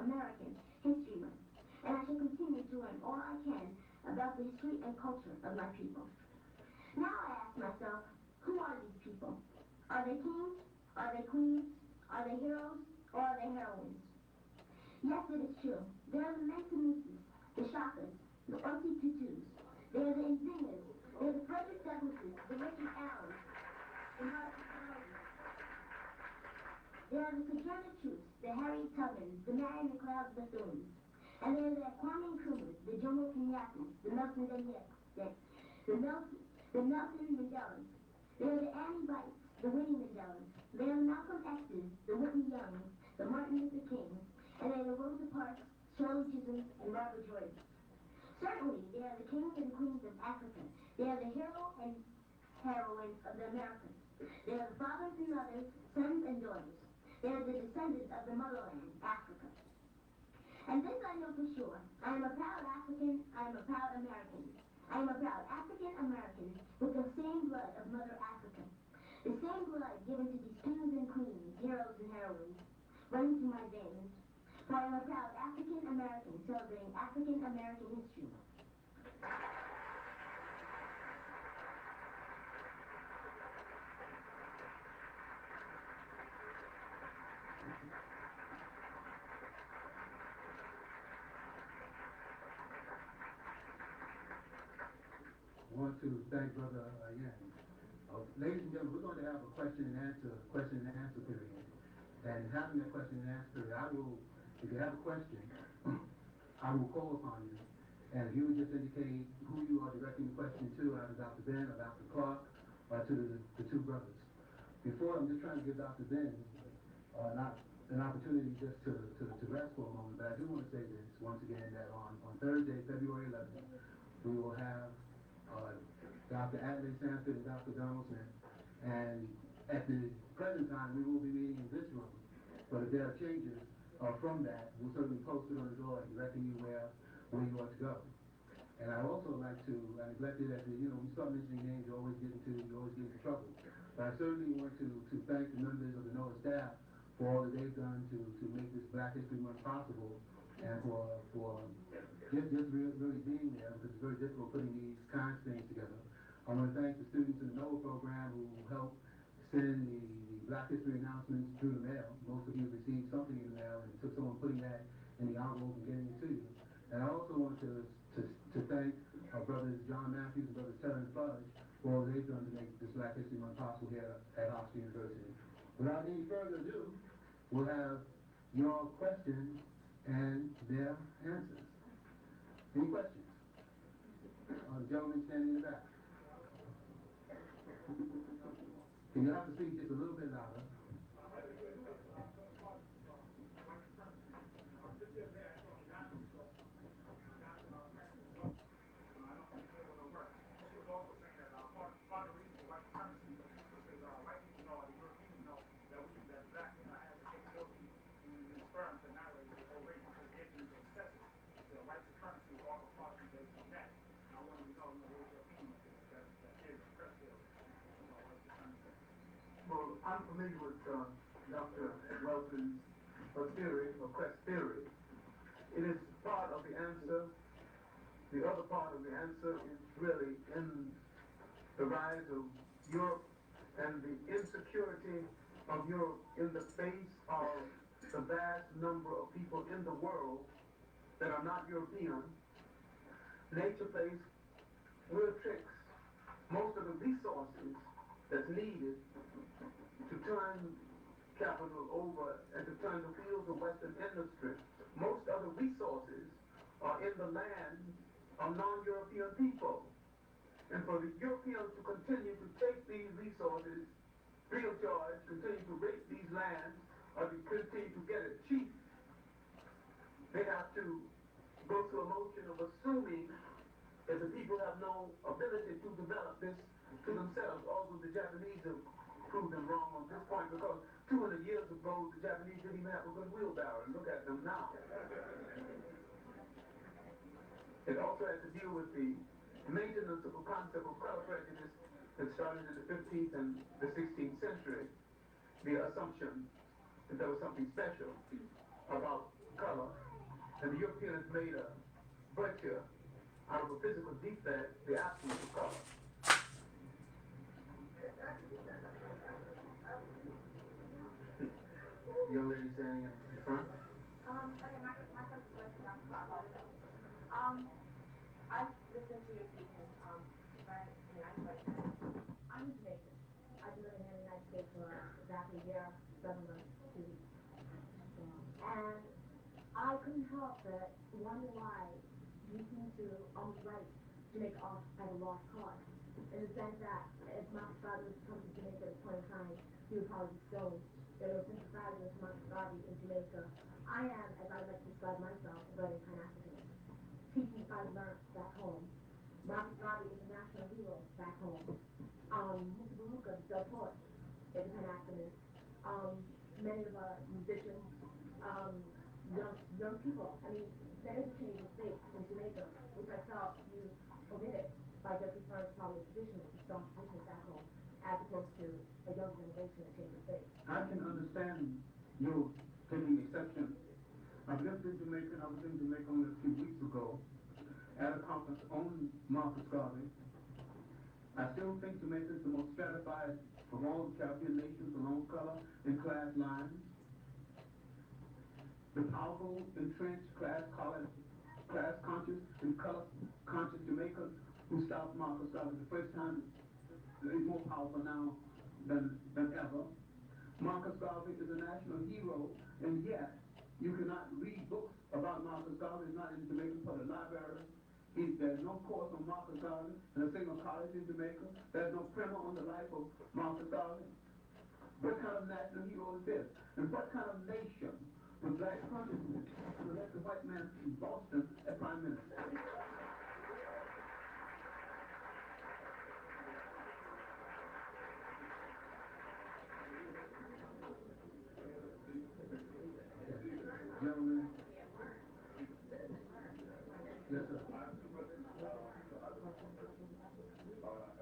American History Month. And I shall continue to learn all I can about the history and culture of my people. Now I ask myself, who are these people? Are they kings? Are they queens? Are they heroes? Or are they heroines? Yes, it is true. They are the Mancanuses, the Shakas, the Orsi Tutus. They are the Nzingas. They are the Frederick Douglasses, the Richard Allens, the Martha Connellys. They are the Sojourner Truths, the Harriet Tubmans, the Marion McLeod Bethunes. And they are the Kwame Nkrumahs, the Jomo Kenyattas, the Nelson Mandelas. They are the Annie Bites, the Winnie Mandelas. They are the Malcolm X's, the Whitney Youngs, the Martin Luther Kings, and they are the Rosa Parks, Shirley Chisholm, and Barbara Joyce. Certainly, they are the kings and queens of Africa. They are the hero and heroines of the Americas. They are the fathers and mothers, sons and daughters. They are the descendants of the motherland, Africa. And this I know for sure. I am a proud African, I am a proud American. I am a proud African American with the same blood of Mother Africa. The same blood given to these kings and queens, heroes and heroines, running through my veins. For I am a proud African American celebrating African American history. I want to thank Brother Ayen. Ladies and gentlemen, we're going to have a question and answer period. And having that question and answer period, if you have a question, I will call upon you. And if you would just indicate who you are directing the question to, either Dr. Ben or Dr. Clark, or to the two brothers. Before, I'm just trying to give Dr. Ben an opportunity just to rest for a moment, but I do want to say this once again, that on Thursday, February 11th, we will have Dr. Adlai Sanford and Dr. Donaldson, and at the present time, we will be meeting in this room. But if there are changes from that, we'll certainly post it on the door directing you where you ought to go. And I also like to, I neglected that, when you start mentioning names, you always get into trouble. But I certainly want to thank the members of the NOAA staff for all that they've done to make this Black History Month possible, and for just really being there, because it's very difficult putting these kinds of things together. I want to thank the students in the NOAA program who helped send the Black History announcements through the mail. Most of you received something in the mail, and it took someone putting that in the envelope and getting it to you. And I also want to thank our brothers John Matthews and brothers Terrence Fudge for all they've done to make this Black History Month possible here at Oxford University. Without any further ado, we'll have your questions and their answers. Any questions? The gentleman standing in the back. And you'll have to speak just a little bit louder. Well, I'm familiar with Dr. Welson's theory, or quest theory. It is part of the answer the other part of the answer is really in the rise of Europe and the insecurity of Europe in the face of the vast number of people in the world that are not European. Nature plays weird tricks. Most of the resources that's needed to turn capital over and to turn the wheels of Western industry, most of the resources are in the land of non-European people. And for the Europeans to continue to take these resources free of charge, continue to rape these lands, or to continue to get it cheap, they have to go through a motion of assuming that the people have no ability to develop this to themselves, although the Japanese have proven wrong on this point, because 200 years ago, the Japanese didn't even have a good wheelbarrow, and look at them now. It also has to deal with the maintenance of a concept of color prejudice that started in the 15th and the 16th century, the assumption that there was something special about color, and the Europeans made a virtue out of a physical defect, the absence of color. Young lady standing in front. Okay, my first question is about I've listened to your speeches, but I'm Jamaican. I've been living here in the United States for exactly a year, 7 months, 2 weeks. And I couldn't help but wonder why you seem to almost write Jamaica off as a lost cause. In the sense that if Marcus Garvey was to come to Jamaica at this point in time, he would probably be stoned. There was sympathizing with Marcus Garvey in Jamaica. I am, as I like to describe myself, a very Pan-Africanist. Teaching I learned back home. Marcus Garvey is a national hero back home. Mr. Baruka, the Del Poet, is a Pan-Africanist. Many of our musicians, young people. I mean, there is a change of state in Jamaica, which I felt you omitted by just referring to probably a traditionalist, a strong tradition back home, as opposed to a young generation of change of state. I can understand you taking exception. I've lived in Jamaica, and I was in Jamaica only a few weeks ago at a conference on Marcus Garvey. I still think Jamaica is the most stratified of all the Caribbean nations along color and class lines. The powerful, entrenched, class conscious, and color conscious Jamaicans who stopped Marcus Garvey the first time is more powerful now than ever. Marcus Garvey is a national hero, and yet you cannot read books about Marcus Garvey. It's not in the Jamaican Public Library. There's no course on Marcus Garvey in a single college in Jamaica. There's no primer on the life of Marcus Garvey. What kind of national hero is this? And what kind of nation with black consciousness to elect the white man in Boston as prime minister? Gentlemen. Yes, sir. At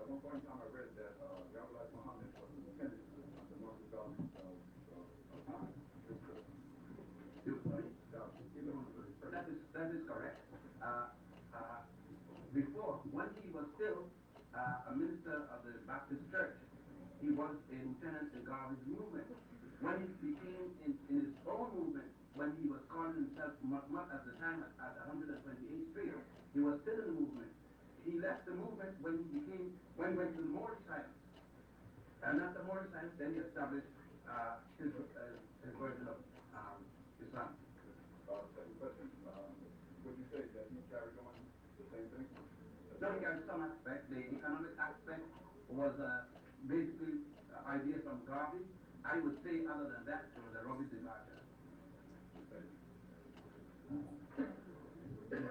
one point in time, I read that Yahweh Muhammad was the descendant of the Marcus Garvey time. That is correct. Before, when he was still a minister of the Baptist Church, he was a lieutenant in Garvey's movement. When he became in his own movement, when he was calling himself Muhammad at the time at 128th Street, he was still in the movement. He left the movement when he went to the Moorish times. And after Moorish times, then he established his version of Islam. Second question, would you say that he carried on the same thing? No, he carried some aspect. The economic aspect was basically ideas from Garvey. I would say other than that, it was a rubbish departure. In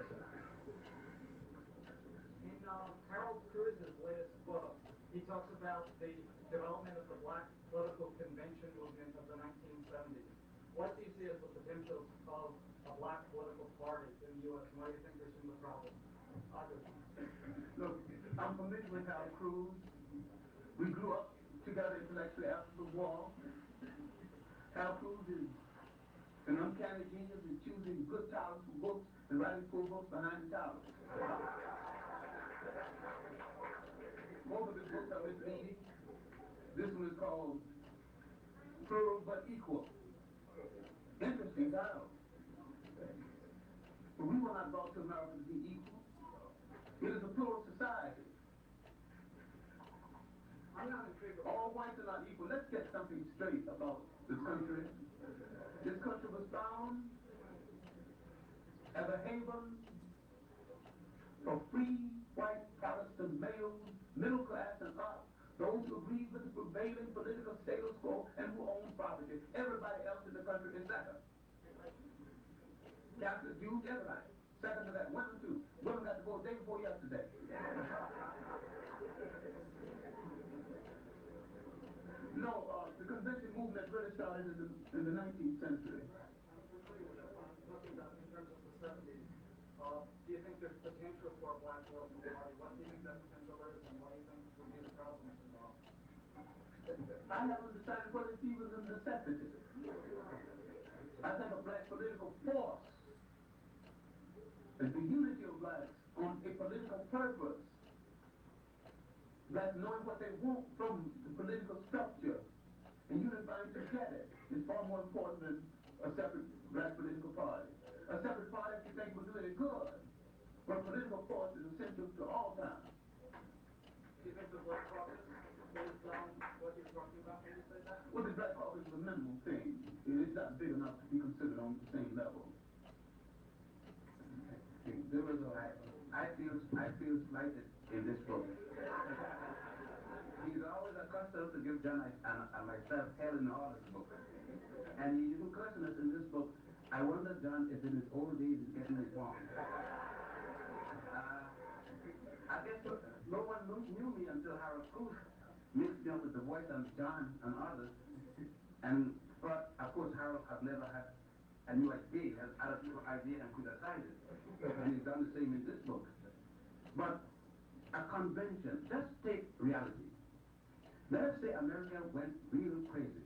Harold Cruz's latest book, he talks about the development of the Black political convention movement of the 1970s. What do you see as the potential of a Black political party in the U.S., and why do you think there's some of the problem? Look, I'm familiar with Harold Cruz. We grew up together intellectually after the war. Harold Cruz is an uncanny genius in choosing good titles for books and writing full books behind the titles. Both of his books are misleading. This one is called Plural But Equal. Interesting title. But we were not brought to America to be equal. It is a plural society. I'm not in favor. All whites are not equal. Let's get something straight about this country. This country was found as a haven for free white Protestant males, middle class and up, those who agree with the prevailing political status quo and who own property. Everybody else in the country is second. Catholic, Jews, everybody. Second to that, women too. Women got to vote day before yesterday. No, the convention movement really started in the 19th century. In terms of the 70s, do you think there's potential for a black political party? What do you think that potential is, and what do you think would be the problems involved? I haven't decided whether it's even a necessity. I think a black political force is the unity of blacks on a political purpose. Blacks knowing what they want from the political structure and unifying to get it is far more important than a separate black political party. A separate party, if you think will do any good, but a political force is essential to all times. Do you think the Black Caucus is what you're talking about when you say that? Well, the Black Caucus is a minimal thing. It's not big enough to be considered on the same level. There was I feel slighted in this book. He's always accustomed to give John and myself hell in all his books. And he didn't question us in this book. I wonder, John, if in his old days he's getting it wrong. I guess no one knew me until Harold Cruz mixed me up with the voice and John and others. But of course Harold has never had a new idea, has had a new idea and criticized it. And he's done the same in this book. But a convention, just take reality. Let us say America went real crazy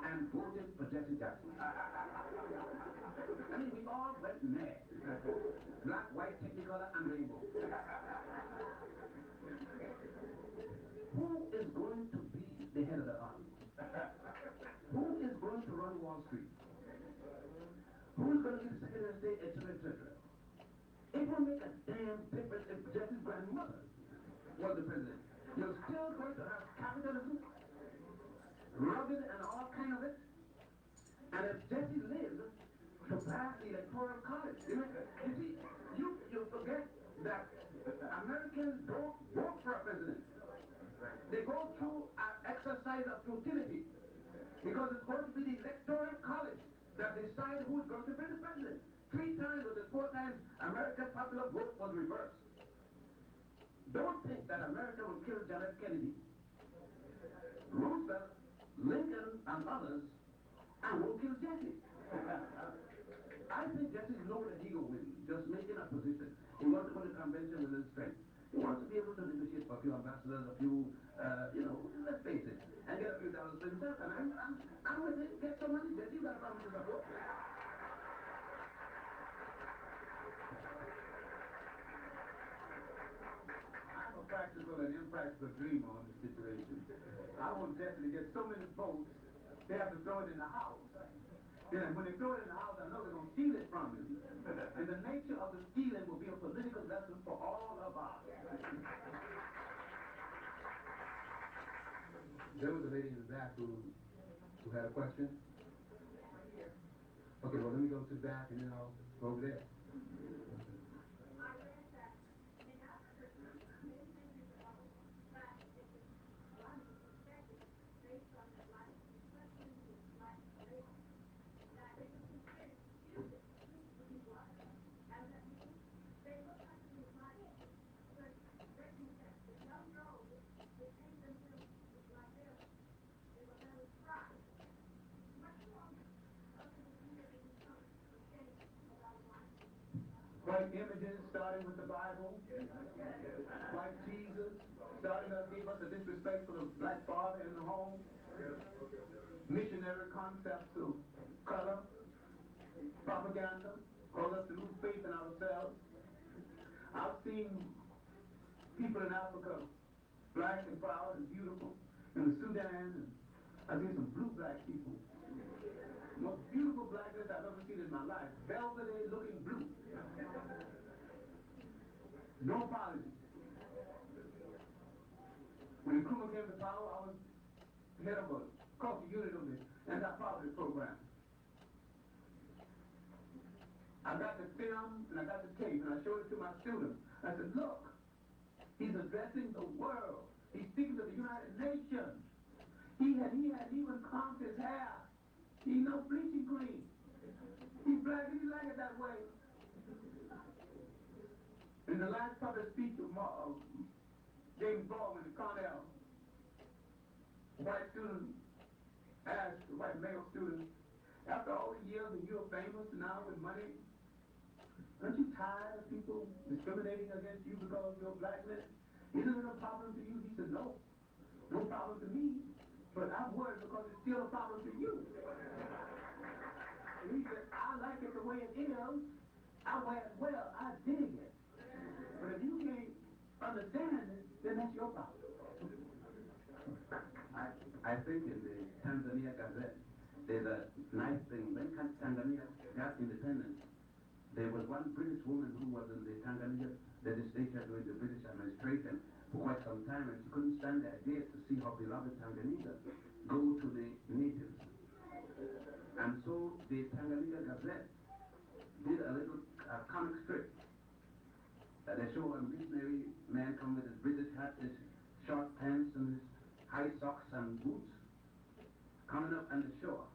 and voted for Jesse Jackson. I mean, we all went mad. Black, white, technicolor, and rainbow. Who is going to be the head of the army? Who is going to run Wall Street? Who is going to be the Secretary of State, etc., etc.? It will make a damn difference if Jesse's grandmother was the president. You're still going to have capitalism, rugged and all kind of it. And if Jesse lives to pass the electoral college, you see, you forget that Americans don't vote for a president. They go through an exercise of futility because it's going to be the electoral college that decides who's going to be the president. 3 times or 4 times, America's popular vote was reversed. Don't think that America will kill John F. Kennedy, Roosevelt, Lincoln, and others, and won't kill Jesse. I think Jesse's lower than he will win, just making a position. He wants to go to the convention with his strength. He wants to be able to negotiate for a few ambassadors, a few, let's face it, and get a few dollars for himself. And I'm with him, get some money. Jesse, you got a problem with the vote. I'm a practical and impractical dreamer on the situation. I want Jesse to get so many votes, they have to throw it in the house. Then when they throw it in the house, I know they're going to steal it from him. And the nature of the stealing will be a political lesson for all of us. There was a lady in the back who had a question. Okay, well, let me go to the back and then I'll go over there. White images starting with the Bible, white Jesus, starting to give us a disrespect for the black father in the home, missionary concepts of color, propaganda, cause us to lose faith in ourselves. seen people in Africa, black and proud and beautiful, in the Sudan, and I've seen some blue black people. Most beautiful blackness I've ever seen in my life. Velvety looking blue. No apology. When Nkrumah came to power, I was head of a culture unit of the anti-poverty program. I got the film and I got the tape and I showed it to my students. I said, look, he's addressing the world. He's speaking to the United Nations. He had even combed his hair. He no bleaching cream. He's black and he like it that way. In the last public speech of James Baldwin at Cornell, a white student asked the white male student, after all the years that you're famous now with money, aren't you tired of people discriminating against you because of your blackness? Isn't it a problem to you? He said, no problem to me, but I'm worried because it's still a problem to you. And he said, I like it the way it is. I wear it well. I dig it. But if you can't understand it, then that's your problem. I think in the Tanzania Gazette, there's a nice thing. When Tanzania got independence, there was one British woman who was in the Tanzania legislature during the British administration for quite some time, and she couldn't stand the idea to see her beloved Tanganyika go to the natives. And so the Tanganyika Gazette did a little comic strip that they show a missionary man come with his British hat, his short pants, and his high socks and boots coming up on the shore.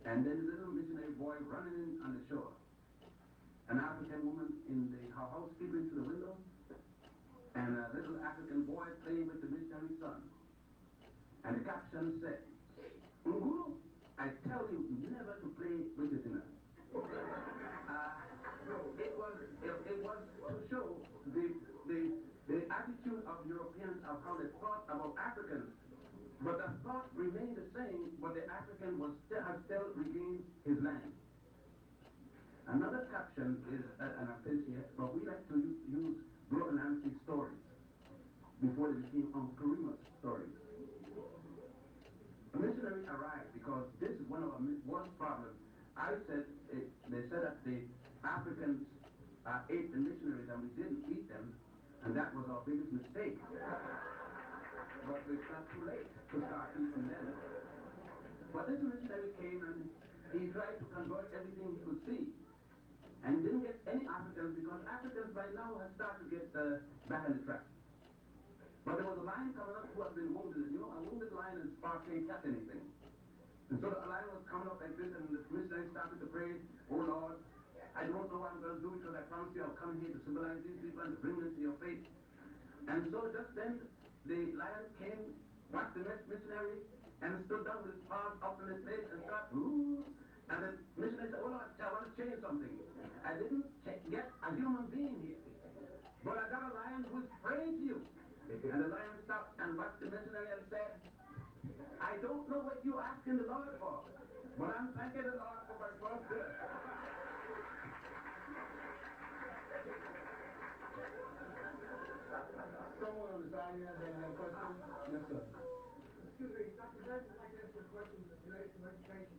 And then a little missionary boy running in on the shore. An African woman in her house peeping through the window, and a little African boy playing with the missionary son. And the caption said, Nguru, I tell you never to play with the sinner. It was to show the attitude of Europeans of how they thought about Africans. But the thought remained the same, but the African has still regained his land. Another caption is an offense here, but we like to use Brooke Cerda stories before they became Uncle Rima's stories. A missionary arrived because this is one of our worst problems. They said that the Africans ate the missionaries and we didn't eat them, and that was our biggest mistake. But it's not too late to start eating them. But this missionary came and he tried to convert everything he could see. And he didn't get any Africans because Africans by now have started to get back on the track. But there was a lion coming up who had been wounded. You know, a wounded lion and spark can't catch anything. And so the lion was coming up like this, and the missionary started to pray, oh Lord, I don't know what I'm going to do because I promised you I'll come here to symbolize these people and to bring them to your faith. And so just then, the lion came, watched the missionary, and stood down with his paws up in his face and started, ooh. And the missionary said, oh Lord, I want to change something. I didn't get a human being here, but I got a lion who's praying to you. And the lion stopped and watched the missionary and said, I don't know what you're asking the Lord for, but I'm thanking the Lord for my first good. Someone on the side here has any question? Yes, sir. Excuse me, Dr. Benson, I'd like to ask you a question related to education.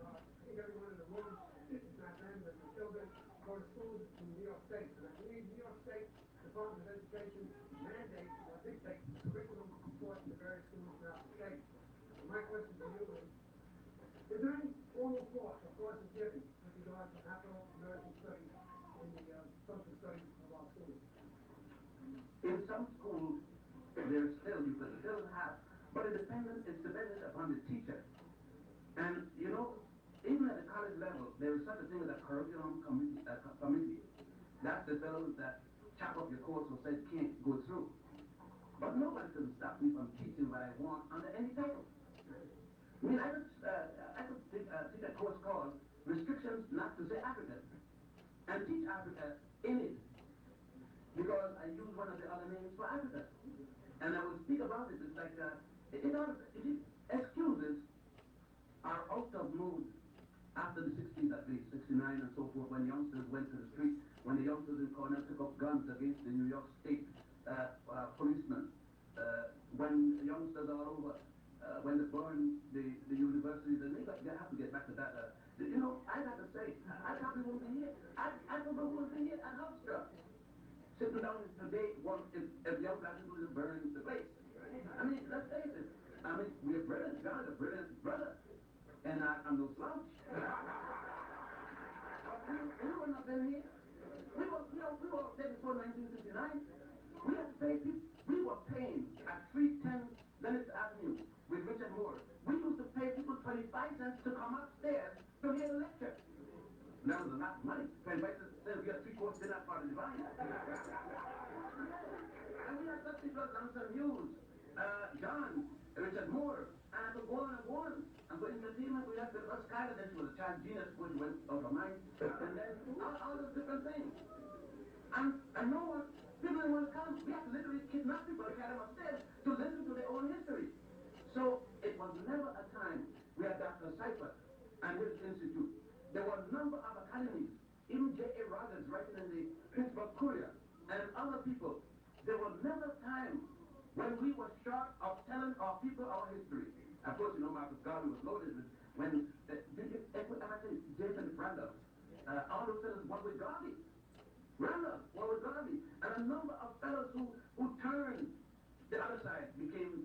I think everyone in the room is not them, but the children go to school in New York State. And I believe New York State Department of Education mandates or dictates the curriculum taught to various schools throughout the state. And my question to you is there any formal course or courses given with regard to Afro-American studies in the social studies of our schools? In some schools, you can still have, but it's dependent upon the teacher. And you know, even at the college level, there is such a thing as a curriculum committee. That's the fellows that chop up your course or say can't go through. But nobody can stop me from teaching what I want under any title. I mean, I could take a course called Restrictions Not to Say African and teach Africa in it, because I use one of the other names for Africa. And I will speak about it. It's like, excuses are out of mode after the 60s at least, 69 and so forth, when youngsters went to the street when the youngsters in Cornell took up guns against the New York State policemen, when youngsters all over, when they burned the universities, and they have to get back to that. You know, I have to say, I probably won't be here. I don't know who will be here at Hofstra. Sitting down today, if young black people will burn the place. I mean, let's face it. I mean, we're brilliant. God is a brilliant brother. And I'm no slouch. We were not been here. We were there before 1959. We had to pay people. We were paying at 310 Lennox Avenue with Richard Moore. We used to pay people 25 cents to come upstairs to hear the lecture. That was enough money. 25 cents, we got 3-4 dinner for the divine. And we had such people as Langston Hughes, John, Richard Moore, and I could go on and go on. And for entertainment, we had the first Skyler, then she was a child genius, which went out of mind. And then all those different things. And no one, people didn't want to come. We had to literally kidnap people and carry them upstairs to listen to their own history. So it was never a time we had Dr. Seifert and his institute. There were a number of academies, even J.A. Rogers writing in the Pittsburgh Courier, and other people. There was never a time when we were short of telling our people our history. Of course, you know, Marcus Garvey was loaded with when Jason Randolph, all those fellows were with Garvey. Randolph were with Garvey, and a number of fellows who turned the other side, became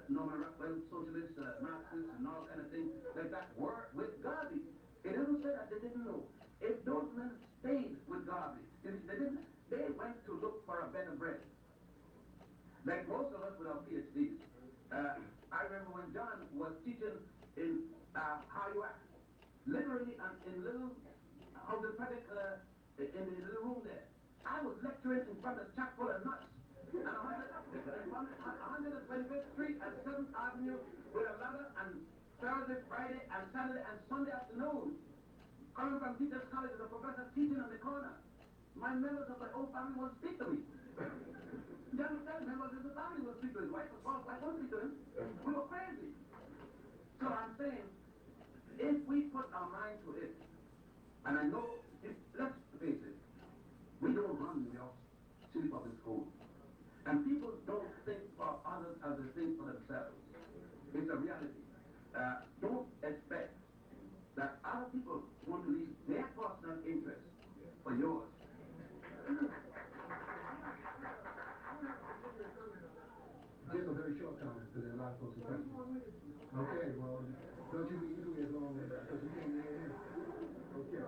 Norman Rockwell, socialists, Marxists, and all kind of things like that were with Garvey. It doesn't say that they didn't know. If those men stayed with Garvey, they went to look for a better bread. Like most of us with our PhDs. I remember when John was teaching in how you act, literally in little, how the project, in the little room there. I was lecturing in front of a chock full of nuts. And 125th Street and 7th Avenue with a ladder, and Thursday, Friday, and Saturday, and Sunday afternoon. Coming from Teachers College as a professor teaching on the corner. My members of my own family won't speak to me. Young members of the family will speak to his wife, or wife won't speak to him. We were crazy. So I'm saying, if we put our mind to it, and I know, let's face it, we don't run New York City Public Schools. And people don't think for others as they think for themselves. It's a reality. Don't expect that other people want to leave their personal interest for yours. Just a very short comment, because there are a lot of folks in questions. Okay, well, don't you be eagerly as long as because you can't hear him. Okay.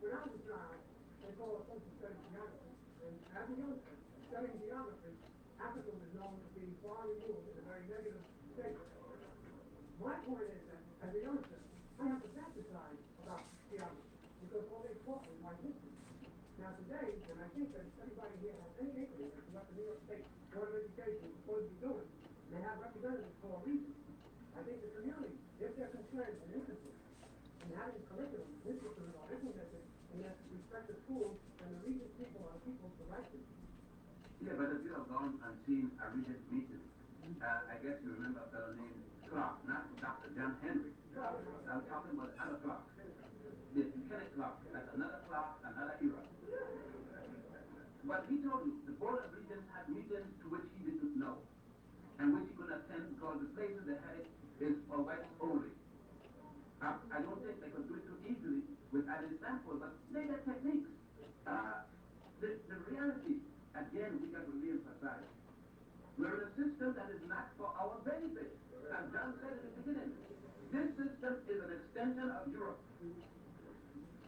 When I was a child, they called us to study geography. And as a youngster, studying geography, Africa was known to be far removed in a very negative state. My point is that, as a youngster, I have to fantasize about geography, because all they taught me was my history. Now today, and I think that if anybody here has any inkling as to what the New York State Board of Education is supposed to be doing, they have representatives for a reason. I think the community, if they're concerned and interested in having curriculum, discipline, or implemented in their respective schools, then the Regent people are the people to write them. Yeah, but if you have gone and seen a Regent meeting, I guess you remember a fellow named Clark, not Dr. John Henry. I'm talking about other Clark. The Kenneth Clark, that's another Clark, another era. But he told you, the Board of Regents had meetings to which he didn't know, and which he couldn't attend because the places they had it is for whites only. I don't think they could do it too easily with added samples, but they got techniques. The reality, again, we got to re-emphasize. We're in a system that is not for our benefit. As John said at the beginning, this system is an extension of Europe.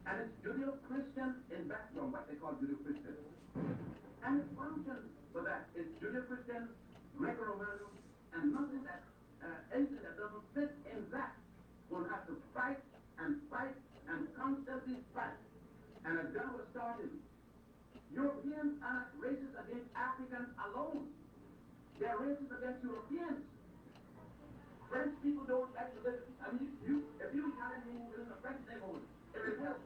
And it's Judeo-Christian in background, what they call Judeo-Christian. And it functions for that. It's Judeo-Christian, Greco-Roman, and nothing that, anything that doesn't fit in that will have to fight and constantly fight. And as John was starting, Europeans are not racist against Africans alone. They are racist against Europeans. French people don't like to live. I mean, if you Italian, you live in a French neighborhood, it will help.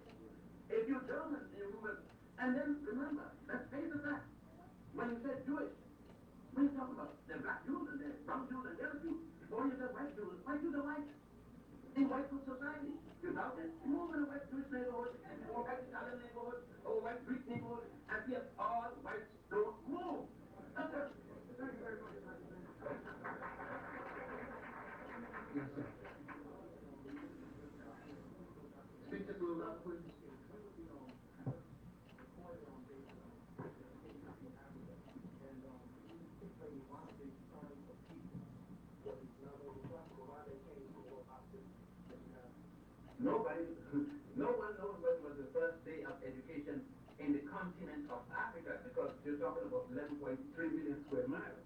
If you're German, you will. And then remember, let's face the fact. When you say Jewish, when you talk about the black Jews and the brown Jews and the other Jews, or you say white Jews are white. In white society, you doubt it. You move in a white Jewish neighborhood and you walk back to Italian that yes, all whites don't move. Thank you very much. Yes, sir. Speak just a little louder, please. Nobody, no one knows what was the first day of education in the continent of Africa because you're talking about 11.3 million square miles.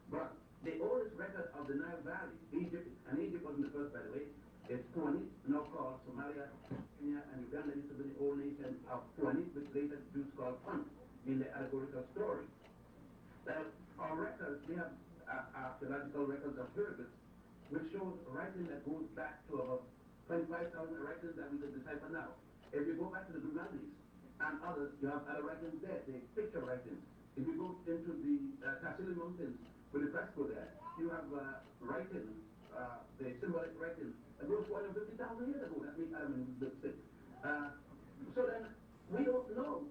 But the oldest record of the Nile Valley, Egypt, and Egypt wasn't the first, by the way, is Pwani, now called Somalia, Kenya, and Uganda used to be the old nation of Pwani, which later Jews called Punt in the allegorical story. Our records, we have archaeological records of pyramids, which shows writing that goes back to about 25,000 writings that we could decipher now. If you go back to the Brunandis and others, you have other writings there, the picture writings. If you go into the Tassili Mountains with the fresco there, you have writing, the symbolic writing that goes 450,000 years ago. That means Adam and Eve built it. So then, we don't know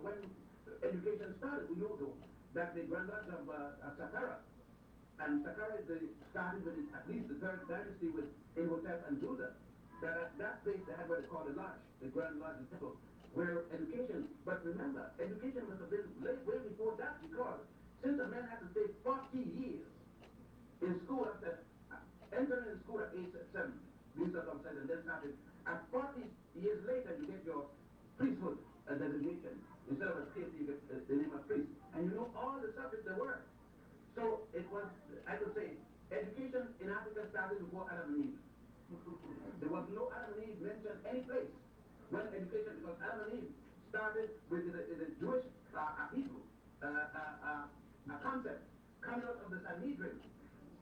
when education started. We know though that the granddaughters of Saqqara, and Saqqara started with at least the third dynasty with Imhotep and Judah. That at that place they had what they called the lodge, the Grand Lodge of Temple, where education, but remember, education must have been way before that because since a man had to stay 40 years in school after entering in school at age 7, being circumcised and then started, at 40 years later you get your priesthood designation. Instead of a state, you get the name of priest. And you know all the subjects there were. So it was, I could say, education in Africa started before Adam and Eve. There was no Adam and Eve mentioned any place when education, because Adam and Eve started with the Jewish Hebrew concept coming out of the Sanhedrin.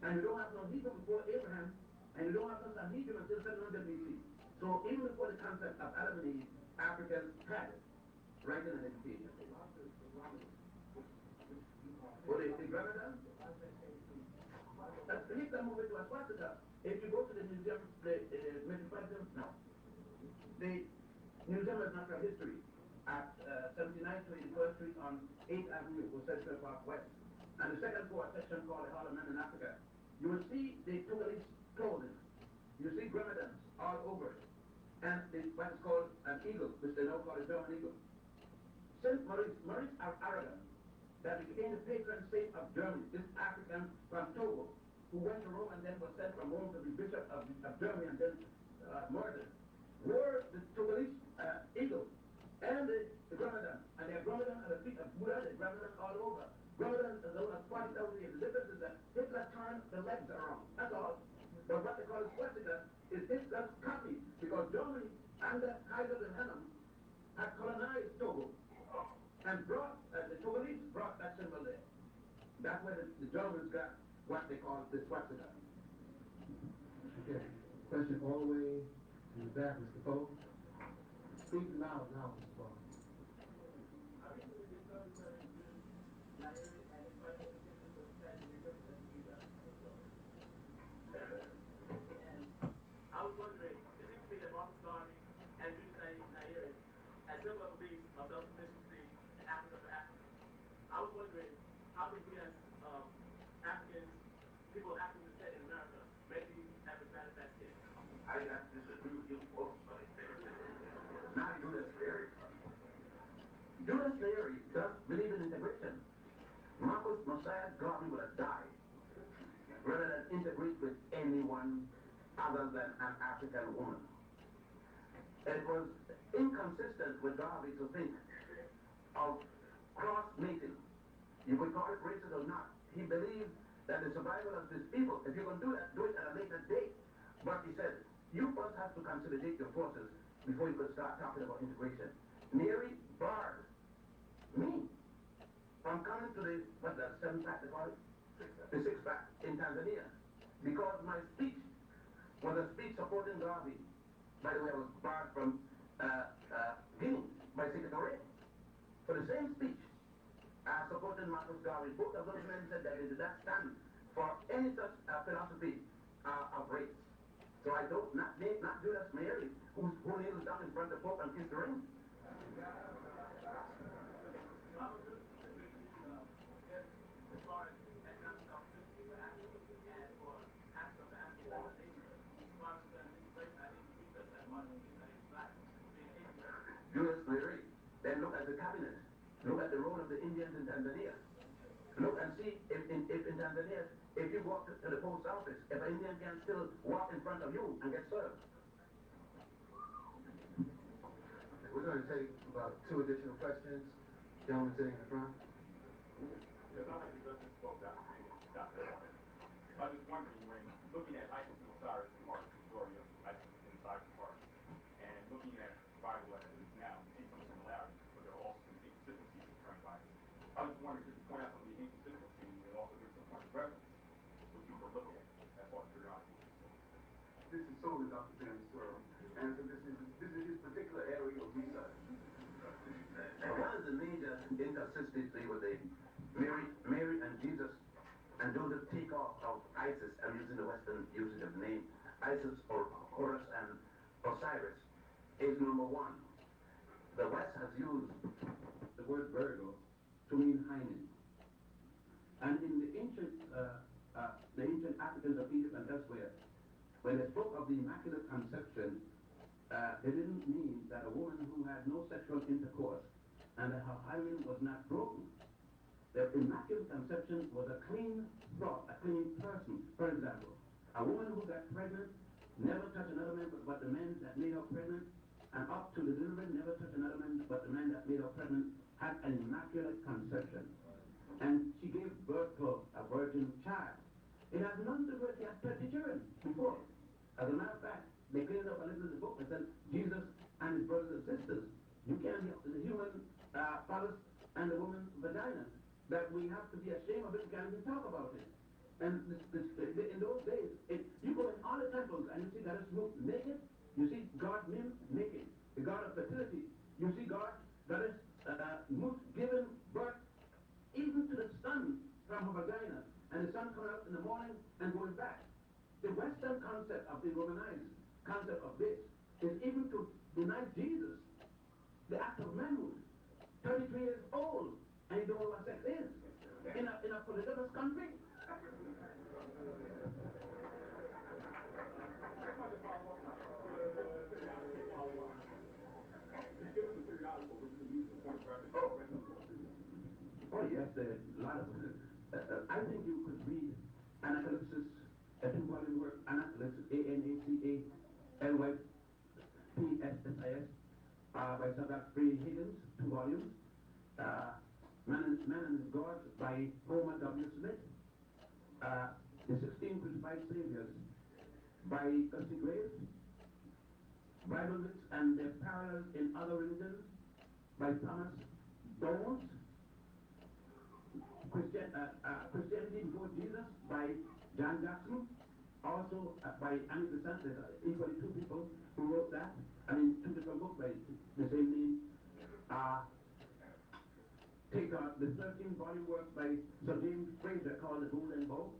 And you don't have no Hebrew before Abraham, and you don't have no Sanhedrin until 700 BC. So even before the concept of Adam and Eve, Africans had it, writing and education. What is the grammar? He can move it to Aswataka. If you go to the museum, the Metropolitan, no. The Museum of Natural History at 79th Street, 1st Street on 8th Avenue, or Central Park West. And the second floor, section called the Hall of Men in Africa. You will see the Togolese clothing. You see grenadines all over it. And what is called an eagle, which they now call a German eagle. Saint Maurice of Aragon, that became the patron saint of Germany, this African from Togo, who went to Rome and then was sent from Rome to be bishop of Germany and then murdered, wore the Togolese eagle and the grenadine. And they are grenadine at the feet of Buddha, the grenadine all over. Grenadine is over 40,000 years. The difference is that Hitler turned the legs around. That's all. But what they call a swastika is Hitler's copy, because Germany under Kaiser Wilhelm had colonized Togo and brought, the Togolese brought that symbol there. That's where the Germans got what they call the swastika. Okay. Question all the way to the back, Mr. Pope. Speak loud now, Mr. Pope. I was wondering, it seems to me that Marcus Garvey and Judas Nyerere had similar beliefs of self-sufficiency in Africa for Africa. I was wondering, how could we as Africans, people of African descent in America, maybe have a manifest here? I have to disagree with you both, but not Judas Nyerere. Judas Nyerere does believe in integration. Marcus Messiah Garvey would have died rather than integrate with anyone other than an African woman. It was inconsistent with Garvey to think of cross-mating. You could call it racist or not. He believed that the survival of his people, if you're going to do that, do it at a later date. But he said, you first have to consolidate your forces before you could start talking about integration. Nyerere barred me from coming to the, what's that, 7-pack they call it? The 6-pack in Tanzania. Because my speech was a speech supporting Garvey. By the way, I was barred from Guinea by Secretary. For the same speech, supporting Marcus Garvey, both of those men said that they did not stand for any such philosophy of race. So I don't, not Judas Nyerere, who kneels down in front of the Pope and kisses the ring. Look at the role of the Indians in Tanzania. Look and see if in Tanzania, if you walk to the post office, if an Indian can still walk in front of you and get served. We're going to take about 2 additional questions. Gentleman sitting in the front. Yes, I'd like to address this quote, Dr. Morgan. I was just wondering, when looking at Isis and Osiris and Mark, the story of Isis and Osiris and Mark, and looking at Bible as it is now, we see some similarities, but there are also some inconsistencies in current Bible. I was just wondering, could you point out some of the inconsistencies and also give some points of reference which you could look at as far as curiosity? This is solely Dr. Ben's story. And so this is his particular area of research. One of the major inconsistencies with the Mary and Jesus and Joseph takeoff of Isis, I'm using the Western usage of the name, Isis or Horus and Osiris, is number one. The West has used The word Virgo to mean hymen. and in the ancient Africans of Egypt and elsewhere, when they spoke of the Immaculate Conception, they didn't mean that a woman who had no sexual intercourse and that her hymen was not broken. The Immaculate Conception was a clean thought, a clean person. For example, a woman who got pregnant never touched another man but the man that made her pregnant, and up to the delivery never touched another man but the man that made her pregnant, had an Immaculate Conception. And she gave birth to a virgin child. It has nothing to do with, she had 30 children before. As a matter of fact, they cleaned up a little in the book and said, Jesus and his brothers and sisters. You can't be the human phallus and the woman's vagina. That we have to be ashamed of it, we can't even talk about it. And in those days, you go in all the temples and you see Goddess Mut naked, you see God Mim naked, the god of fertility. You see Goddess Mut giving birth even to the sun from her vagina, and the sun coming out in the morning and going back. The Western concept of the Romanized concept of this is even to deny Jesus the act of manhood. 33 years old, and you don't know what sex is in a polygamous country. Oh yes, there are a lot of I think you could read Anacalypsis, a 2-volume work, Anacalypsis, Anacalypsis, by Sir Godfrey Higgins, 2 volumes. Man and His God by Homer W. Smith. The 16 Crucified Saviors by Gusty Graves. Bible myths and their parallels in other religions by Thomas Bones. Christianity Before Jesus by John Jackson. Also by Annie Besant. There's equally 2 people who wrote that. I mean, 2 different books by the same name. Take the 13-volume work by Sir James Fraser called The Golden Bow,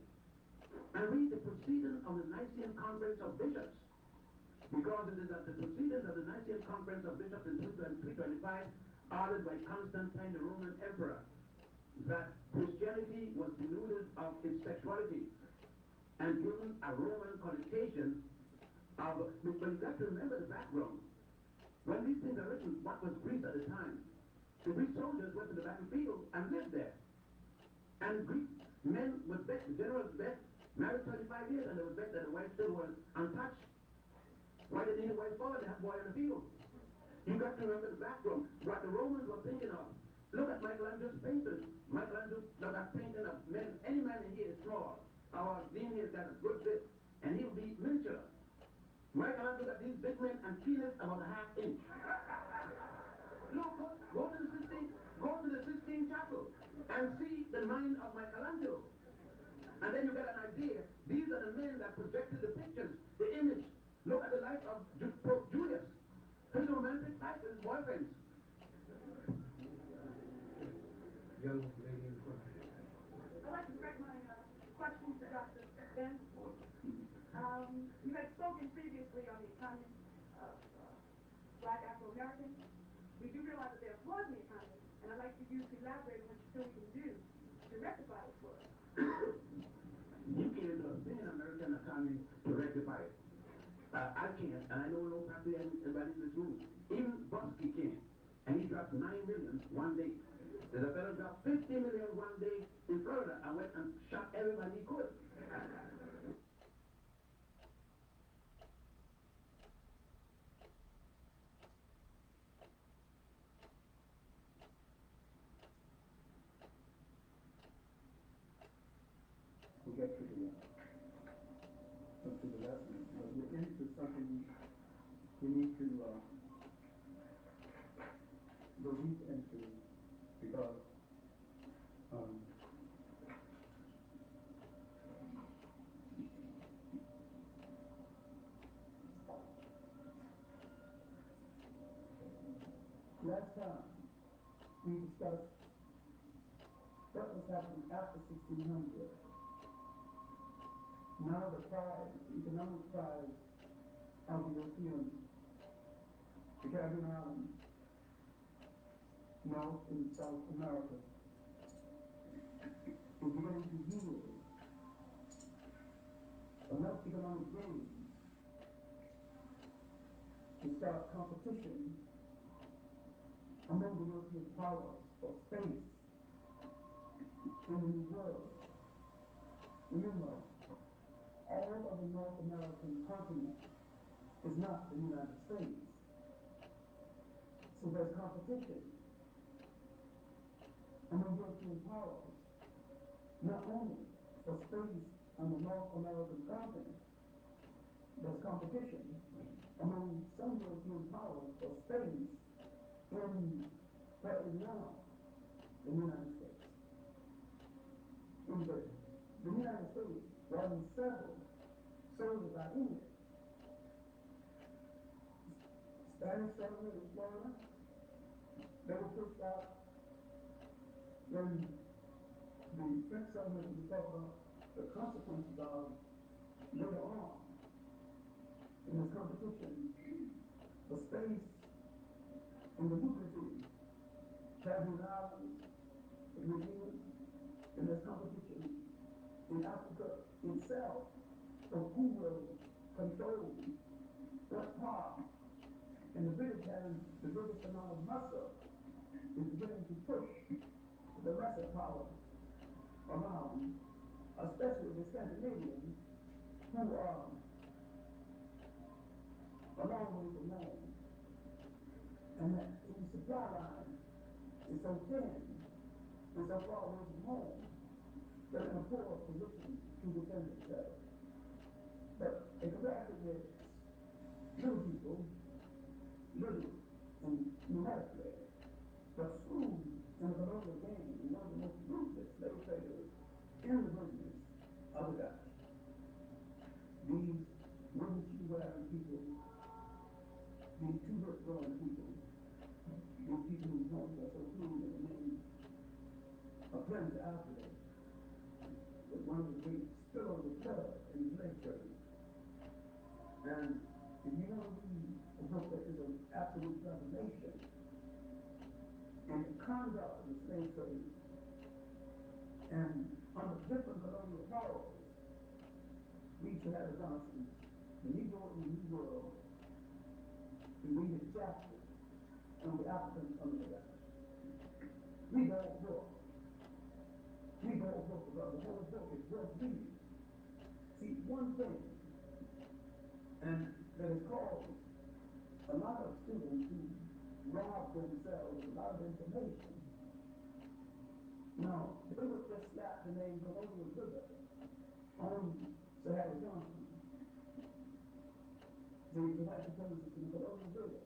and read the proceedings of the Nicene Conference of Bishops, because it is at the proceedings of the Nicene Conference of Bishops in 325, ordered by Constantine, the Roman Emperor, that Christianity was denuded of its sexuality and given a Roman connotation of, but you got to remember the background. When these things are written, what was Greece at the time? The Greek soldiers went to the battlefield and lived there. And Greek men would bet, the generals bet, married 25 years, and they would bet that the wife still was untouched. Why did they need a wife for? They have boy in the field. You got to remember the background, what the Romans were thinking of. Look at Michelangelo's painters. Michelangelo got a painting of men, any man in here is small. Our dean here has got a good bit, and he'll be miniature. Michelangelo got these big men and penis about a ½ inch. Look, go to the Sistine Chapel and see the mind of Michelangelo. And then you get an idea. These are the men that projected the pictures, the image. Look at the life of Pope Julius. His romantic life with his boyfriends. Young lady in front. I'd like to direct my question to Dr. Ben. You had spoken previously on the economy of Black Afro-Americans. We do realize that there are flaws in the economy, and I'd like for you to elaborate on what you feel we can do to rectify those flaws. You can't do a thing in American economy to rectify it. I can't, and I don't know probably anybody in this room. Even Bosky can't. And he dropped $9 million one day. up 50 million one day in Florida. I went and shot everybody he could. We get to the lesson, but we're into something we need to go deep into, because last time we discussed what was happening after 1600. Now the prize, the economic prize of the Europeans, the Caribbean islands, North and South America, is beginning to yield enough economic gains to start competition among the European powers for space in the New World. Remember, all of the North American continent is not the United States. So there's competition among European powers, not only for space on the North American continent, there's competition among some European powers for space in what is now the United States. In the United States, while in several soldiers are in it. Spanish settlement in Florida, they were pushed out when the French settlement was talking about the consequences of later on in this competition for space in the lucrative Caribbean islands, the Caribbean, and this competition in Africa itself of who will control what part. And the British having the biggest amount of muscle is beginning to push the lesser power around, especially the Scandinavians, who are a long way from home. And that the supply line is so thin and so far away from home, they're in a poor position to defend themselves. But in comparison with little people, little and numerically, but school in the colonial game is one of the most ruthless slave traders in the business of the Dutch. These wooden shoe-wearing people, these two-foot-growing people, these people whose homes are so clean that the name of Prince Alfred was one of the great spills of blood in the slave trade. And if you want to read a book that is an absolute revelation in the conduct of the slave trade and under different colonial powers, read Cerda Guzmán, The Negro in the New World, and read his chapter on the African under the Dutch. Read the whole book. Read the whole book, because the whole book is worth reading. See, one thing, and that has caused a lot of students who rob themselves of a lot of information. Now, they would just slap the name colonial sugar on Cerda Guzmán. They had to put it in colonial sugar.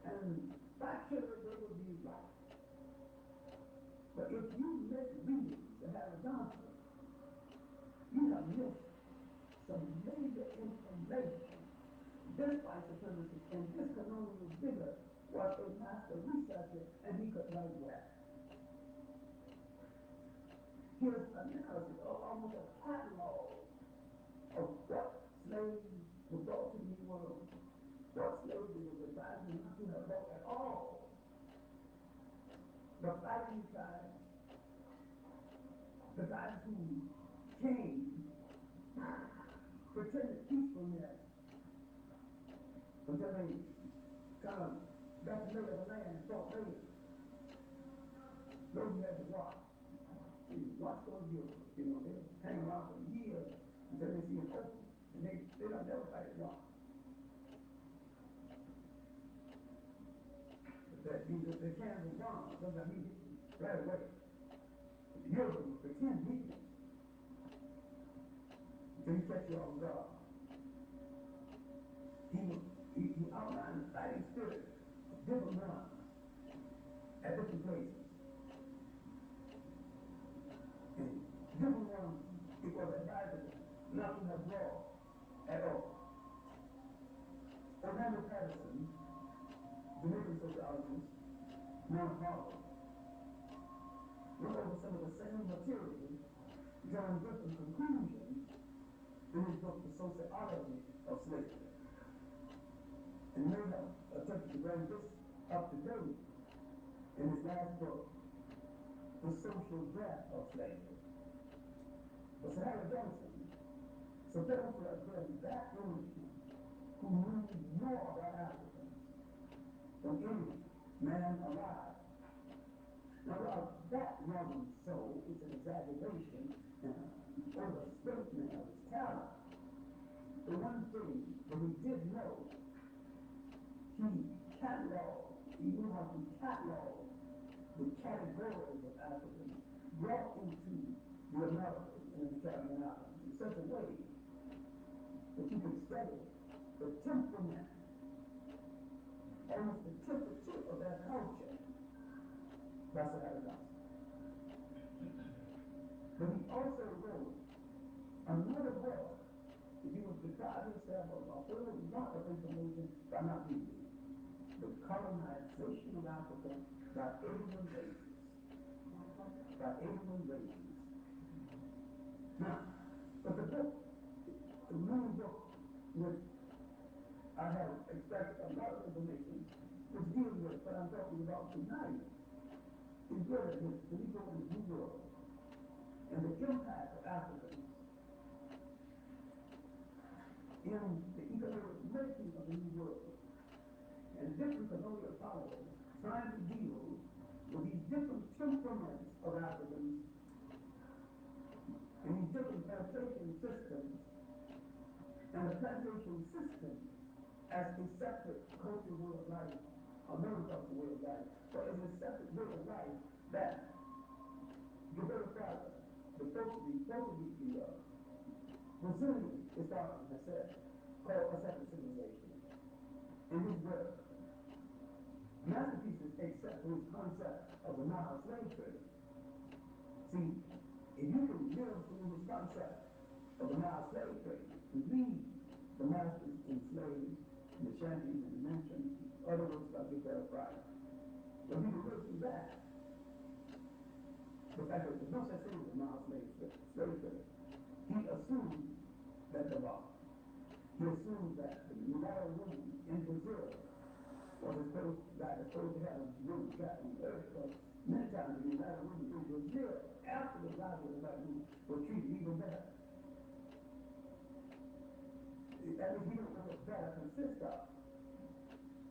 And factually they would be right. But if you miss reading Cerda Guzmán, you have missed some major information. This white supremacist and this colonial figure was a master researcher, and he could write well. His analysis of almost a catalog of what slaves were brought to the New World, what slavery was advising not to have brought at all. The fighting tribes, the guys who came, pretended peacefulness until they kind of got the lay of the land and fought later. those who had the rock. See, watch those dealers, you know, they hang around for years until they see it open, and they don't never fight it rock. That the cans of wrong, sometimes he hit you right away. But the hero will pretend weakness until he catch you off guard. He outlined the fighting spirit of different ones at different places. And different ones, it was advisable not to have war at all. Orlando Patterson, Jamaican sociologist, now Harvard, went over some of the same material, drawing different conclusions in his book, The Sociology of Slavery. And may have attempted to bring this up to date in his last book, The Social Draft of Slavery. But Sarah Johnson, so those who have been that energy, who knew more about Africans than any man alive. Now, while that wasn't so, it's an exaggeration or a statement of his talent. The one thing that he did know, he knew how to catalog the categories of Africans brought into the Americas and the Caribbean Islands in such a way that you could study the temperament, almost the temperature of that culture. That's what I got. But he also wrote another book. If you would deprive yourself of a whole lot of information by not reading it. The colonization of Africa by alien races. By alien races. Now, but the book, the main book, which I have extracted a lot of information, which deals with what I'm talking about tonight, is really the Negro in the New World and the impact of Africans in the economic making of the New World. And different colonial powers trying to deal with these different temperaments of Africans and these different plantation systems, and the plantation system as a separate cultural way of life, a monocultural way of life, but as a separate way of life that Gilbert Father, the Brazilian historian has said, called a separate civilization. In his work, masterpieces except for his concept of the Nile slave trade. See, if you can live through his concept of the Nile slave trade, and read the masters enslaved in the shanties and the mansions, other works like Gilbert Father. When you can live through that, the fact that there's no such thing as a Nile slave trade, he assumed that the law. He assumed that the mulatto woman in Brazil was supposed to have a woman trapped on the earth, but many times the mulatto woman in Brazil, after the lives of the black woman, were treated even better. That means he didn't know what better consists of.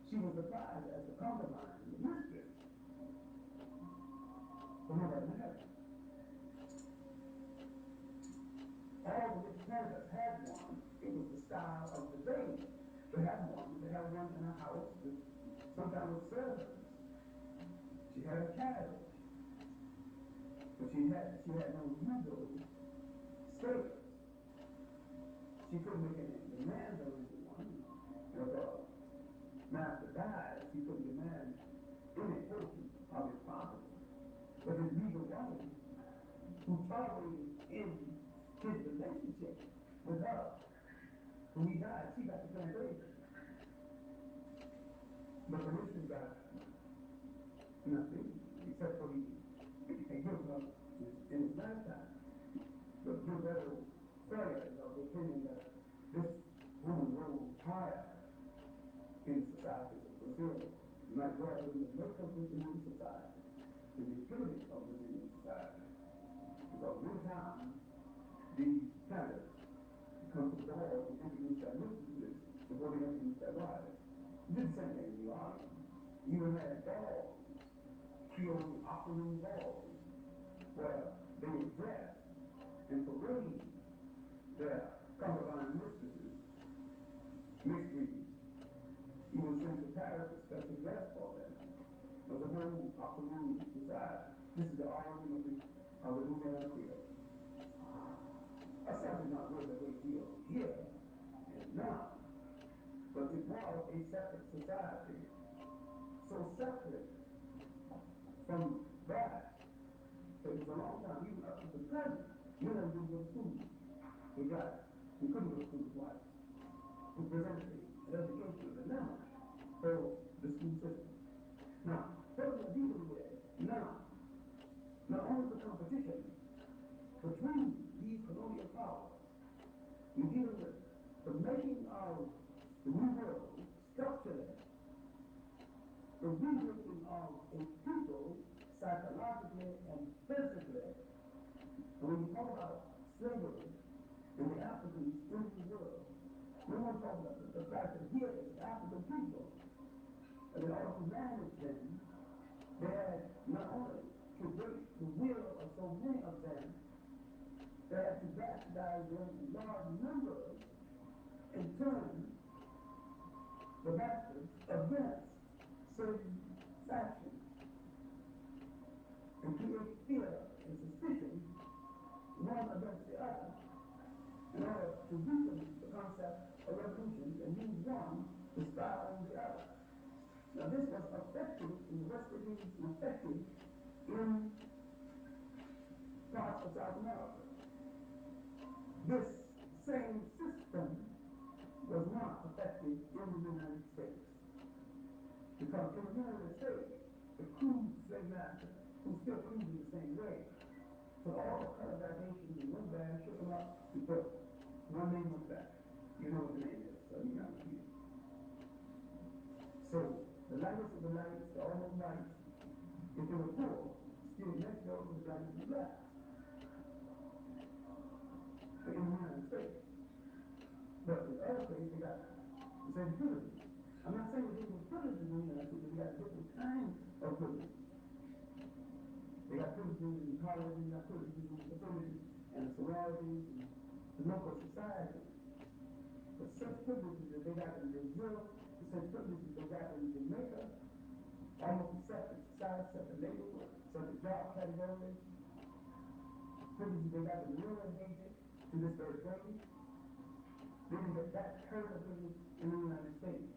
She was surprised as the concubine, the mistress, but nobody married. All the rich planters had one. It was the style of the day to have one. They had one in her house, sometimes with servants. She had a carriage, but she had no legal status. She couldn't make any demands on anyone. If a master died, she couldn't demand any portion of his property. But his legal wife, who tolerated in his relationship with her, when he died, she got the plantation. But the mission got nothing, except for he gave her in his lifetime. But Gilberto Cerda is of the opinion that this woman rose higher in the society of Brazil, not rather than the makeup of Brazilian society, the utility of Brazilian society. Because one time, these planters come to the hall and introduce their mistresses before they introduce their wives. You did the same thing in New Orleans. You even had dogs creating operating walls where they would dress and parade their concubine mistresses, mixed breeds, even sent to Paris, especially less for them. But the whole operating society, this is the origin of the Louisiana Creole. That's something not worth a great deal here and now, but it was a separate society, so separate from that. So it was a long time, even up to the present. Men didn't go to school. We couldn't go to school twice. We presented an education as a number for the school system. Now, what we're dealing with now, not only the competition between these colonial powers, we're dealing with the making of the new world structurally, the remaking of a people psychologically and physically. And when you talk about slavery and the Africans in the world, we want to talk about the fact that here is African people, and in order to manage them, they had not only to break the will of so many of them, they had to bastardize them in large numbers and turn the masters against certain factions and create fear and suspicion one against the other in order to weaken the concept of revolution and use one to spy on the other. Now this was effective in the West Indies and effective in parts of South America. This same system was not effective in the United States. Because in the United States, the crude slave master, who still cruising the same way, so all the colonizations in one bag, shook them up, and put one name on the back. You know what the name is, so you know what it is. So the lightest of the lights, the almost lights, if they were poor, still next door to the black and the black. But in the United States. But in other places, they got the same privileges. I'm not saying that they were privileges in the United States, they got different kinds of privileges. They got privileges in colleges, they got privileges in the facilities, and the sororities, and the local society. But such privileges that they got in Brazil, such privileges they got in Jamaica, almost a separate society, separate neighborhood, separate job categories, privileges they got in Rio and Haiti, to this very day. They didn't get that kind of privilege in the United States.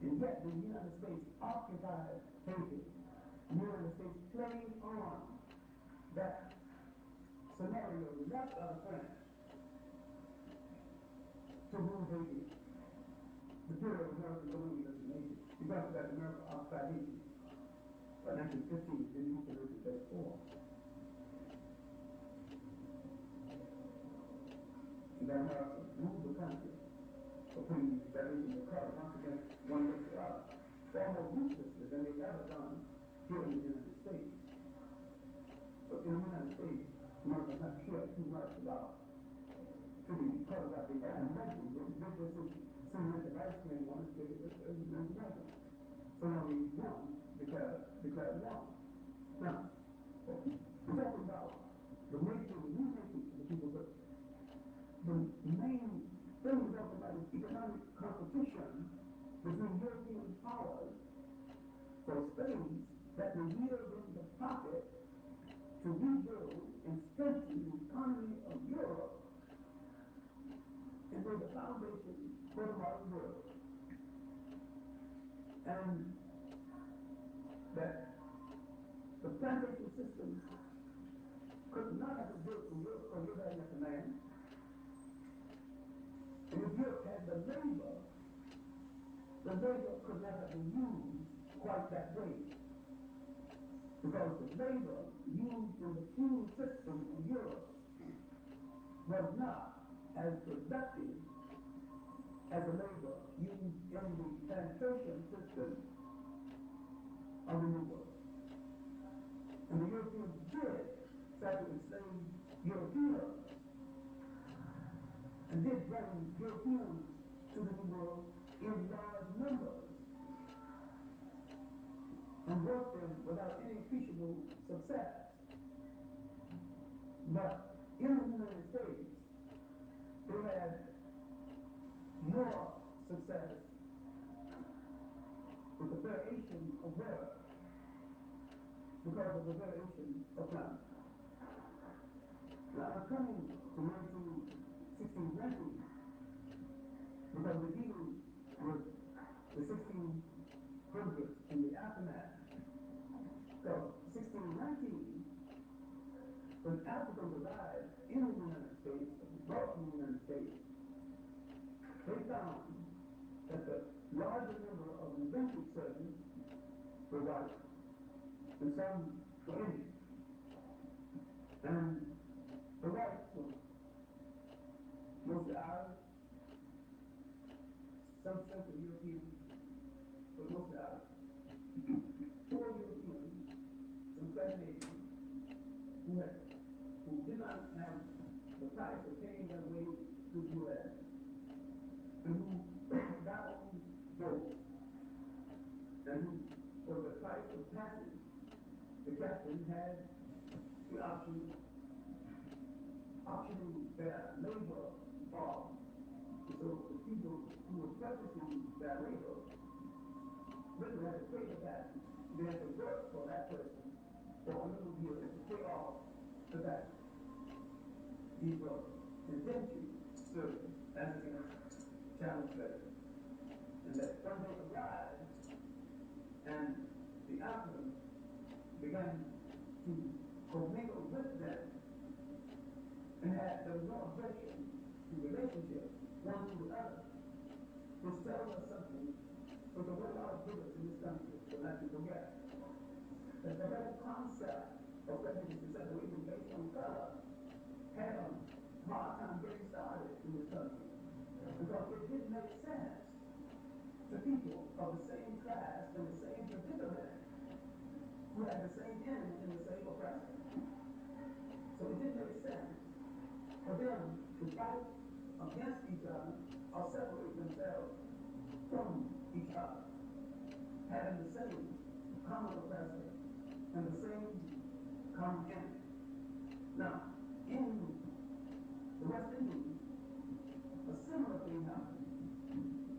And yet the United States occupied Haiti. The United States played on that scenario left out of France to rule Haiti. The period of American colonialism in Haiti. You got that America occupied Haiti by 1915, then you can look at that before. And then America moved the country between that region of color, once again, one gets the other, far more ruthlessly than they've ever done here in the United States. But in the United States, America not cared too much about to be color about the animation. This is same like the light skin one is bigger than the other. So now we won, declared one. Now, we're talking about the making, the remaking of the people, but the main thing we're talking about is economic competition between European powers for space that will yield in the pocket to rebuild and strengthen the economy of Europe and lay the foundation for the modern world. And that the plantation system could not have been built in Europe because Europe had enough land. And if Europe had the labor could not have been used quite that way. Because the labor used in the fuel system in Europe was not as productive as the labor used in the plantation system of the New World. And the Europeans did try to enslave Europeans and did bring Europeans to the New World in large numbers and worked them without any appreciable success. But in the United States, they had more success with the variation of weather because of the variation of climate. Now, I'm coming to 1619 because we're dealing with the 1600s and the aftermath. So, 1619, when Africans arrived in the United States, brought from the United States, they found that the larger number of indentured servants were white, and some were Indian. And the whites were mostly Irish, some Central Europeans, but mostly Irish. Poor Europeans, some Scandinavians, who did not have the price of paying their way to the U.S., and who got on boats, and who, for the price of passage, the captain had the optioning their labor off. So the people who were purchasing their labor really had to pay the back. They had to work for that person for a little year to pay off the back. These were indentured servants as against challenge letters. And that when they arrived, and the Africans began to commingle with them, and there was no objection to relationship one to the other, which tells us something, but the whole lot of business in this country will not to forget. That the whole concept of prejudice and separation based on color had a hard time getting started in this country. Because it didn't make sense to people of the same class and the same predicament who had the same enemy and the same oppressor. So it didn't make sense for them to fight against each other or separate themselves from each other, having the same common oppressor and the same common enemy. Now, in the West Indies, a similar thing happened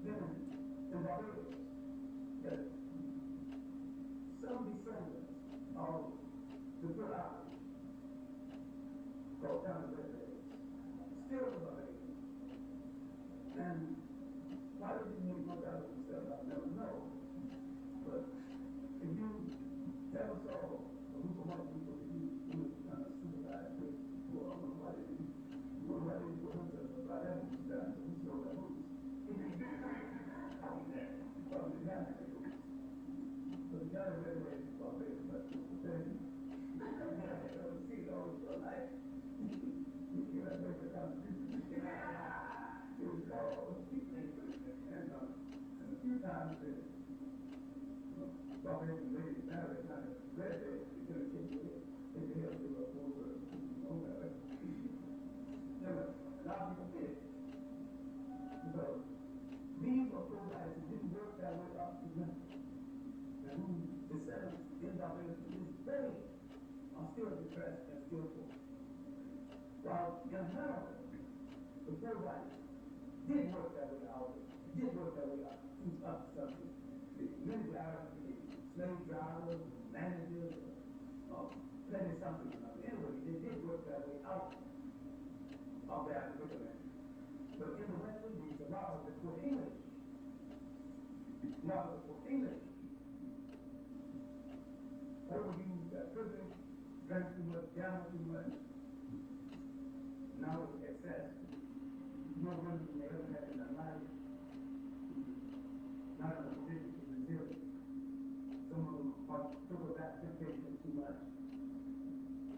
then in Barbados, that some descendants of the good island, called down the Red still in Barbados. And why they didn't make much out of themselves, I'll never know. But if you ever saw a group of white people that you supervise with, well, I don't know why they didn't put themselves about that guys, so we saw that roots. Probably didn't have any roots. But the guy read away from Barbados, but the thing, see those for life. You can't make the Constitution. It was called, and a few times they Barbados ladies now they're not read it, it's going to take you in the hill to a full over. A lot of people did. Because these were pro-life who didn't work their way up to women. And who descendants in Barbados to this day are still depressed and still poor. While in America, the pro-life did work their way out, did work their way up to something. Many drivers, slave drivers, managers, plenty something or another. Anyway, they did work their way out of that predicament. But in the West Indies, a lot of it were English. A lot of it were English. Overused that privilege, drank too much, gambled too much. Now it's excess. No money they ever had in their life. Not in a position to resist. Some of them took up that temptation too much.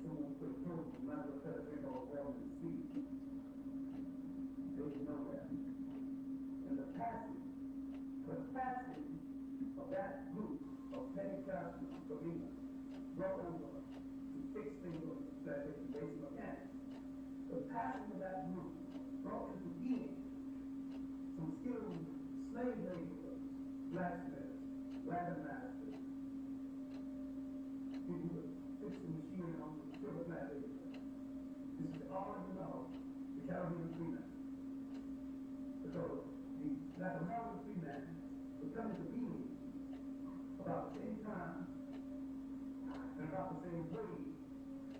Some of them quit smoking, might as well cut a drink off well and sleep. They didn't know that. And the passage of that group of petty craftsmen from England brought over to fixed England plantation basic mechanics. The passage of that group brought into being some skilled slave laborers, blacksmiths, wagon masters, fix the machine on the sugar plantation. This is all you know, the Caribbean freeman. Because the Black American freeman was coming to being about the same time and about the same way,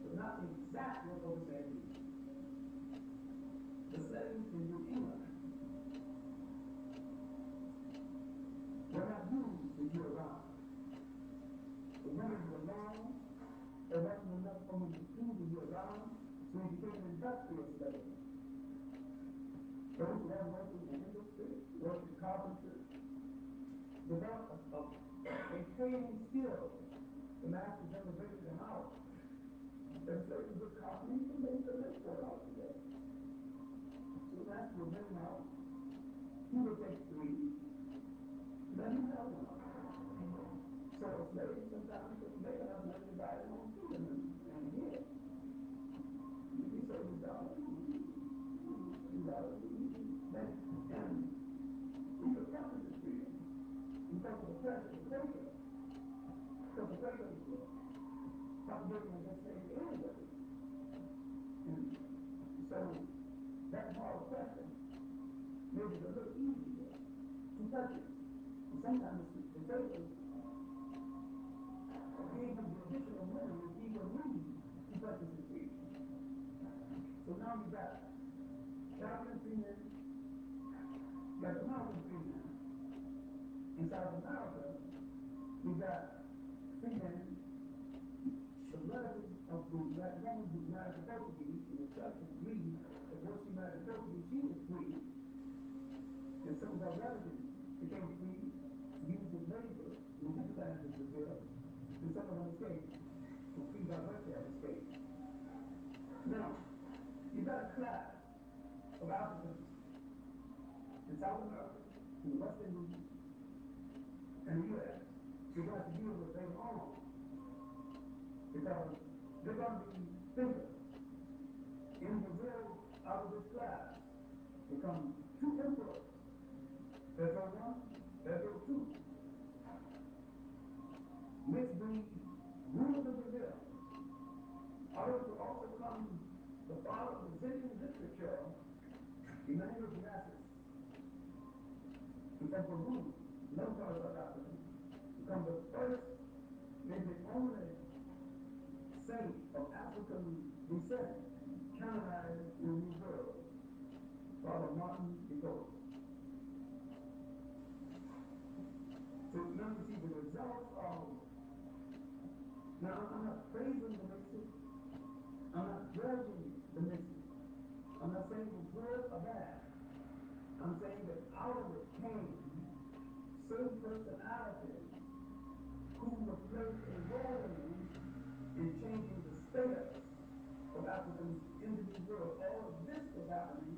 but not exactly over the same way. The slaves in New England were not used to get around. The women were long, there wasn't enough for them to do to get around, so he became an industrial slave. Those who had worked in the industry, worked in carpentry, developed a training skill. The masters never rated them out. Their slaves were carpenters and they could live for it all together. So the master would bring them out. He would take 3, then he held them up. So a slave sometimes would make enough money to buy their own food and here. If he sold $2, $2, then, and he could profit his freedom. Because of the pressure of the Quaker. Because the Quaker was propagating against slavery anyway. And so that moral pressure made it a little easier to purchase. And sometimes the Quakers gave him the additional money that he would need to purchase his freedom. So now we got Caribbean freemen, got American freemen. In South America, we got freemen, the relatives of the black woman who married the Portuguese, and the church agreed that once she married the Portuguese, she was free. And some of our relatives became free, used as labor in these lands of Brazil, and some of them escaped, who freed our right to have escaped. Now, you got a class of Africans in South America, in the West Indies, and the U.S. You're going to have to deal with later on. Because they're going to be thinkers. In Brazil, out of this class, become 2 emperors. There's no 1, there's no 2. Mixed breed rulers of Brazil. Out of it also comes the father of Brazilian literature, Emmanuel Glasses. He comes from Peru, no part of South Africa. He comes the first, maybe only saint of African descent canonized in the New World, Father Martin Nicola. So now you see the results of, now I'm not praising the mystics, I'm not judging the mystics, I'm not saying it was good or bad, I'm saying that out of it came certain personalities who would play a role in changing the status of Africans in the New World. All of this was happening,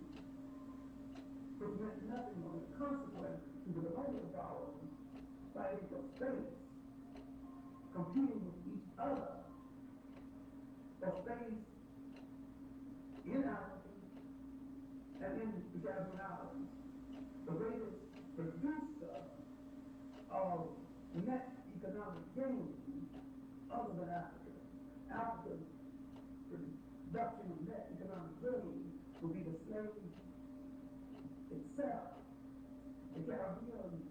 which meant nothing but a consequence to the colonial powers fighting for space, competing with each other for space in Africa and in the Caribbean islands. The greatest producer of net economic gain other than Africa. Africa's production of net economic gain will be the slave itself. The Caribbean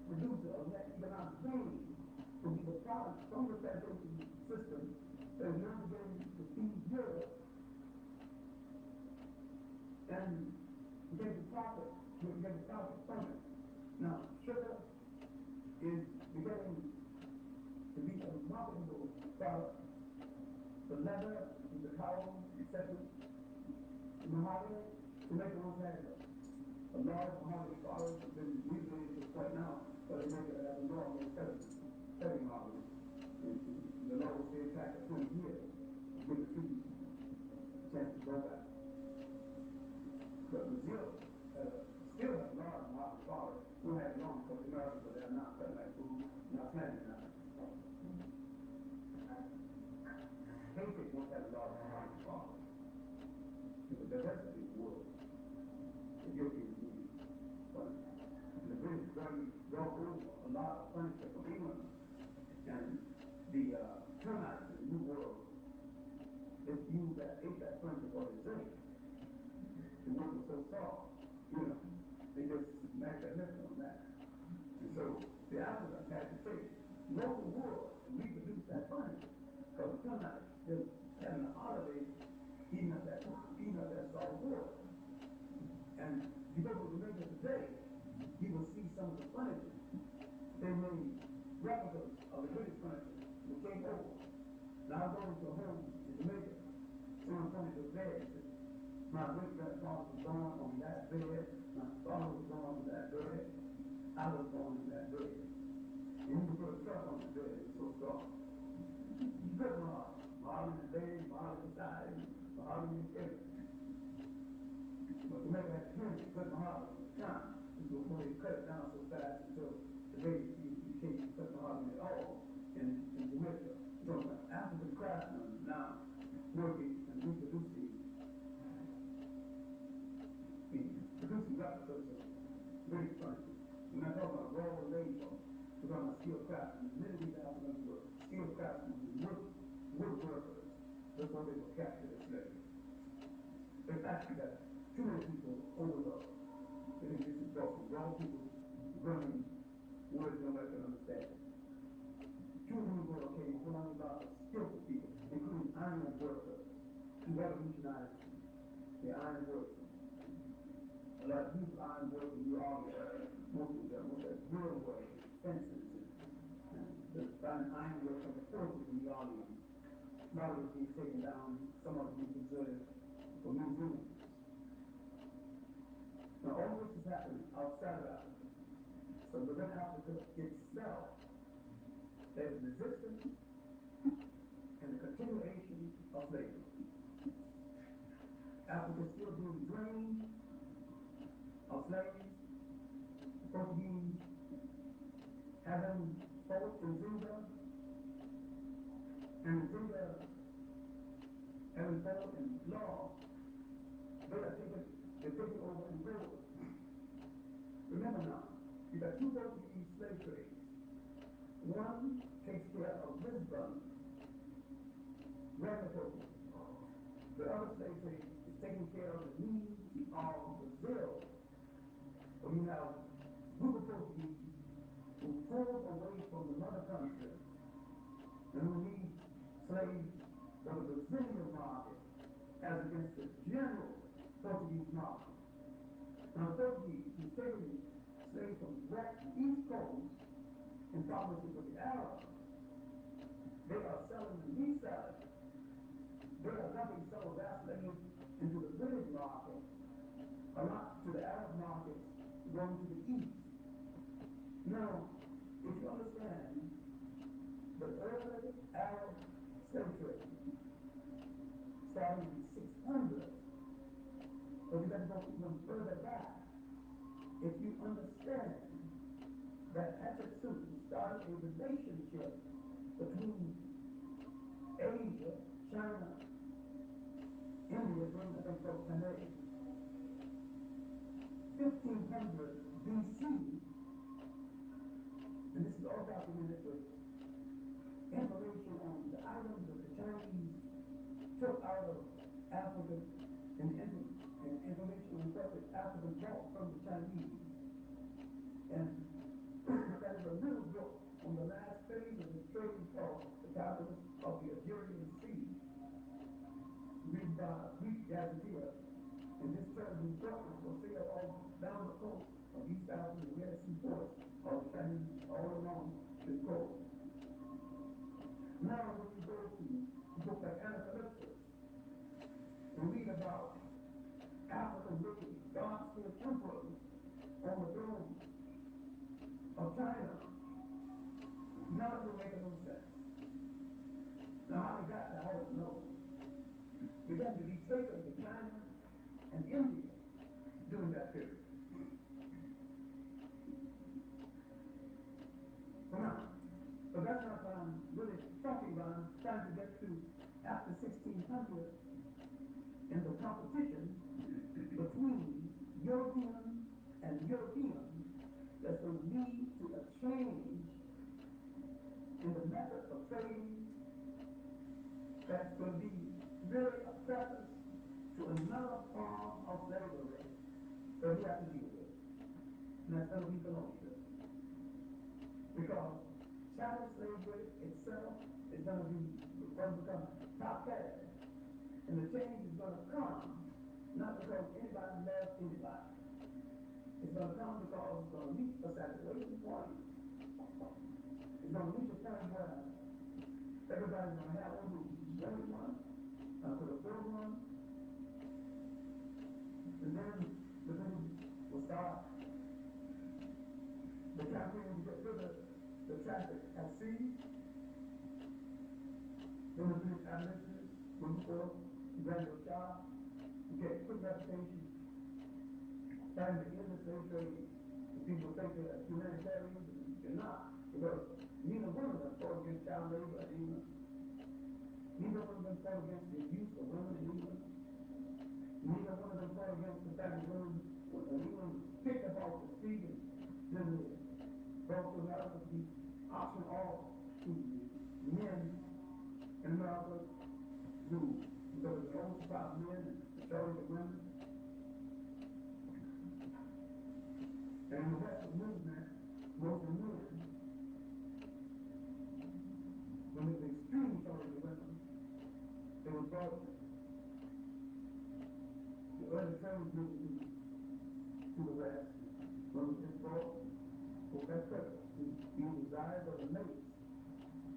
producer of net economic gain will be the product from the plantation system that is now beginning to feed Europe and get the profit from it. Now, sugar is beginning to be a marketable product. The leather, the cows, etc. The mahogany, to make their own handle. A large mahogany forest has been mutilated right now, but they make it as a normal heavy mahogany. The law will stay attacked for 20 years, give the trees a chance to grow back. But Brazil still has large mahogany forest. We have long for the Americans, but they're not cutting like food, not planting that. Haiti won't have a large mahogany forest. Because the rest of the world, the Europeans need. But the British brought over a lot of furniture from England, and Termites in the New World that use that, ate that furniture for the zinc. The wood was so soft, they just smacked that nickel on that. And so the Africans had to take local wood and reproduce that furniture. Because the termites just having a holiday eating up that soft wood. And if you go to the Jamaica today, you will see some of the furniture. They made replicas of the British furniture that came over. Now I go into a home in Jamaica, someone pointed to a bed and said, my great-grandfather was born on that bed, my father was born on that bed, I was born on that bed. And you can put a truck on the bed, it's so soft. You put Marlon and leg, Marlon beside, Marlon and everything. But to make that clear, you put Marlon on the time. Before they cut it down so fast until the baby you can't cut Marlon at all in Jamaica. So African craftsmen now working and reproducing replicas of British furniture. We're not talking about raw labor, we're talking about skilled craftsmen. Many of these Africans were skilled craftsmen who wood workers before they were captured as slaves. In fact, you got too many people overlooked. They think this is from wrong people running words nobody can understand. Two of these world came along about skillful people, including iron workers, who revolutionized the iron workers. A lot of people iron work in New Orleans, most of them with their railway fences and the fine iron work of the forces in New Orleans. A lot of it being taken down, some of it being preserved for museums. Now all this is happening outside of Africa. So within Africa itself, there is resistance and the continuation of slavery. Africa is still being drained of slaves. The Portuguese having fought in Zunga, and the Zunga having fought in law, they're taking over in gold. Remember now, you got two Portuguese slave trades. One takes care of Lisbon, Mexico. The other slave trade is taking care of the needs of Brazil. So you have group of Portuguese who pull away from the mother country and who need slaves for the Brazilian market as against the general Portuguese market. Now the Portuguese who taking slaves from the East Coast in partnership with the Arabs, they are selling the east side. They are dumping some of that slaves into the British market, or not to the Arab market, going to the east. Now, if you understand the early Arab slave trade starting in 600, but you got to go even further back. If you understand that Hatshepsut started a relationship between Asia, China, India, during the Emperor Canaan, 1500 BC, and this is all documented with information on the items that the Chinese took out of Africa and information on what the Africans bought from the Chinese. And that is a little book on the last phase of the trade called The Capital of the Iberian Sea, written by Greek Gazetteer. And this tells you instructions for sale all down the coast of East Africa and Red Sea ports of the Chinese all along this coast. Now when you go to a book like Anacalypsis and read about Africa looking God-fearing emperors on the throne of China, none of it makes no sense. Now how they got there, I don't know. We got to be taken to China and India during that period. So now, but that's not what I'm really talking about. I'm trying to get to after 1600 and the competition between European and European that's going to lead to a change in the method of trading that's going to be really a preface to another form of slavery that we have to deal with. And that's going to be colonialism. Because chattel slavery itself is going to become top class. And the change is going to come not because anybody loves anybody. It's going to come because it's going to reach a saturation point. It's going to reach a point where everybody's going to have only one, for the third one, and then the thing will start. The campaign will get rid of the traffic at sea. Then the British abolitionists will go, grant your job, you get a quick reputation, and begin the slave trade. People think they're humanitarians, they're not. Because neither one of them fought against child labor in England. Neither one of them fought against the abuse of women in England. Neither one of them fought against the fact that women in England picked up off the street and then they brought to America to be auctioned off to men in America who, because of the old supply of men and the shortage of women. And in the Western movement, most of the men, when it was extreme shortage of women, they were brought. The early trains moved to the West, when it was brought for that purpose, to be desired of the mates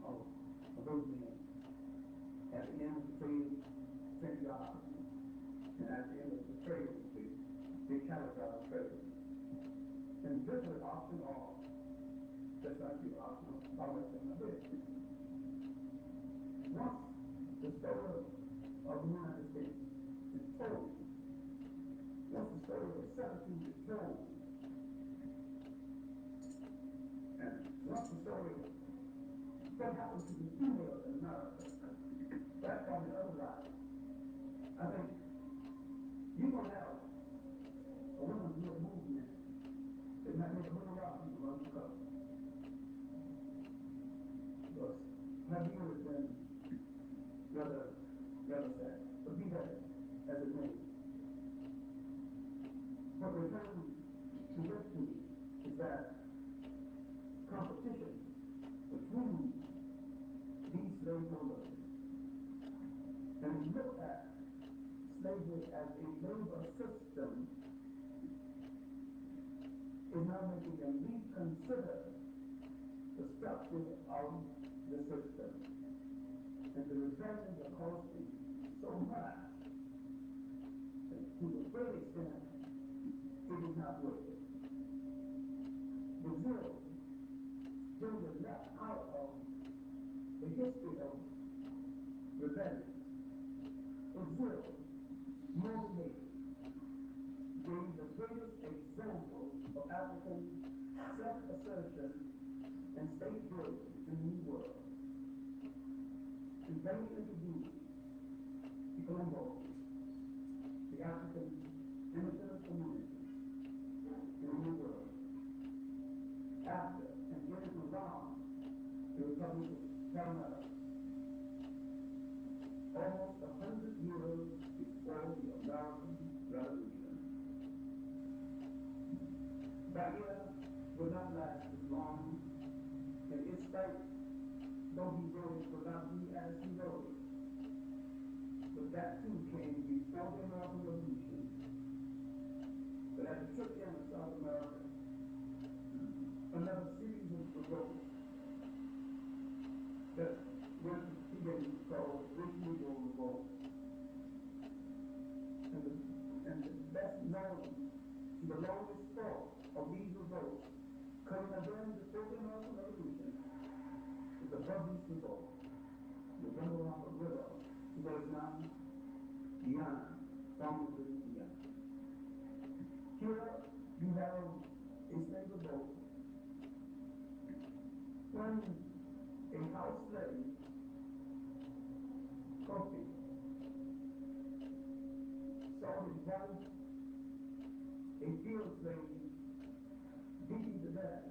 of those men at the end of the trade yard, and at the end of the trade, the cattle trade. And this was auctioned off, just like the auction of in the bit. Once the story of the United States is told, once the story of servitude is told, and once the story of what happened to the female in America, that's on the other side. I think you're going to have a women's movement that might make a whole lot of people run the cover. Because my view has been rather sad. But be that as it may. What we're trying to get to is that competition between these slaveholders. And we look at slavery as a labor system is now making them reconsider the structure of the system. And the rebellions are costing so much that to a great extent it is not worth it. Brazil was left out of the history of rebellion. Brazil, motivated, gave the greatest example of African self-assertion and state building in the New World. And they introduced the Colombo, the African indigenous community in the New World. After and in and around the Republic of Panama, almost 100 years before the American Revolution. Bahia will not last as long, and its fight, though he wrote it, will not be as he wrote it. But that too came before the American Revolution. But at the trip in South America, another series of revolts that went to be called Rich Negro Revolt. And the best known, the longest fought of these revolts, coming again before the American Revolution, is the Bubby's Revolt, the Rumble River, that is now Guyana, formerly Guyana. Here you have a slave revolt when a house slave, Kofi, saw his wife, a field slave, beaten to death,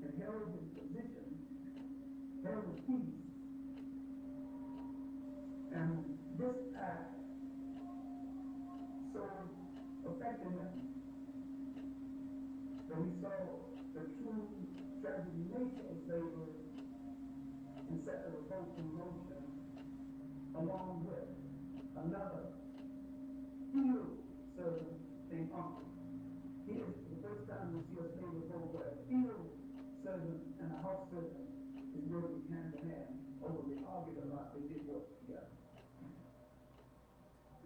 and held his position, held his peace, this act so affected him that he saw the true tragedy nature of slavery and set the revolt in motion along with another field servant named Uncle. Here's the first time we see a slave revolt where a field servant and a house servant is working hand in hand, although they argued a lot, they did work together.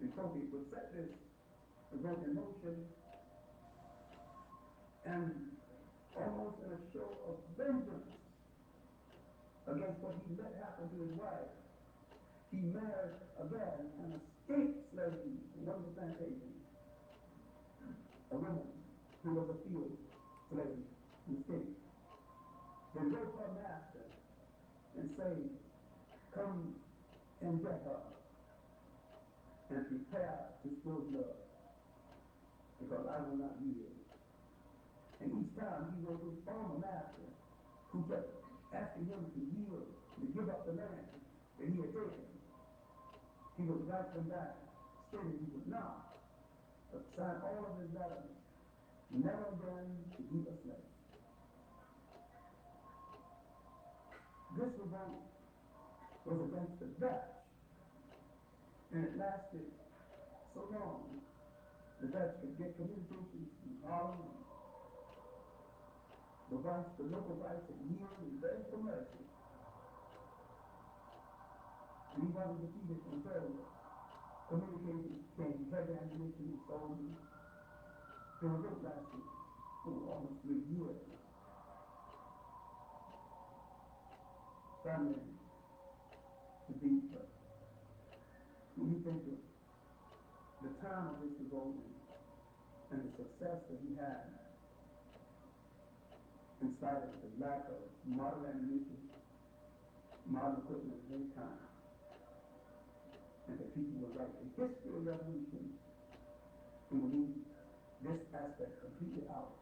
And so he would set this revolt in motion, and almost in a show of vengeance against what he let happen to his wife, he married again an escaped slave from one of the plantations, a woman who was a field slave who escaped. Then go to her master and say, come and get her and prepare to spill blood, because I will not yield. And each time he wrote his former master, who kept asking him to yield, to give up the land that he had taken, he would write them back, stating he would not, but sign all of his letters, never again to be a slave. This revolt was against the Dutch, and it lasted so long, the Dutch could get communications from Holland, the local whites had yielded and begged for mercy. And he wanted to defeated from failure. Communications came, heavy ammunition and soldiers. The revolt lasted for almost 3 years. Family to beat, but when you think of the time of this revolt and the success that he had, in spite of the lack of modern ammunition, modern equipment of any kind, and that people would write the history of revolution and would leave this aspect completely out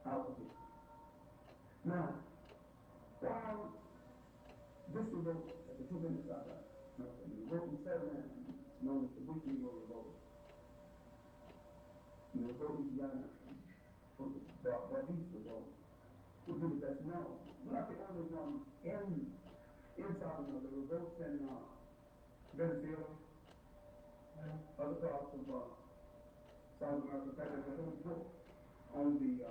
of it. Now, while this revolt at the 2 minutes of the revolt in Settlement, known as the Bush Negro Revolt, and the revolt in Guyana, or the Baptiste Revolt, would be the best known. We're not the only ones in South America. The revolts in Venezuela, other parts of South America. In fact, there's a whole book on the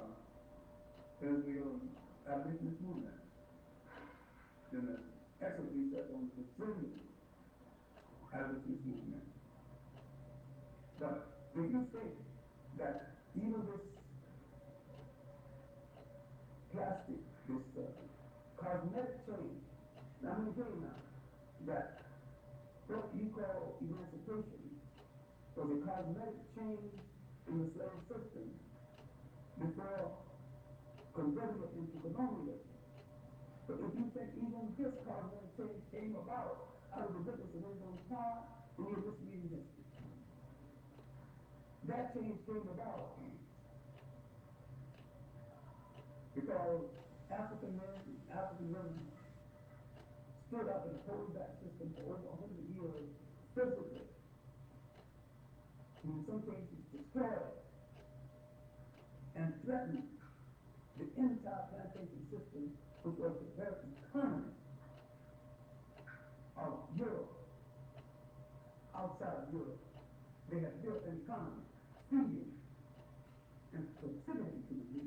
Venezuelan abolitionist movement. Then there's excellent research on the Brazilian abolitionist movement. But if you think that even this plastic, this cosmetic change, now I'm going to tell you now that what you call emancipation was a cosmetic change in the slave system before converting it into colonialism. But if you think even this cosmetic change came about out of the goodness of his own power, then you're misreading history. That change came about because African men, African women stood up and opposed that system for over 100 years physically, and in some cases destroyed and threatened the entire plantation system, which was the very economy of Europe, outside of Europe. They had built an economy, feeding and contributing to the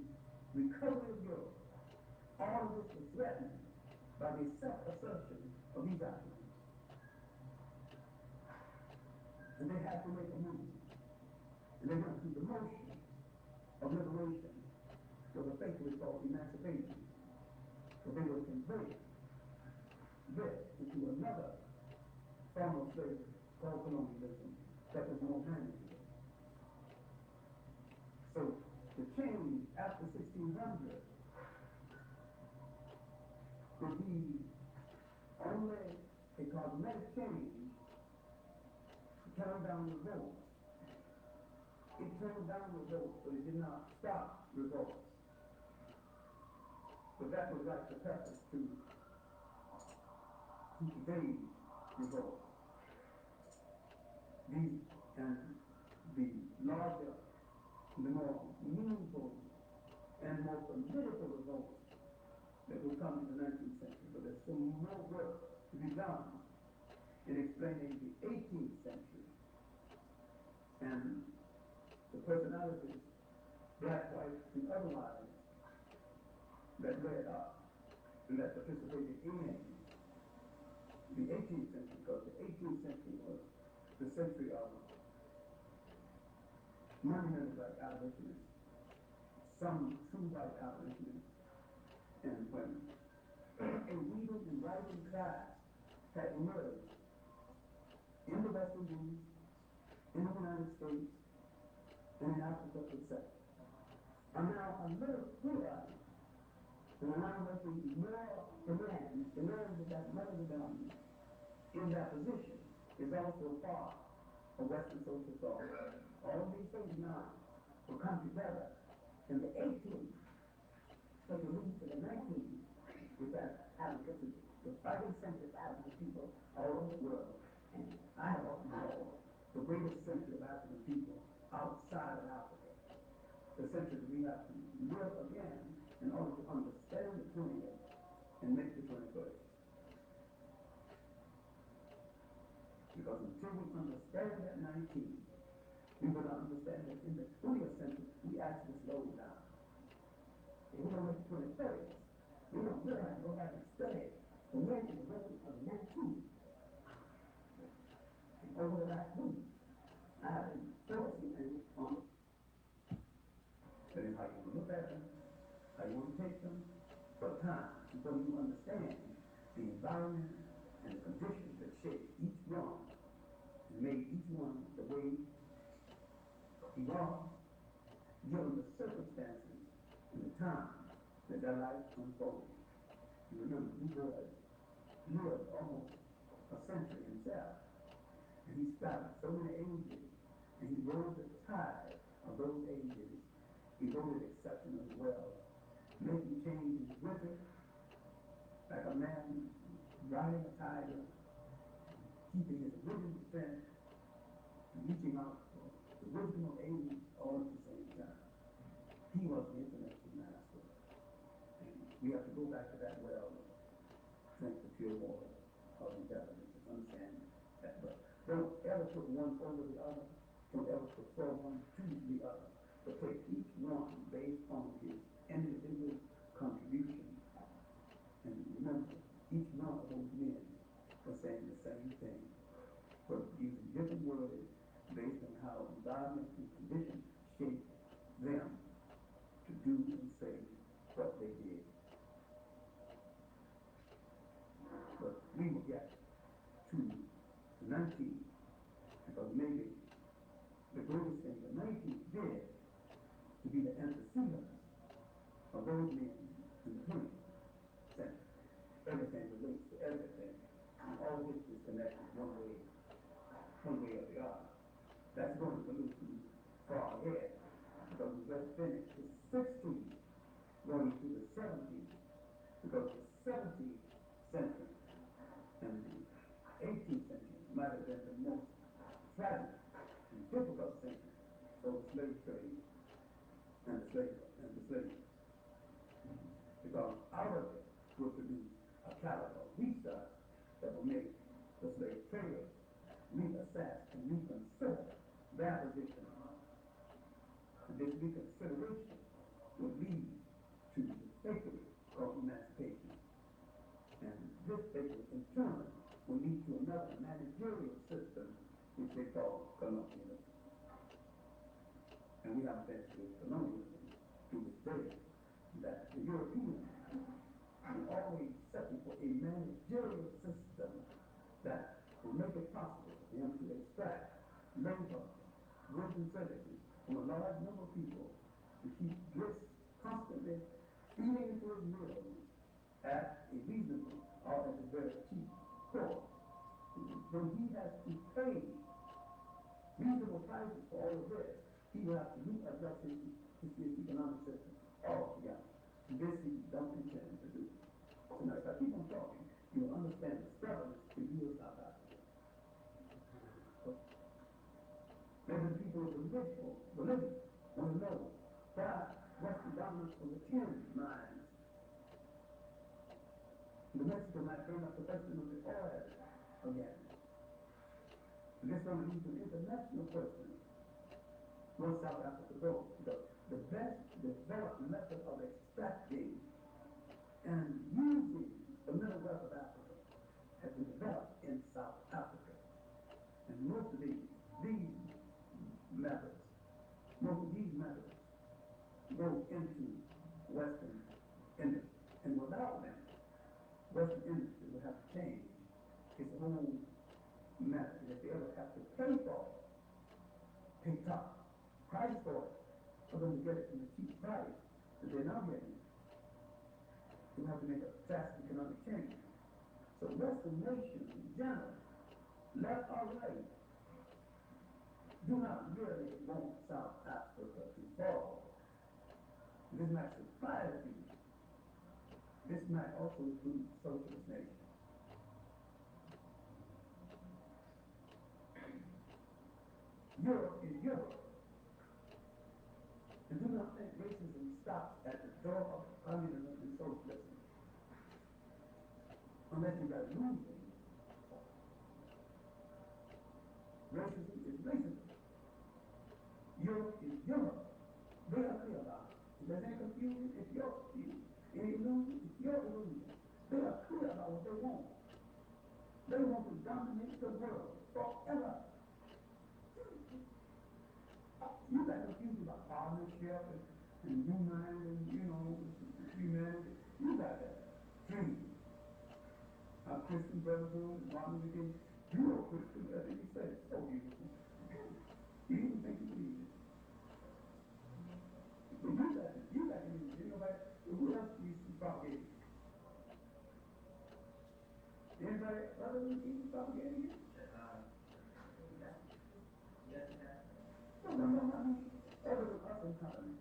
recovery of Europe. All of this was threatened by the self-assertion of these Africans. And they had to make a move. And they went through the motion of liberation, was effectively called emancipation. So they would convert this into another form of slavery called colonialism that was more manageable. So the change after 1600 would be only a cosmetic change to turn down revolt. It turned down revolt, but it did not stop revolt. But that was like the purpose to today's revolt. these and the larger, the more meaningful and more political results that will come in the 19th century. But there's some more work to be done in explaining the 18th century and the personalities, black, white, and otherwise, that led up and that participated in the 18th century, because the 18th century was the century of monumental black abolitionists, some true white abolitionists, and when a reading and writing class had emerged in the West Indies, in the United States, and in Africa itself. I'm now a little clearer, and I'm now making more demands that none of them in that position is also part of Western social thought. All of these things now will come together in the 18th, so the lead to the 19th, is that advocacy, the fighting-centered advocacy people all over the world. And I have often called the greatest century of African people outside of Africa, the century that we have to live again in order to understand the 20th and make the 21st. Because until we understand that 19, we will not understand that in the 20th century, we actually slowed down. And we don't make the 21st. We don't realize we have to study the men and the women of the 19th. And over the last week, I have been focusing on that is how you want to look at them, how you want to take them, for time, until you understand the environment and the conditions that shape each one and made each one the way he was, given the circumstances and the time that their life unfolded. You remember, he lived almost a century himself, and he spanned so many ages, and he rode the tide of those ages. He voted exceptionally well, making changes with it, like a man riding a tiger, keeping his original strength, reaching out for the wisdom of age all at the same time. He was the intellectual master. And we have to go back to that well, drink the pure water of intelligence, and understand that. But don't ever put one over the other. Don't ever prefer one to the other. But take each one based on his individual contribution. And remember, each one of those men was saying the same thing, but using different words based on how environment and conditions shaped them to do and say what they did. But we will get to the 19th, because maybe the greatest thing the 19th did to be the antecedent of those men in the 20th century. Everything relates to everything. All of this is connected one way or the other. That's going to look far ahead, because we just finished the 16th going to the 17th, because the 17th century and the 18th century might have been the most tragic and difficult century for the slave trade and the slaves. Because out of it will produce a caliber of research that will make the slave traders reassess and reconsider their position. And this reconsideration will lead to the sacred of emancipation. And this sacred in turn will lead to another managerial system which they call colonialism. And we have been with colonialism to this day, that the Europeans are always searching for a managerial system that will make it possible for them to extract labor, goods and services from a large number of people, to keep this constantly feeding into his mills at a reasonable or at a very cheap cost. When he has to pay reasonable prices for all of this, he will have to readjust his economic system altogether. This he don't intend to do. So now, if I keep on talking, you will understand the struggles to yield South Africa. Mexico might bring up the question of the oil again. This one is an international question. Will South Africa go? The best developed method of extracting and using the mineral wealth of Africa has been developed in South Africa. And most of these methods go into Western industry. And without them, Western industry will have to change its whole method. If they ever have to pay top price for it, for them to get it from the cheap price that they're now getting, we have to make a drastic economic change. So Western nations in general, left or right, do not really want South Africa to fall. This might surprise you. This might also include socialist nations. Europe is Europe. And do not think racism stops at the door of communism and socialism. Unless you got losing. Racism is racism. Europe is Europe. They are clear about it. If there's any confusion, it's your confusion. Any illusion, it's your illusion. They are clear about what they want. They want to dominate the world forever. You got confused about partnership and humanity and, humanity. You got that dream. Our Christian brotherhood, Martin Luther King, you know Christian, I think he said it's so beautiful. You didn't think you believed it. But you got it. You got it. You know what? Who else do you see propagating? Anybody other than Jesus propagating it? No, I mean, other than us in common.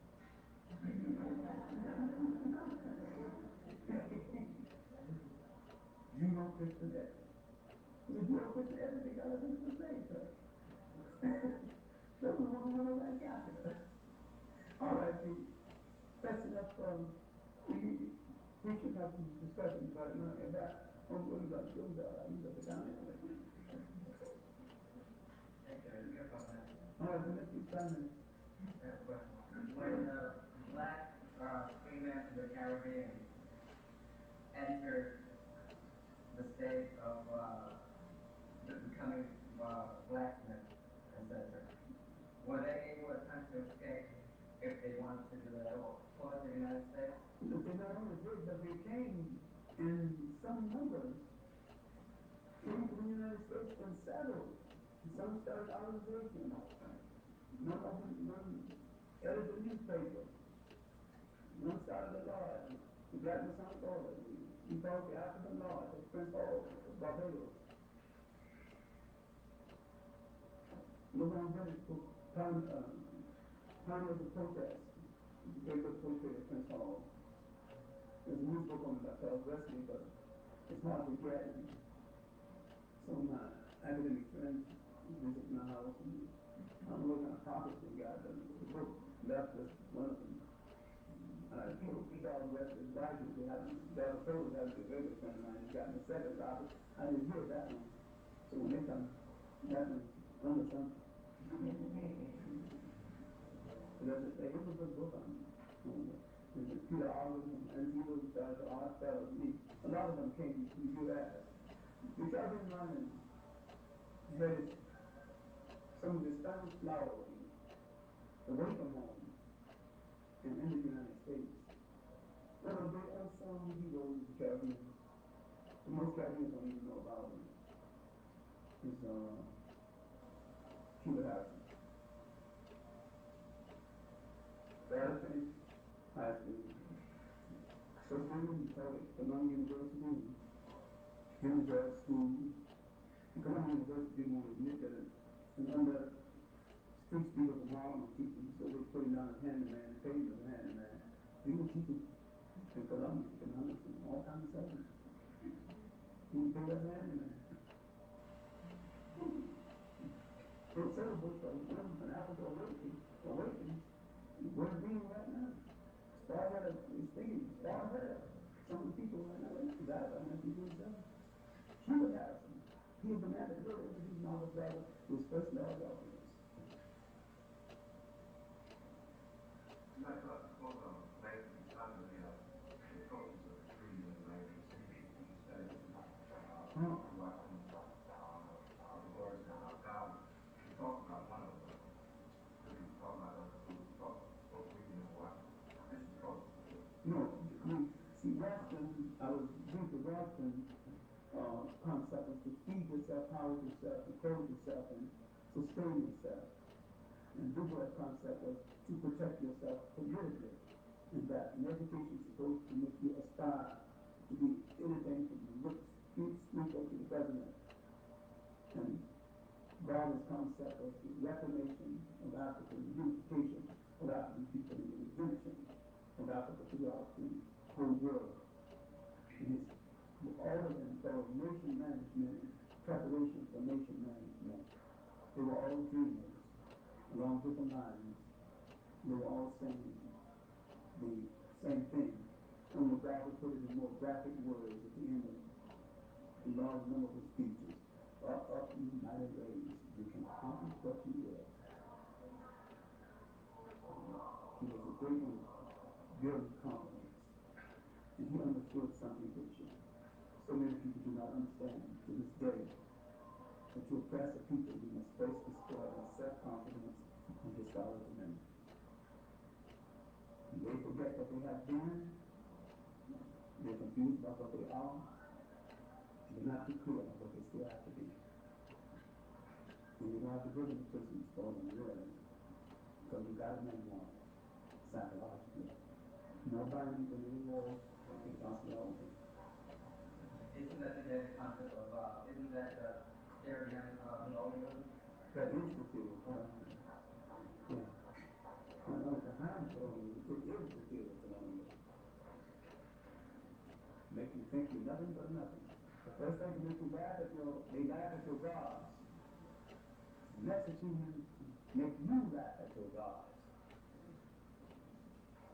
You know Christian ethics. If you know Christian ethics, they got us into the same thing. So we want to know that calculus. All right, that's enough. We should have some discussion about it now. And that, I'm going to go to the down there. All right, the next few minutes. When black freemen from the Caribbean entered the state of becoming blacksmiths, etc., were they able to attempt to escape if they wanted to do that or for the United States? They not only did, but they came in some numbers came to the United States and settled. Some started organizations. None edited the newspaper. None started a lodge. The Black Masonic Order. We called the African Lodge of Prince Hall, Barbados. No one ready for pioneers of protest. Very good protest at Prince Hall. There's a new book on it that tells wrestling, but it's hard to get. Some academic friends visit my house and I don't know what kind of topics they got, but the book left us one of them. People speak all the rest of his life. They have a photo that has a very good friend of mine. He's got the second topic. I didn't hear that one. So when they come, that one's under something. So that's it. It was a good book on Peter Olive and he was the art fellows. A lot of them came to the U.S. Because in London, there is some of the Spanish flowers away from home and in the United States. One of the unsung heroes of the Caribbean, most Caribbeans don't even know about him, is Cuba Harrison. That finished high school. So Columbia College, Columbia University, Henry grad school. Columbia University more admitted and under street speaker from Harlem teaching, so they put him down as handyman and paid him as a handyman. He was teaching in Columbia, economics and all kinds of stuff. He was paid as a handyman. So it's a book of women in Africa awakening. We're being right now. Start at a stage, start at some of the people right now, they died by 1927. He is the man that really introduced my other brother to his first large audience. I spoke of language, suddenly, the approaches of the treaty in the 1960s, you studied, watching, the words and how God, you talked about one of them, you talked about other schools, you talked about reading and what, this is called. No, see, Western, I was briefly Western, concept is to feed yourself, house yourself, encourage yourself, and sustain yourself. And Dubois' concept was to protect yourself politically, and that an education is supposed to make you aspire to be anything from the rich speaker to the president. And Darwin's concept was the reformation of African unification of African people and the redemption of Africa throughout the whole world. And it's all of them called nation management, preparation for nation management. They were all dreamers along different lines. They were all saying the same thing. Only God would put it in more graphic words at the end of a large number of his speeches. Up, you mighty rays, you can accomplish what you will. He was a great one, very confident. And he understood something which so many people do not understand to this day. That to oppress a people, you must first destroy their self-confidence and discouragement. And they forget what they have been. They're confused about what they are. They're not too clear about what they still have to be. And you don't have to go to the prison for them, really. Because you got a memoir, psychologically. Nobody can anymore is possibility. Isn't that the concept of, isn't that the Aryan colonialism? That is the theory. Yeah. I know the harm colonialism, it is the theory of colonialism. Make you think you're nothing but nothing. The first thing to make you laugh at they laugh at your gods. The next thing make you laugh at your gods.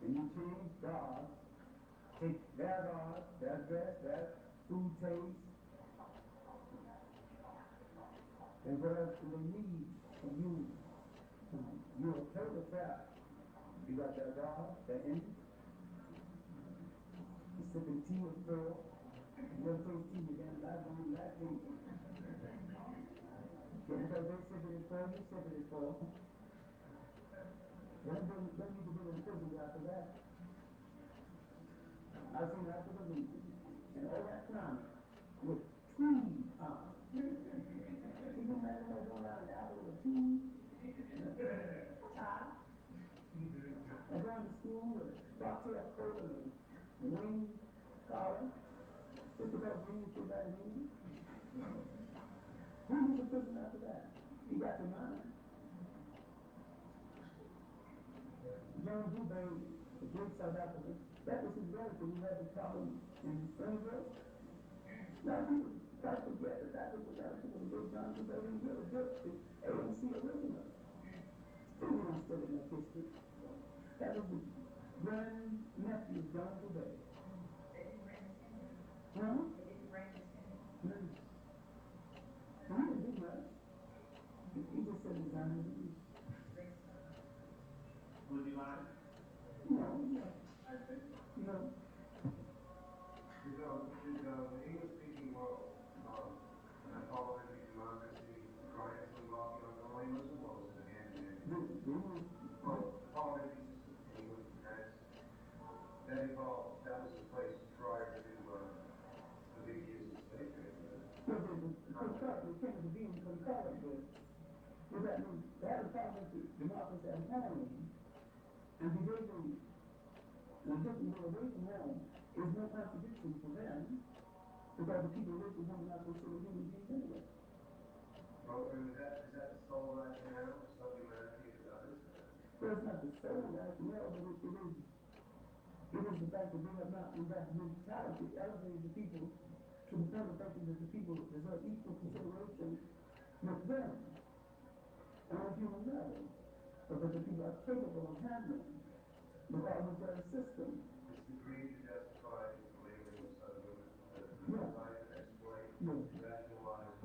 Then you change gods, take their gods, their dress, their food taste, and what else do they need from you? You're a total trap. You got their God, their image. You're sipping tea with pearl. You never taste tea again, life on you, life tea. Because they sipping it for you, sipping it for. Then you can go in prison after that. I've seen Africans and all that climate with tweed on. You can imagine what's going on in Africa with tweed, tie. They're going to school with cocktail coat and wing collar. Just because you need to that in. Who was the prison after that? You got your mind. John Dubé, the great South African, that was his relative who had the problem in Springfield. Now he was trying to forget that that was the relative of the great John Dubé who really built the ANC original. Still we don't study that history. That was the grand nephew of John Dubé. Huh? No. He didn't do much. He just said his time. Was he lying? No. When he was speaking about parliamentary democracy, rights and lobby on colonialism, what was the hand in hand? Parliamentary system in England has that evolved. That was the place prior to the big years of slave trade. The thing of being concurrent with that means they had a parliamentary democracy at home and behaving in a different way away from home is no contradiction for them because the people away from home are not considered human beings anyway. Well, is that the soul rationale or something that is others? Well, it's not the soul rationale, but it is the fact that they have not, in that mentality, elevated the people to the point of thinking that the people deserve equal consideration with them on a human level, because the people are capable of handling the parliamentary system. It's the greed to justify labeling of Southern women, Yeah. exploit, Yeah. rationalize,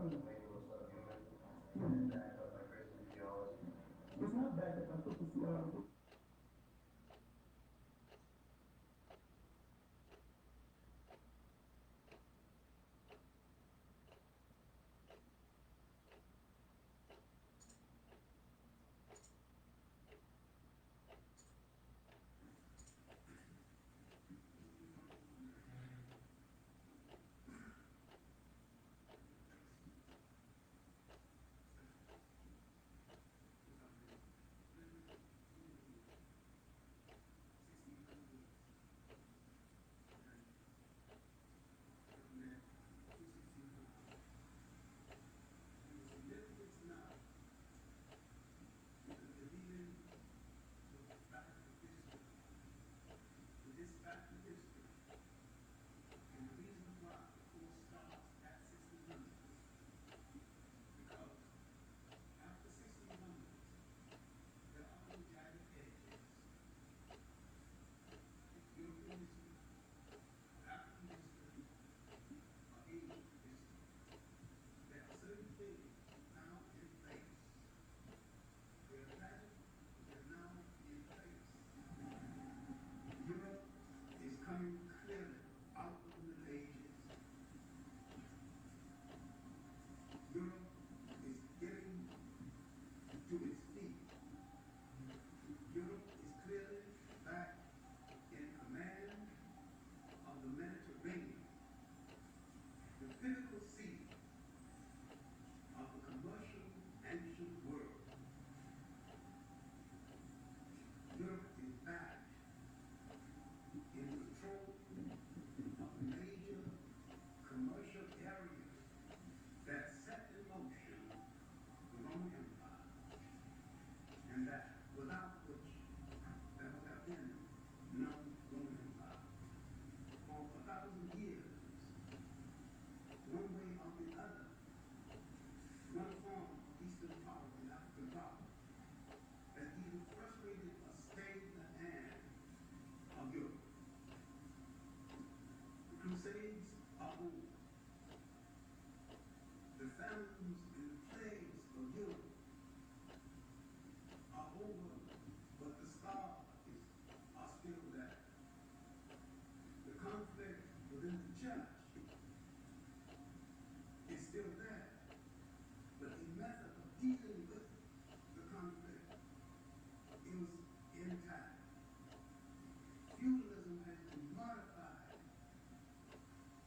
famines and plagues of Europe are over, but the scars are still there. The conflict within the church is still there, but the method of dealing with the conflict is intact. Feudalism has been modified,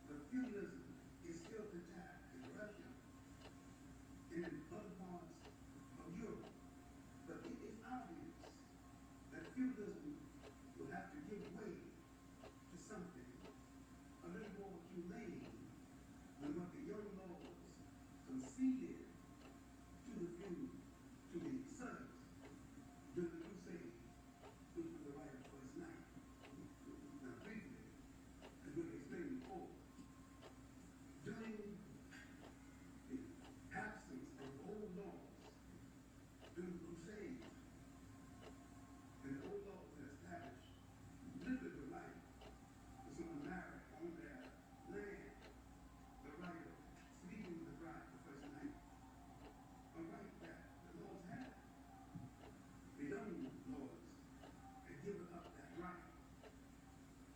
but feudalism is still intact in Russia and in other parts of Europe. But it is obvious that feudalism will have to give way to something a little more humane than what the young lords conceded to the few, to the serfs during the Crusades, which was the right of first night. Now, briefly, as we explained before, during the absence of old laws during the Crusades, and the old laws that established literally the right for someone to marry on their land, the right of sleeping with the bride the first night, a right that the laws had. The young lords had given up that right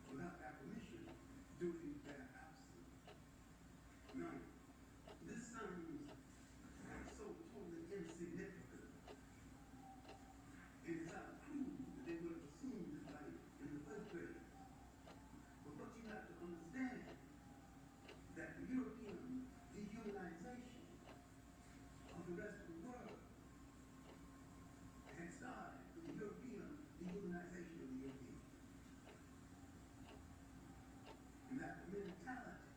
without their permission during their absence. Now, this sounds so totally insignificant. It is out of clue that they would have assumed this right in the first place. But what you have to understand that the European dehumanization of the rest of the world had started with the European dehumanization of the Europeans. And that the mentality,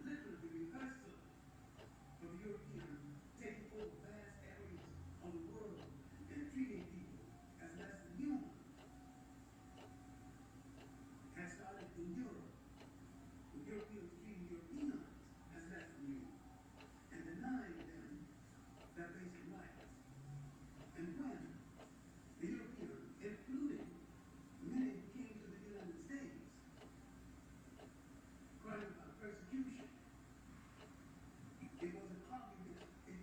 literally the rehearsal of the European taking over vast areas of the world and treating people as less than human had started in Europe. The Europeans treating Europeans as less than human and denying them their basic rights. And when the Europeans, including many who came to the United States, crying about persecution, it was an argument, it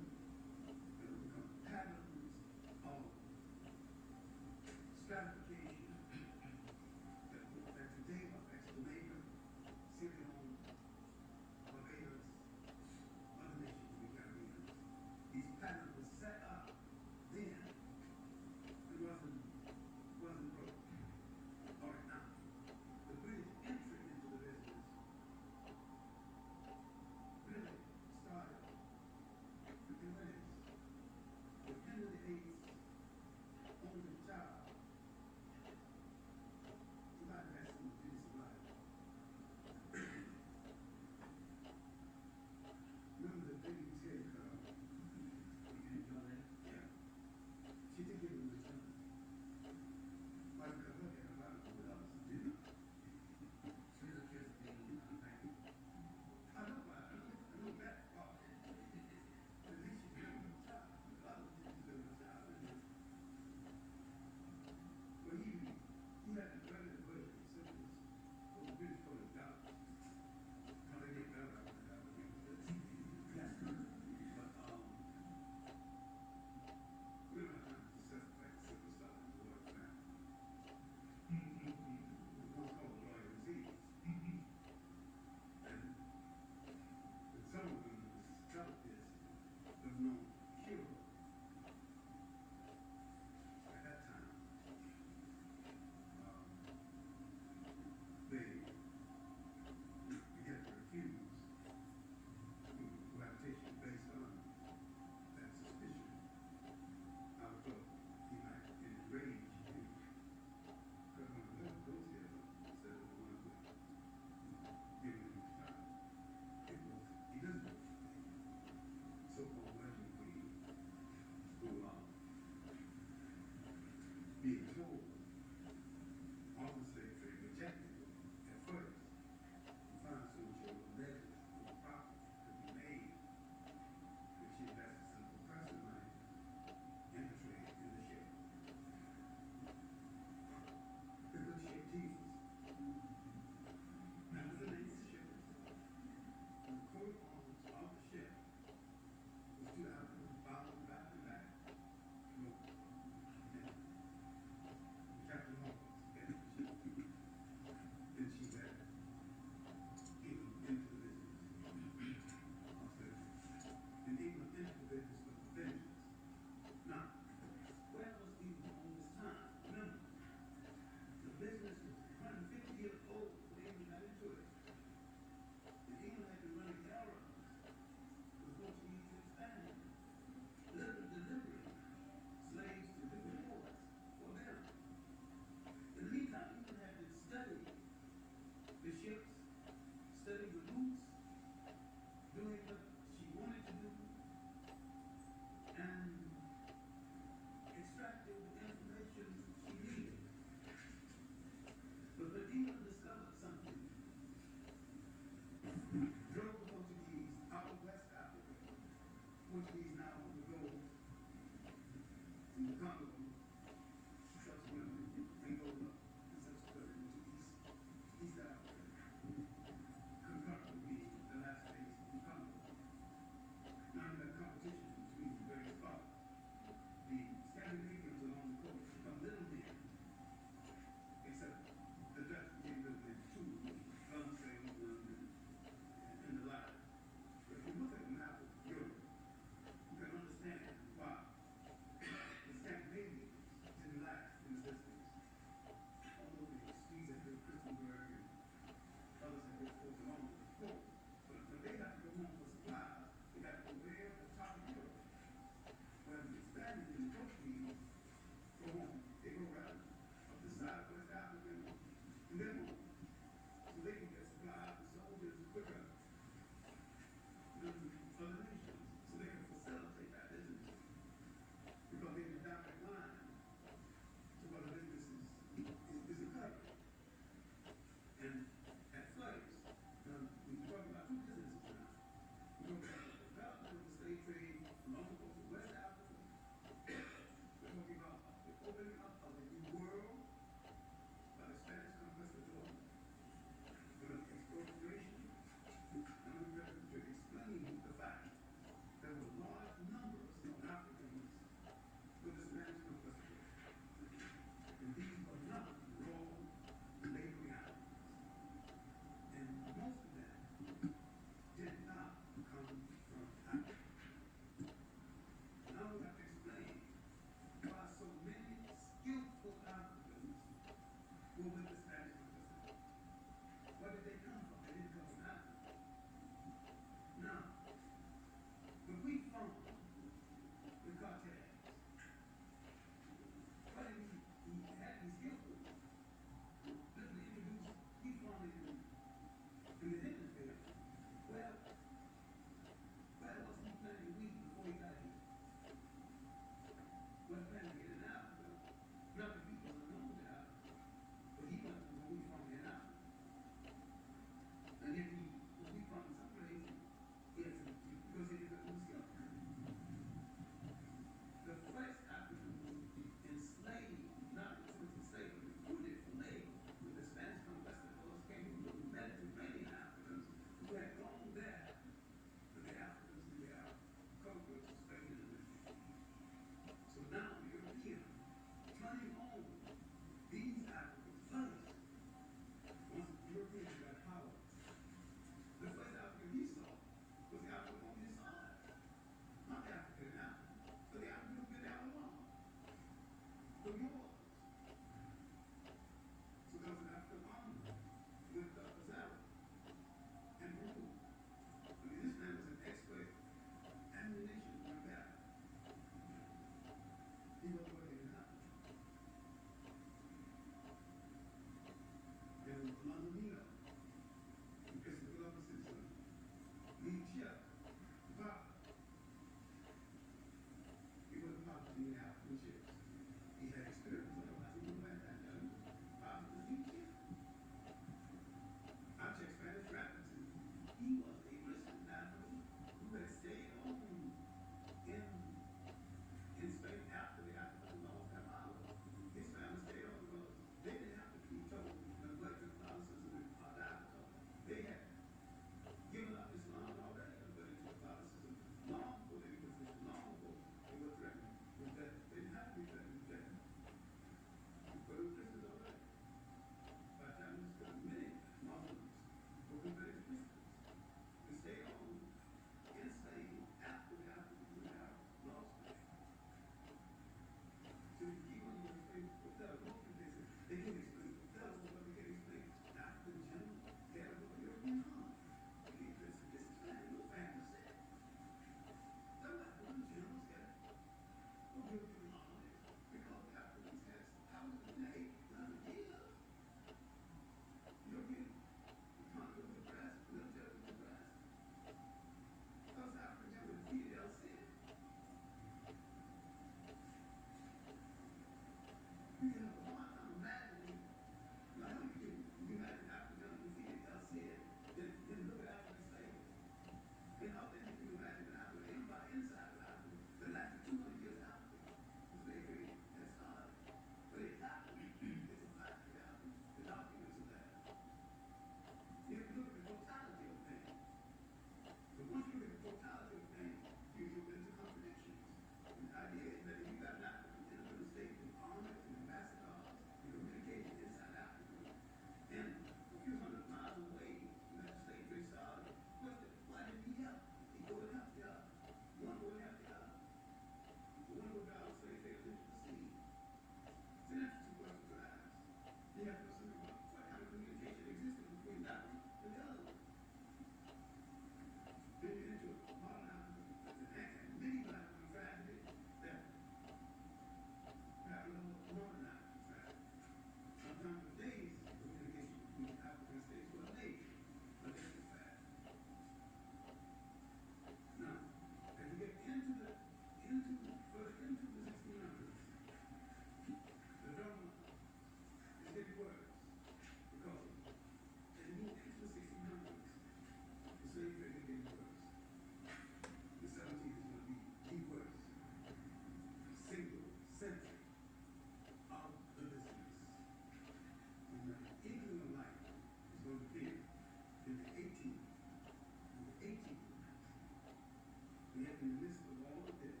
in the midst of all of this,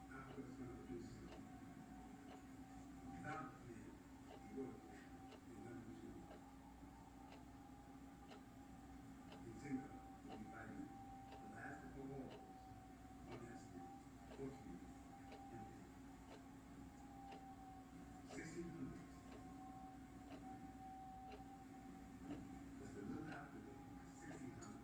Africa's going to produce something. Without men, heroically, in number two, Mutinga will be fighting the last of the wars against the Portuguese in the 1600s. Just a little after the 1600s.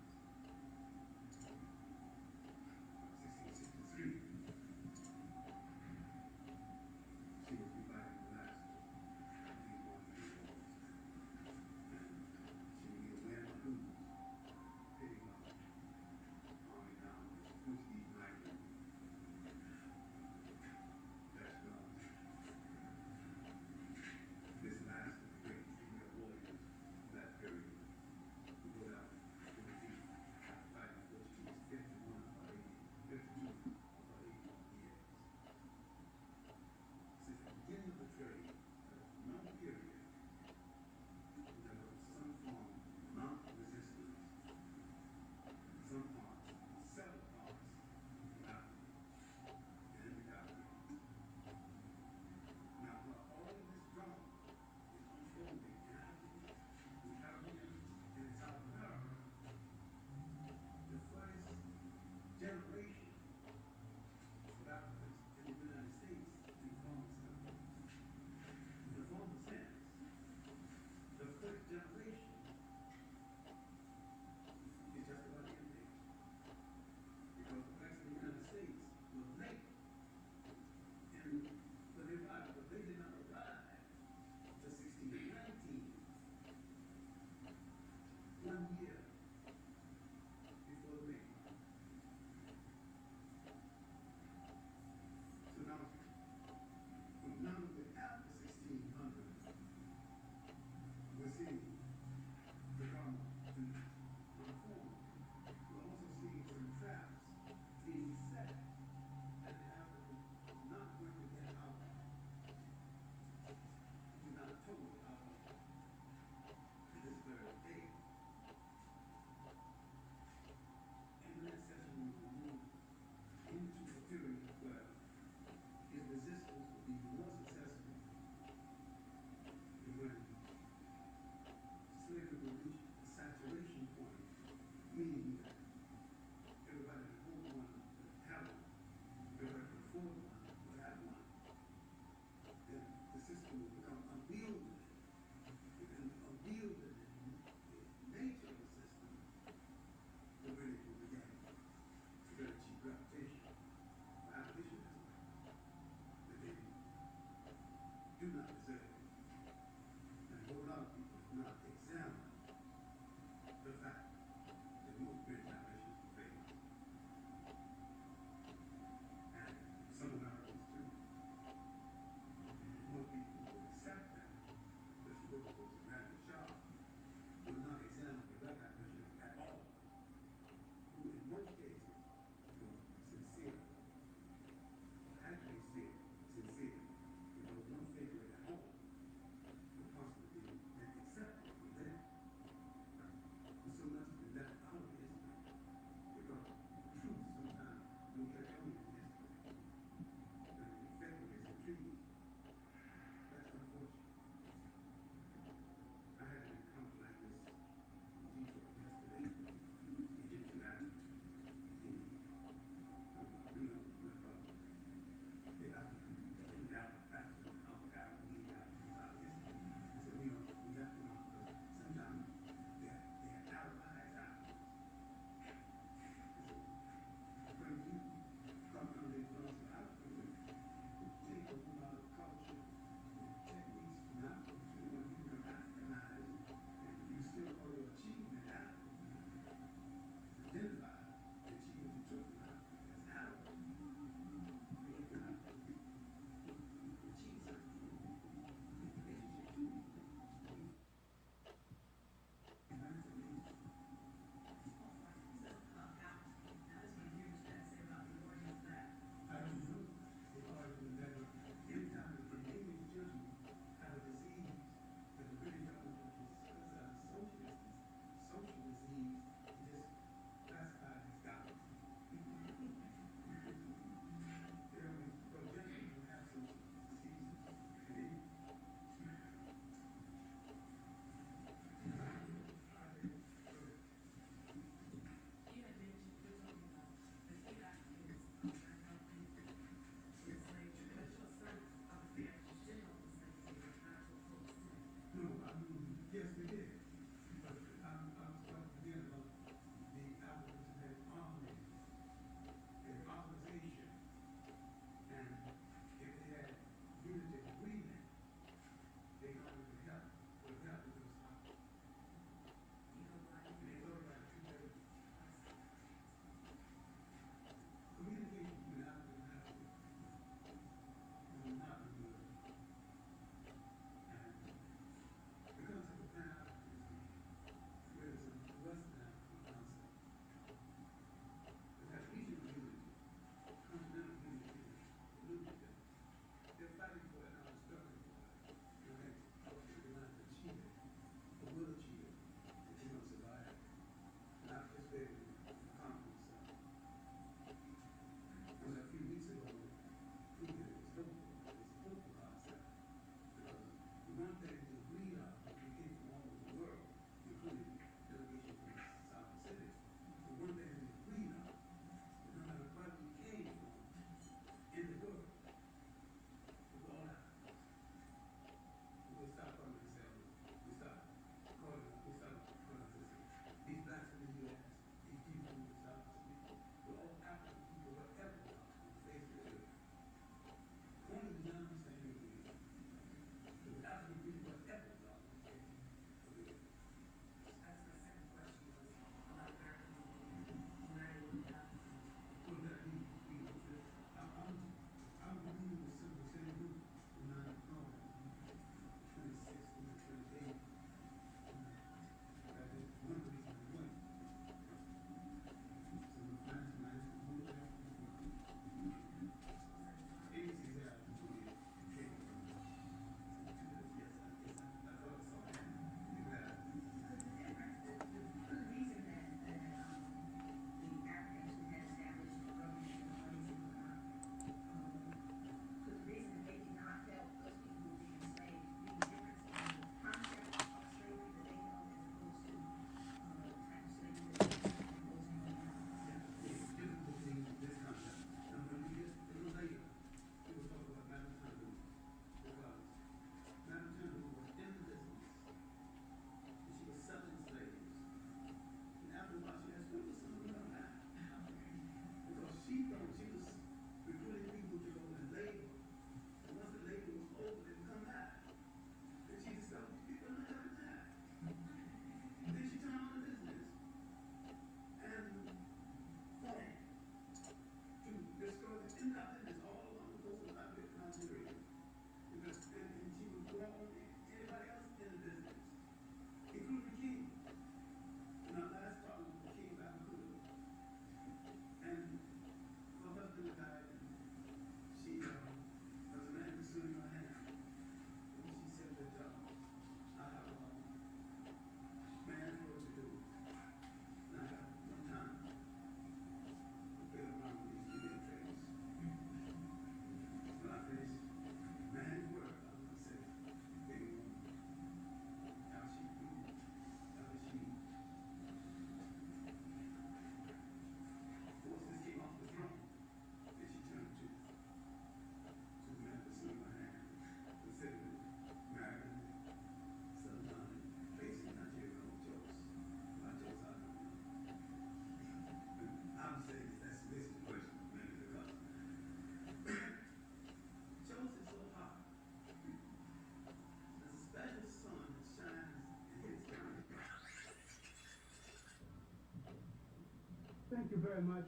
Thank you very much.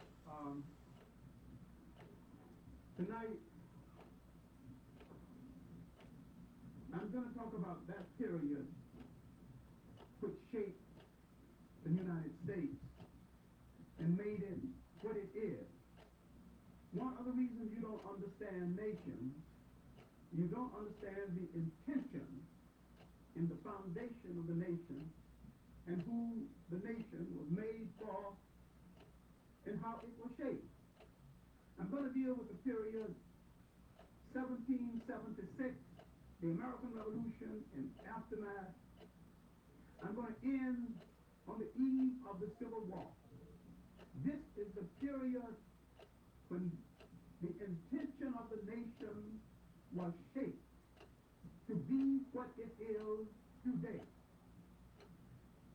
Tonight, I'm going to talk about that period which shaped the United States and made it what it is. One of the reasons you don't understand nations, you don't understand the intention in the foundation of the nation and who the nation was made for and how it was shaped. I'm going to deal with the period 1776, the American Revolution and aftermath. I'm going to end on the eve of the Civil War. This is the period when the intention of the nation was shaped to be what it is today.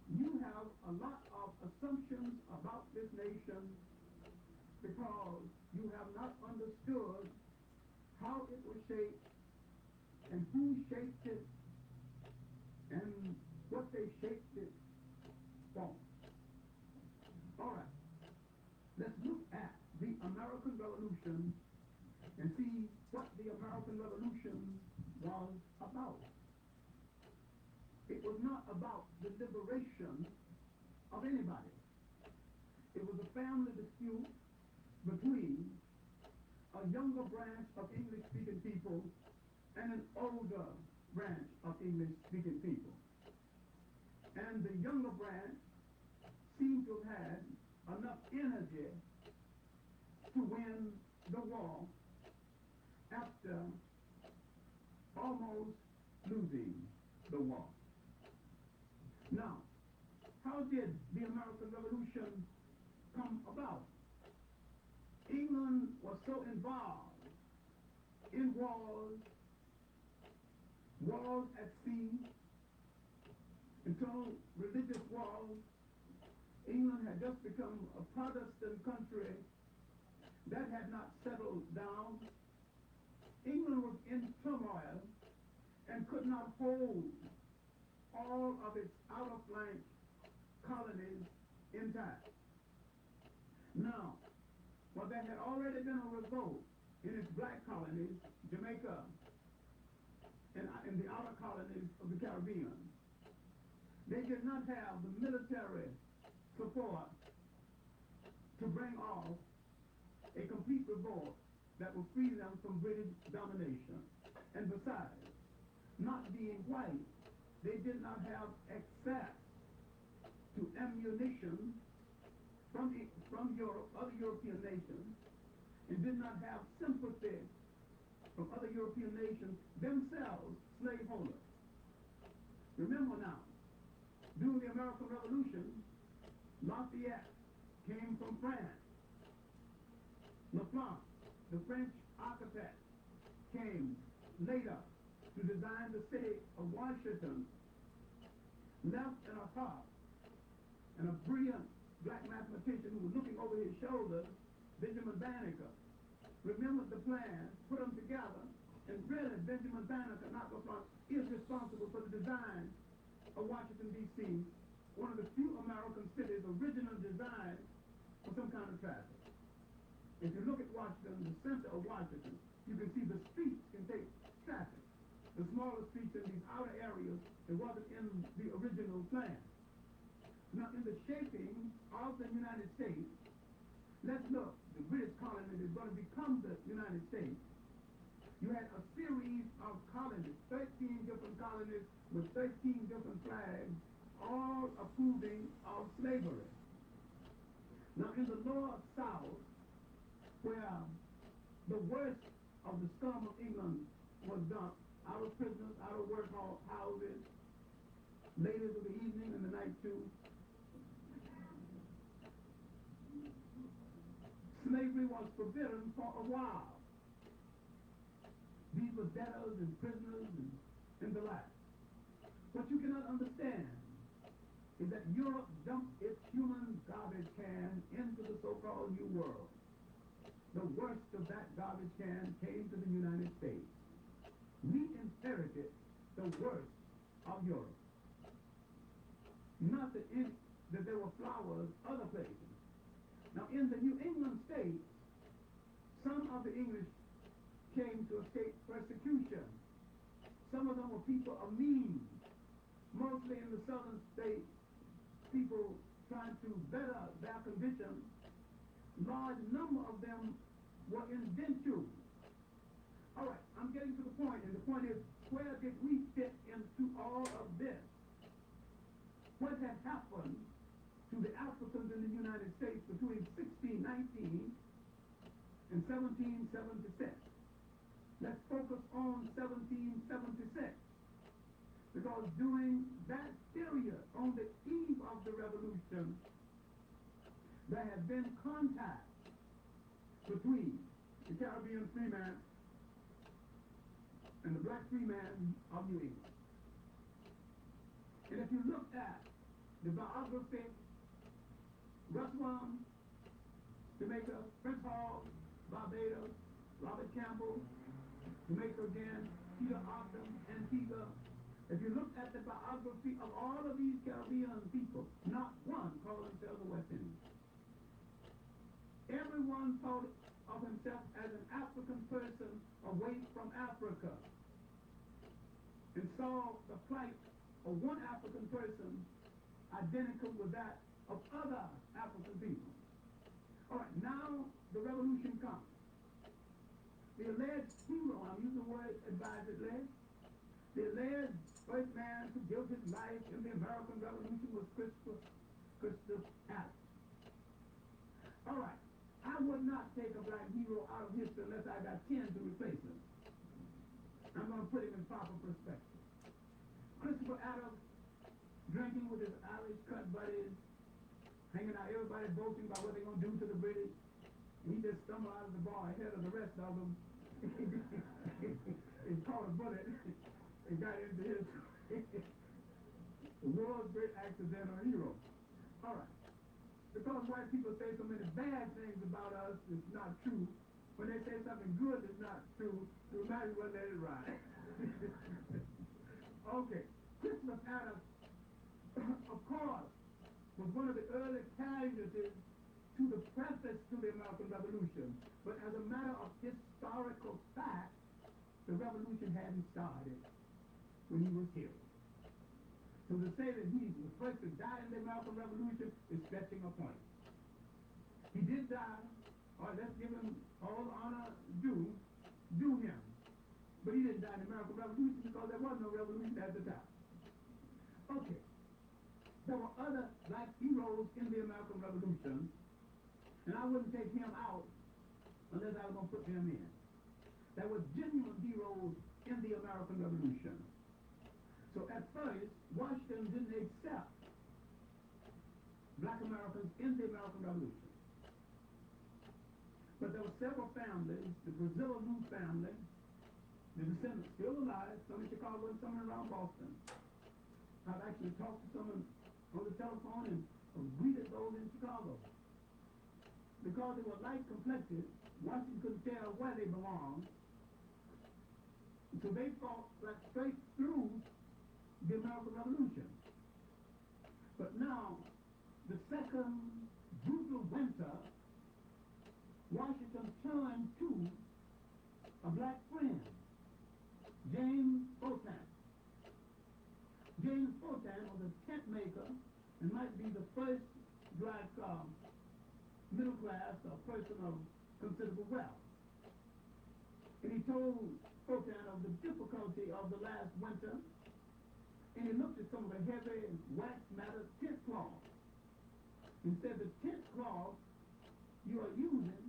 You have a lot of assumptions about this nation because you have not understood how it was shaped and who shaped it and what they shaped it for. All right, let's look at the American Revolution and see what the American Revolution was about. It was not about the liberation of anybody. It was a family dispute between a younger branch of English-speaking people and an older branch of English-speaking people. And the younger branch seemed to have had enough energy to win the war after almost losing the war. Now, how did the American Revolution come about? England was so involved in wars at sea, internal religious wars. England had just become a Protestant country that had not settled down. England was in turmoil and could not hold all of its outer flank colonies intact. Now, well, there had already been a revolt in its black colonies, Jamaica, and in the outer colonies of the Caribbean. They did not have the military support to bring off a complete revolt that would free them from British domination. And besides, not being white, they did not have access to ammunition from Europe, other European nations, and did not have sympathy from other European nations, themselves slaveholders. Remember now, during the American Revolution, Lafayette came from France. Lafleur, the French architect, came later to design the city of Washington, left in a hut, and a brilliant black mathematician who was looking over his shoulder, Benjamin Banneker, remembered the plan, put them together, and really Benjamin Banneker, not Lafleur, is responsible for the design of Washington, D.C., one of the few American cities originally designed for some kind of traffic. If you look at Washington, the center of Washington, you can see the streets can take traffic. The smaller streets in these outer areas, it wasn't in the original plan. Now, in the shaping of the United States, let's look. The British colony is going to become the United States. You had a series of colonies, 13 different colonies with 13 different flags, all approving of slavery. Now, in the lower South, where the worst of the scum of England was dumped, out of prisoners, out of work houses, ladies of the evening and the night too, slavery was forbidden for a while. These were debtors and prisoners and the like. What you cannot understand is that Europe dumped its human garbage can into the so-called New World. The worst of that garbage can came to the United States. We inherited the worst of Europe. Not that there were flowers other places. Now, in the New England states, some of the English came to escape persecution. Some of them were people of means. Mostly in the southern states, people trying to better their condition. Large number of them were indentures. All right, I'm getting to the point, and the point is, where did we fit into all of this? What had happened to the Africans in the United States between 1619 and 1776? Let's focus on 1776. Because during that period, on the eve of the revolution, there had been contact between the Caribbean freeman and the black freeman of New England. And if you look at the biography, Russwell, Jamaica, Prince Hall, Barbados, Robert Campbell, Jamaica again, Peter Ogden, Antigua. If you look at the biography of all of these Caribbean people, not one called themselves a West Indian. Everyone thought of himself as an African person away from Africa and saw the plight of one African person identical with that of other African people. All right, now the revolution comes. The alleged hero, I'm using the word advisedly, the alleged first man to give his life in the American Revolution was Christopher Adams. All right, I would not take a black hero out of history unless I got 10 to replace him. I'm going to put him in proper perspective. Christopher Adams, drinking with his Irish cut buddies, hanging out, everybody boasting about what they're going to do to the British. And he just stumbled out of the bar ahead of the rest of them. He caught a bullet and got into his the world's great accidental hero. All right. Because white people say so many bad things about us, it's not true. When they say something good is not true, we might as well let it ride. Okay. Christopher Adams, of course, was one of the early casualties to the preface to the American Revolution. But as a matter of historical fact, the revolution hadn't started when he was killed. So to say that he was first to die in the American Revolution is stretching a point. He did die. All right, let's give him all honor due him. But he didn't die in the American Revolution because there was no revolution at the time. Okay. There were other black heroes in the American Revolution, and I wouldn't take him out unless I was going to put him in. There were genuine heroes in the American Revolution. So at first, Washington didn't accept black Americans in the American Revolution. But there were several families, the Brazil Lou family, the descendants still alive, some in Chicago and some around Boston. I've actually talked to someone on the telephone and greeted those in Chicago. Because they were light complected, Washington couldn't tell where they belonged. So they fought right straight through the American Revolution. But now, the second brutal winter, Washington turned to a black friend, James Fortan. James Fortan was a tent maker and might be the first black middle class person of considerable wealth. And he told Fortan of the difficulty of the last winter, and he looked at some of the heavy wax matter tent cloth. He said the tent cloth you are using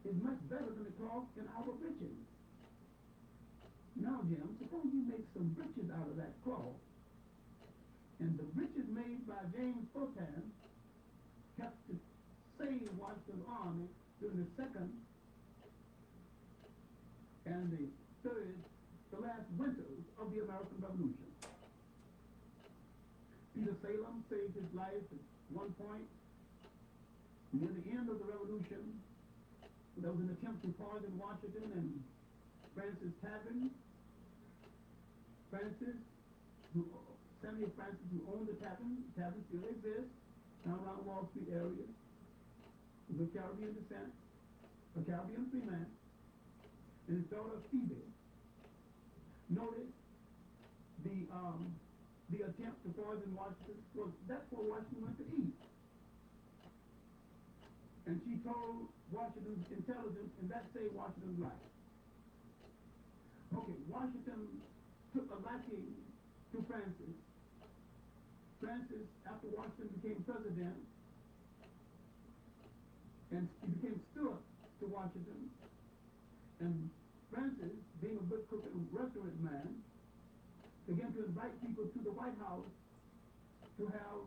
is much better than the cloth in our breeches. Now, Jim, suppose you make some breeches out of that cloth, and the breeches made by James Fortan helped to save Washington's army during the second and the third, the last winters of the American Revolution. Peter Salem saved his life at one point. Near the end of the Revolution, there was an attempt to poison Washington, and Samuel Francis, who owned the tavern still exists, down around Wall Street area. was of Caribbean descent, a Caribbean free man, and his daughter Phoebe noted the attempt to poison Washington. Well, that's where Washington went to eat. And she told Washington's intelligence, and that saved Washington's life. Okay, Washington took a liking to Francis. Francis, after Washington became president, and he became steward to Washington, and Francis, being a good cook and restaurant man, began to invite people to the White House to have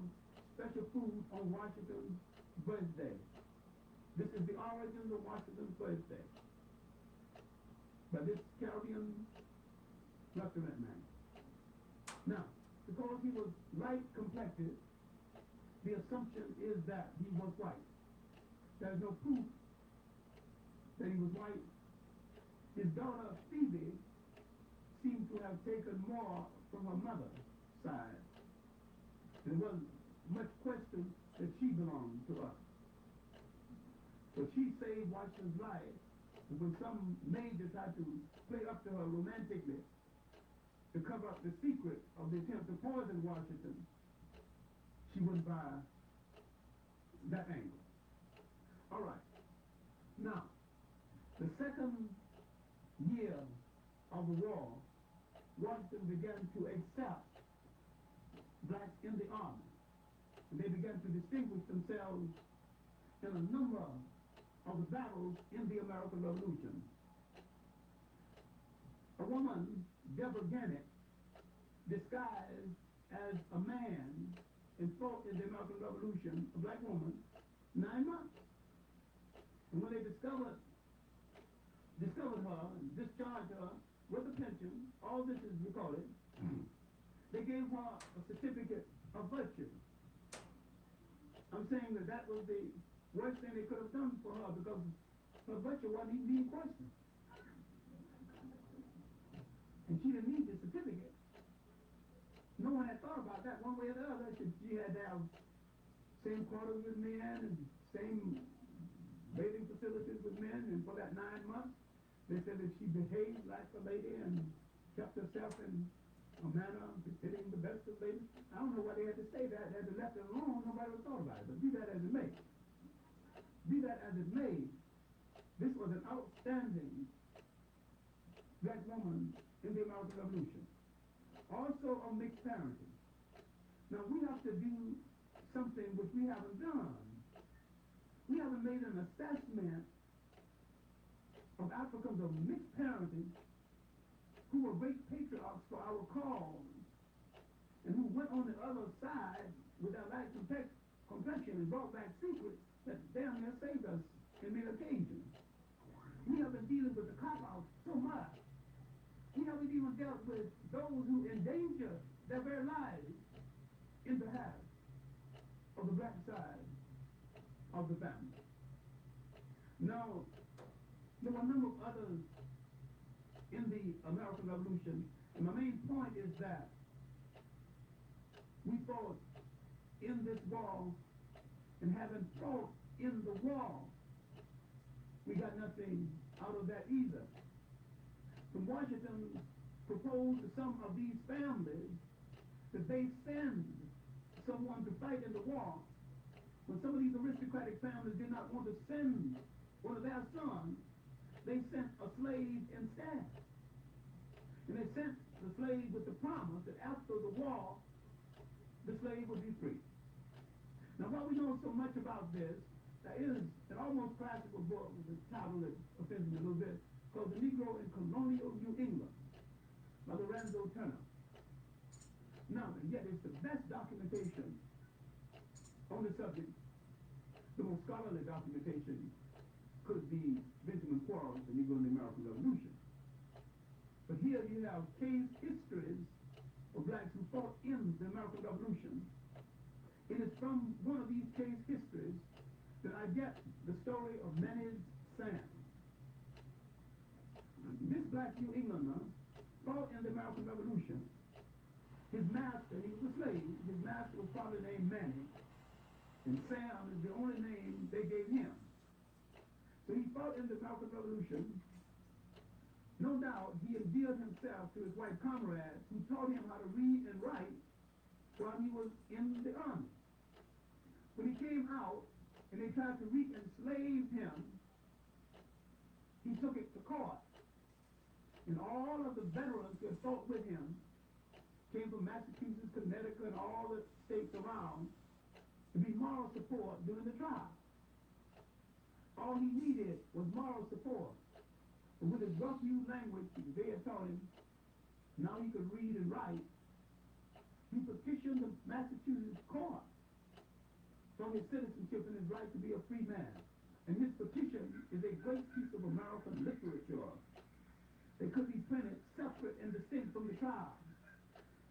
special food on Washington's birthday. This is the origin of Washington's birthday. By this Caribbean restaurant man. Now, because he was light complected, the assumption is that he was white. There's no proof that he was white. His daughter Phoebe seemed to have taken more from her mother's side. There wasn't much question that she belonged to us. But she saved Washington's life. And when some major tried to play up to her romantically to cover up the secret of the attempt to poison Washington, she wouldn't buy that angle. All right. Now, the second year of the war, Washington began to accept blacks in the army. And they began to distinguish themselves in a number of the battles in the American Revolution. A woman, Deborah Gannett, disguised as a man and fought in the American Revolution, a black woman, 9 months. And when they discovered her and discharged her with a pension, all this is recorded, they gave her a certificate of virtue. I'm saying that was the worst thing they could have done for her because her virtue wasn't even being questioned. And she didn't need the certificate. No one had thought about that one way or the other. She had to have same quarters with men and same bathing facilities with men, and for that 9 months, they said that she behaved like a lady and kept herself in a manner befitting the best of ladies. I don't know why they had to say that. They had to left it alone. Nobody would have thought about it. But be that as it may. Be that as it may, this was an outstanding black woman in the American Revolution. Also of mixed parenting. Now we have to do something which we haven't done. We haven't made an assessment of Africans of mixed parenting who were great patriarchs for our cause and who went on the other side with their light complexion and brought back secrets that damn near saved us in many occasions. We have been dealing with the cop-outs so much. We haven't even dealt with those who endanger their very lives in behalf of the black side of the family. Now, there were a number of others in the American Revolution, and my main point is that we fought in this war, and having fought in the war, we got nothing out of that either. When Washington proposed to some of these families that they send someone to fight in the war, when some of these aristocratic families did not want to send one of their sons, they sent a slave instead. And they sent the slave with the promise that after the war, the slave would be free. Now, while we know so much about this, there is an almost classical book with the title that offends me a little bit, called The Negro in Colonial New England by Lorenzo Turner. Now, and yet it's the best documentation on the subject. The most scholarly documentation could be Benjamin Quarles, The Negro in the American Revolution. But here you have case histories of blacks who fought in the American Revolution. It is from one of these case histories that I get the story of Manny's Sam. This black New Englander fought in the American Revolution. His master, he was a slave, his master was probably named Manny, and Sam is the only name they gave him. So he fought in the American Revolution. No doubt he endeared himself to his white comrades who taught him how to read and write while he was in the army. When he came out and they tried to re-enslave him, he took it to court. And all of the veterans who had fought with him came from Massachusetts, Connecticut, and all the states around to be moral support during the trial. All he needed was moral support. And with his rough-used language they had taught him, now he could read and write. He petitioned the Massachusetts court for his citizenship and his right to be a free man. And his petition is a great piece of American literature. It could be printed separate and distinct from the trial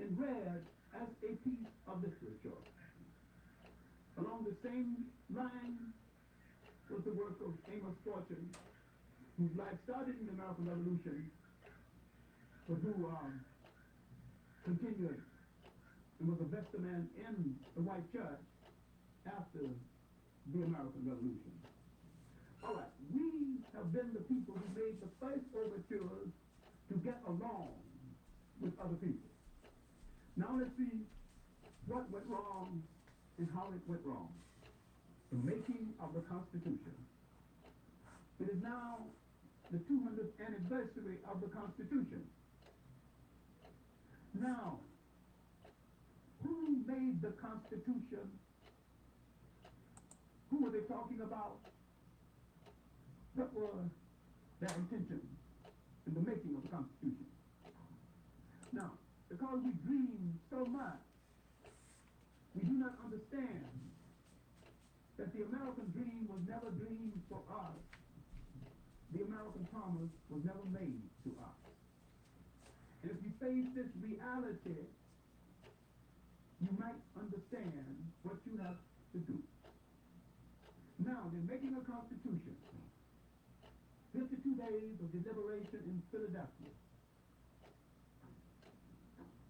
and read as a piece of literature. Along the same line was the work of Amos Fortune, whose life started in the American Revolution, but who continued and was a vested man in the white church after the American Revolution. All right, we have been the people who made the first overtures to get along with other people. Now let's see what went wrong and how it went wrong. The making of the Constitution. It is now the 200th anniversary of the Constitution. Now, who made the Constitution? Who were they talking about? What were their intentions in the making of the Constitution? Now, because we dream so much, we do not understand that the American dream was never dreamed for us. The American promise was never made to us. And if you face this reality, you might understand what you have to do. Now, they're making a Constitution. 52 days of deliberation in Philadelphia.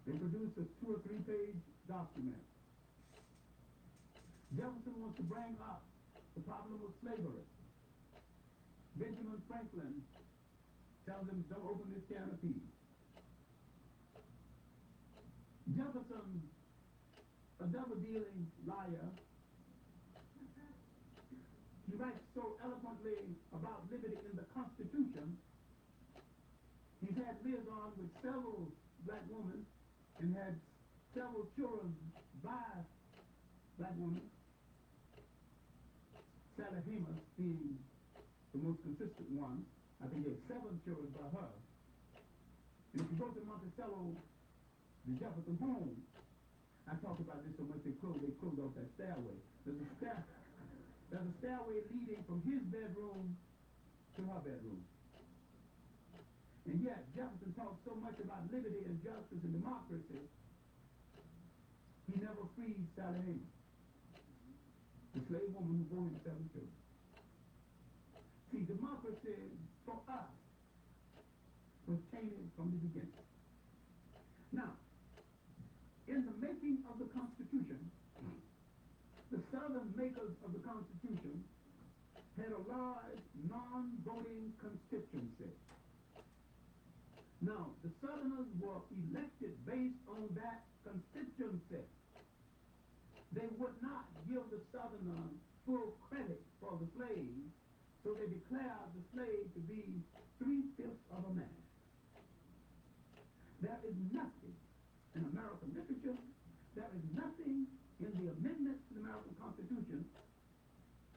They produced a 2 or 3 page document. Jefferson wants to bring up the problem of slavery. Benjamin Franklin tells them, don't open this can of peas. Jefferson, a double-dealing liar, he writes so eloquently about liberty in the Constitution. He's had liaison with several black women and had several children by black women, Sally Hamer being the most consistent one. I think he had 7 children by her. And if you go to Monticello, the Jefferson home, I talked about this so much they closed off that stairway. There's a stairway leading from his bedroom to her bedroom. And yet, Jefferson talked so much about liberty and justice and democracy, he never freed Sally Hamer, the slave woman who bore him 7 children. See, democracy for us was tainted from the beginning. Now, in the making of the Constitution, the Southern makers of the Constitution had a large non-voting constituency. Now, the Southerners were elected based on that constituency. They would not give the Southerners full credit for the slave, so they declared the slave to be 3/5 of a man. There is nothing in American literature, there is nothing in the amendments to the American Constitution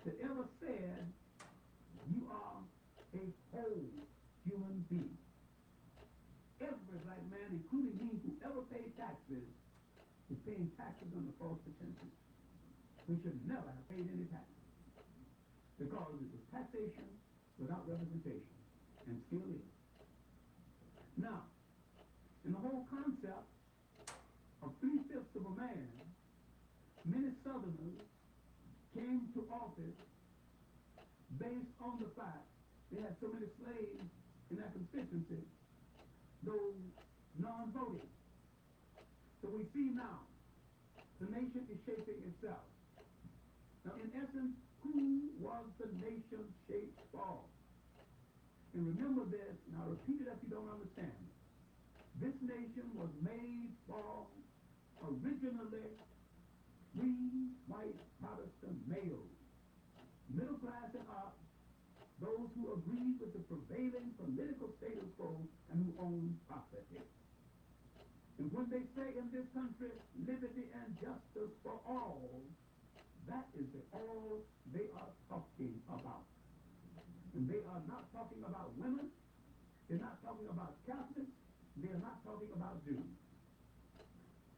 that ever said you are a whole human being. Every black man, including me, who ever paid taxes, is paying taxes under false pretenses. We should never have paid any taxes, because it was taxation without representation, and still is. Now, in the whole concept of 3/5 of a man, many Southerners came to office based on the fact they had so many slaves in that constituency, those non-voting. So we see now, the nation is shaping itself. Now, in essence, who was the nation shaped for? And remember this, and I'll repeat it if you don't understand it. This nation was made for originally free white Protestant males, middle class and up, those who agreed with the prevailing political status quo and who owned property. And when they say in this country, liberty and justice for all, that is all they are talking about. And they are not talking about women, they're not talking about Catholics, they're not talking about Jews.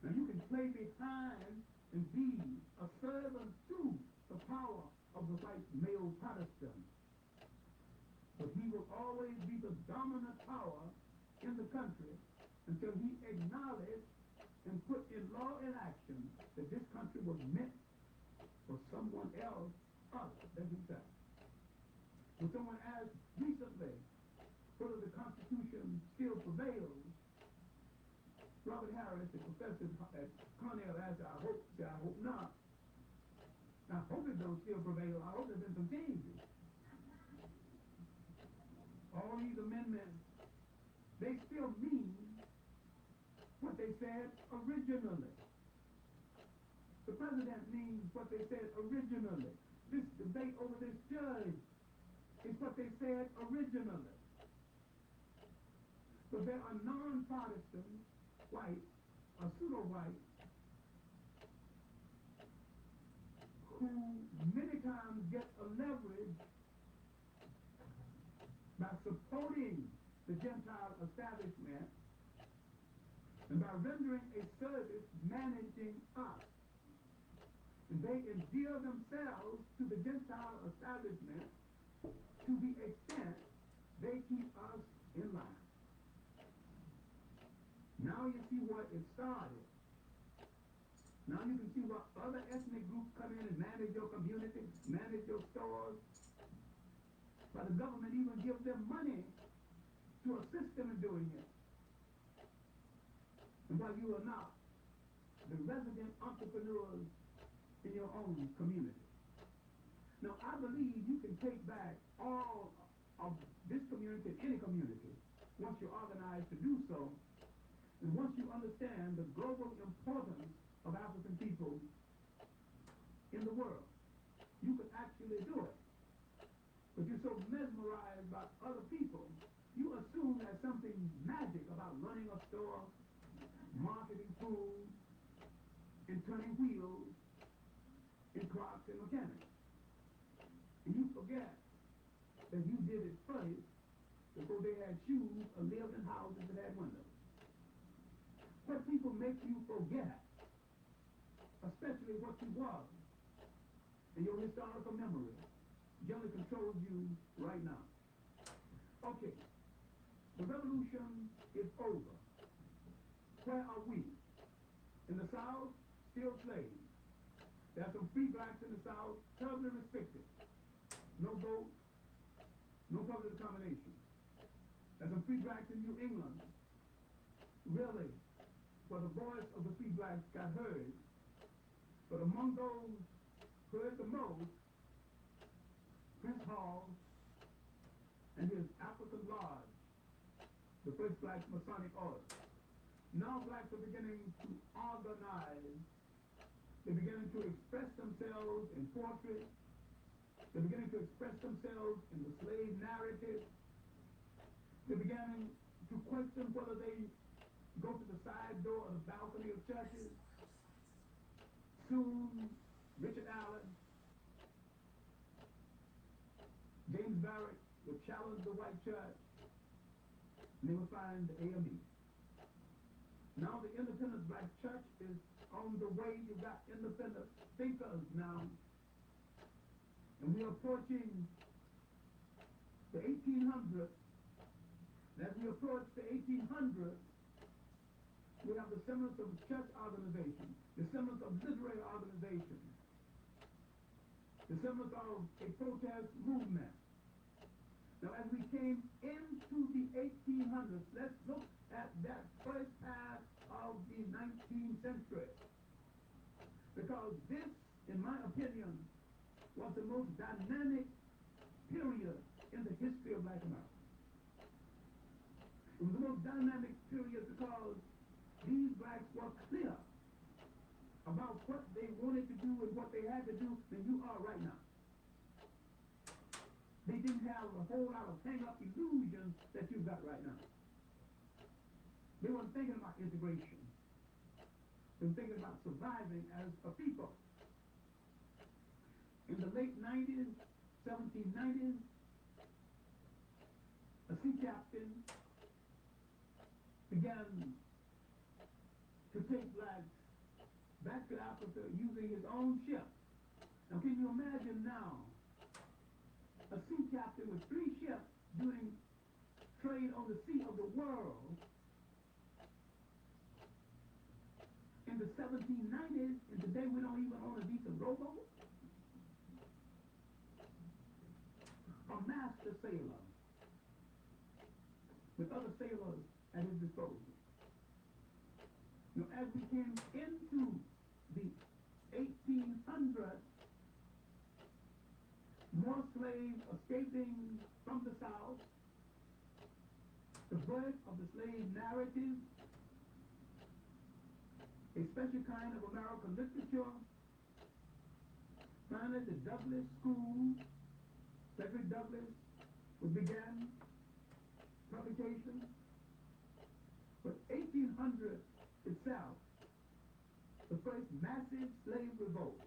Now you can play behind and be a servant to the power of the white male Protestant, but he will always be the dominant power in the country until he acknowledged and put in law and action that this country was meant for someone else other than himself. When someone asked recently whether the Constitution still prevails, Robert Harris, the professor at Cornell, answered, I hope not. I hope it don't still prevail. I hope there's been some changes. All these amendments, they still mean what they said originally. The president means what they said originally. This debate over this judge is what they said originally. But there are non-Protestant whites or pseudo-whites who many times get a leverage by supporting the Gentile establishment and by rendering a service managing us. And they endear themselves to the Gentile establishment to the extent they keep us in line. Now you see what it started. Now you can see what other ethnic groups come in and manage your community, manage your stores. But the government even gives them money to assist them in doing it. And while you are not the resident entrepreneurs in your own community. Now I believe you can take back all of this community, any community, once you're organized to do so. And once you understand the global importance of African people in the world, you can actually do it. But you're so mesmerized by other people, you assume there's something magic about running a store, marketing food, and turning wheels in clocks and mechanics. And you forget that you did it first before they had shoes or lived in houses that had windows. What people make you forget, especially what you was, and your historical memory, generally controls you right now. Okay, the revolution is over. Where are we? In the South, still slaves. There are some free blacks in the South, terribly restricted. No vote, no public accommodation. There's some free blacks in New England, really, where the voice of the free blacks got heard. But among those heard the most, Prince Hall and his African Lodge, the first black Masonic order. Now blacks are beginning to organize. They're beginning to express themselves in poetry. They're beginning to express themselves in the slave narrative. They're beginning to question whether they go to the side door or the balcony of churches. Soon, Richard Allen, James Barrett will challenge the white church, and they will find the AME. Now the independent black church is on the way. You got independent thinkers now. And we are approaching the 1800s. And as we approach the 1800s, we have the semblance of church organization, the semblance of literary organization, the semblance of a protest movement. Now as we came into the 1800s, let's look at that first half of the 19th century. Because this, in my opinion, was the most dynamic period in the history of Black America. It was the most dynamic period because these blacks were clear about what they wanted to do and what they had to do than you are right now. They didn't have a whole lot of hang-up illusions that you've got right now. They weren't thinking about integration. They were thinking about surviving as a people. In the late 90s, 1790s, a sea captain began to take blacks back to Africa using his own ship. Now can you imagine now a sea captain with 3 ships doing trade on the sea of the world in the 1790s, and today we don't even own a decent rowboat? A master sailor with other sailors at his disposal. Now, as we came into the 1800s, more slaves escaping from the South, the birth of the slave narrative, a special kind of American literature, finally the Douglas School, Frederick Douglass, began publication. But 1800 itself, the first massive slave revolt,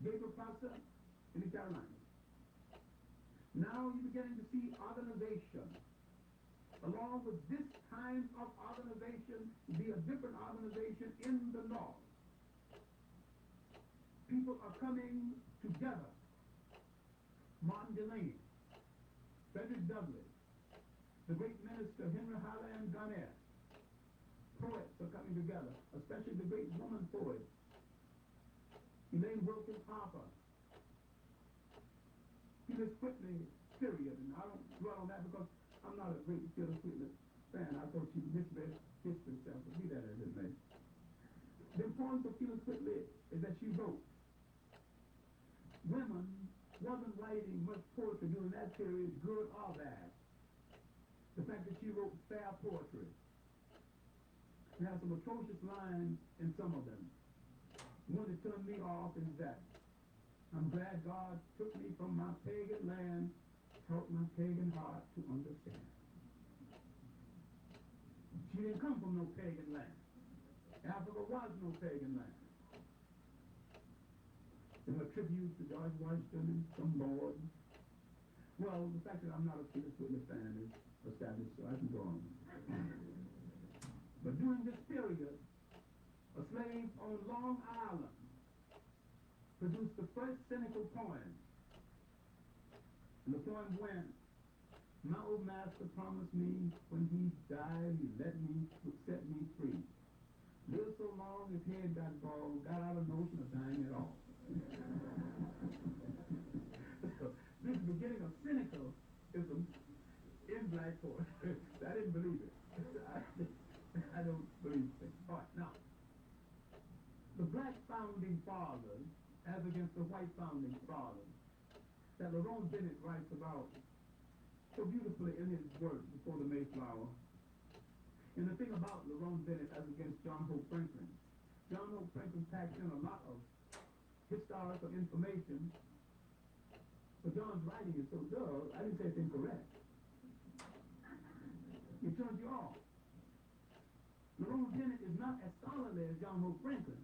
gave a process in the Carolinas. Now you're beginning to see organization. Along with this kind of organization, be a different organization in the North. People are coming together. Martin Delany, Frederick Douglass, the great minister Henry Highland Garnett. Poets are coming together, especially the great woman poet, Elaine Wilkins Harper. Phyllis Whitley, period. And I don't dwell on that because I'm not a great Phyllis Whitley fan. I thought she misread history itself, but be that as it may. The importance of Phyllis Whitley is that she wrote. Women wasn't writing much poetry during that period, good or bad. The fact that she wrote fair poetry. She has some atrocious lines in some of them. One that turned me off is that I'm glad God took me from my pagan land, taught my pagan heart to understand. She didn't come from no pagan land. Africa was no pagan land. There were tributes to George Washington and some Lord. Well, the fact that I'm not a Phyllis Whitley fan is established, so I can go on. But during this period, a slave on Long Island produced the first cynical poem. And the poem went, my old master promised me when he died, he let me, set me free. Lived so long his head got bald, got out of notion of dying at all. So, this is the beginning of cynicalism in black poetry. I didn't believe it. I don't believe it. All right, now, the black founding fathers, as against the white founding fathers, that Lerone Bennett writes about so beautifully in his work Before the Mayflower. And the thing about Lerone Bennett as against John Hope Franklin, John Hope Franklin packed in a lot of historical information, but John's writing is so dull, I didn't say it's incorrect. It turns you off. Lerone Bennett is not as scholarly as John Hope Franklin,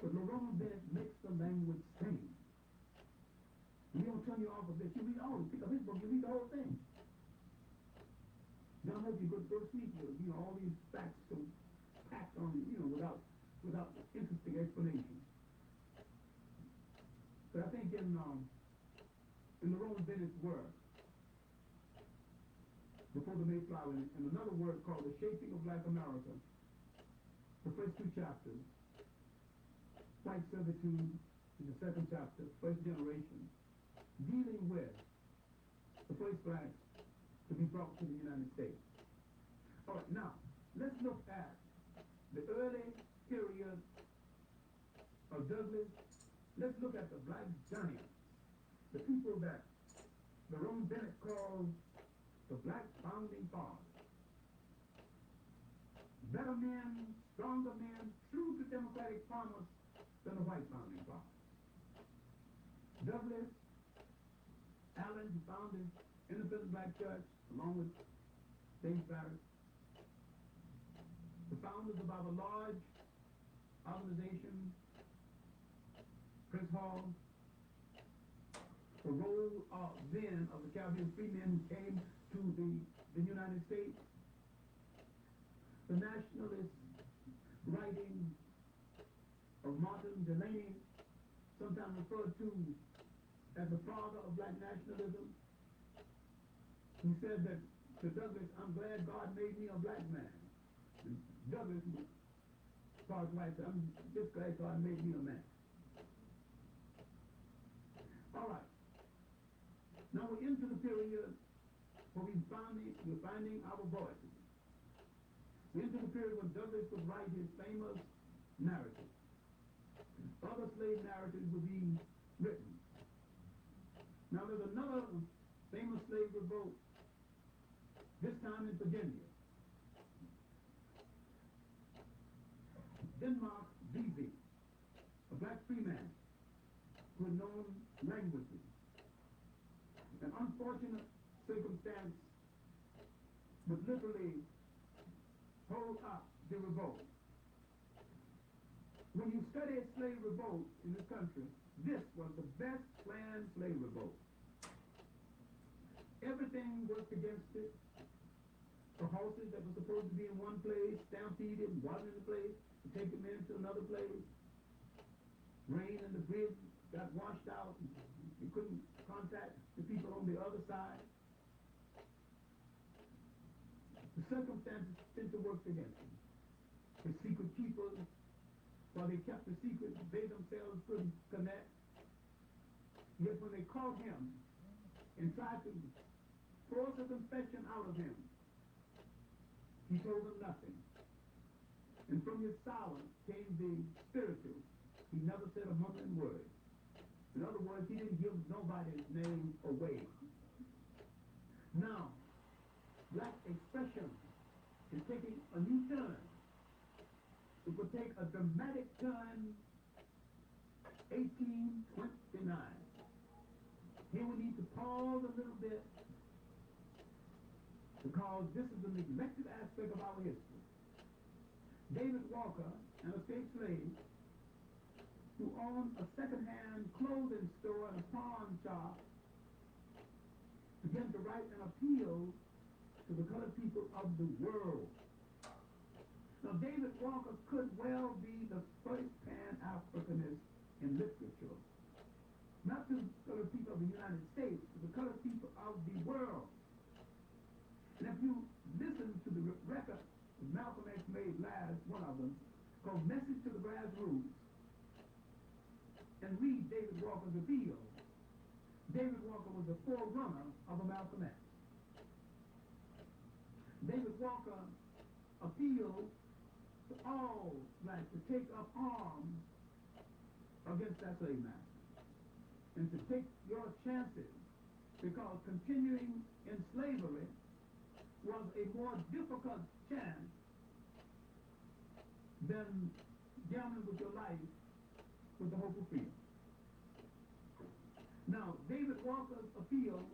but Lerone Bennett makes the language sing. He don't turn you off a bit. You read all, pick up his book, you read the whole thing. John Hope, you go to sleep, you know, all these facts so packed on you, without interesting explanation. But I think in Lerone Bennett's work, Before the Mayflower, and another work called The Shaping of Black America, the first 2 chapters, White Servitude in the 2nd chapter, First Generation, dealing with the first blacks to be brought to the United States. All right, now, let's look at the early period of Douglass. Let's look at the black giants, the people that Lerone Bennett calls the black founding fathers. Better men, stronger men, true to democratic promise than the white founding fathers. Douglas, Allen, who founded Independent Black Church, along with James Barrett, the founders of our large organization, Chris Hall, the role then of the Caribbean free men who came to the United States, the nationalist writing of Martin Delany, sometimes referred to as the father of black nationalism. He said that to Douglas, I'm glad God made me a black man. And Douglas, as far as white, said, I'm just glad God made me a man. All right. Now we're into the period where we're finding our voices. We're into the period when Douglas would write his famous narrative. Other slave narratives were being written. Now there's another famous slave revolt, this time in Virginia. Denmark Vesey, a black free man who had known languages. An unfortunate circumstance would literally hold up the revolt. When you study slave revolt in this country, this was the best planned slave revolt. Everything worked against it. The horses that were supposed to be in one place stampeded and wasn't in the place to take them into another place. Rain and the bridge got washed out. You couldn't contact the people on the other side. The circumstances tend to work against them. The secret keepers, while they kept the secret, they themselves couldn't connect. Yet when they caught him and tried to force a confession out of him, he told them nothing. And from his silence came the spiritual. He never said a mumbling word. In other words, he didn't give nobody's name away. Now, black expression is taking a new turn. It would take a dramatic turn 1829. Here we need to pause a little bit because this is a neglected aspect of our history. David Walker, an escaped slave, who owned a second-hand clothing store and a pawn shop, began to write an appeal to the colored people of the world. Now, David Walker could well be the first Pan-Africanist in literature. Not to the colored people of the United States, but the colored people of the world. And if you listen to the record that Malcolm X made last, one of them, called Message to the Grassroots, and read David Walker's appeal, David Walker was the forerunner of a Malcolm X. David Walker appealed to all blacks to take up arms against that slave master and to take your chances, because continuing in slavery was a more difficult chance than gambling with your life with the hope of freedom. Now, David Walker's appeal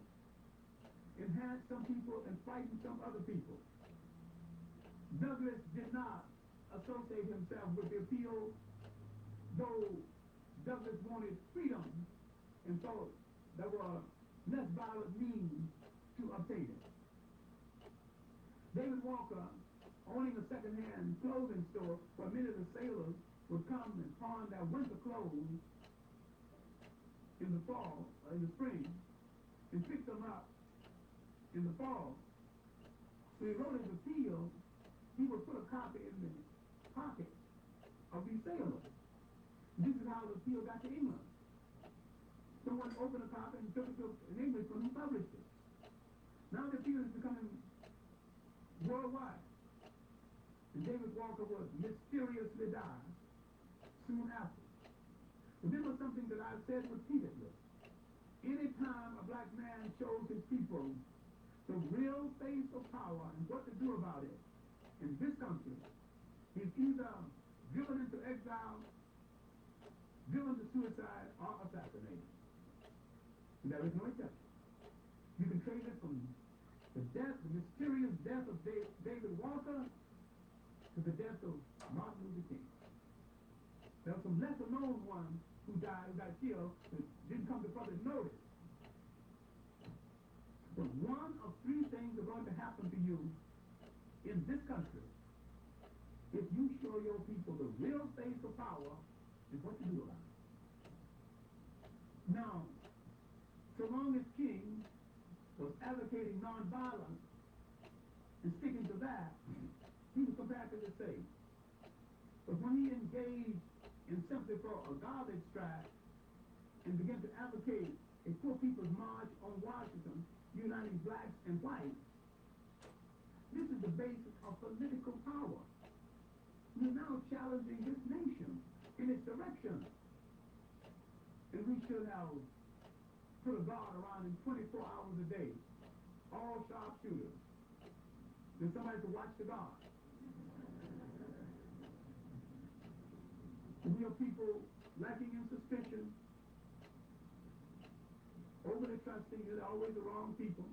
enhanced some people and frightened some other people. Douglas did not associate himself with the appeal, though Douglas wanted freedom and thought there were less violent means to obtain it. David Walker, owning a second-hand clothing store where many of the sailors would come and pawn their winter clothes in the fall, in the spring, and pick them up in the fall. So he wrote his appeal. He would put a copy in the pocket of these sailors. This is how the appeal got to England. Someone opened a copy and took it to an Englishman who published it. Now the appeal is becoming worldwide. And David Walker would mysteriously die soon after. But this was something that I've said repeatedly. Anytime a black man shows his people the real face of power and what to do about it in this country, he's either driven into exile, driven to suicide, or assassinated. And there is no exception. You can trace it from the mysterious death of David Walker to the death of Martin Luther King. There are some lesser known ones who died, who got killed, that didn't come to public notice. But one of three things are going to happen to you in this country if you show your people the real face of power and what to do about it. Now, so long as King was advocating nonviolence and sticking to that, he was comparatively safe. But when he engaged in simply for a garbage strike and began to advocate a poor people's march on Washington, uniting blacks and whites, this is the basis of political power. We're now challenging this nation in its direction. And we should have put a guard around him 24 hours a day, all sharpshooters. Then somebody to watch the guard. We are people lacking in suspicion, overly trusting, they're always the wrong people.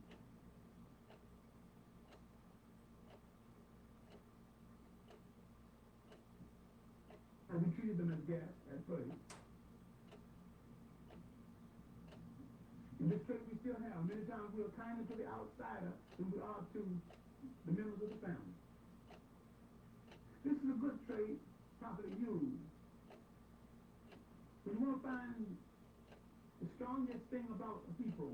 And we treated them as guests at first. In this trait we still have. Many times we are kinder to the outsider than we are to the members of the family. This is a good trait, properly used. When you want to find the strongest thing about a people,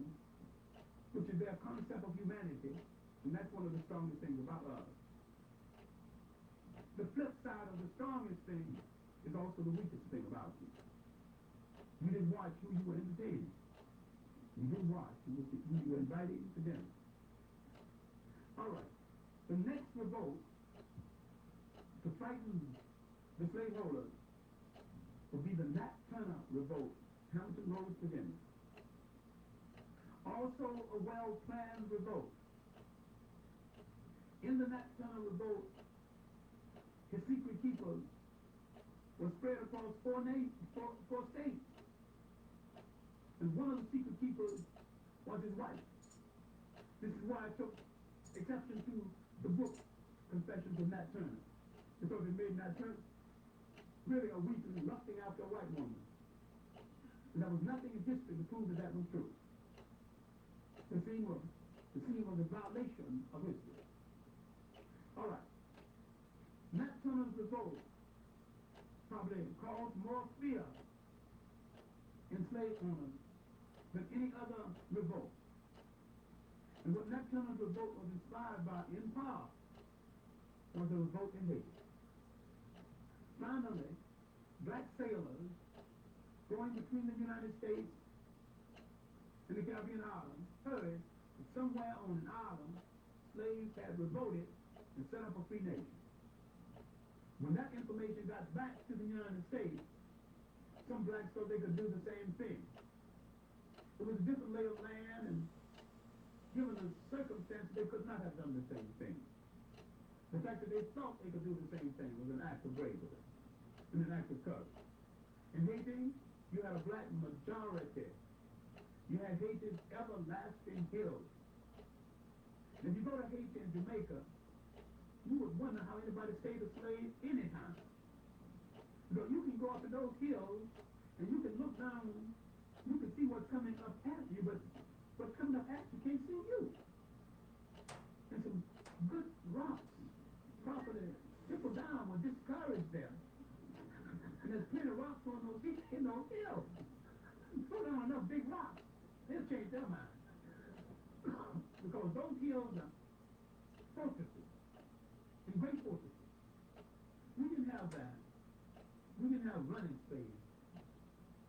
which is their concept of humanity, and that's one of the strongest things about us. The flip side of the strongest thing is also the weakest thing about you. You didn't watch who you were entertaining. You didn't watch who you were inviting to dinner. All right. The next revolt to frighten the slaveholders will be the Nat Turner revolt, Hamilton Roads, Virginia. Also a well-planned revolt. In the Nat Turner revolt, his secret keepers were spread across four states. And one of the secret keepers was his wife. This is why I took exception to the book Confessions of Nat Turner, because it made Nat Turner really a weak and lusting after a white woman. And there was nothing in history to prove that was true. The scene was a violation of history. All right. Nat Turner's revolt probably caused more fear in slave owners than any other revolt. And what Nat Turner's revolt was inspired by, in part, was a revolt in Haiti. Finally, black sailors going between the United States and the Caribbean islands heard that somewhere on an island, slaves had revolted and set up a free nation. When that information got back to the United States, some blacks thought they could do the same thing. It was a different lay of land, and given the circumstances, they could not have done the same thing. The fact that they thought they could do the same thing was an act of bravery and an act of courage. In Haiti, you had a black majority. You had Haiti's everlasting hills. And if you go to Haiti and Jamaica, you would wonder how anybody stayed a slave anytime. Because you can go up to those hills and you can look down, you can see what's coming up at you, but what's coming up at you can't see you. And some good rocks properly trickle down will discourage them. And there's plenty of rocks on those hills. Throw down enough big rocks, they'll change their mind. Because those hills are fortresses, and great fortresses. We didn't have that. We didn't have running space.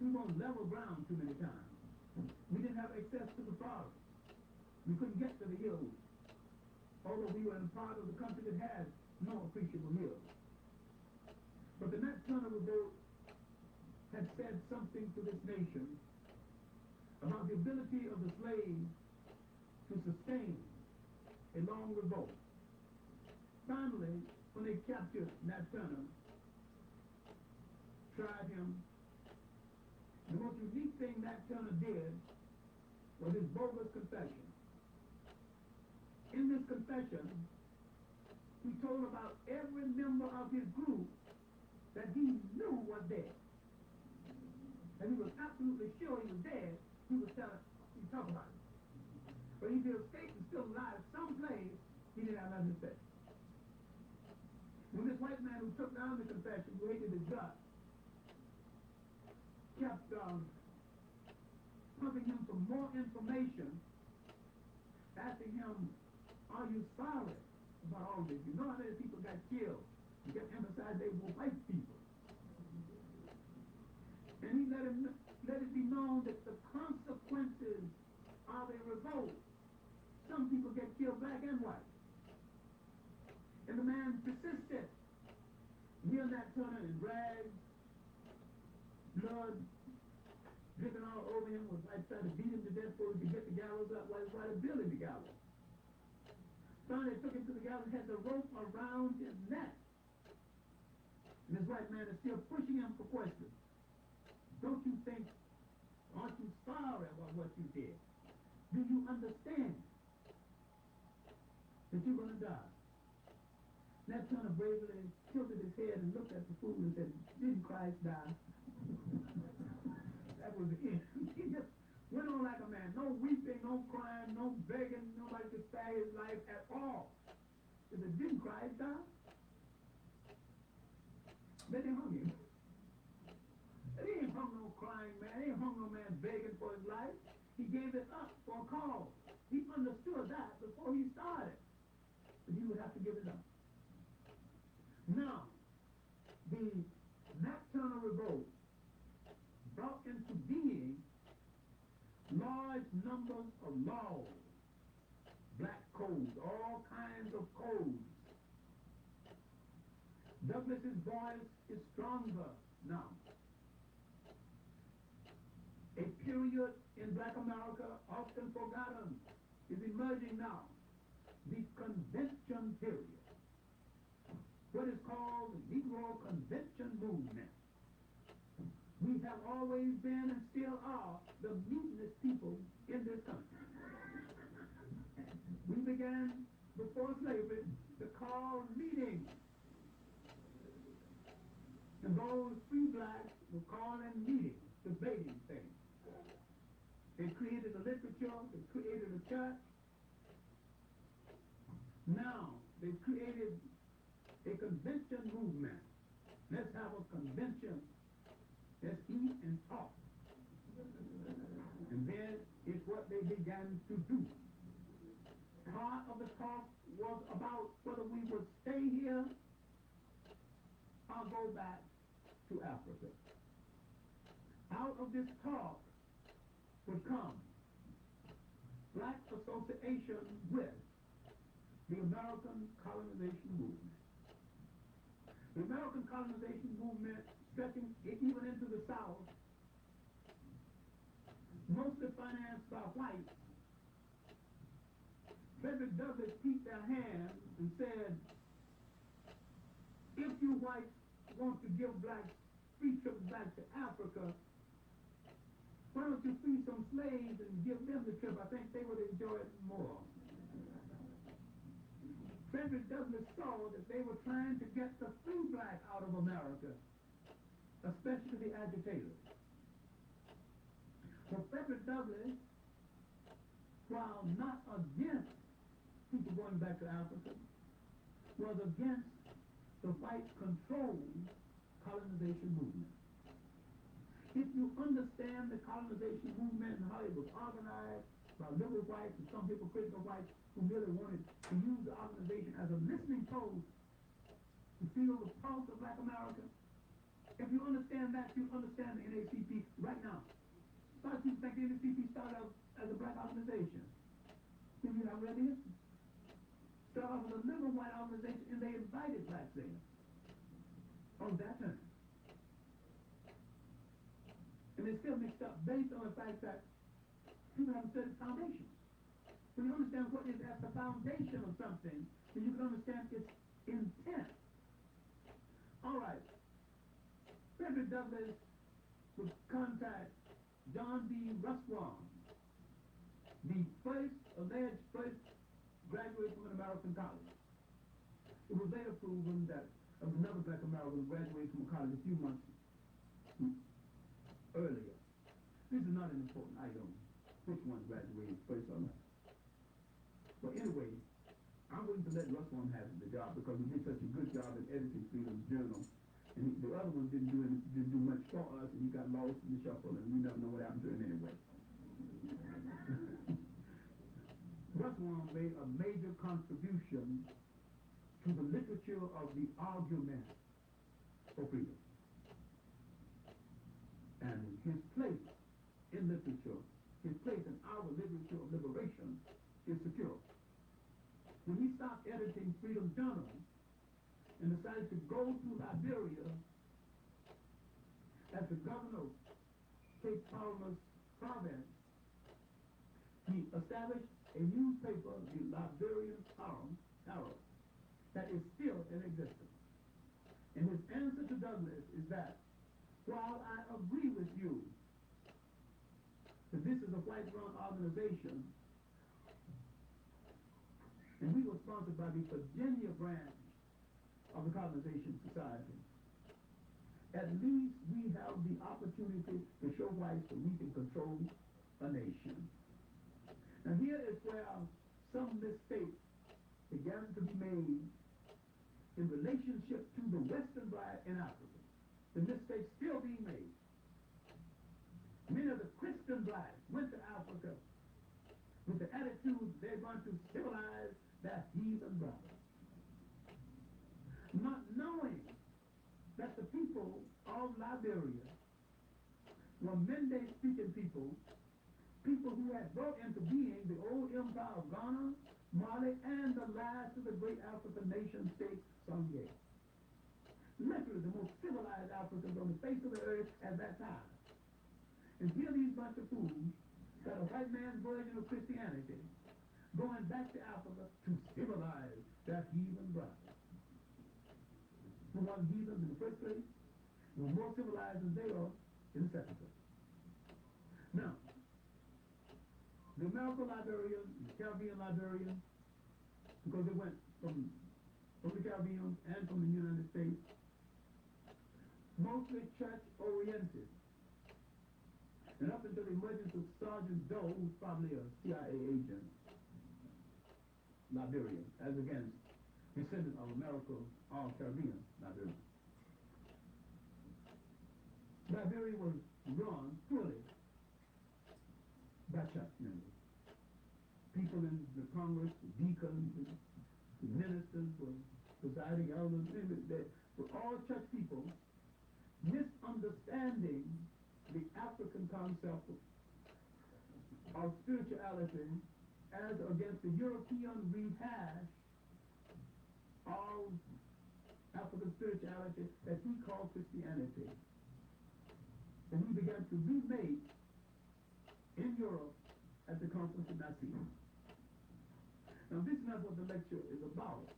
We were on level ground too many times. We didn't have access to the forest. We couldn't get to the hills, although we were in a part of the country that had no appreciable hills. But the Nat Turner revolt had said something to this nation about the ability of the slave to sustain a long revolt. Finally, when they captured Nat Turner, tried him, the most unique thing Nat Turner did was his bogus confession. In this confession, he told about every member of his group that he knew was dead. And he was absolutely sure he was dead. He talk about it. But if he was escaped and still alive someplace, he didn't have nothing to say. When this white man who took down the confession, who hated his guts, kept pumping him for more information, asking him, are you sorry about all this? You know how many people got killed? You kept emphasizing they were white people. And he let it be known that the consequences of a revolt, some people get killed black and white. And the man persisted. Near Nat Turner in rags, blood dripping all over him, was like trying to beat him to death so he could get the gallows up while he was trying to build the gallows. Finally, they took him to the gallows, had the rope around his neck. And this white man is still pushing him for questions. Don't you think, aren't you sorry about what you did? Do you understand that you're going to die? Nat Turner bravely tilted his head and looked at the fool and said, didn't Christ die? That was it. He just went on like a man. No weeping, no crying, no begging. Nobody could spare his life at all. He said, didn't Christ die? Then they hung him. He ain't hung no crying man. He ain't hung no man begging for his life. He gave it up for a cause. He understood that before he started. But he would have to give it up. Now, the Nat Turner revolt brought into being large numbers of laws, black codes, all kinds of codes. Douglas's voice is stronger now. A period in black America often forgotten is emerging now. The convention period. What is called the Negro Convention Movement. We have always been and still are the mutinous people in this country. We began before slavery to call meetings. And those free blacks were calling meetings, debating things. They created a literature, they created a church. Now, they've created a convention movement. Let's have a convention. Let's eat and talk. And then it's what they began to do. Part of the talk was about whether we would stay here or go back to Africa. Out of this talk would come black association with the American colonization movement. The American colonization movement, stretching even into the South, mostly financed by whites. Frederick Douglass peeped their hand and said, if you whites want to give blacks free trips back to Africa, why don't you free some slaves and give them the trip? I think they would enjoy it more. Frederick Douglass saw that they were trying to get the free black out of America, especially the agitators. So Frederick Douglass, while not against people going back to Africa, was against the white-controlled colonization movement. If you understand the colonization movement and how it was organized by liberal whites and some people critical whites who really wanted to use the organization as a listening post to feel the pulse of black America, if you understand that, you understand the NAACP right now. Most people think the NAACP started out as a black organization. If you have read the history. Started off as a liberal white organization and they invited blacks in. On that time. And they're still mixed up based on the fact that people haven't studied foundations. When you understand what is at the foundation of something, then you can understand its intent. All right. Frederick Douglass would contact John B. Ruswan, the alleged first graduate from an American college. It was later proven that there was another black American who graduated from a college a few months earlier. This is not an important item, which one graduated first or not. But anyway, I'm going to let Ruswan have the job because he did such a good job at editing Freedom's Journal. And the other one didn't do much for us, and he got lost in the shuffle, and we never know what happened to him anyway. Ruswan made a major contribution to the literature of the argument for freedom. And his place in literature, his place in our literature of liberation is secure. When he stopped editing Freedom Journal and decided to go to Liberia as the governor of Cape Palmas province, he established a newspaper, the Liberian Herald, that is still in existence. And his answer to Douglass is that while I agree with you that this is a white-run organization, and we were sponsored by the Virginia branch of the Colonization Society, at least we have the opportunity to show whites that we can control a nation. Now here is where some mistakes began to be made in relationship to the Western black in Africa. The mistakes still being made. Many of the Christian blacks went to Africa with the attitude they're going to civilize their heathen brothers, not knowing that the people of Liberia were Mende-speaking people who had brought into being the old empire of Ghana, Mali, and the last of the great African nation state, Songhai. Literally the most civilized Africans on the face of the earth at that time. And here these bunch of fools got a white man's version of Christianity going back to Africa to civilize their heathen brothers. Who weren't heathens in the first place, were more civilized than they are in the second place. Now, the American Liberian, the Caribbean Liberian, because they went from the Caribbean and from the United States, mostly church-oriented. And up until the emergence of Sergeant Doe, who's probably a CIA agent, Liberian, as against descendant of America or Caribbean Liberia. Liberia was run fully by church members. People in the Congress, the deacons, the ministers, the presiding elders, they were all church people, misunderstanding the African concept of spirituality as against the European rehash of African spirituality that we call Christianity. And we began to remake in Europe at the Conference of Nicaea. Now this is not what the lecture is about.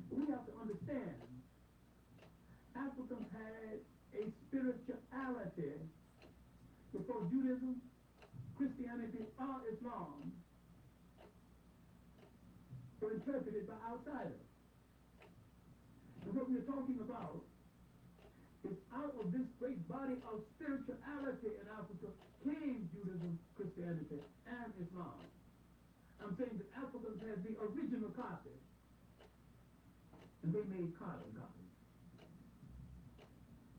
We have to understand Africans had a spirituality before Judaism, Christianity, or Islam were interpreted by outsiders. And what we're talking about is out of this great body of spirituality in Africa came Judaism, Christianity, and Islam. I'm saying that Africans had the original copy, and they made carbon copies.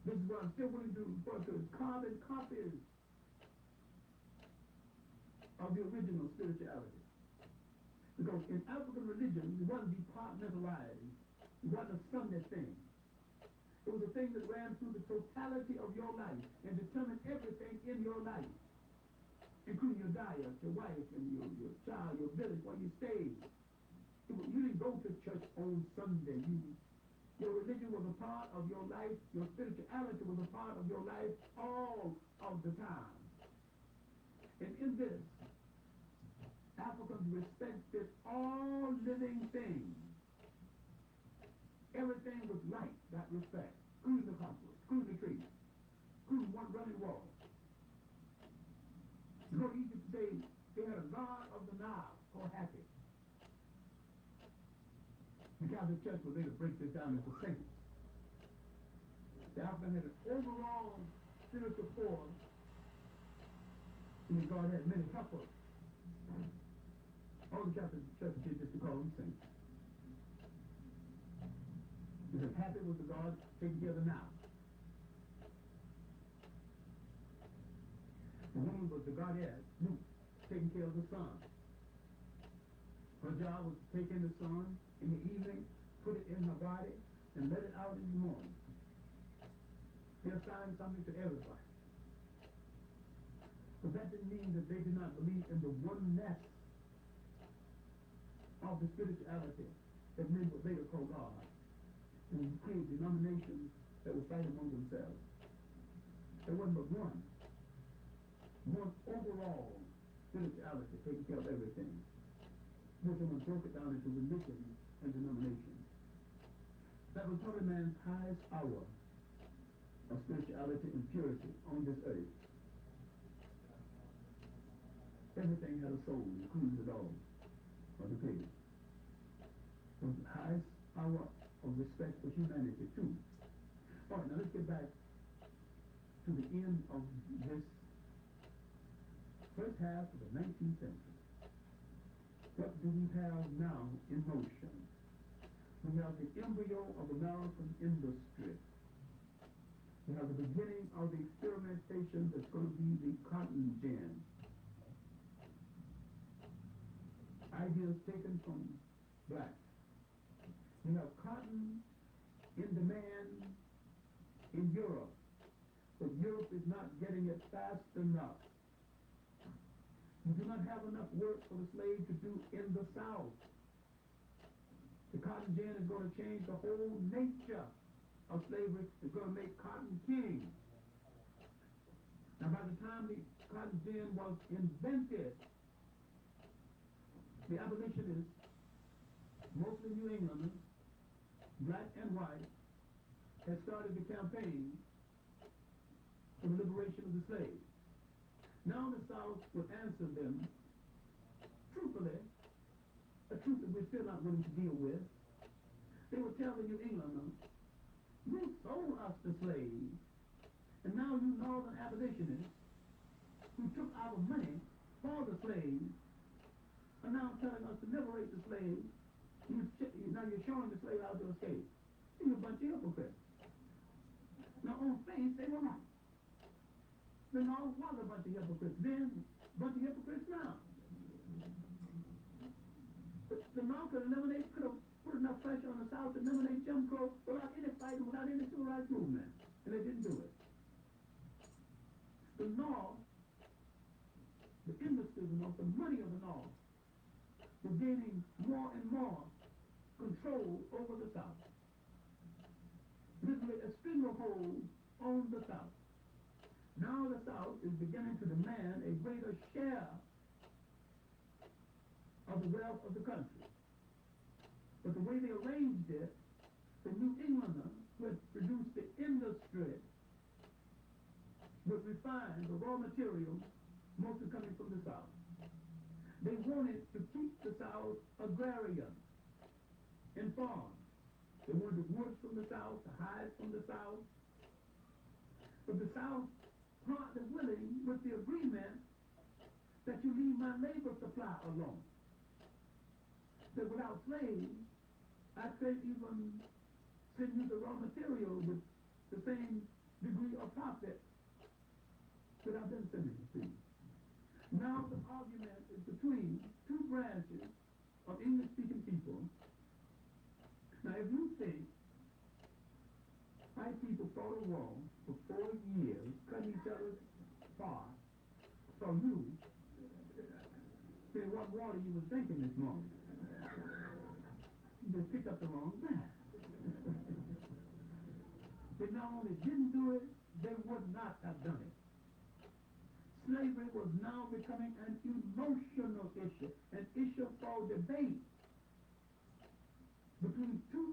This is what I'm still willing to refer to as carbon copies of the original spirituality. Because in African religion, it wasn't departmentalized. It wasn't a Sunday thing. It was a thing that ran through the totality of your life and determined everything in your life, including your diet, your wife, and your child, your village, where you stayed. You didn't go to church on Sunday. Your religion was a part of your life. Your spirituality was a part of your life all of the time. And in this, Africans respected all living things. Everything was right, got respect. Including the cosmos, including the trees, including one running water. You go to Egypt today, they had a god of the Nile called Happy. The Catholic Church was able to break this down into saints. The African had an overall spiritual force, and the God had many helpers. All the Catholic Church did this to call them saints. Because Happy was the God taking care of the Nile. The woman was the goddess, Luke, taking care of the sun. Her job was to take in the sun in the evening, put it in her body, and let it out in the morning. They assigned something to everybody. But that didn't mean that they did not believe in the oneness of the spirituality that men would later call God, and create denominations that would fight among themselves. There wasn't but one overall spirituality taking care of everything. Most of them broke it down into religion and denomination. That was probably man's highest hour of spirituality and purity on this earth. Everything had a soul, including the dog or the pig. It was the highest hour of respect for humanity too. All right, now let's get back to the end of this first half of the 19th century. What do we have now in motion? We have the embryo of American industry. We have the beginning of the experimentation that's going to be the cotton gin. Ideas taken from blacks. We have cotton in demand in Europe, but Europe is not getting it fast enough. You do not have enough work for the slave to do in the South. The cotton gin is going to change the whole nature of slavery. It's going to make cotton king. Now, by the time the cotton gin was invented, the abolitionists, mostly New Englanders, black and white, had started the campaign for the liberation of the slave. Now the South would answer them truthfully, a truth that we're still not willing to deal with. They would tell the New Englanders, you sold us the slaves, and now you northern abolitionists who took our money for the slaves are now telling us to liberate the slaves. Now you're showing the slave how to escape. You're a bunch of hypocrites. Now on face, they were right. The North was a bunch of hypocrites then, a bunch of hypocrites now. The North could have put enough pressure on the South to eliminate Jim Crow without any fighting, without any civil rights movement. And they didn't do it. The North, the industry of the North, the money of the North, was gaining more and more control over the South. Literally a stranglehold on the South. Now the South is beginning to demand a greater share of the wealth of the country. But the way they arranged it, the New Englander who had produced the industry would refine the raw materials, mostly coming from the South. They wanted to keep the South agrarian and farm. They wanted the woods from the South, the hides from the South. But the South partly willing with the agreement that you leave my labor supply alone. That without slaves, I couldn't even send you the raw material with the same degree of profit that I've been sending it to you. Now the argument is between two branches of English-speaking people. Now if you think white people fought a war for 4 years, cutting each other's far, so you say what water you was drinking this morning. You just picked up the wrong glass. They not only didn't do it, they would not have done it. Slavery was now becoming an emotional issue, an issue debate between two